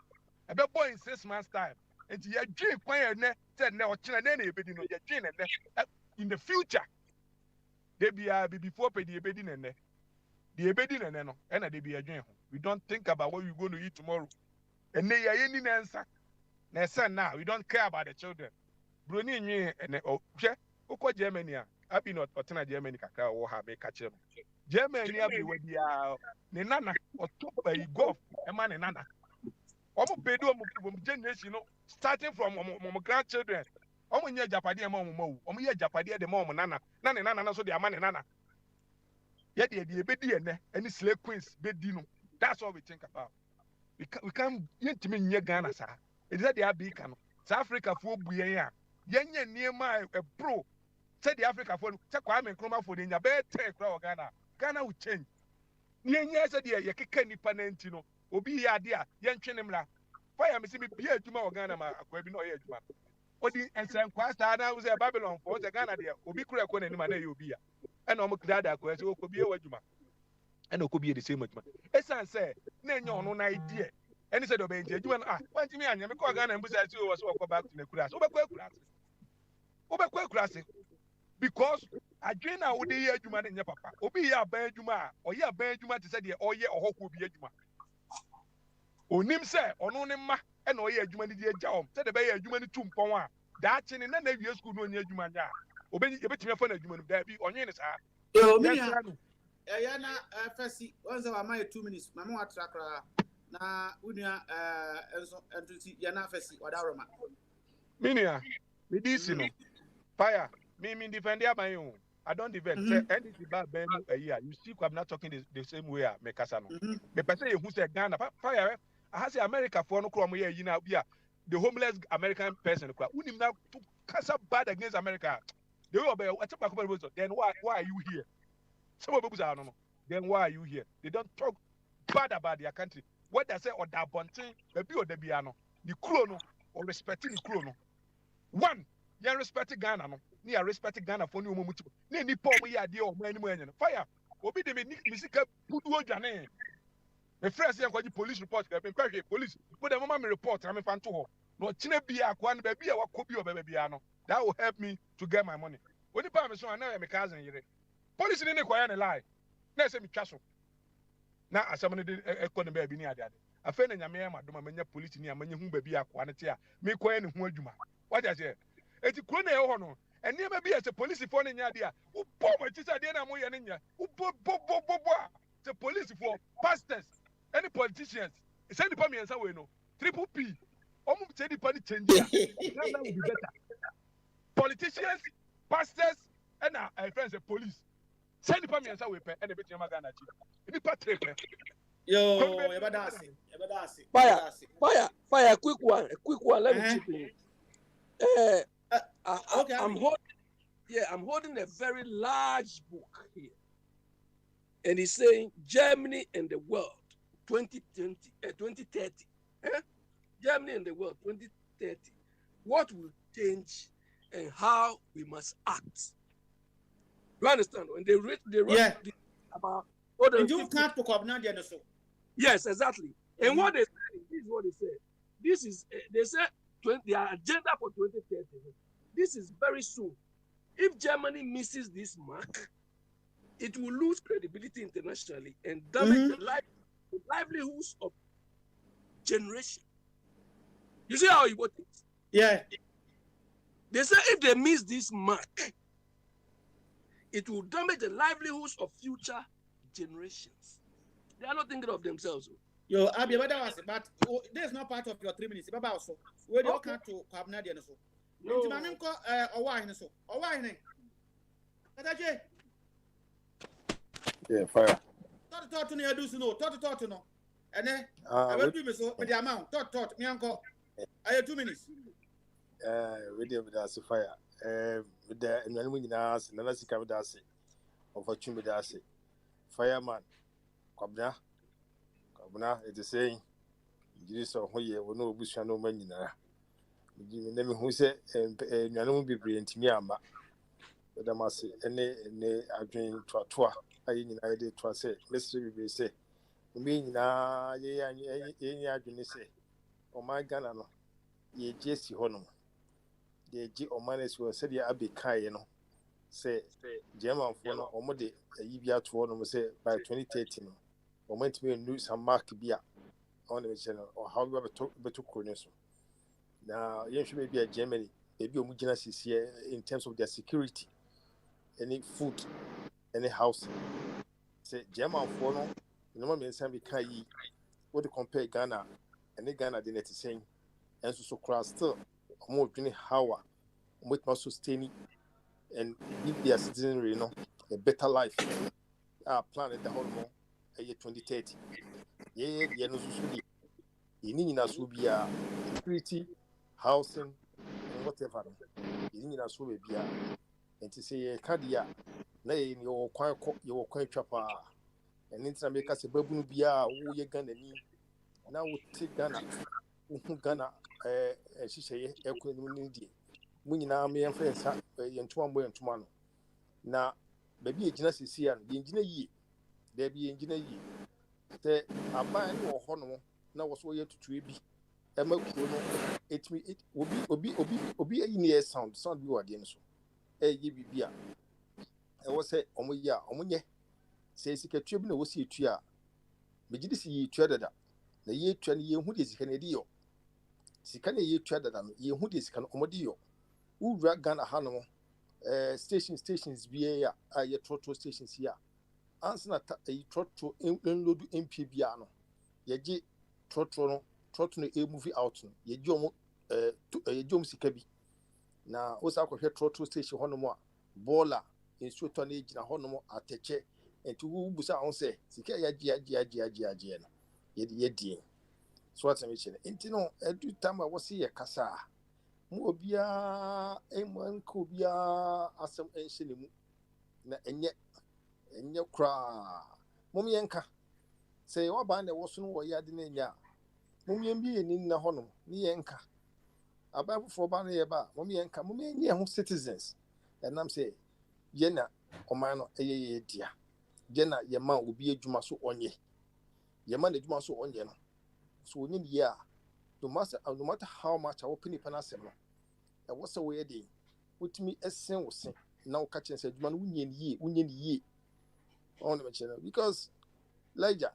ebe boy in 6 months time enti ye dwe kwan ye ne te ne o kina ne na ebedi no ye dwe ne in the future they be before pay the ebedi ne the ebedi ne no e na they be adwen ho we don't think about what we going to eat tomorrow ene ye ni na nsa na sen now we don't care about the children broni nwi ene o hwe ukọ Germany a abi not otena Germany kakra wo ha be ka kire no Germany abi wadi a ne nana otopa yi golf e ma ne nana omo pedu omo generation no starting from omo grandchildren omo nya japade e ma omo mawu omo ye japade de ma omo nana na ne nana so de ama ne nana ye de ebedi ene slay queens bedi no that's all we think about we can yentimi nye Ghana sa e de dey abi ka no South Africa fo buyen a yenye niema e pro say the Africa for say Kwame Nkrumah for nya be take kra Ghana will change yenye say the ye keka nipa na nti no obi ya ade a yentwene mra fire me see me bia adwuma o Ghana ma akwa bi na o ye adwuma odi ensan kwasta na wo say Babylon for say Ghana de obi kura ko na ni ma na ye obi ya e na o mkra da akwa say okobi e wadwuma e na okobi e de same adwuma esan say na enye ono na idea eni say do be nje adwuma no wanti me anya me ko Ghana mbusa say o so back to na kura so obekwa kurase because adwena wo de ye adwuma ne nya papa obi ye aban adwuma a oye aban adwuma te se de oye ohoko obi adwuma onim se ono ne ma e na oye adwuma ne di agya om se de be ye adwuma ne tumpon a da chi ne na wie school no onye adwuma nya obeni ebetime fa na adwuma no da bi onye ne sa ya na fasi once wa my 2 minutes mama wa trakra na unia enso entuti ya na fasi wadaroma minia me dis no fire me defend aban I don't defend say anything about ben a year you see I'm not talking the same way me kasa no me person who say Ghana fire I say America for no krom here yina bia the homeless American person unim na kasa bad against America they will be then why are you here some of people no then why are you here they don't talk bad about their country what they say or that bontin be or the biano the crew no or respecting the crew no one you respect Ghana no ni respect Ghana for ni omomuti na ni pom ya de o mani mu enye fire obi de me sika pudu odwane me fresh yan kwaji police report ka me kwahwe police put the mama me report na me fa nto ho no kine bia akwa na ba bia wakobi o baba bia no that will help me to get my money oni pa me so na me cousin yire police ni kwaya ne lie na se me twa so na asɛm no de ɛkɔ ne baabi ne ade ade afei na nyame yɛ ma doma manya police ni amanya hu baabi akwa ne te a me kɔɛ ne ho adwuma wagya sɛ eti kuro na ɛwɔ hɔ no nneɛma bi yɛ sɛ polisifoɔ ne nya ade a wobɔ mo akyi sɛ adeɛ na moyɛ no nya wobɔ a sɛ polisifoɔ pastors ɛne politicians sɛ nipa mmiɛnsa wei no triple P ɔmo sɛ nipa ne change a Ghana will be better politicians pastors ɛna friends of police sɛ nipa mmiɛnsa wei pɛ ɛna ɛbɛtumi ama Ghana akyi nipa three pɛ. Yo, fire, quick one. Let me chip in. Okay, I'm holding a very large book here, and it's saying Germany and the world 2030. Germany and the world 2030. What will change and how we must act? You understand? When they wrote about. And you can't talk about that, so. Yes, exactly. And what they say, this is what they say. This is, they said, their agenda for 2030. This is very soon. If Germany misses this mark, it will lose credibility internationally and damage the livelihoods of generation. You see how you put it? Yeah. They say if they miss this mark, it will damage the livelihoods of future generations. They are not thinking of themselves. Yo, Abi, but this is not part of your 3 minutes. Baba also, where they all come to Kabnadi and so. No, Mammy, so. Yeah, fire. Talk to me, I do so. Talk to no. And then I will do so with the amount. Talk, me uncle. I have 2 minutes. We deal with us fire. With the and us, and let's come with us. Opportunity with us. Fireman. Kwabna, it is saying, you saw who you will know Bush no money. You never who said, and you know, be brilliant to me. But I must say, any agreeing to a tour. I did to say, Mr. We say, mean, ye, say, oh my Ghana, ye Jesse Honum. The G or minus will say, the Abbey Kai, you know. Say, German for no or more day, a year to one say by 2013. Or meant to be a news and mark beer on the channel or however to corners. Now, you should be a Germany, maybe homogeneous is here in terms of their security, any food, any house. Say, German for no, no man can be Kai. What to compare Ghana and the Ghana didn't saying, and so cross still more than how with more sustaining. And give their citizenry, a better life. Our planet the whole more, 2030. Yeah, no sushi. You need to be security, housing, and whatever. You need to be and to say, Kadia, nay, your quite chopper, and then make us a baboon beer, who you gonna need. Now we take Ghana, she say, equity. When you me and friends and 2 and tomorrow. Now, baby, a genesis here, the engineer ye. There be engineer ye. Say, I buy no honor, now was way to be. Emma, it will be a near sound you are again. So, ye be beer. I was say, Omoya, says he can tribune was see tria. Majidis ye traded up. The year 20 year who is Canadian. Sicana ye traded them, ye who is can omodio. Who drag Ghana Hanamo stations be a trotto stations here. Answer a trotto load MPBano. Ye trotto a movie out. Ye jom sikabi. Now, what's our trotto station Honomo? Bola in Sutan age and Honomo at Teche and to who was on say, Sikaya Gia. Ye so what's a mission? Intino, every time I was here, Casa. Mobia, Eman Kubia, Assam Enshinimu, and yet cry. Mumienka say, what band was no yardina. Mumian being in the honor, Nienka. About for Banaba, Mumienka, Mumian citizens. And I'm say, Jenna, Omano, dear. Jenna, your man will be a Jumaso on ye. Your man is Jumaso on ye. So we need ya. No matter how much I open it, Panasema. And what's a way day? With me, as sen was saying, now catching said, Man, union ye, on the channel. Because, Elijah,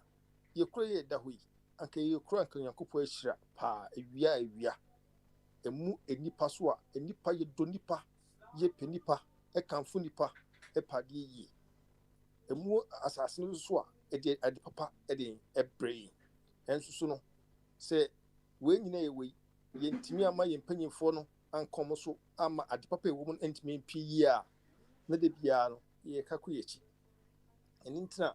ye kura ye da hoyi anka ye kura anka Nyankopɔn ahyira pa ewia emu enipa so a enipa ye do nipa ye pe nipa kanfo nipa pade yi emu asase no so a ade papa ade ebrei enso so no se we nyina ye we ye ntimi ama ye mpanyimfo no ankom so ama ade papa e wo mu ntimi mpi yi a na de bia no ye kako ye chi eni ntina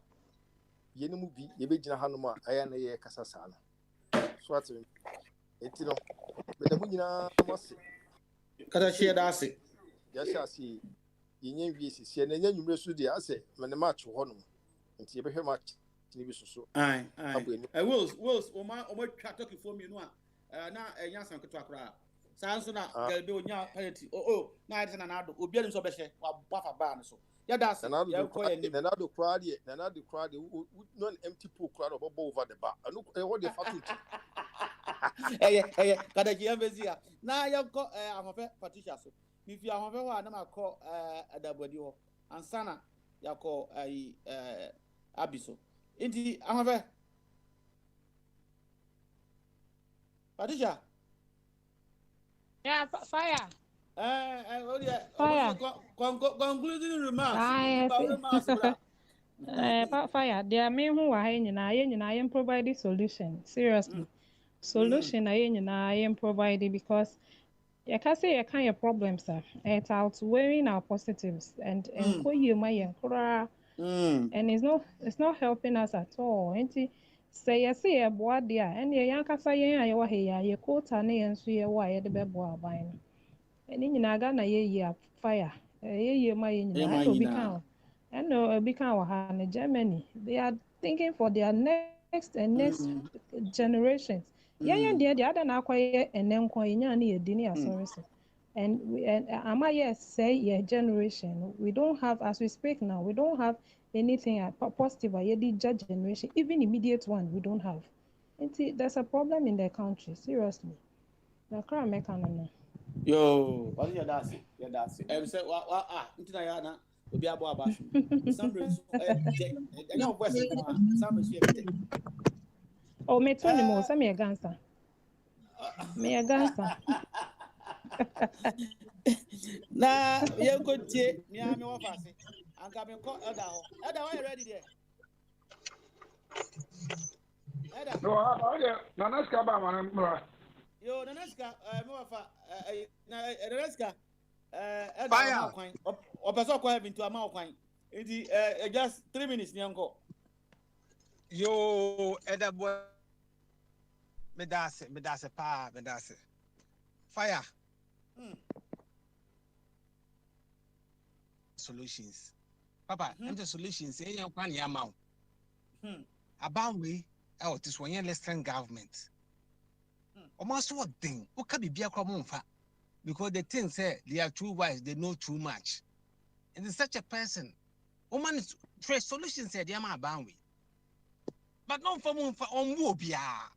ye no mu bi ye begina hanom a aya na ye kasa saa no so atem enti no be da mu nyina mase kada share da ase ya sha se yenye wie sisi na nya nwumre so dia ase me ne match ho no nti ye behwe match ni bi so ai wills o ma twa talk for me no a na enya san keto akra sanso na galbe onya penalty na ade na ado obi ani so behye wa bafa ba ne so ya da ase ya ko ye ni na ado crowd non empty pool crowd obo over the bar anu what the fatu kada ji ambezia na ya ko ahofe Patricia so if you ahofe ho na makọ adabodi ho ansana yakọ abiso inti ahofe Patricia yeah fire concluding remarks fire there me who wa nyina provide solution seriously solution na provide because you can say you can your problems it's outweighing our positives and and it's not helping us at all. Say you see a board there and you yankasa yen ayewa here ye quota ne enso ye wa ye de bebo aban and nyina ga na ye fire ye ma ye nyina no be kan and no be kan wa ha na Germany they are thinking for their next generations. Yeah, the other na kwaye enenkwa nya na yedi ni asori so. And ama yes say yeah generation we don't have as we speak now we don't have anything positive yedi generation even immediate one we don't have. There's a problem in the country seriously. Na kra meka na. Yo, what you that's it. Say ntina ya na obi abo abashu. Somebody so any question somebody so oh, me too, mo say me a gansa. Me a gansa. Na ye go tie me am wo fase. Anka me ko elda ho. Elda why you ready there? Elda. No, Nanaska ba man. Yo, Nanaska me wa fa Nanaska elda ma kwan. O person ko have into ama kwan. Enti just 3 minutes ni anko. Yo, elda boy medase fire solutions papa the solutions e yan kwan ya mawo about we out this one Western government almost what thing o ka bibia kwa monfa because the thing say they are too wise they know too much and it's such a person woman three solutions say they am about we but not for monfa on bia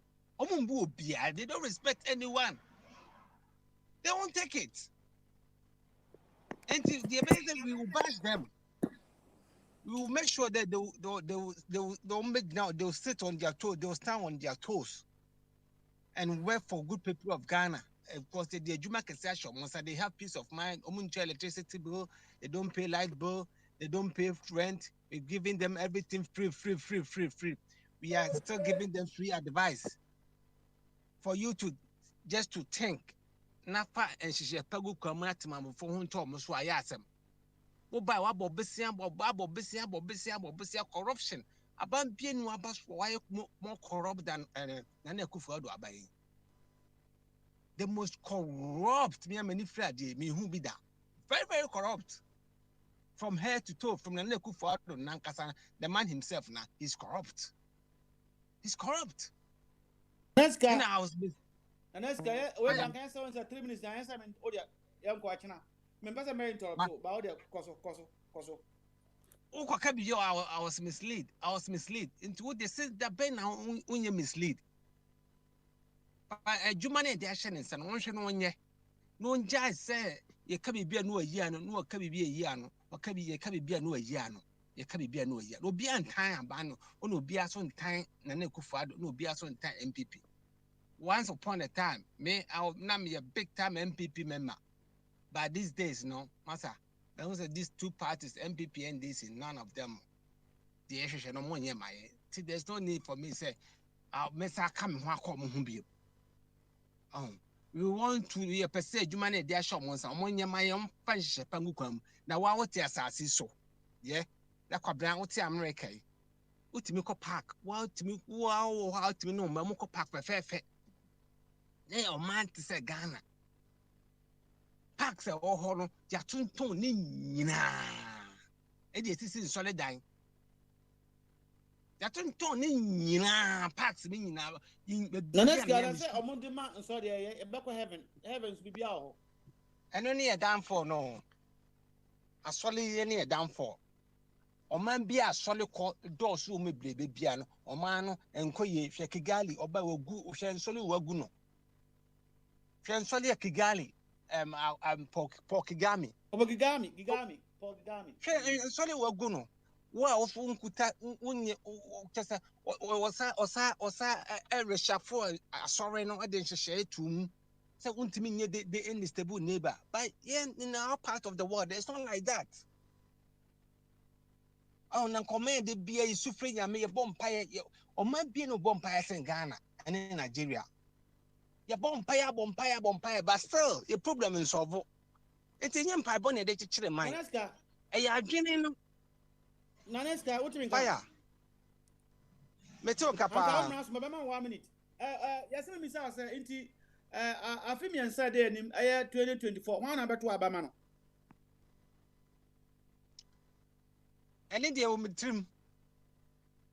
they don't respect anyone. They won't take it. Until the amazing we will bash them. We will make sure that they'll make now, they'll sit on their toes, they'll stand on their toes and work for good people of Ghana. Of course, they have peace of mind. Electricity bill, they don't pay light bill, they don't pay rent. We're giving them everything free. We are still giving them free advice for you to just to think. Nafa and she pagu kwamatima for hun to so ayasem wo ba wa bobesia corruption aban bienu abas why more corrupt than Nana Akufo-Addo abayi the most corrupt me many friday me who be that very corrupt from head to toe from Nana Akufo-Addo nankasa the man himself now he's corrupt let's go and that's guy we can answer in 3 minutes and answer me odia yam ko achina me pesa me into ba odia koso I was misled into what they said that ben now unye mislead jumane de action and one hwe no onye no nja say ye ka bibia no ayi ano no ka bibia ayi ano o ka bibia no ayi ano ye ka bibia no ya obi antan aba no ono obi aso ntan na na Akufo-Addo no obi aso ntan MPP. Once upon a time me I'm a big time MPP member, but these days no master there was these two parties MPP and DC, none of them the issue no more near my see there's no need for me say Mesa come we want to be a percentage money there shop once among your my own punch pangukum. Now what your sassy so yeah that could bring out America. Utimiko Park, wow to me, wow, how to know Mamuko Park for fair. They are man to say Ghana. Parks are all hollow, Jatun Nina. It is solid dying. Jatun Nina, Parks meaning now. The next guy I say, among the mountains, sorry, a back of heavens be out. And only a downfall, no. A solid any a downfall. O man be a solid doors who may be piano, or mano, and Koye, Kigali, or Bawagu, or Shan Soli Waguno. Shan Soli Kigali, Pokigami. Gigami. Soli Waguno. Well, Funkuta, Unyasa, Osa, a reshuffle, a sorry, no, I didn't share to me. So, ultimately, they end the stable neighbor. But in our part of the world, it's not like that. Oh, na command the BA suffering ya me a bompire or might be no bompires in Ghana and in Nigeria. Ya bompire, but still a problem in solve. It's a young pibon that you mind. I drinking Naneska, what do you mean? Fire. Metal Kappa. 1 minute. Yes, let me say, Inti, I feel me and said in 2024, 1 number 2 Abamano. And then they will trim.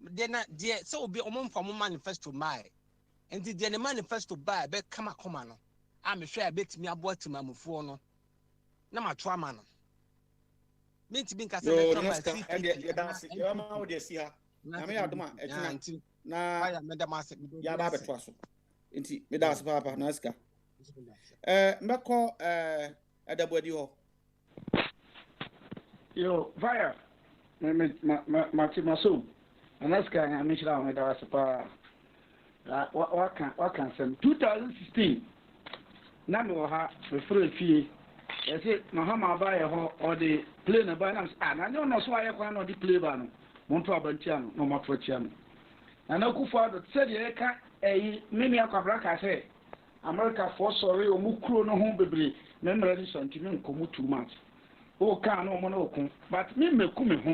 Then, dear, so be a month from manifesto buy. And the manifesto buy, but come a command. I'm sure I bet me a boy to my mufono. No, my trauma. Me to be cast. No, and you're dancing. You're out there, see her. I mean, I don't know. I am the master. Yababe Twasso. Inti, Medas Papa, Naska. Mako, at the body. Yo, fire. Maso, and that's kind of mission on the Asapa. What can say? 2016. Namuha, the free fee. I said, Mahama buy or the plane of balance. And I don't know why I can't the play ban. Montua Bantiano, no more Fortiano. And Akufo-Addo said, a many Akabraka say, America for sorry or Mukro no home baby, memories on Timin Komu too much. O ka no monoko but me mekume ho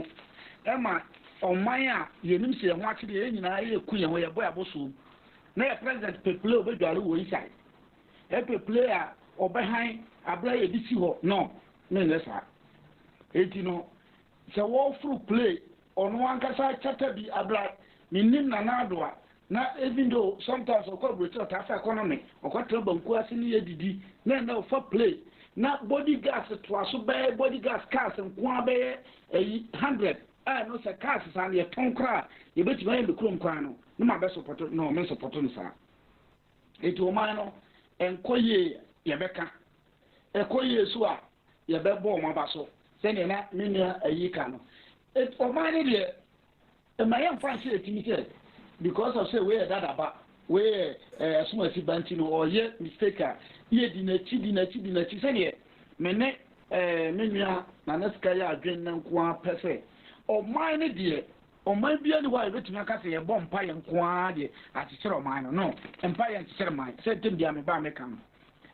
e ma omanya yenim se ho ate de nyina ye ku ye ho ye boy aboso na ye president peple obedware wo inside e peple a obehan abla ye bi si ho no me lesa eti no se wo fru play ono ankasa chata bi abla minim na nadoa na even though sometimes o ko breach of economy o ko tro banku asini ye didi na for play na body gas to aso be body gas cars nko be 100 no se cars san ye tonkra ye betima ye bekrom kwan no na ma be support no me support no sa eti o man no enkoye ye beka ekoye so a ye be bo mo abaso se ne na minia ayika no et o man ne de e ma ye mfa se etimi because of say we that about we asuma si banti no or ye mistake ye di na chi say ye mene menua na naska ya adwen na nko a pese o man ne de o man bia ne wa betumi aka say ye bom pa ye nko a de a chichere o man no empa ye chichere man say tem dia me ba me kan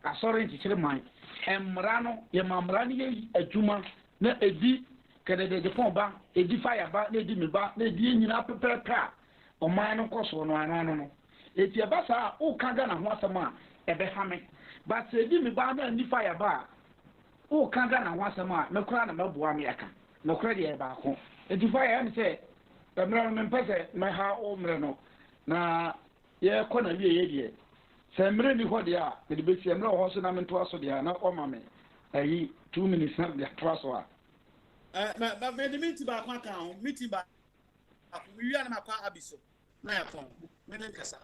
a sorry chichere man emra no ye mamra ne ye adwuma na edi kede de pon ba edi fire ba na edi me ba na edi nyina pepepa o man no koso no ano no eti abasa o kaga na ho asema ebe hame but edi me ba na ni fire ba o kaga na ho asema me kura na meboa me aka no kura de ba ko eti fire am say emra me pese me ha o mre no na ye ko na wie ye die se mre ni ho de a de be si emra ho so na me to aso de na o ma me ayi 2 minutes na de to aso a but me de meeting ba kwa kan meeting ba we wi na makwa abiso na ya pon me ne kasa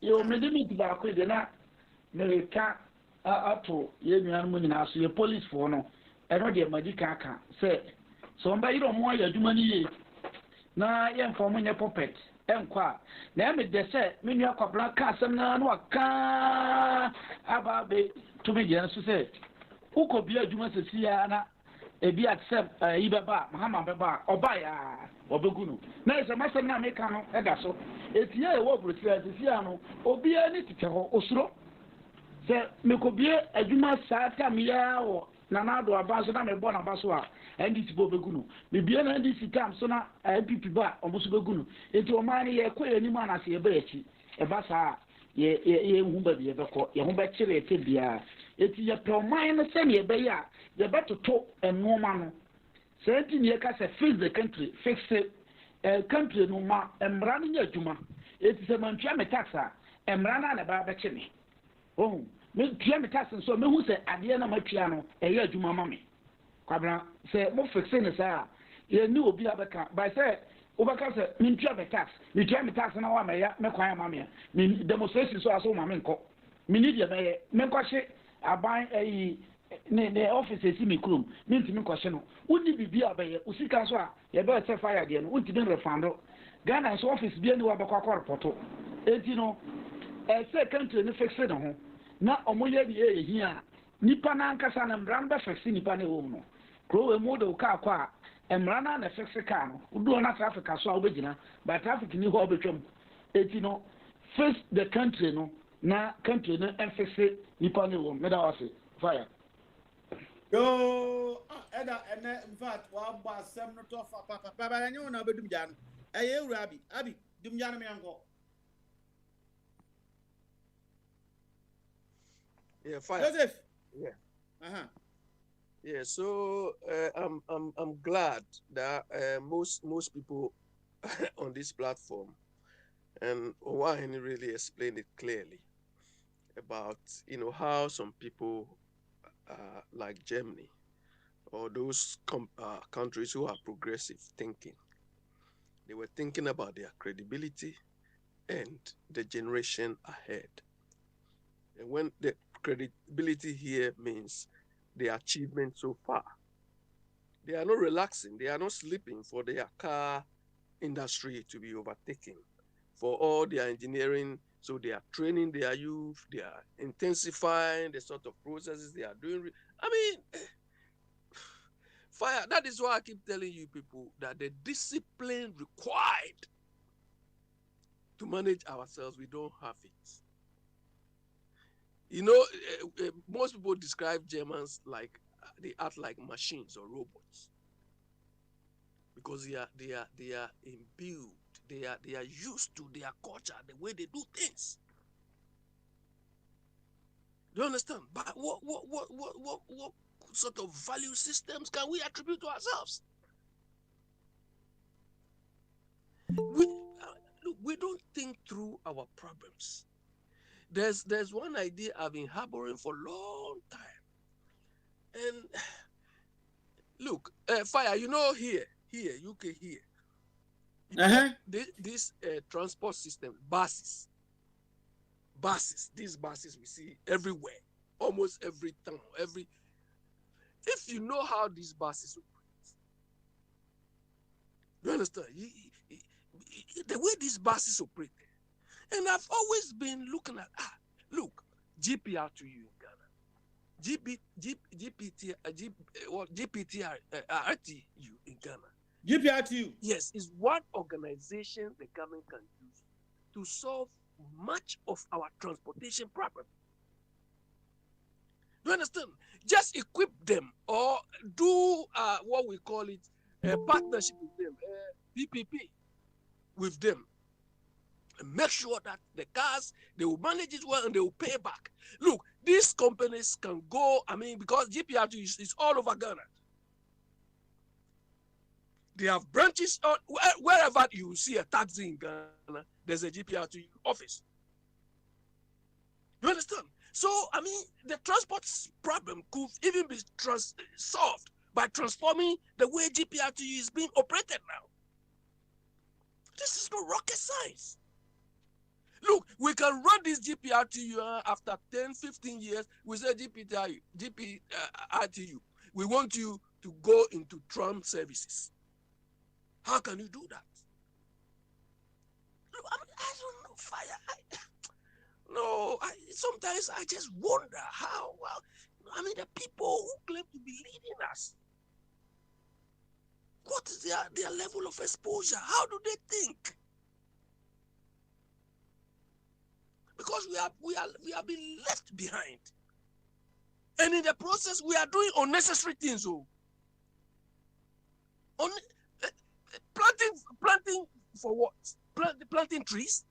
yo me de meeting ba ko de na me ka ato ye nuan mu nyina so ye police for no e no de magika aka say So on by you don't want your money. Na yɛn fɔ mo nyɛ puppet ɛnkɔ a na ɛmɛ de sɛ me nua kwabena ka asɛm na waka aba be tumi gyina so sɛ wokɔ bia adwuma sɛsi ya na ebi ate sɛ yi bɛba mahama bɛba ɔba ya ɔbɛgu no na ɛsɛ masɛm na meka no ɛda so etia ɛwɔ burusira sɛsi ya no obiara ne tete hɔ osuro sɛ mekɔbie adwuma saa tam ya wɔ nanado aba so na mebɔ na ba so a NDC bo beguno bibia na NDC tam so na MPP ba omo so beguno enti o man ye kɔ ani ma na se ye ba echi e ba sa ye hu ba bi ye bɛkɔ ye hu ba kyere ete bia enti ye pɛ o man no se ne ye bɛ ya ye bɛtoto enoma no se enti ne ye ka se fix the country fix it country no ma emra no nya adwuma enti se man twa me tax a emra na ba bɛkye me oh me twa me tax so me hu se ade na matwa no ɛyɛ adwuma ma me kwabra say mo fixe ne say ye ni obi abeka by say obeka say me ntua me tax na wa me ya me kwan ma me me demonstration so aso ma me nko me need ye me nko hye aban ne office esi me krom me ntimi nko hye no uni bibi abaye usika so a ye be say fire de no untimi refando Ghana so office bi ani wa bekwa kwa reporto enti no say country ne fixe no ho na omoye bi ye hia nipa na nkasa na mbran be fixe nipa ne wo no Grow model car qua, and Rana and a car. We do not traffic as well, but traffic in the Hobbitrum. Etino, first the country, no, na country, no, and fix it, Nippon, Medawasi, fire. Yo, Edda, and in fact, one bar, some not off, Papa, but I know now, but Dumjan. Aye, Rabbi, Abby, Dumjan, me uncle. Yeah, fire. Joseph. Yeah. Yeah, so I'm glad that most people on this platform and Owahini really explained it clearly about how some people like Germany or those countries who are progressive thinking, they were thinking about their credibility and the generation ahead. And when the credibility here means the achievement so far. They are not relaxing, they are not sleeping for their car industry to be overtaken, for all their engineering. So they are training their youth, they are intensifying the sort of processes they are doing. I mean, fire, that is why I keep telling you people that the discipline required to manage ourselves, we don't have it. Most people describe Germans like they act like machines or robots because they are imbued, they are used to their culture, the way they do things. Do you understand? But what sort of value systems can we attribute to ourselves? We don't think through our problems. There's one idea I've been harboring for a long time. And look, fire, here, UK here. This transport system, buses, these buses we see everywhere, almost every town, if you know how these buses operate, you understand? The way these buses operate. And I've always been looking at, look, GPRTU in Ghana, GPTRTU in Ghana. GPRTU? Yes, is one organization the government can use to solve much of our transportation problem. Do you understand? Just equip them or do what we call it a partnership with them, PPP with them. Make sure that the cars, they will manage it well and they will pay back. Look, these companies can go, because GPRTU is all over Ghana. They have branches, wherever you see a taxi in Ghana, there's a GPRTU office. You understand? So, the transport problem could even be solved by transforming the way GPRTU is being operated now. This is not rocket science. Look, we can run this GPRTU after 10, 15 years. We say GPRTU. we want you to go into tram services. How can you do that? I don't know, fire. Sometimes I just wonder how. The people who claim to be leading us, what is their level of exposure? How do they think? Because we are being left behind, and in the process we are doing unnecessary things. Planting for what? Planting trees.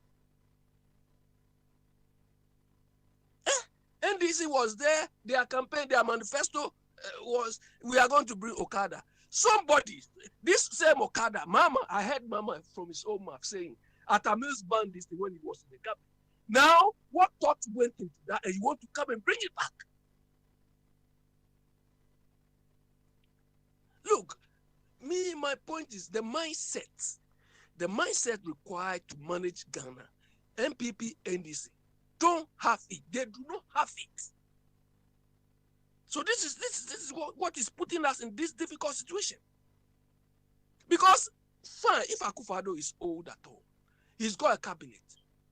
NDC was there. Their campaign, their manifesto was, we are going to bring Okada. Somebody, this same Okada, I heard Mama from his own mouth saying, Atamil's banned this thing when he was in the cabinet. Now, what thought went into that, and you want to come and bring it back? Look, my point is the mindset required to manage Ghana, MPP, NDC, don't have it. They do not have it. So this is what is putting us in this difficult situation. Because fine, if Akufo-Addo is old at all, he's got a cabinet.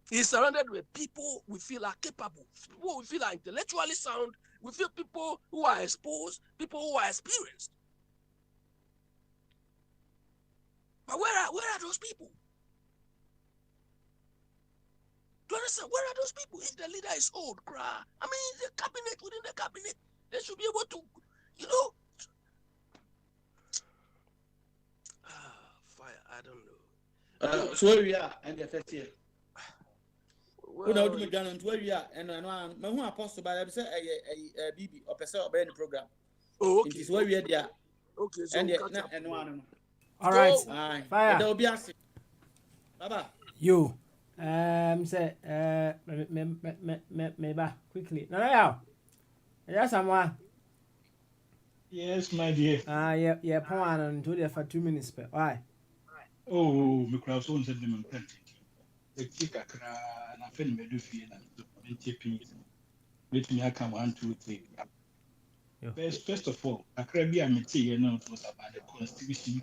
He's surrounded with people we feel are capable, people we feel are intellectually sound, we feel people who are exposed, people who are experienced. But where are those people? Do you understand? Where are those people? If the leader is old, the cabinet, within the cabinet, they should be able to, fire, I don't know. So where we are, and the first year. Well, do me down where we are, and who apostle by them say a BB or person or any program. Oh, okay. It is where we are there. Okay, so and one. All right, fire. There will be us. Baba. You. Say, me back quickly. No. Yes, someone. Yes, my dear. Yeah, point on to there for 2 minutes. Why? Oh, me crowd so said them plenty. The kick a na fen me do feel and TP. Let me come 1, 2, 3. First of all, a crabby I met you know was about the constitution.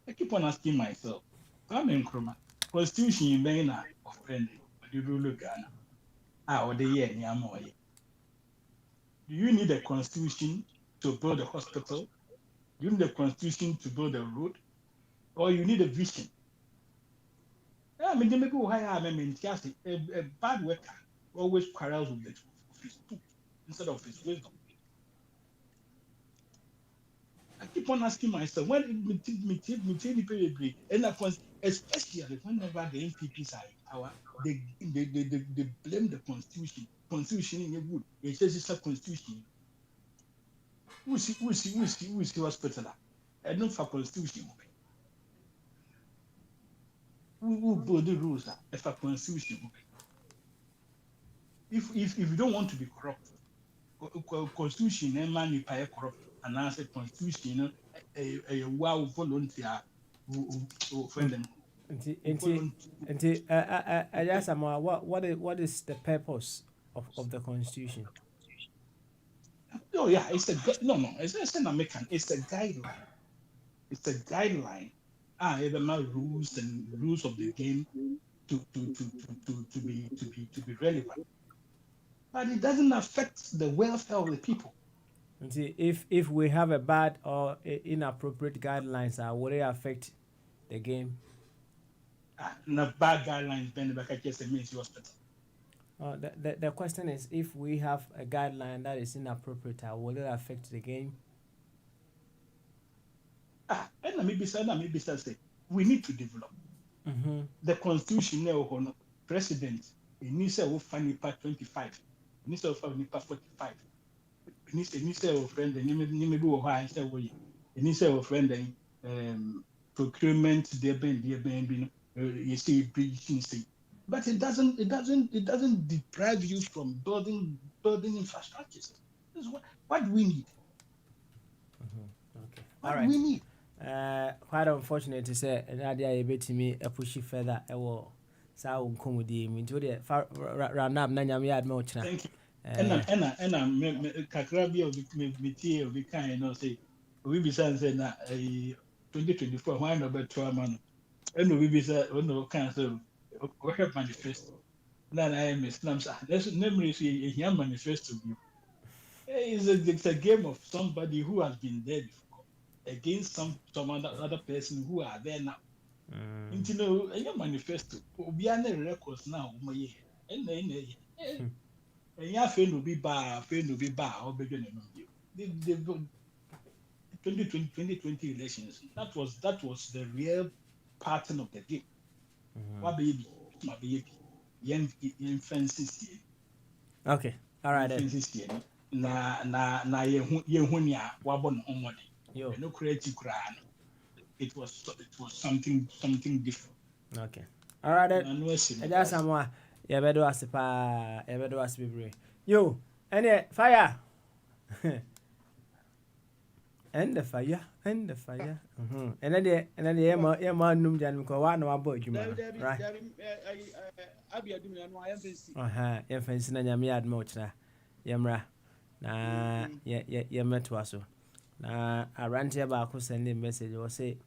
I keep on asking myself. I'm in Chroma. Constitution in Bena of friendly, but you do look Ghana. Or the year Yamoy. Do you need a constitution to build a hospital? Do you need a constitution to build a road? Or you need a vision? Maybe why I'm a bad worker always quarrels with his tooth instead of his wisdom. I keep on asking myself, when me and especially whenever the MPPs are in power, they blame the constitution. Constitution is good. It says it's a constitution. Who is hospital? I don't for constitution. Who build the rules for constitution? If you don't want to be corrupt, constitution and man you pay corrupt. And I said constitution, a wow volunteer who friend them. What is the purpose of the constitution? Oh yeah, it's an American. It's a guideline. It's a guideline. The rules of the game to be relevant. But it doesn't affect the welfare of the people. If we have a bad or inappropriate guidelines, will it affect the game? No bad guidelines, then the just means hospital. The question is, if we have a guideline that is inappropriate, will it affect the game? And maybe say we need to develop the constitution. Now, president, it needs to find part 25. It needs to find part 45. It needs friend and maybe why I say we. It needs friend and procurement. You see breaching state, but it doesn't deprive you from building infrastructures. This is what we need. Okay. All right. We need. Quite unfortunate to say, Nadia, you bet me a pushy feather. I will sound comedy. Me to the round up. Nanya, me had more chance. ɛna kakra bi a metie obi kan no say obi bisa nsɛ na 2024 hwan na ɔbɛto ama no ɛna obi bisa ɔna ɔka sɛ ɔhwɛ manifesto na ayɛ mesnam sɛ na mmere so yɛhia manifesto bi it's a game of somebody who has been there before against some other person who are there now. Nti no ɛnyɛ manifesto obiara ne records na wɔn yɛ ɛna ɛnyɛ afei na obi ba a ɔbɛdwa ne nom bio the 2020 elections that was the real pattern of the game. Wabɛyɛ bi mabɛyɛ bi yɛn fɛnsi sie. Okay, all right then. Fɛnsi sie na yɛn ho nea wabɔ ne ho mmɔden. No creative crime. It was something different. Okay. All right then. I just someone. Yeah, bedo asipa. Yeah, bedo asibibre. Yo, any fire. And the fire. And then the man num jan ko wa na wabo adwuma. Right. Abi adum na I am fancy. Yeah, fancy na nyame adma ochna. Yemra. Na yemeto aso. Na arantia ba ko send a message or say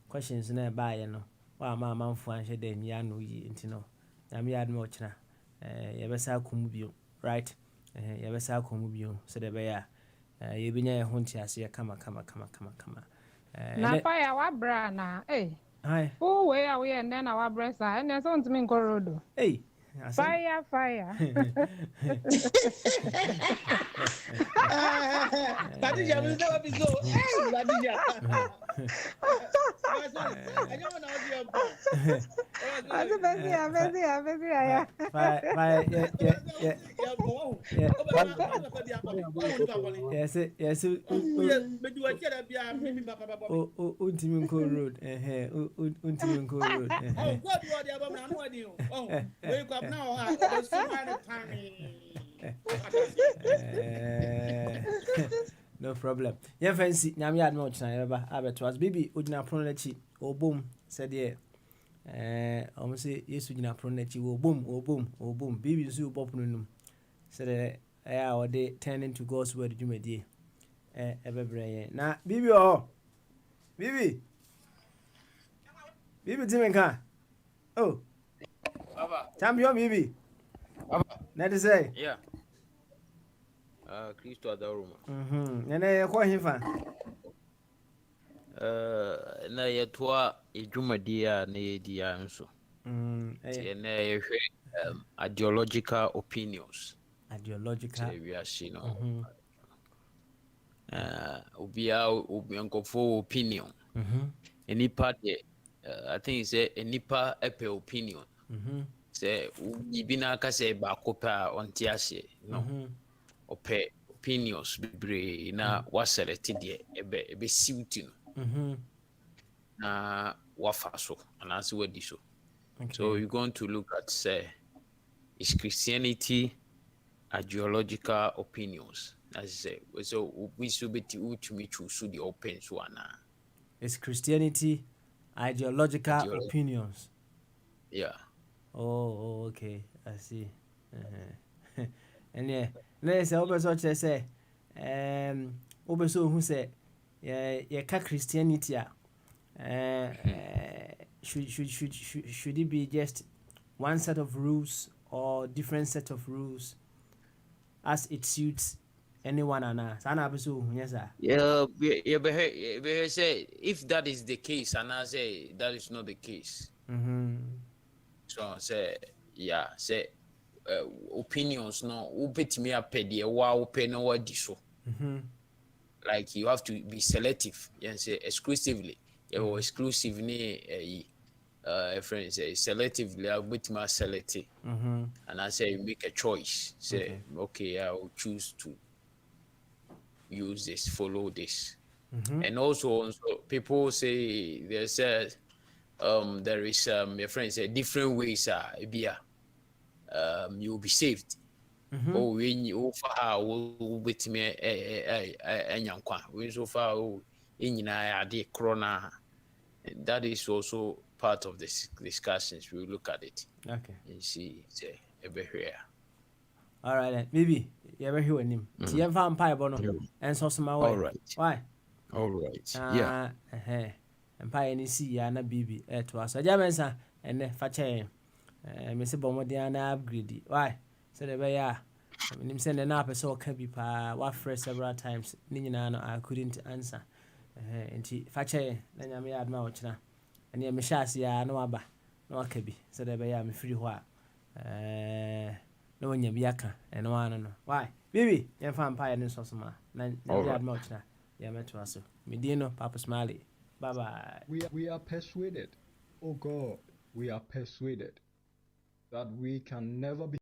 questions na ba ye no wa ma manfo anhwe da nya no yi ntino na me yad me ochina ye besa akomu bio right ye besa akomu bio so de be ya ye binya ye ho ntiase ye kama na fire wa bra na hi who we are we and then our breast and then so ntimi nko road fire Badija we never be so Badija no problem. Yeah, fancy. Nyami adme ochina yeba abetwas bibi odina prono nachi obom said ye say yesu gina prono nachi obom bibi nso obopno num said o de turning to God's word dwumedie ebebreye na bibi bibi timenka oh baba champion bibi baba let us say yeah Kristo adaruma nene ko hifa na yetwa edwumadia na yedia nso na yehwe ideological opinions we are seeing obiankofo opinion enipa de I think it's enipa epe opinion say ibina ka say ba kopa ontiase no opinions bebree na waselect de ebe siwti no na wafa so anase wadi so so you're going to look at say is Christianity ideological opinions as say so we should be to me choose the open so ana is Christianity ideological opinions yeah okay I see and yeah let's say obeso che say obeso hu say ye ka Christianity should it be just one set of rules or different set of rules as it suits anyone ana sana abeso hu yes sir yeah say if that is the case and I say that is not the case so say yeah say opinions no ubetimi apede wa open no wadi so like you have to be selective and say exclusively or exclusive ni friends say selectively ubetimi select and I say you make a choice say okay I will choose to use this follow this and also people say there's there is your friends say different ways you'll be saved. When you far with me and when so far in the corona, that is also part of this discussions. We look at it. Okay. And see say here. All right then. Maybe you ever hear him. Ti yɛn fa mpae bɔ no. Ɛnso so ma All wɔ. right. Why? All right. Yeah. Mpae ni si ya na bibi to aso. Agya mensa ene fa kyɛn. Me se bɔ modern na upgrade. Why? So the be ya. Nim sɛ na apɛ sɛ ɔka bi pa wa fresh several times. Ni nyina no I couldn't answer. Nti fa kyɛn na nyame ya adma wo kyena. Ɛne me hyɛ ase ya na waba. Na waka bi. So the be ya me free hɔ a. No one be aka and one no. Why? Baby, you're fine pie and sauce ma. Now much now. Yeah, met to us. Medino, Papa Smiley. Bye bye. We are persuaded. Oh God, we are persuaded that we can never be